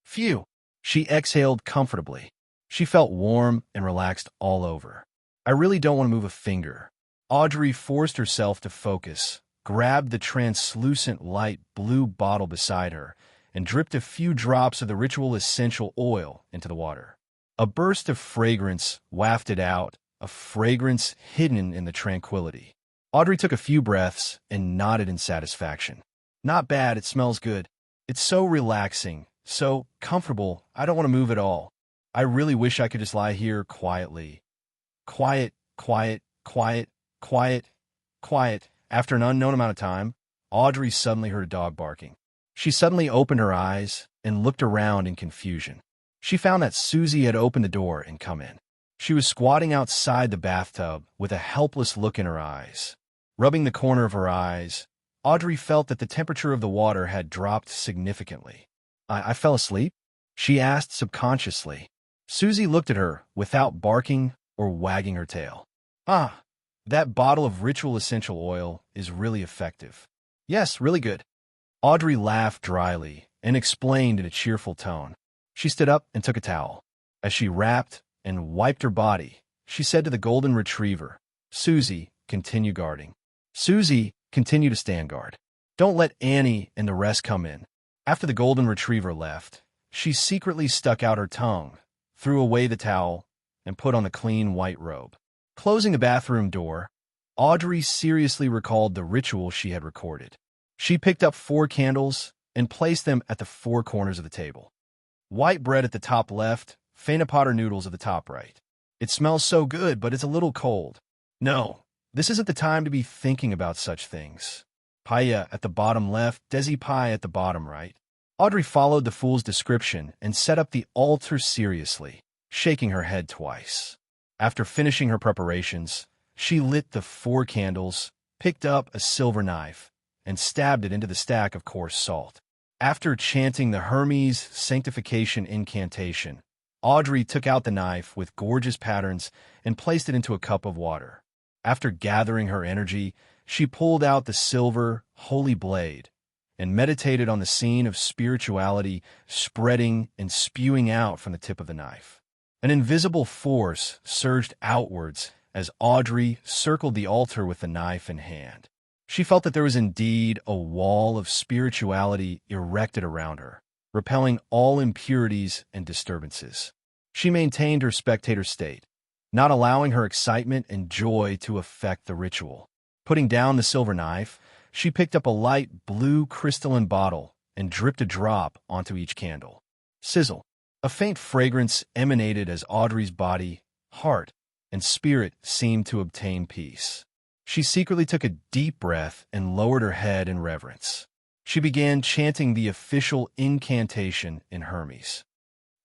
Phew! She exhaled comfortably. She felt warm and relaxed all over. I really don't want to move a finger. Audrey forced herself to focus, grabbed the translucent light blue bottle beside her, and dripped a few drops of the ritual essential oil into the water. A burst of fragrance wafted out, a fragrance hidden in the tranquility. Audrey took a few breaths and nodded in satisfaction. Not bad, it smells good. It's so relaxing, so comfortable, I don't want to move at all. I really wish I could just lie here quietly. Quiet, quiet, quiet, quiet, quiet. After an unknown amount of time, Audrey suddenly heard a dog barking. She suddenly opened her eyes and looked around in confusion. She found that Susie had opened the door and come in. She was squatting outside the bathtub with a helpless look in her eyes. Rubbing the corner of her eyes, Audrey felt that the temperature of the water had dropped significantly. I fell asleep? She asked subconsciously. Susie looked at her without barking or wagging her tail. Ah, that bottle of ritual essential oil is really effective. Yes, really good. Audrey laughed dryly and explained in a cheerful tone. She stood up and took a towel. As she wrapped and wiped her body, she said to the golden retriever, Susie, continue guarding. Susie, continue to stand guard. Don't let Annie and the rest come in. After the golden retriever left, she secretly stuck out her tongue, threw away the towel, and put on the clean white robe. Closing the bathroom door, Audrey seriously recalled the ritual she had recorded. She picked up 4 candles and placed them at the 4 corners of the table. White bread at the top left, Fana Potter noodles at the top right. It smells so good, but it's a little cold. No, this isn't the time to be thinking about such things. Paella at the bottom left, Desi pie at the bottom right. Audrey followed the fool's description and set up the altar seriously, shaking her head twice. After finishing her preparations, she lit the 4 candles, picked up a silver knife, and stabbed it into the stack of coarse salt. After chanting the Hermes sanctification incantation, Audrey took out the knife with gorgeous patterns and placed it into a cup of water. After gathering her energy, she pulled out the silver, holy blade and meditated on the scene of spirituality spreading and spewing out from the tip of the knife. An invisible force surged outwards as Audrey circled the altar with the knife in hand. She felt that there was indeed a wall of spirituality erected around her, repelling all impurities and disturbances. She maintained her spectator state, not allowing her excitement and joy to affect the ritual. Putting down the silver knife, she picked up a light blue crystalline bottle and dripped a drop onto each candle. Sizzle. A faint fragrance emanated as Audrey's body, heart, and spirit seemed to obtain peace. She secretly took a deep breath and lowered her head in reverence. She began chanting the official incantation in Hermes.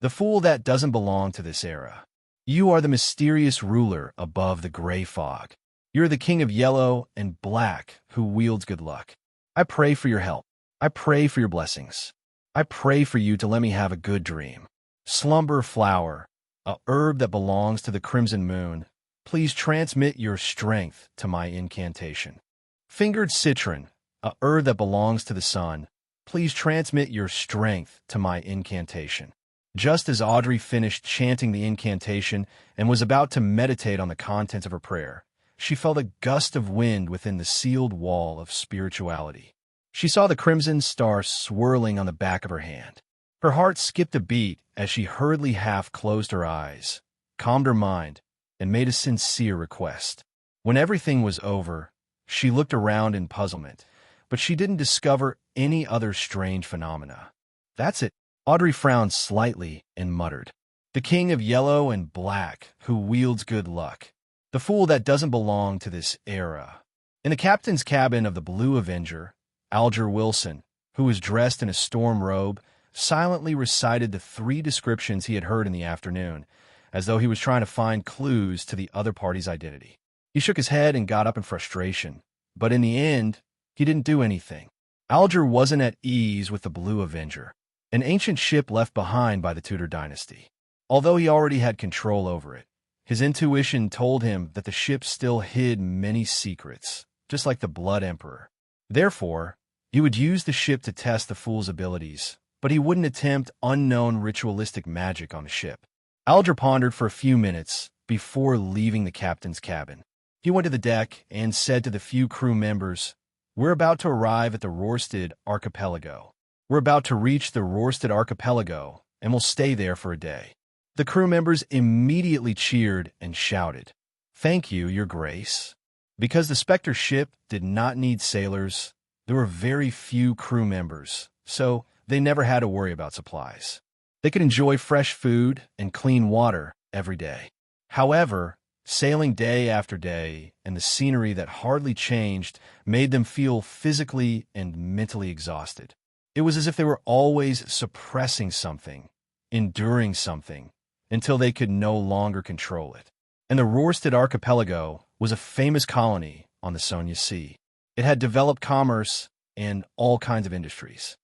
The fool that doesn't belong to this era. You are the mysterious ruler above the gray fog. You're the king of yellow and black who wields good luck. I pray for your help. I pray for your blessings. I pray for you to let me have a good dream. Slumber flower, a herb that belongs to the crimson moon, please transmit your strength to my incantation. Fingered citron, a herb that belongs to the sun, please transmit your strength to my incantation. Just as Audrey finished chanting the incantation and was about to meditate on the contents of her prayer, she felt a gust of wind within the sealed wall of spirituality. She saw the crimson star swirling on the back of her hand. Her heart skipped a beat as she hurriedly half closed her eyes, calmed her mind, and made a sincere request. When everything was over, she looked around in puzzlement, but she didn't discover any other strange phenomena. That's it. Audrey frowned slightly and muttered, "The king of yellow and black who wields good luck. The fool that doesn't belong to this era." In the captain's cabin of the Blue Avenger, Alger Wilson, who was dressed in a storm robe, silently recited the 3 descriptions he had heard in the afternoon, as though he was trying to find clues to the other party's identity. He shook his head and got up in frustration, but in the end, he didn't do anything. Alger wasn't at ease with the Blue Avenger, an ancient ship left behind by the Tudor dynasty. Although he already had control over it, his intuition told him that the ship still hid many secrets, just like the Blood Emperor. Therefore, he would use the ship to test the fool's abilities, but he wouldn't attempt unknown ritualistic magic on the ship. Alger pondered for a few minutes before leaving the captain's cabin. He went to the deck and said to the few crew members, "We're about to arrive at the Rorsted Archipelago. We're about to reach the Rorsted Archipelago, and we'll stay there for a day." The crew members immediately cheered and shouted, "Thank you, Your Grace." Because the Spectre ship did not need sailors, there were very few crew members, so they never had to worry about supplies. They could enjoy fresh food and clean water every day. However, sailing day after day and the scenery that hardly changed made them feel physically and mentally exhausted. It was as if they were always suppressing something, enduring something, until they could no longer control it. And the Rorsted Archipelago was a famous colony on the Sonia Sea. It had developed commerce and all kinds of industries.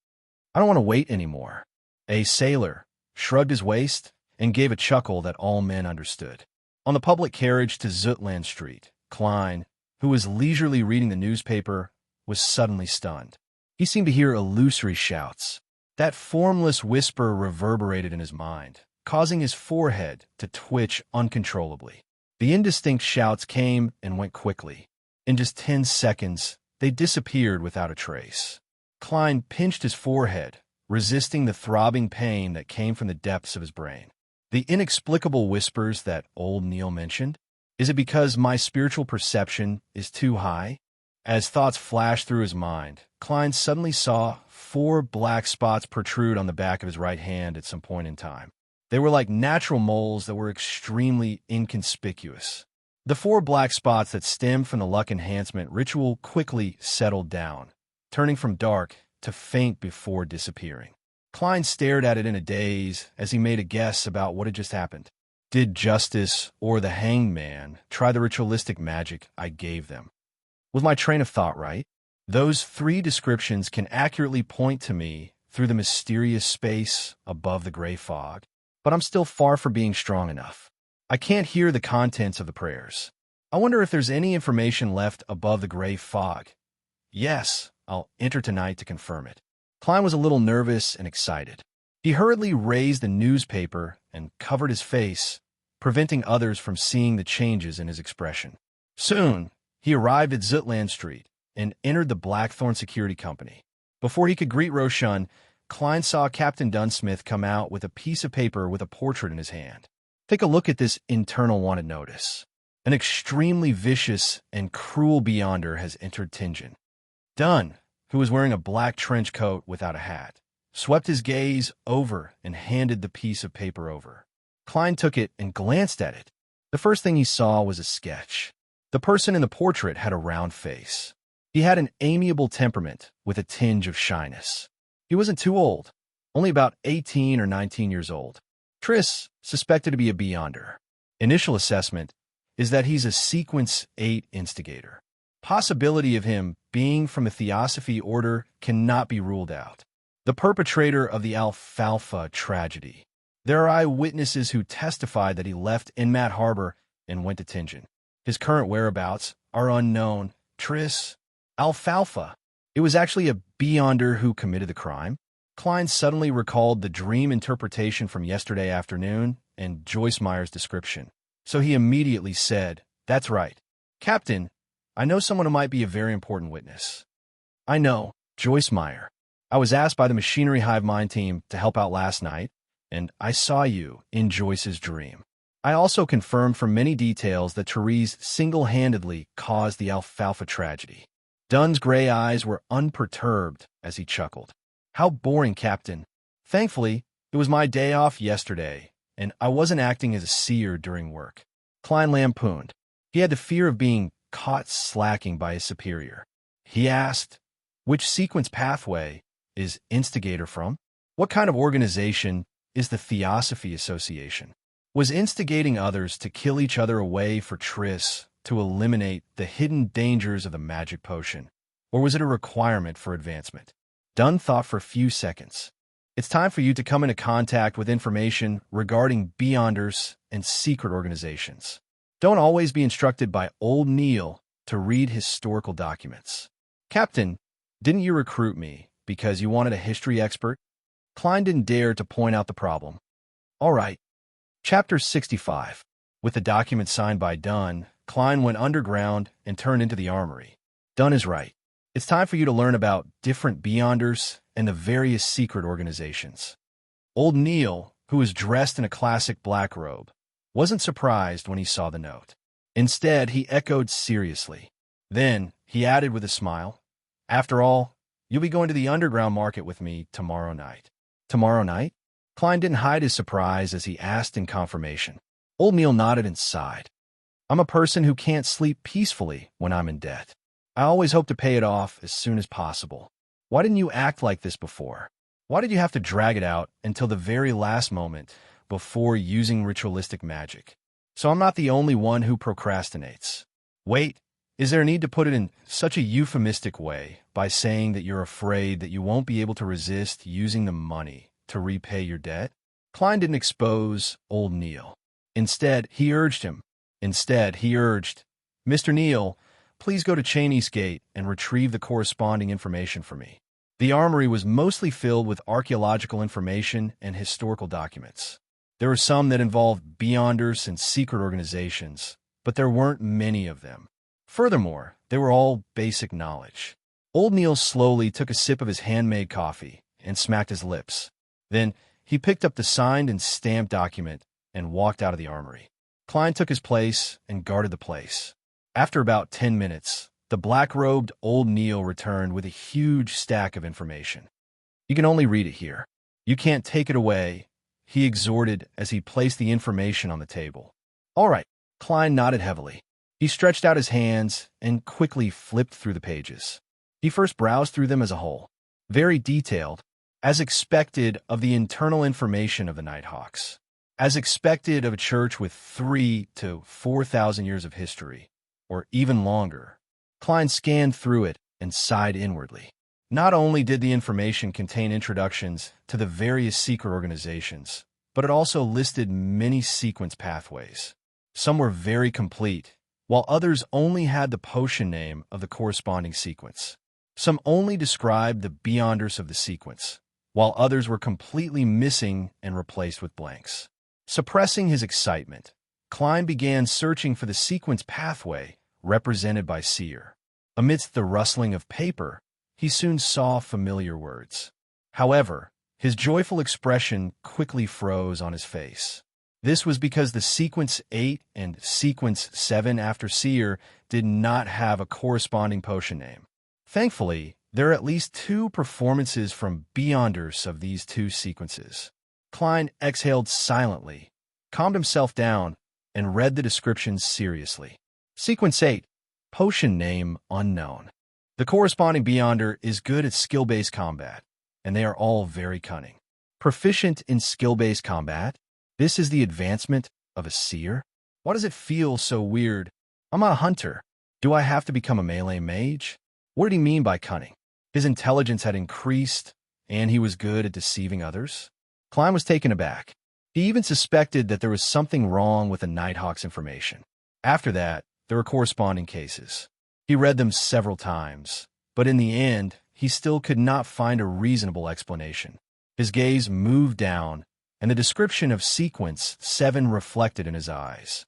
"I don't want to wait anymore." A sailor shrugged his waist and gave a chuckle that all men understood. On the public carriage to Zutland Street, Klein, who was leisurely reading the newspaper, was suddenly stunned. He seemed to hear illusory shouts. That formless whisper reverberated in his mind, causing his forehead to twitch uncontrollably. The indistinct shouts came and went quickly. In just 10 seconds, they disappeared without a trace. Klein pinched his forehead, resisting the throbbing pain that came from the depths of his brain. The inexplicable whispers that old Neil mentioned? Is it because my spiritual perception is too high? As thoughts flashed through his mind, Klein suddenly saw 4 black spots protrude on the back of his right hand at some point in time. They were like natural moles that were extremely inconspicuous. The 4 black spots that stemmed from the luck enhancement ritual quickly settled down, turning from dark to faint before disappearing. Klein stared at it in a daze as he made a guess about what had just happened. Did Justice or the Hanged Man try the ritualistic magic I gave them? Was my train of thought right? Those 3 descriptions can accurately point to me through the mysterious space above the gray fog, but I'm still far from being strong enough. I can't hear the contents of the prayers. I wonder if there's any information left above the gray fog. Yes, I'll enter tonight to confirm it. Klein was a little nervous and excited. He hurriedly raised the newspaper and covered his face, preventing others from seeing the changes in his expression. Soon, he arrived at Zutland Street and entered the Blackthorn Security Company. Before he could greet Roshan, Klein saw Captain Dunsmith come out with a piece of paper with a portrait in his hand. Take a look at this internal wanted notice. An extremely vicious and cruel beyonder has entered Tingen. Dunn, who was wearing a black trench coat without a hat, swept his gaze over and handed the piece of paper over. Klein took it and glanced at it. The first thing he saw was a sketch. The person in the portrait had a round face. He had an amiable temperament with a tinge of shyness. He wasn't too old, only about 18 or 19 years old. Triss suspected to be a beyonder. Initial assessment, is that he's a Sequence 8 instigator. Possibility of him being from a Theosophy order cannot be ruled out. The perpetrator of the Alfalfa tragedy. There are eyewitnesses who testified that he left Inmat Harbor and went to Tingen. His current whereabouts are unknown. Tris. Alfalfa. It was actually a Beyonder who committed the crime. Klein suddenly recalled the dream interpretation from yesterday afternoon and Joyce Meyer's description. So he immediately said, "That's right. Captain, I know someone who might be a very important witness." "I know, Joyce Meyer. I was asked by the Machinery Hive Mind team to help out last night, and I saw you in Joyce's dream. I also confirmed from many details that Therese single-handedly caused the Alfalfa tragedy." Dunn's gray eyes were unperturbed as he chuckled. "How boring, Captain. Thankfully, it was my day off yesterday, and I wasn't acting as a seer during work." Klein lampooned. He had the fear of being caught slacking by his superior. He asked, "Which sequence pathway is Instigator from? What kind of organization is the Theosophy Association? Was instigating others to kill each other a way for Triss to eliminate the hidden dangers of the magic potion, or was it a requirement for advancement?" Dunn thought for a few seconds. "It's time for you to come into contact with information regarding Beyonders and secret organizations. Don't always be instructed by old Neil to read historical documents." "Captain, didn't you recruit me because you wanted a history expert?" Klein didn't dare to point out the problem. "All right." Chapter 65. With the document signed by Dunn, Klein went underground and turned into the armory. "Dunn is right. It's time for you to learn about different Beyonders and the various secret organizations." Old Neil, who was dressed in a classic black robe, wasn't surprised when he saw the note. Instead, he echoed seriously. Then, he added with a smile, "After all, you'll be going to the underground market with me tomorrow night." "Tomorrow night?" Klein didn't hide his surprise as he asked in confirmation. Old Neil nodded and sighed. "I'm a person who can't sleep peacefully when I'm in debt. I always hope to pay it off as soon as possible. Why didn't you act like this before? Why did you have to drag it out until the very last moment before using ritualistic magic? So I'm not the only one who procrastinates. Wait, is there a need to put it in such a euphemistic way by saying that you're afraid that you won't be able to resist using the money to repay your debt?" Klein didn't expose old Neil. Instead, he urged, "Mr. Neil, please go to Cheney's Gate and retrieve the corresponding information for me." The armory was mostly filled with archaeological information and historical documents. There were some that involved Beyonders and secret organizations, but there weren't many of them. Furthermore, they were all basic knowledge. Old Neil slowly took a sip of his handmade coffee and smacked his lips. Then he picked up the signed and stamped document and walked out of the armory. Klein took his place and guarded the place. After about 10 minutes, the black-robed old Neil returned with a huge stack of information. "You can only read it here. You can't take it away," he exhorted as he placed the information on the table. "All right." Klein nodded heavily. He stretched out his hands and quickly flipped through the pages. He first browsed through them as a whole. Very detailed, as expected of the internal information of the Nighthawks. As expected of a church with 3,000 to 4,000 years of history, or even longer. Klein scanned through it and sighed inwardly. Not only did the information contain introductions to the various secret organizations, but it also listed many sequence pathways. Some were very complete, while others only had the potion name of the corresponding sequence. Some only described the Beyonders of the sequence, while others were completely missing and replaced with blanks. Suppressing his excitement, Klein began searching for the sequence pathway represented by Seer. Amidst the rustling of paper, he soon saw familiar words. However, his joyful expression quickly froze on his face. This was because the Sequence 8 and Sequence 7 after Seer did not have a corresponding potion name. Thankfully, there are at least 2 performances from Beyonders of these 2 sequences. Klein exhaled silently, calmed himself down, and read the descriptions seriously. Sequence 8, potion name unknown. The corresponding Beyonder is good at skill-based combat, and they are all very cunning. Proficient in skill-based combat, this is the advancement of a seer? Why does it feel so weird? I'm a hunter. Do I have to become a melee mage? What did he mean by cunning? His intelligence had increased, and he was good at deceiving others? Klein was taken aback. He even suspected that there was something wrong with the Nighthawk's information. After that, there were corresponding cases. He read them several times, but in the end, he still could not find a reasonable explanation. His gaze moved down, and the description of sequence 7 reflected in his eyes.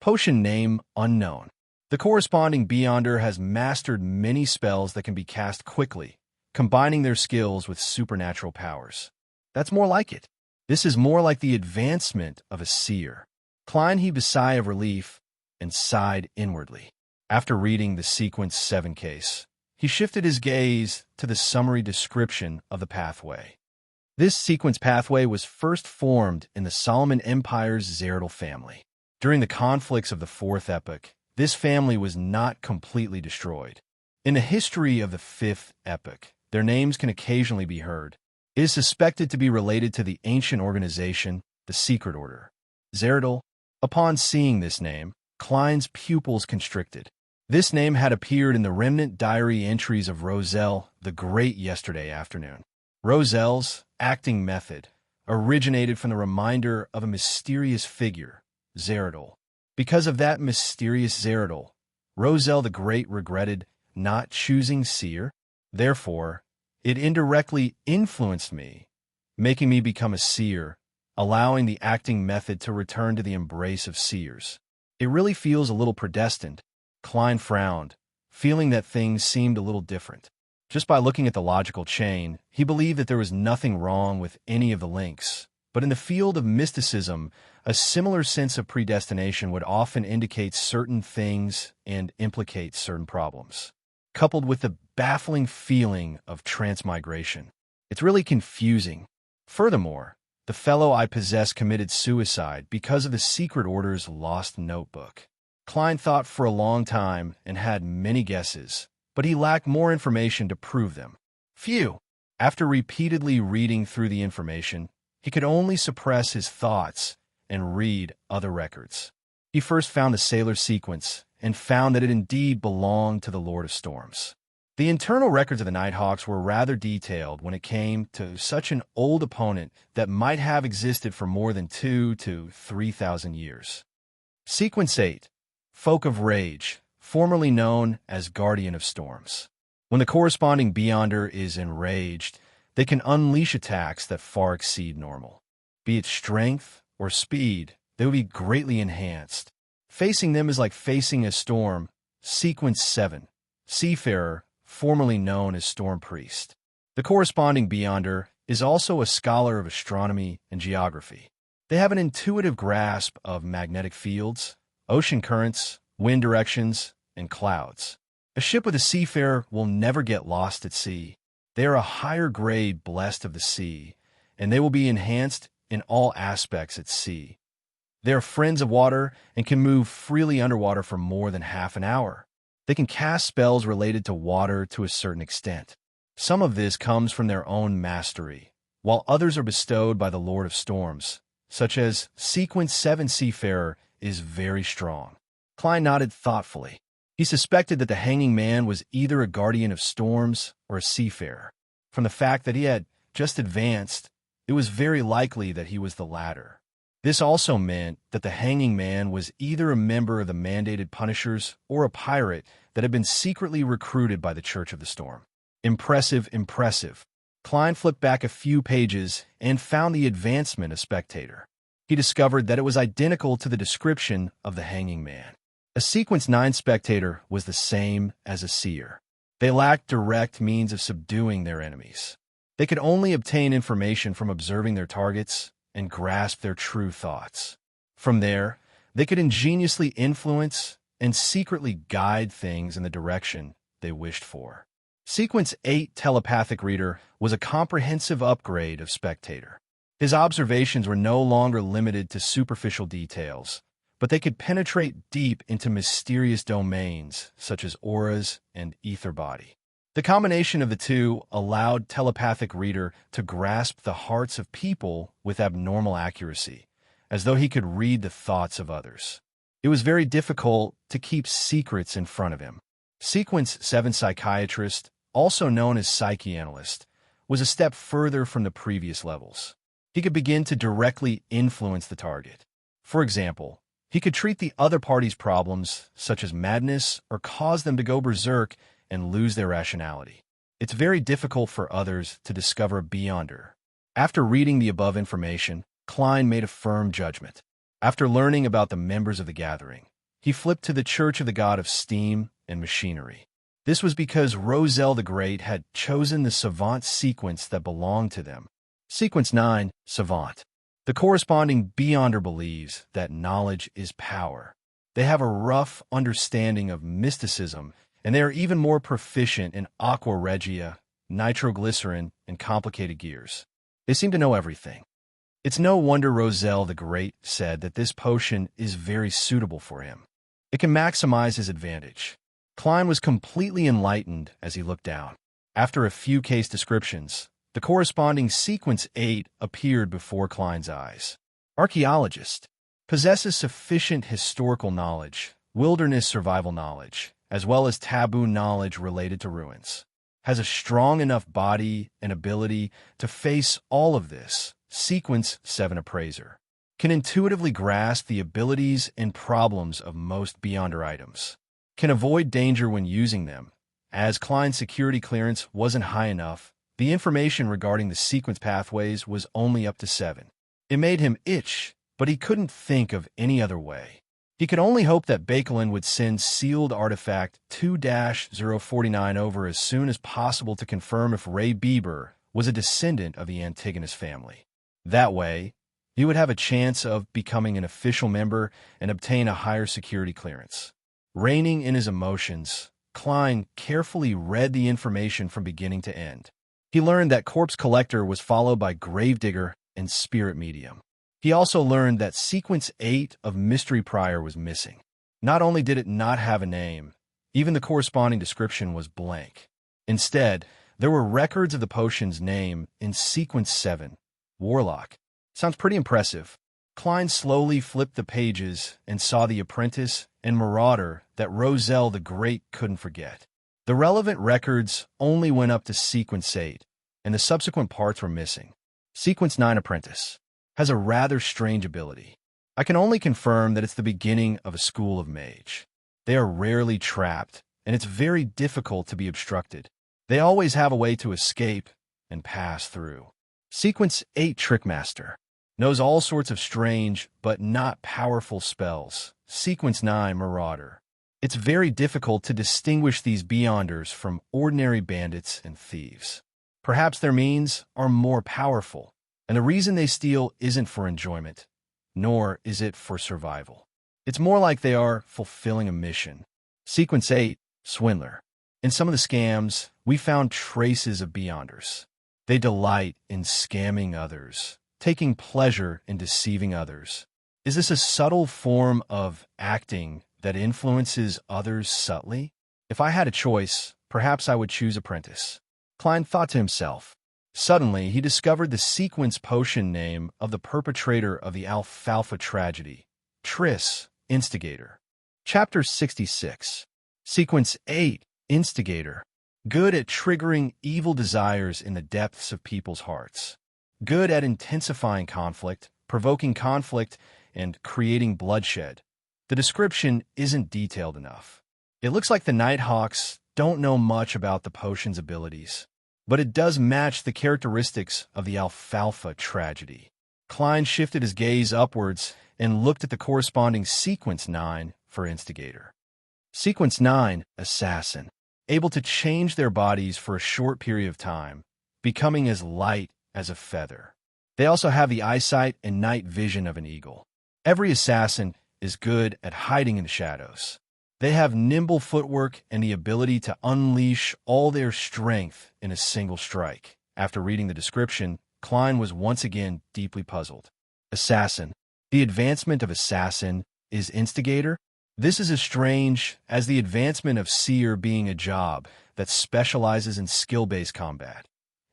Potion name unknown. The corresponding Beyonder has mastered many spells that can be cast quickly, combining their skills with supernatural powers. That's more like it. This is more like the advancement of a seer. Klein heaved a sigh of relief and sighed inwardly. After reading the Sequence 7 case, he shifted his gaze to the summary description of the pathway. This sequence pathway was first formed in the Solomon Empire's Zeridal family. During the conflicts of the Fourth Epoch, this family was not completely destroyed. In the history of the Fifth Epoch, their names can occasionally be heard. It is suspected to be related to the ancient organization, the Secret Order. Zeridal. Upon seeing this name, Klein's pupils constricted. This name had appeared in the remnant diary entries of Roselle the Great yesterday afternoon. Roselle's acting method originated from the reminder of a mysterious figure, Zeridal. Because of that mysterious Zeridal, Roselle the Great regretted not choosing seer. Therefore, it indirectly influenced me, making me become a seer, allowing the acting method to return to the embrace of seers. It really feels a little predestined. Klein frowned, feeling that things seemed a little different. Just by looking at the logical chain, he believed that there was nothing wrong with any of the links. But in the field of mysticism, a similar sense of predestination would often indicate certain things and implicate certain problems, coupled with the baffling feeling of transmigration. It's really confusing. Furthermore, the fellow I possess committed suicide because of the Secret Order's lost notebook. Klein thought for a long time and had many guesses, but he lacked more information to prove them. Phew! After repeatedly reading through the information, he could only suppress his thoughts and read other records. He first found the Sailor sequence and found that it indeed belonged to the Lord of Storms. The internal records of the Nighthawks were rather detailed when it came to such an old opponent that might have existed for more than 2,000 to 3,000 years. Sequence 8, Folk of Rage, formerly known as Guardian of Storms. When the corresponding Beyonder is enraged, they can unleash attacks that far exceed normal. Be it strength or speed, they will be greatly enhanced. Facing them is like facing a storm. Sequence 7, Seafarer, formerly known as Storm Priest. The corresponding Beyonder is also a scholar of astronomy and geography. They have an intuitive grasp of magnetic fields, ocean currents, wind directions, and clouds. A ship with a seafarer will never get lost at sea. They are a higher grade blessed of the sea, and they will be enhanced in all aspects at sea. They are friends of water and can move freely underwater for more than half an hour. They can cast spells related to water to a certain extent. Some of this comes from their own mastery, while others are bestowed by the Lord of Storms, such as Sequence 7 Seafarer is very strong. Klein nodded thoughtfully. He suspected that the Hanging Man was either a guardian of storms or a seafarer. From the fact that he had just advanced, it was very likely that he was the latter. This also meant that the Hanging Man was either a member of the mandated Punishers or a pirate that had been secretly recruited by the Church of the Storm. Impressive, impressive. Klein flipped back a few pages and found the advancement of Spectator. He discovered that it was identical to the description of the Hanging Man. A Sequence 9 Spectator was the same as a seer. They lacked direct means of subduing their enemies. They could only obtain information from observing their targets and grasp their true thoughts. From there, they could ingeniously influence and secretly guide things in the direction they wished for. Sequence 8 Telepathic Reader was a comprehensive upgrade of Spectator. His observations were no longer limited to superficial details, but they could penetrate deep into mysterious domains such as auras and ether body. The combination of the two allowed Telepathic Reader to grasp the hearts of people with abnormal accuracy, as though he could read the thoughts of others. It was very difficult to keep secrets in front of him. Sequence 7 psychiatrist, also known as psychoanalyst, was a step further from the previous levels. He could begin to directly influence the target. For example, he could treat the other party's problems, such as madness, or cause them to go berserk and lose their rationality. It's very difficult for others to discover beyonder. After reading the above information, Klein made a firm judgment. After learning about the members of the gathering, he flipped to the Church of the God of Steam and Machinery. This was because Roselle the Great had chosen the savant sequence that belonged to them. Sequence 9, Savant. The corresponding Beyonder believes that knowledge is power. They have a rough understanding of mysticism, and they are even more proficient in aqua regia, nitroglycerin, and complicated gears. They seem to know everything. It's no wonder Roselle the Great said that this potion is very suitable for him. It can maximize his advantage. Klein was completely enlightened as he looked down. After a few case descriptions, the corresponding Sequence 8 appeared before Klein's eyes. Archaeologist. Possesses sufficient historical knowledge, wilderness survival knowledge, as well as taboo knowledge related to ruins. Has a strong enough body and ability to face all of this. Sequence 7 appraiser. Can intuitively grasp the abilities and problems of most Beyonder items. Can avoid danger when using them. As Klein's security clearance wasn't high enough, the information regarding the sequence pathways was only up to 7. It made him itch, but he couldn't think of any other way. He could only hope that Bakelin would send sealed artifact 2-049 over as soon as possible to confirm if Ray Bieber was a descendant of the Antigonus family. That way, he would have a chance of becoming an official member and obtain a higher security clearance. Reining in his emotions, Klein carefully read the information from beginning to end. He learned that Corpse Collector was followed by Gravedigger and Spirit Medium. He also learned that Sequence 8 of Mystery Prior was missing. Not only did it not have a name, even the corresponding description was blank. Instead, there were records of the potion's name in Sequence 7, Warlock. Sounds pretty impressive. Klein slowly flipped the pages and saw the apprentice and marauder that Roselle the Great couldn't forget. The relevant records only went up to Sequence 8, and the subsequent parts were missing. Sequence 9 apprentice. Has a rather strange ability. I can only confirm that it's the beginning of a school of mage. They are rarely trapped, and it's very difficult to be obstructed. They always have a way to escape and pass through. Sequence 8 Trickmaster. Knows all sorts of strange, but not powerful spells. Sequence 9 Marauder. It's very difficult to distinguish these Beyonders from ordinary bandits and thieves. Perhaps their means are more powerful, and the reason they steal isn't for enjoyment, nor is it for survival. It's more like they are fulfilling a mission. Sequence 8 Swindler. In some of the scams, we found traces of Beyonders. They delight in scamming others, taking pleasure in deceiving others. Is this a subtle form of acting that influences others subtly? If I had a choice, perhaps I would choose apprentice. Klein thought to himself. Suddenly, he discovered the sequence potion name of the perpetrator of the Alfalfa tragedy, Triss, Instigator. Chapter 66. Sequence 8, Instigator. Good at triggering evil desires in the depths of people's hearts. Good at intensifying conflict, provoking conflict, and creating bloodshed. The description isn't detailed enough. It looks like the Nighthawks don't know much about the potion's abilities, but it does match the characteristics of the Alfalfa tragedy. Klein shifted his gaze upwards and looked at the corresponding Sequence 9 for Instigator. Sequence 9, Assassin. Able to change their bodies for a short period of time, becoming as light as a feather. They also have the eyesight and night vision of an eagle. Every assassin is good at hiding in the shadows. They have nimble footwork and the ability to unleash all their strength in a single strike. After reading the description, Klein was once again deeply puzzled. Assassin. The advancement of assassin is Instigator? This is as strange as the advancement of Seer being a job that specializes in skill-based combat.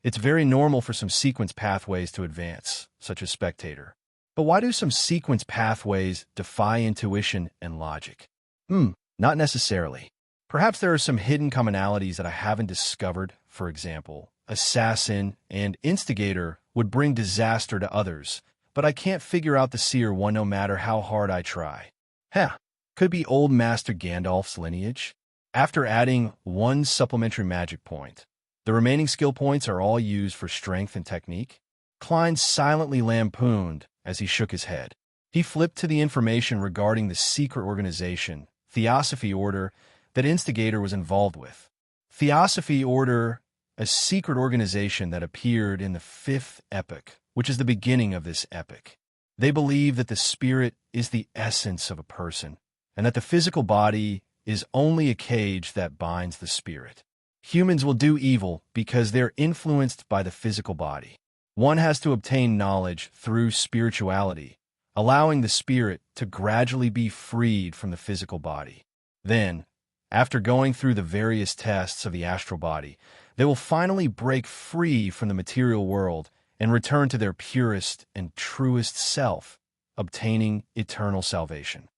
It's very normal for some sequence pathways to advance, such as Spectator. But why do some sequence pathways defy intuition and logic? Not necessarily. Perhaps there are some hidden commonalities that I haven't discovered. For example, assassin and instigator would bring disaster to others, but I can't figure out the seer one no matter how hard I try. Could be old Master Gandalf's lineage. After adding one supplementary magic point, the remaining skill points are all used for strength and technique. Klein silently lampooned as he shook his head. He flipped to the information regarding the secret organization, Theosophy Order, that Instigator was involved with. Theosophy Order, a secret organization that appeared in the 5th epic, which is the beginning of this epic. They believe that the spirit is the essence of a person, and that the physical body is only a cage that binds the spirit. Humans will do evil because they're influenced by the physical body. One has to obtain knowledge through spirituality, allowing the spirit to gradually be freed from the physical body. Then, after going through the various tests of the astral body, they will finally break free from the material world and return to their purest and truest self, obtaining eternal salvation.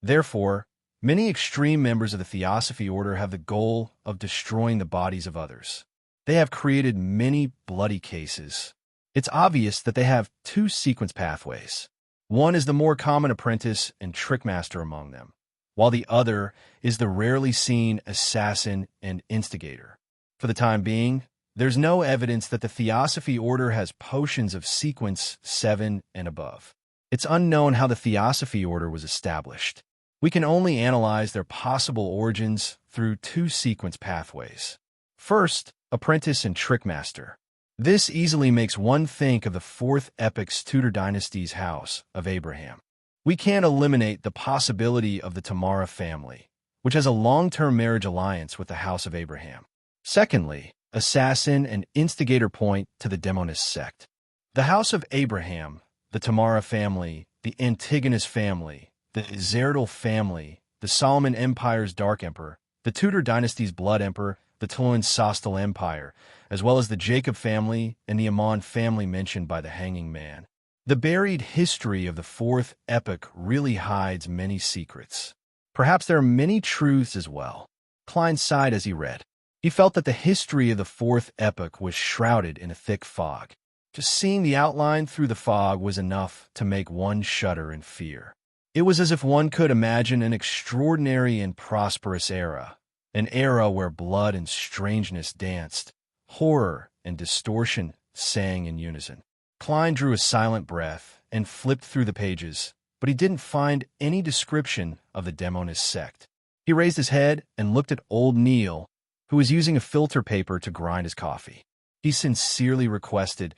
Therefore, many extreme members of the Theosophy Order have the goal of destroying the bodies of others. They have created many bloody cases. It's obvious that they have 2 sequence pathways. One is the more common apprentice and trickmaster among them, while the other is the rarely seen assassin and instigator. For the time being, there's no evidence that the Theosophy Order has potions of sequence 7 and above. It's unknown how the Theosophy Order was established. We can only analyze their possible origins through 2 sequence pathways. First, apprentice and trickmaster. This easily makes one think of the 4th epic's Tudor dynasty's House of Abraham. We can't eliminate the possibility of the Tamara family, which has a long-term marriage alliance with the House of Abraham. Secondly, assassin and instigator point to the Demonist sect. The House of Abraham, the Tamara family, the Antigonus family, the Zerdal family, the Solomon Empire's Dark Emperor, the Tudor dynasty's Blood Emperor, the Tloan Sostal Empire, as well as the Jacob family and the Ammon family mentioned by the Hanging Man. The buried history of the 4th epic really hides many secrets. Perhaps there are many truths as well. Klein sighed as he read. He felt that the history of the 4th epic was shrouded in a thick fog. Just seeing the outline through the fog was enough to make one shudder in fear. It was as if one could imagine an extraordinary and prosperous era, an era where blood and strangeness danced, horror and distortion sang in unison. Klein drew a silent breath and flipped through the pages, but he didn't find any description of the Demonist sect. He raised his head and looked at old Neil, who was using a filter paper to grind his coffee. He sincerely requested,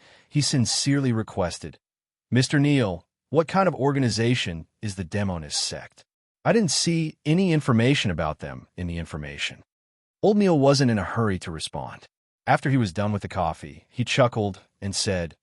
"Mr. Neil, what kind of organization is the Demonist sect? I didn't see any information about them in the information." Old Neil wasn't in a hurry to respond. After he was done with the coffee, he chuckled and said,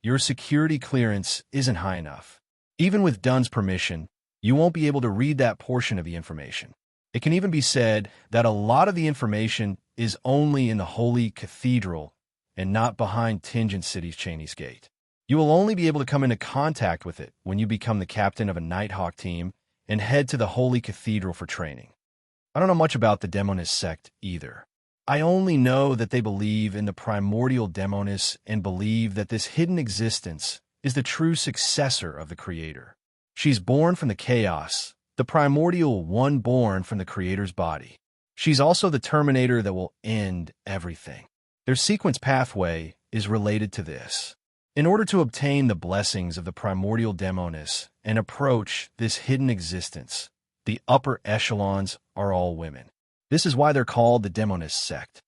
"Your security clearance isn't high enough. Even with Dunn's permission, you won't be able to read that portion of the information. It can even be said that a lot of the information is only in the Holy Cathedral and not behind Tingent City's Cheney's Gate. You will only be able to come into contact with it when you become the captain of a Nighthawk team and head to the Holy Cathedral for training. I don't know much about the Demonist sect either. I only know that they believe in the primordial Demoness and believe that this hidden existence is the true successor of the Creator. She's born from the chaos, the primordial one born from the Creator's body. She's also the Terminator that will end everything. Their sequence pathway is related to this. In order to obtain the blessings of the primordial Demoness and approach this hidden existence, the upper echelons are all women. This is why they're called the Demonist sect.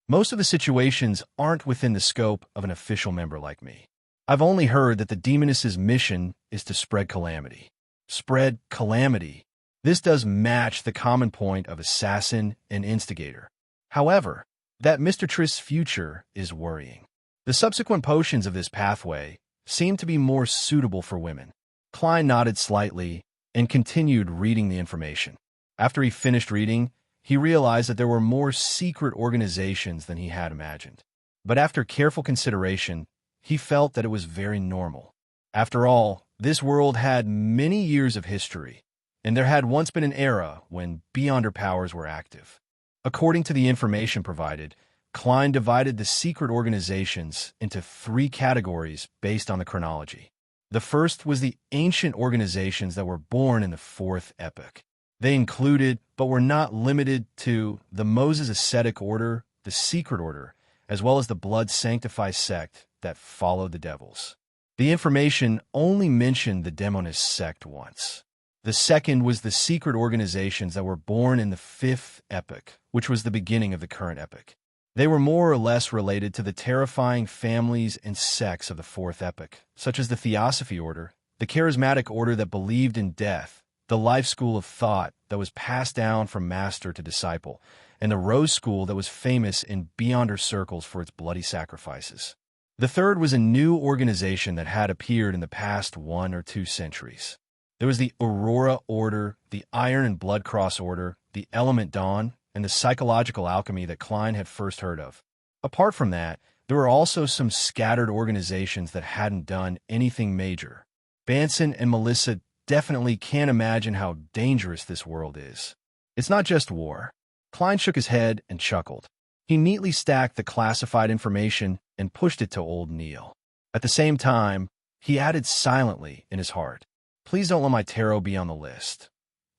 Most of the situations aren't within the scope of an official member like me. I've only heard that the Demoness's mission is to spread calamity. Spread calamity. This does match the common point of assassin and instigator. However, that Mr. Trist's future is worrying. The subsequent potions of this pathway seem to be more suitable for women. Klein nodded slightly and continued reading the information. After he finished reading, he realized that there were more secret organizations than he had imagined. But after careful consideration, he felt that it was very normal. After all, This world had many years of history, and there had once been an era when Beyonder powers were active. According to the information provided, Klein divided the secret organizations into three categories based on the chronology. The first was the ancient organizations that were born in the Fourth Epoch. They included, but were not limited to, the Moses Ascetic Order, the Secret Order, as well as the Blood Sanctify sect that followed the devils. The information only mentioned the Demonist sect once. The second was the secret organizations that were born in the Fifth Epoch, which was the beginning of the current epoch. They were more or less related to the terrifying families and sects of the Fourth Epoch, such as the Theosophy Order, the Charismatic Order that believed in death, the Life School of Thought that was passed down from master to disciple, and the Rose School that was famous in Beyonder circles for its bloody sacrifices. The third was a new organization that had appeared in the past 1 or 2 centuries. There was the Aurora Order, the Iron and Blood Cross Order, the Element Dawn, and the psychological alchemy that Klein had first heard of. Apart from that, there were also some scattered organizations that hadn't done anything major. Banson and Melissa definitely can't imagine how dangerous this world is. It's not just war. Klein shook his head and chuckled. He neatly stacked the classified information and pushed it to old Neil. At the same time, he added silently in his heart, "Please don't let my tarot be on the list."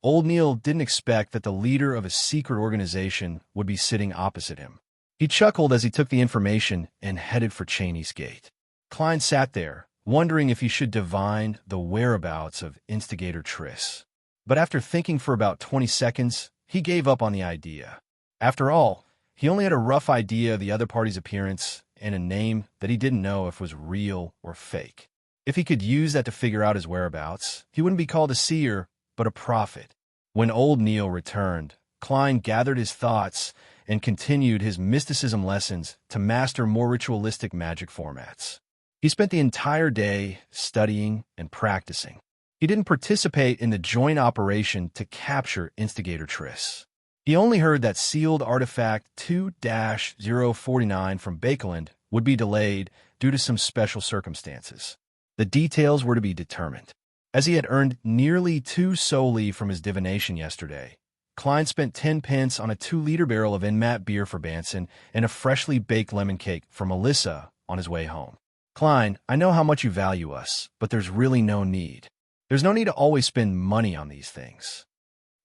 Old Neil didn't expect that the leader of a secret organization would be sitting opposite him. He chuckled as he took the information and headed for Cheney's gate. Klein sat there, wondering if he should divine the whereabouts of Instigator Triss. But after thinking for about 20 seconds, he gave up on the idea. After all, he only had a rough idea of the other party's appearance and a name that he didn't know if was real or fake. If he could use that to figure out his whereabouts, he wouldn't be called a seer, but a prophet. When old Neil returned, Klein gathered his thoughts and continued his mysticism lessons to master more ritualistic magic formats. He spent the entire day studying and practicing. He didn't participate in the joint operation to capture Instigator Triss. He only heard that sealed artifact 2-049 from Bakeland would be delayed due to some special circumstances. The details were to be determined. As he had earned nearly 2 solely from his divination yesterday, Klein spent 10 pence on a 2-liter barrel of Enmat beer for Banson and a freshly baked lemon cake for Melissa on his way home. "Klein, I know how much you value us, but there's really no need. There's no need to always spend money on these things."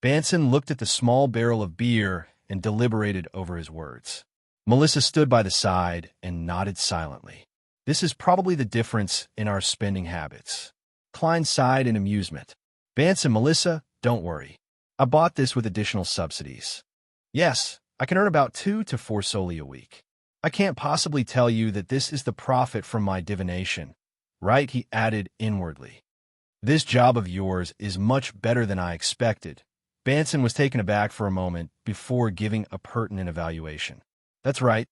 Banson looked at the small barrel of beer and deliberated over his words. Melissa stood by the side and nodded silently. This is probably the difference in our spending habits. Klein sighed in amusement. "Banson, Melissa, don't worry. I bought this with additional subsidies. Yes, I can earn about 2 to 4 soli a week. I can't possibly tell you that this is the profit from my divination, right?" he added inwardly. "This job of yours is much better than I expected." Banson was taken aback for a moment before giving a pertinent evaluation. "That's right.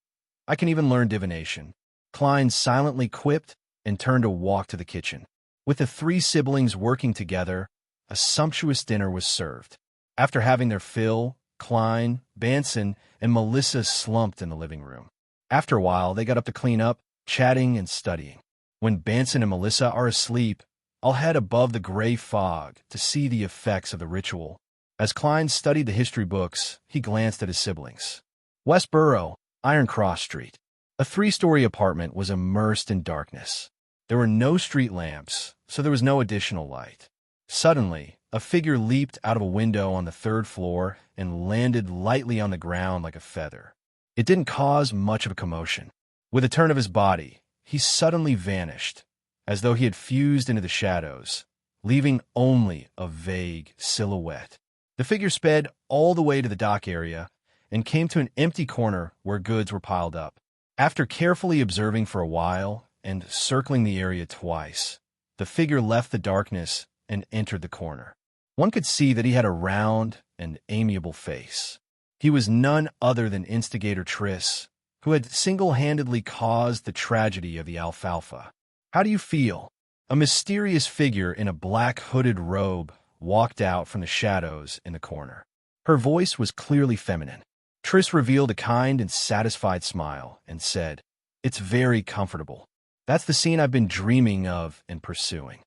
I can even learn divination." Klein silently quipped and turned to walk to the kitchen. With the 3 siblings working together, a sumptuous dinner was served. After having their fill, Klein, Banson, and Melissa slumped in the living room. After a while, they got up to clean up, chatting and studying. When Banson and Melissa are asleep, I'll head above the gray fog to see the effects of the ritual. As Klein studied the history books, he glanced at his siblings. Westboro, Iron Cross Street. A 3-story apartment was immersed in darkness. There were no street lamps, so there was no additional light. Suddenly, a figure leaped out of a window on the 3rd floor and landed lightly on the ground like a feather. It didn't cause much of a commotion. With a turn of his body, he suddenly vanished, as though he had fused into the shadows, leaving only a vague silhouette. The figure sped all the way to the dock area and came to an empty corner where goods were piled up. After carefully observing for a while and circling the area twice, the figure left the darkness and entered the corner. One could see that he had a round and amiable face. He was none other than Instigator Triss, who had single-handedly caused the tragedy of the alfalfa. "How do you feel?" A mysterious figure in a black hooded robe walked out from the shadows in the corner. Her voice was clearly feminine. Triss revealed a kind and satisfied smile and said, "It's very comfortable. That's the scene I've been dreaming of and pursuing."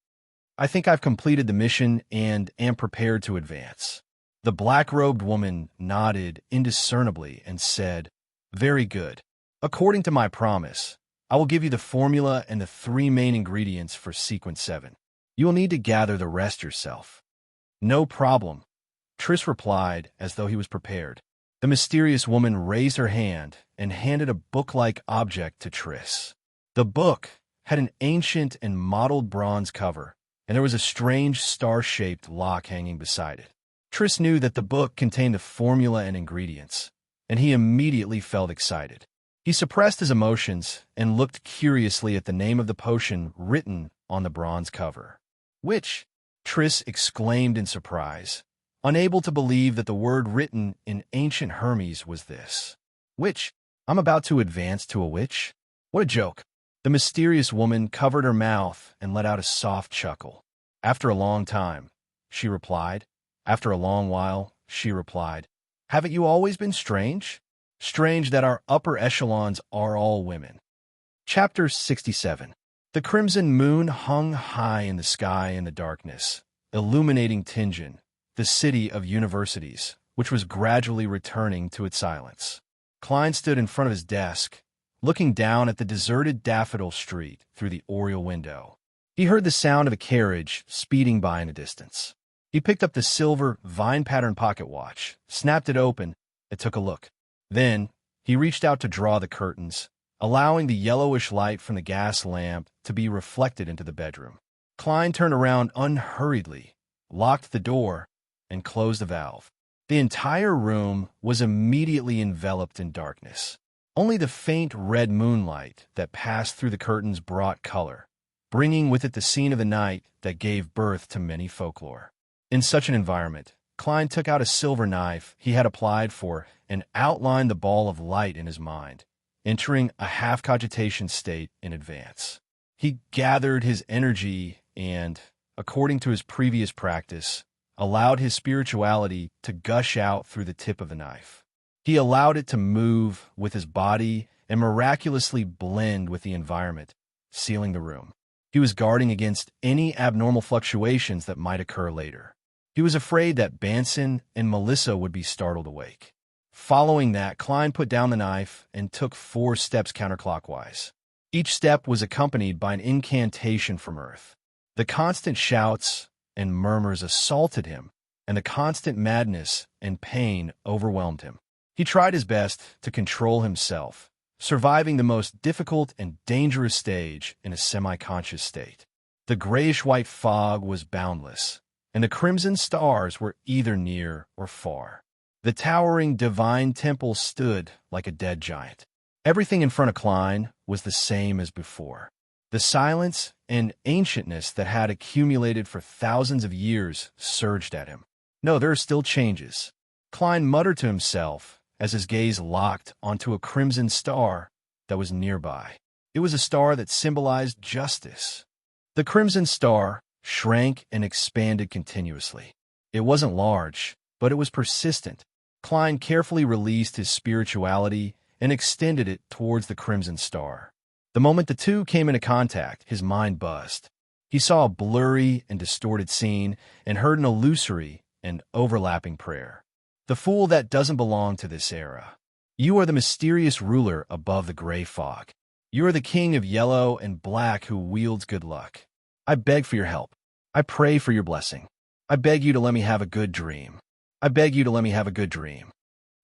I think I've completed the mission and am prepared to advance. The black-robed woman nodded indiscernibly and said, "Very good. According to my promise, I will give you the formula and the 3 main ingredients for Sequence 7. You will need to gather the rest yourself." "No problem," Triss replied as though he was prepared. The mysterious woman raised her hand and handed a book-like object to Triss. The book had an ancient and mottled bronze cover, and there was a strange star-shaped lock hanging beside it. Triss knew that the book contained the formula and ingredients, and he immediately felt excited. He suppressed his emotions and looked curiously at the name of the potion written on the bronze cover. "Which?" Triss exclaimed in surprise, unable to believe that the word written in ancient Hermes was this. "Which? I'm about to advance to a witch? What a joke." The mysterious woman covered her mouth and let out a soft chuckle. "After a long time," she replied. "After a long while," she replied. "Haven't you always been strange? Strange that our upper echelons are all women." Chapter 67. The crimson moon hung high in the sky in the darkness, illuminating Tingen, the city of universities, which was gradually returning to its silence. Klein stood in front of his desk, looking down at the deserted Daffodil Street through the oriel window. He heard the sound of a carriage speeding by in the distance. He picked up the silver, vine-patterned pocket watch, snapped it open, and took a look. Then, he reached out to draw the curtains, allowing the yellowish light from the gas lamp to be reflected into the bedroom. Klein turned around unhurriedly, locked the door, and closed the valve. The entire room was immediately enveloped in darkness. Only the faint red moonlight that passed through the curtains brought color, bringing with it the scene of the night that gave birth to many folklore. In such an environment, Klein took out a silver knife he had applied for and outlined the ball of light in his mind, entering a half-cogitation state in advance. He gathered his energy and, according to his previous practice, allowed his spirituality to gush out through the tip of the knife. He allowed it to move with his body and miraculously blend with the environment, sealing the room. He was guarding against any abnormal fluctuations that might occur later. He was afraid that Banson and Melissa would be startled awake. Following that, Klein put down the knife and took 4 steps counterclockwise. Each step was accompanied by an incantation from Earth. The constant shouts and murmurs assaulted him, and the constant madness and pain overwhelmed him. He tried his best to control himself, surviving the most difficult and dangerous stage in a semi-conscious state. The grayish-white fog was boundless, and the crimson stars were either near or far. The towering divine temple stood like a dead giant. Everything in front of Klein was the same as before. The silence and ancientness that had accumulated for thousands of years surged at him. No, there are still changes. Klein muttered to himself as his gaze locked onto a crimson star that was nearby. It was a star that symbolized justice. The crimson star shrank and expanded continuously. It wasn't large, but it was persistent. Klein carefully released his spirituality and extended it towards the crimson star. The moment the two came into contact, his mind buzzed. He saw a blurry and distorted scene and heard an illusory and overlapping prayer. "The fool that doesn't belong to this era. You are the mysterious ruler above the gray fog. You are the king of yellow and black who wields good luck. I beg for your help. I pray for your blessing. I beg you to let me have a good dream. I beg you to let me have a good dream.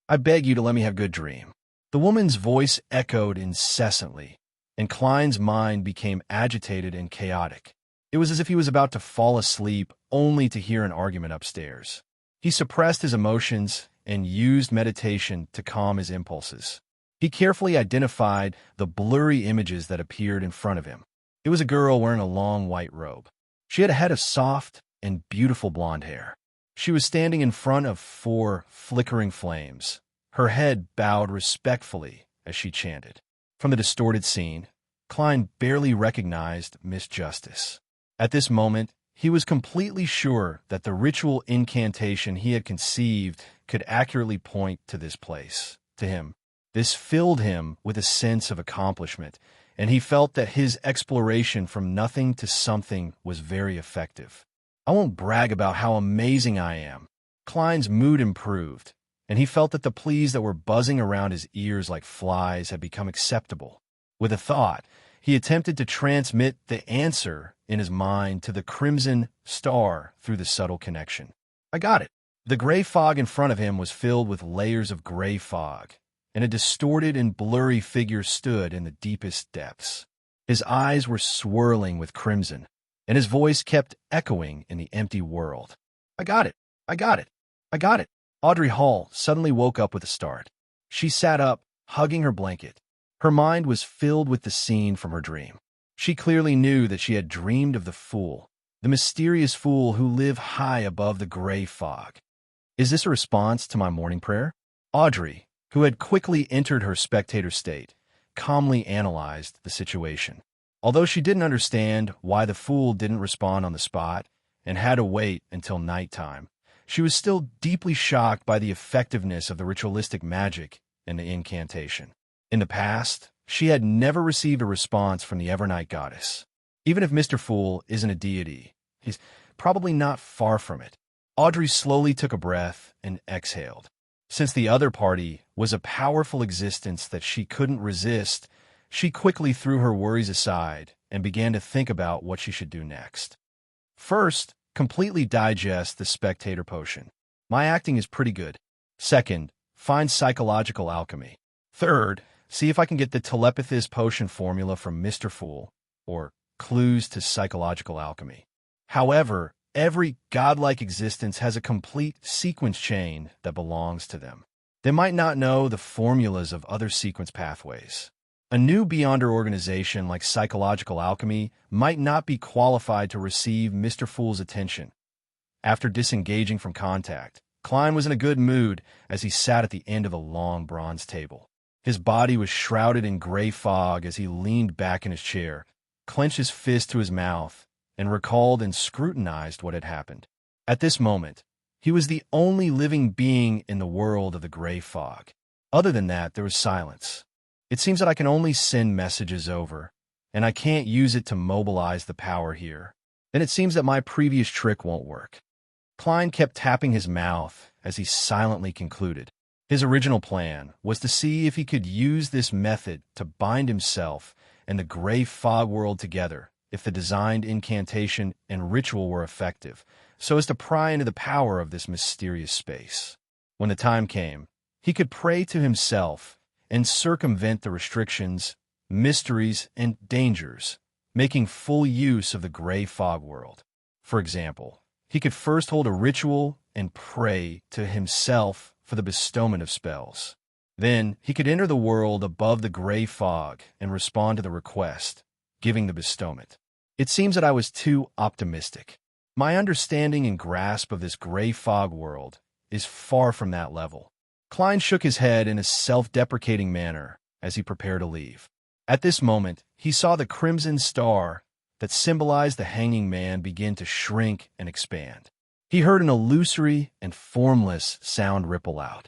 I beg you to let me have a good dream." The woman's voice echoed incessantly, and Klein's mind became agitated and chaotic. It was as if he was about to fall asleep only to hear an argument upstairs. He suppressed his emotions and used meditation to calm his impulses. He carefully identified the blurry images that appeared in front of him. It was a girl wearing a long white robe. She had a head of soft and beautiful blonde hair. She was standing in front of 4 flickering flames, her head bowed respectfully as she chanted. From the distorted scene, Klein barely recognized Miss Justice. At this moment, he was completely sure that the ritual incantation he had conceived could accurately point to this place, to him. This filled him with a sense of accomplishment and he felt that his exploration from nothing to something was very effective. I won't brag about how amazing I am. Klein's mood improved, and he felt that the pleas that were buzzing around his ears like flies had become acceptable. With a thought, he attempted to transmit the answer in his mind to the crimson star through the subtle connection. I got it. The gray fog in front of him was filled with layers of gray fog, and a distorted and blurry figure stood in the deepest depths. His eyes were swirling with crimson, and his voice kept echoing in the empty world. I got it. I got it. I got it. Audrey Hall suddenly woke up with a start. She sat up, hugging her blanket. Her mind was filled with the scene from her dream. She clearly knew that she had dreamed of the fool, the mysterious fool who lived high above the gray fog. Is this a response to my morning prayer? Audrey, who had quickly entered her spectator state, calmly analyzed the situation. Although she didn't understand why the fool didn't respond on the spot and had to wait until nighttime, she was still deeply shocked by the effectiveness of the ritualistic magic and the incantation. In the past, she had never received a response from the Evernight goddess. Even if Mr. Fool isn't a deity, he's probably not far from it. Audrey slowly took a breath and exhaled. Since the other party was a powerful existence that she couldn't resist, she quickly threw her worries aside and began to think about what she should do next. First, completely digest the spectator potion. My acting is pretty good. Second, find psychological alchemy. Third, see if I can get the telepathist potion formula from Mr. Fool, or clues to psychological alchemy. However, every godlike existence has a complete sequence chain that belongs to them. They might not know the formulas of other sequence pathways. A new Beyonder organization like psychological alchemy might not be qualified to receive Mr. Fool's attention. After disengaging from contact, Klein was in a good mood as he sat at the end of a long bronze table. His body was shrouded in gray fog as he leaned back in his chair, clenched his fist to his mouth, and recalled and scrutinized what had happened. At this moment, he was the only living being in the world of the gray fog. Other than that, there was silence. It seems that I can only send messages over, and I can't use it to mobilize the power here. Then it seems that my previous trick won't work. Klein kept tapping his mouth as he silently concluded. His original plan was to see if he could use this method to bind himself and the gray fog world together if the designed incantation and ritual were effective, so as to pry into the power of this mysterious space. When the time came, he could pray to himself and circumvent the restrictions, mysteries, and dangers, making full use of the gray fog world. For example, he could first hold a ritual and pray to himself for the bestowment of spells. Then he could enter the world above the gray fog and respond to the request, giving the bestowment. It seems that I was too optimistic. My understanding and grasp of this gray fog world is far from that level. Klein shook his head in a self-deprecating manner as he prepared to leave. At this moment, he saw the crimson star that symbolized the hanging man begin to shrink and expand. He heard an illusory and formless sound ripple out.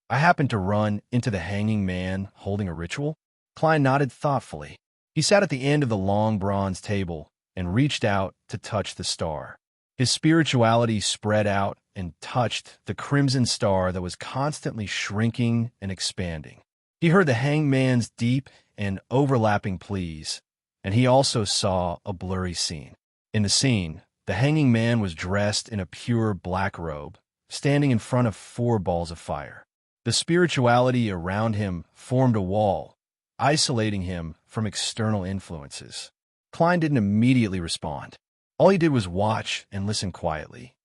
I happened to run into the hanging man holding a ritual. Klein nodded thoughtfully. He sat at the end of the long bronze table and reached out to touch the star. His spirituality spread out and touched the crimson star that was constantly shrinking and expanding. He heard the hangman's deep and overlapping pleas, and he also saw a blurry scene. In the scene, the hanging man was dressed in a pure black robe, standing in front of 4 balls of fire. The spirituality around him formed a wall, isolating him from external influences. Klein didn't immediately respond. All he did was watch and listen quietly.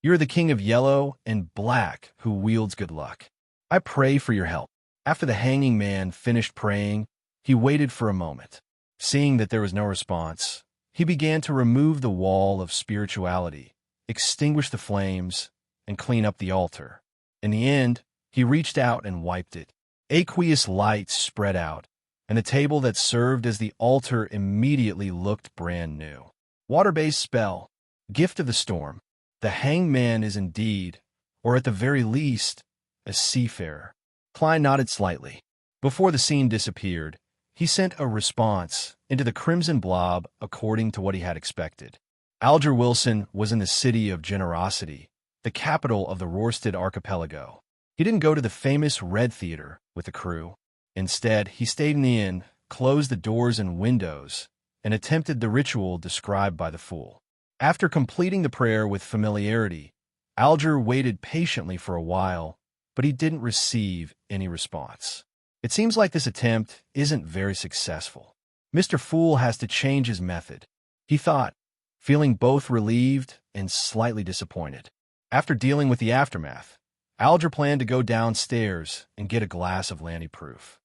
You're the king of yellow and black who wields good luck. I pray for your help. After the hanging man finished praying, he waited for a moment. Seeing that there was no response, he began to remove the wall of spirituality, extinguish the flames, and clean up the altar. In the end, he reached out and wiped it. Aqueous light spread out, and the table that served as the altar immediately looked brand new. Water-based spell, gift of the storm. The hangman is indeed, or at the very least, a seafarer. Klein nodded slightly. Before the scene disappeared, he sent a response into the crimson blob according to what he had expected. Alger Wilson was in the city of generosity, the capital of the Rorsted archipelago. He didn't go to the famous Red Theater with the crew. Instead, he stayed in the inn, closed the doors and windows, and attempted the ritual described by the fool. After completing the prayer with familiarity, Alger waited patiently for a while, but he didn't receive any response. It seems like this attempt isn't very successful. Mr. Fool has to change his method, he thought, feeling both relieved and slightly disappointed. After dealing with the aftermath, Alger planned to go downstairs and get a glass of Lanny Proof.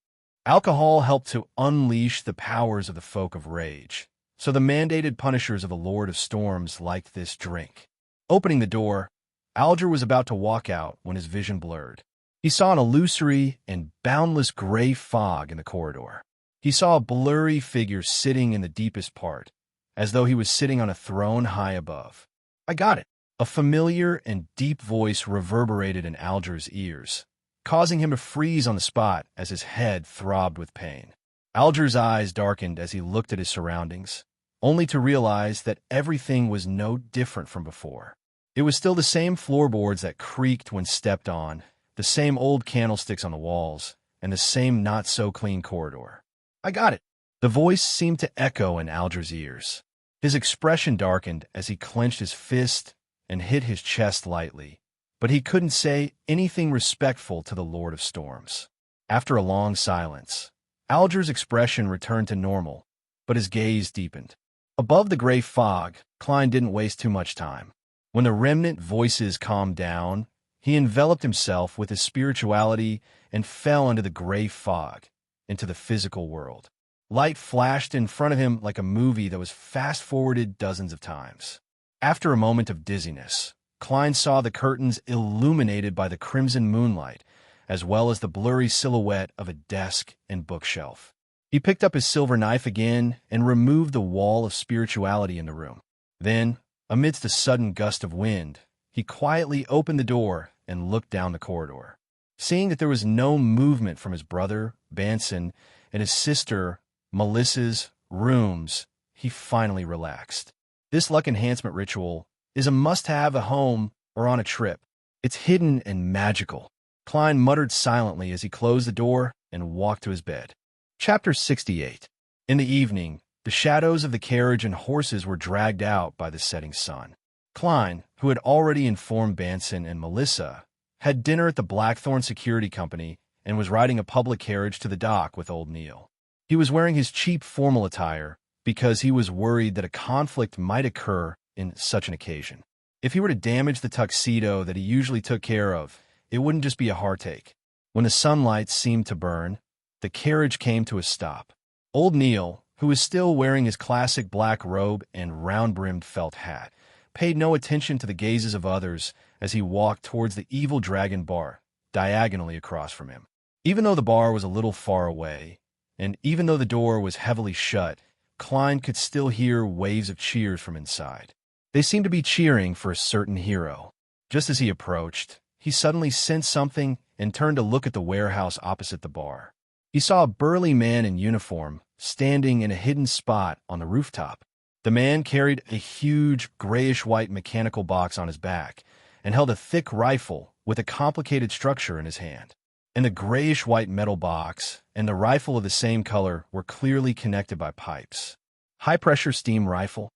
Alcohol helped to unleash the powers of the folk of rage, so the mandated punishers of the Lord of Storms liked this drink. Opening the door, Alger was about to walk out when his vision blurred. He saw an illusory and boundless gray fog in the corridor. He saw a blurry figure sitting in the deepest part, as though he was sitting on a throne high above. "I got it." A familiar and deep voice reverberated in Alger's ears, causing him to freeze on the spot as his head throbbed with pain. Alger's eyes darkened as he looked at his surroundings, only to realize that everything was no different from before. It was still the same floorboards that creaked when stepped on, the same old candlesticks on the walls, and the same not-so-clean corridor. "I got it." The voice seemed to echo in Alger's ears. His expression darkened as he clenched his fist and hit his chest lightly, but he couldn't say anything respectful to the Lord of Storms. After a long silence, Alger's expression returned to normal, but his gaze deepened. Above the gray fog, Klein didn't waste too much time. When the remnant voices calmed down, he enveloped himself with his spirituality and fell into the gray fog, into the physical world. Light flashed in front of him like a movie that was fast-forwarded dozens of times. After a moment of dizziness, Klein saw the curtains illuminated by the crimson moonlight, as well as the blurry silhouette of a desk and bookshelf. He picked up his silver knife again and removed the wall of spirituality in the room. Then, amidst a sudden gust of wind, he quietly opened the door and looked down the corridor. Seeing that there was no movement from his brother, Banson, and his sister, Melissa's rooms, he finally relaxed. This luck enhancement ritual is a must-have at home or on a trip. It's hidden and magical. Klein muttered silently as he closed the door and walked to his bed. Chapter 68. In the evening, the shadows of the carriage and horses were dragged out by the setting sun. Klein, who had already informed Banson and Melissa, had dinner at the Blackthorn Security Company and was riding a public carriage to the dock with old Neil. He was wearing his cheap formal attire because he was worried that a conflict might occur in such an occasion. If he were to damage the tuxedo that he usually took care of, it wouldn't just be a heartache. When the sunlight seemed to burn, the carriage came to a stop. Old Neil, who was still wearing his classic black robe and round-brimmed felt hat, paid no attention to the gazes of others as he walked towards the Evil Dragon bar, diagonally across from him. Even though the bar was a little far away, and even though the door was heavily shut, Klein could still hear waves of cheers from inside. They seemed to be cheering for a certain hero. Just as he approached, he suddenly sensed something and turned to look at the warehouse opposite the bar. He saw a burly man in uniform standing in a hidden spot on the rooftop. The man carried a huge grayish-white mechanical box on his back and held a thick rifle with a complicated structure in his hand. And the grayish-white metal box and the rifle of the same color were clearly connected by pipes. High-pressure steam rifle?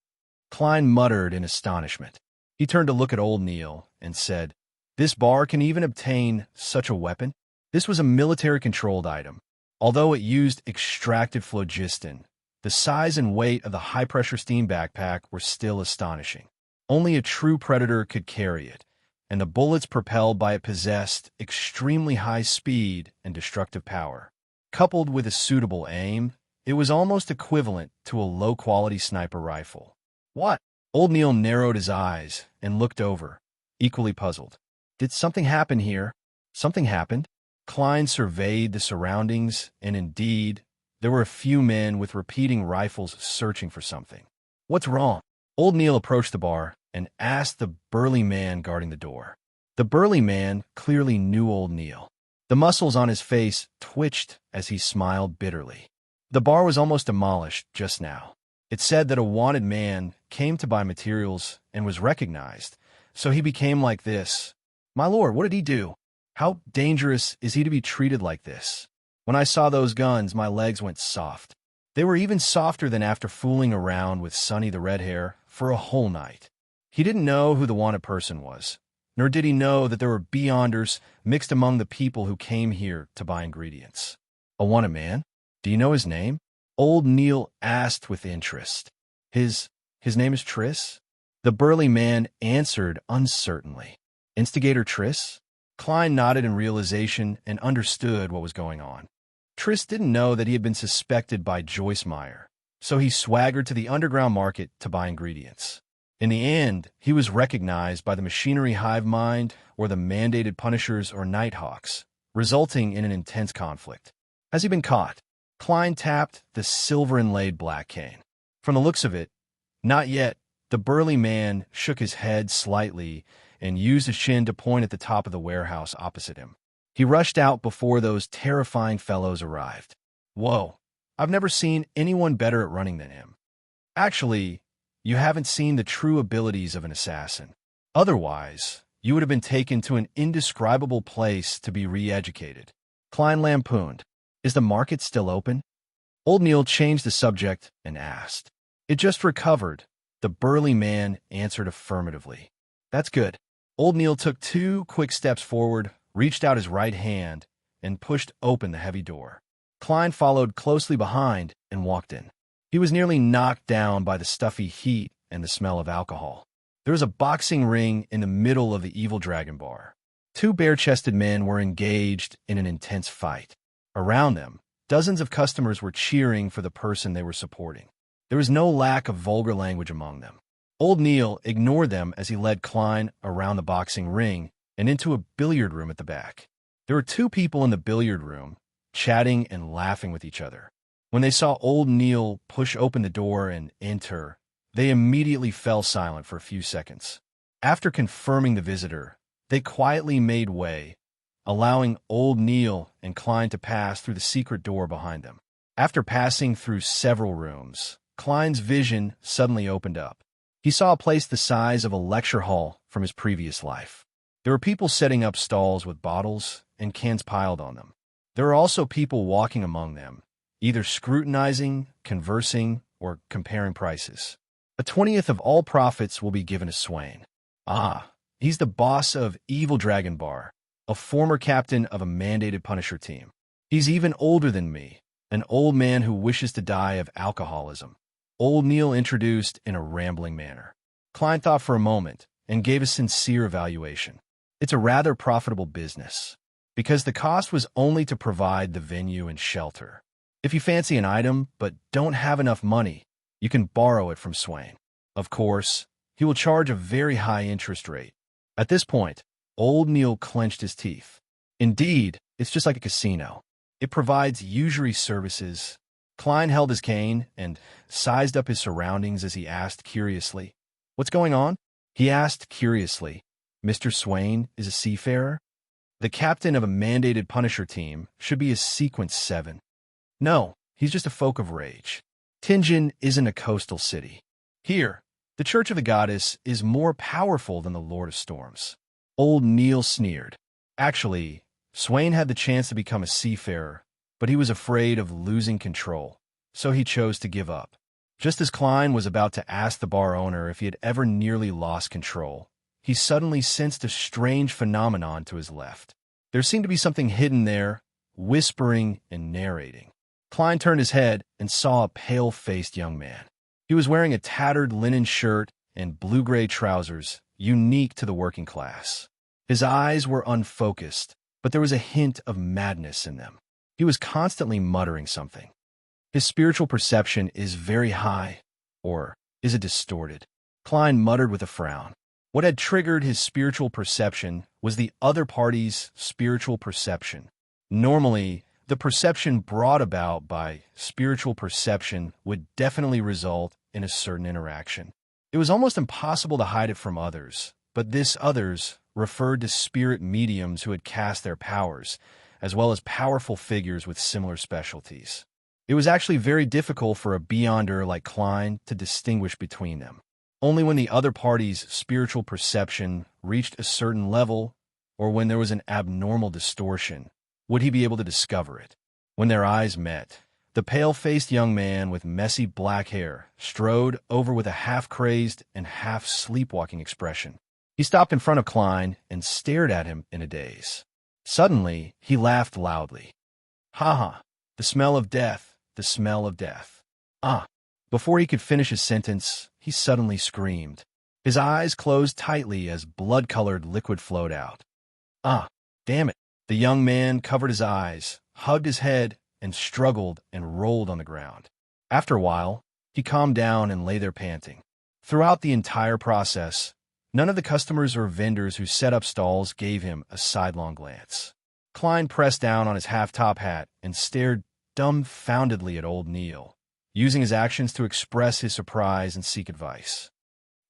Klein muttered in astonishment. He turned to look at old Neil and said, "This bar can even obtain such a weapon?" This was a military-controlled item. Although it used extracted phlogiston, the size and weight of the high-pressure steam backpack were still astonishing. Only a true predator could carry it, and the bullets propelled by it possessed extremely high speed and destructive power. Coupled with a suitable aim, it was almost equivalent to a low-quality sniper rifle. "What?" Old Neil narrowed his eyes and looked over, equally puzzled. "Did something happen here?" Something happened? Klein surveyed the surroundings, and indeed, there were a few men with repeating rifles searching for something. "What's wrong?" Old Neil approached the bar and asked the burly man guarding the door. The burly man clearly knew old Neil. The muscles on his face twitched as he smiled bitterly. The bar was almost demolished just now. It said that a wanted man came to buy materials and was recognized, so he became like this. My lord, what did he do? How dangerous is he to be treated like this? When I saw those guns, my legs went soft. They were even softer than after fooling around with Sonny the red hair for a whole night. He didn't know who the wanted person was, nor did he know that there were beyonders mixed among the people who came here to buy ingredients. A wanted man? Do you know his name? Old Neil asked with interest. His name is Triss? The burly man answered uncertainly. Instigator Triss? Klein nodded in realization and understood what was going on. Triss didn't know that he had been suspected by Joyce Meyer, so he swaggered to the underground market to buy ingredients. In the end, he was recognized by the machinery hive mind or the mandated punishers or nighthawks, resulting in an intense conflict. Has he been caught? Klein tapped the silver-inlaid black cane. From the looks of it, not yet. The burly man shook his head slightly and used his chin to point at the top of the warehouse opposite him. He rushed out before those terrifying fellows arrived. Whoa, I've never seen anyone better at running than him. Actually, you haven't seen the true abilities of an assassin. Otherwise, you would have been taken to an indescribable place to be re-educated. Klein lampooned. Is the market still open? Old Neil changed the subject and asked. It just recovered. The burly man answered affirmatively. That's good. Old Neil took 2 quick steps forward, reached out his right hand, and pushed open the heavy door. Klein followed closely behind and walked in. He was nearly knocked down by the stuffy heat and the smell of alcohol. There was a boxing ring in the middle of the Evil Dragon bar. 2 bare-chested men were engaged in an intense fight. Around them, dozens of customers were cheering for the person they were supporting. There was no lack of vulgar language among them. Old Neil ignored them as he led Klein around the boxing ring and into a billiard room at the back. There were 2 people in the billiard room, chatting and laughing with each other. When they saw Old Neil push open the door and enter, they immediately fell silent for a few seconds. After confirming the visitor, they quietly made way, allowing Old Neil and Klein to pass through the secret door behind them. After passing through several rooms, Klein's vision suddenly opened up. He saw a place the size of a lecture hall from his previous life. There were people setting up stalls with bottles and cans piled on them. There were also people walking among them, either scrutinizing, conversing, or comparing prices. A 20th of all profits will be given to Swain. Ah, he's the boss of Evil Dragon Bar, a former captain of a mandated Punisher team. He's even older than me, an old man who wishes to die of alcoholism. Old Neil introduced in a rambling manner. Klein thought for a moment and gave a sincere evaluation. It's a rather profitable business, because the cost was only to provide the venue and shelter. If you fancy an item but don't have enough money, you can borrow it from Swain. Of course, he will charge a very high interest rate. At this point, Old Neil clenched his teeth. Indeed, it's just like a casino. It provides usury services. Klein held his cane and sized up his surroundings as he asked curiously. What's going on? He asked curiously. Mr. Swain is a seafarer? The captain of a mandated Punisher team should be a Sequence 7. No, he's just a folk of rage. Tingen isn't a coastal city. Here, the Church of the Goddess is more powerful than the Lord of Storms. Old Neil sneered. Actually, Swain had the chance to become a seafarer, but he was afraid of losing control, so he chose to give up. Just as Klein was about to ask the bar owner if he had ever nearly lost control, he suddenly sensed a strange phenomenon to his left. There seemed to be something hidden there, whispering and narrating. Klein turned his head and saw a pale-faced young man. He was wearing a tattered linen shirt and blue-gray trousers, unique to the working class. His eyes were unfocused, but there was a hint of madness in them. He was constantly muttering something. His spiritual perception is very high, or is it distorted? Klein muttered with a frown. What had triggered his spiritual perception was the other party's spiritual perception. Normally, the perception brought about by spiritual perception would definitely result in a certain interaction. It was almost impossible to hide it from others, but this others referred to spirit mediums who had cast their powers, as well as powerful figures with similar specialties. It was actually very difficult for a beyonder like Klein to distinguish between them. Only when the other party's spiritual perception reached a certain level, or when there was an abnormal distortion, would he be able to discover it. When their eyes met, the pale-faced young man with messy black hair strode over with a half-crazed and half-sleepwalking expression. He stopped in front of Klein and stared at him in a daze. Suddenly, he laughed loudly. "Ha ha, the smell of death, the smell of death. Ah!" Before he could finish his sentence, he suddenly screamed. His eyes closed tightly as blood-colored liquid flowed out. "Ah, damn it." The young man covered his eyes, hugged his head, and struggled and rolled on the ground. After a while, he calmed down and lay there panting. Throughout the entire process, none of the customers or vendors who set up stalls gave him a sidelong glance. Klein pressed down on his half-top hat and stared dumbfoundedly at old Neil, using his actions to express his surprise and seek advice.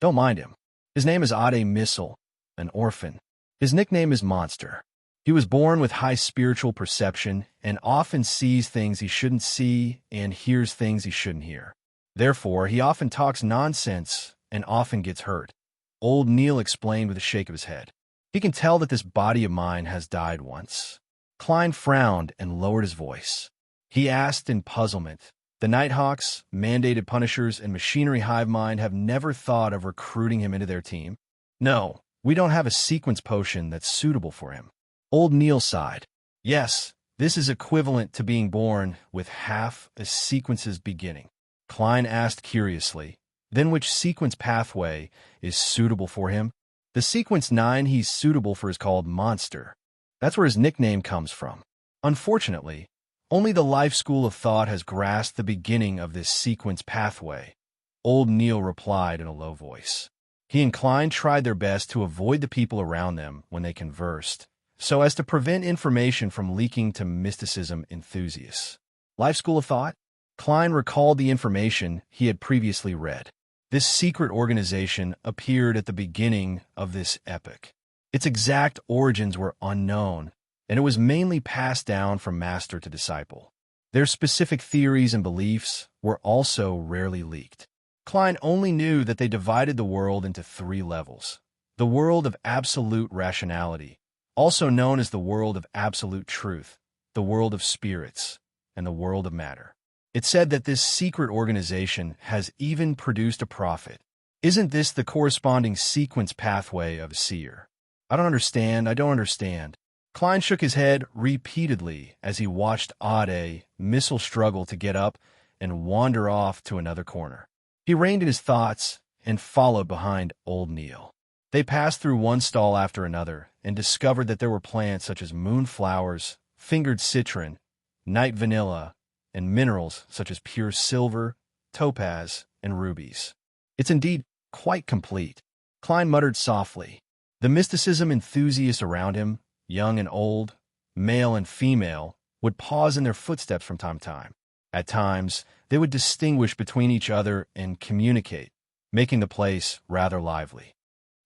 Don't mind him. His name is Ade Missile, an orphan. His nickname is Monster. He was born with high spiritual perception and often sees things he shouldn't see and hears things he shouldn't hear. Therefore, he often talks nonsense and often gets hurt. Old Neil explained with a shake of his head. He can tell that this body of mine has died once. Klein frowned and lowered his voice. He asked in puzzlement, the Nighthawks, mandated punishers, and machinery hive mind have never thought of recruiting him into their team? No, we don't have a sequence potion that's suitable for him. Old Neil sighed. Yes, this is equivalent to being born with half a sequence's beginning. Klein asked curiously, then which sequence pathway is suitable for him? The sequence 9 he's suitable for is called Monster. That's where his nickname comes from. Unfortunately, only the life school of thought has grasped the beginning of this sequence pathway. Old Neil replied in a low voice. He and Klein tried their best to avoid the people around them when they conversed, so as to prevent information from leaking to mysticism enthusiasts. Life School of Thought? Klein recalled the information he had previously read. This secret organization appeared at the beginning of this epoch. Its exact origins were unknown, and it was mainly passed down from master to disciple. Their specific theories and beliefs were also rarely leaked. Klein only knew that they divided the world into 3 levels. The world of absolute rationality, also known as the world of absolute truth, the world of spirits, and the world of matter. It said that this secret organization has even produced a prophet. Isn't this the corresponding sequence pathway of a seer? I don't understand. Klein shook his head repeatedly as he watched Ade Missile struggle to get up and wander off to another corner. He reined in his thoughts and followed behind old Neil. They passed through one stall after another and discovered that there were plants such as moonflowers, fingered citron, night vanilla, and minerals such as pure silver, topaz, and rubies. It's indeed quite complete. Klein muttered softly. The mysticism enthusiasts around him, young and old, male and female, would pause in their footsteps from time to time. At times, they would distinguish between each other and communicate, making the place rather lively.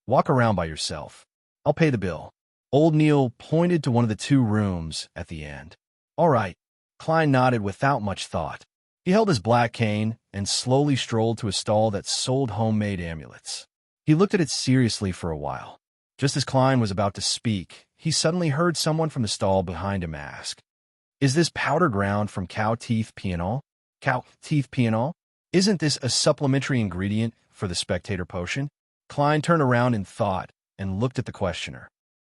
Walk around by yourself. I'll pay the bill. Old Neil pointed to one of the 2 rooms at the end. All right. Klein nodded without much thought. He held his black cane and slowly strolled to a stall that sold homemade amulets. He looked at it seriously for a while. Just as Klein was about to speak, he suddenly heard someone from the stall behind him ask, Is this powder ground from cow teeth pianol? Cow teeth pianol? Isn't this a supplementary ingredient for the spectator potion? Klein turned around in thought and looked at the questioner.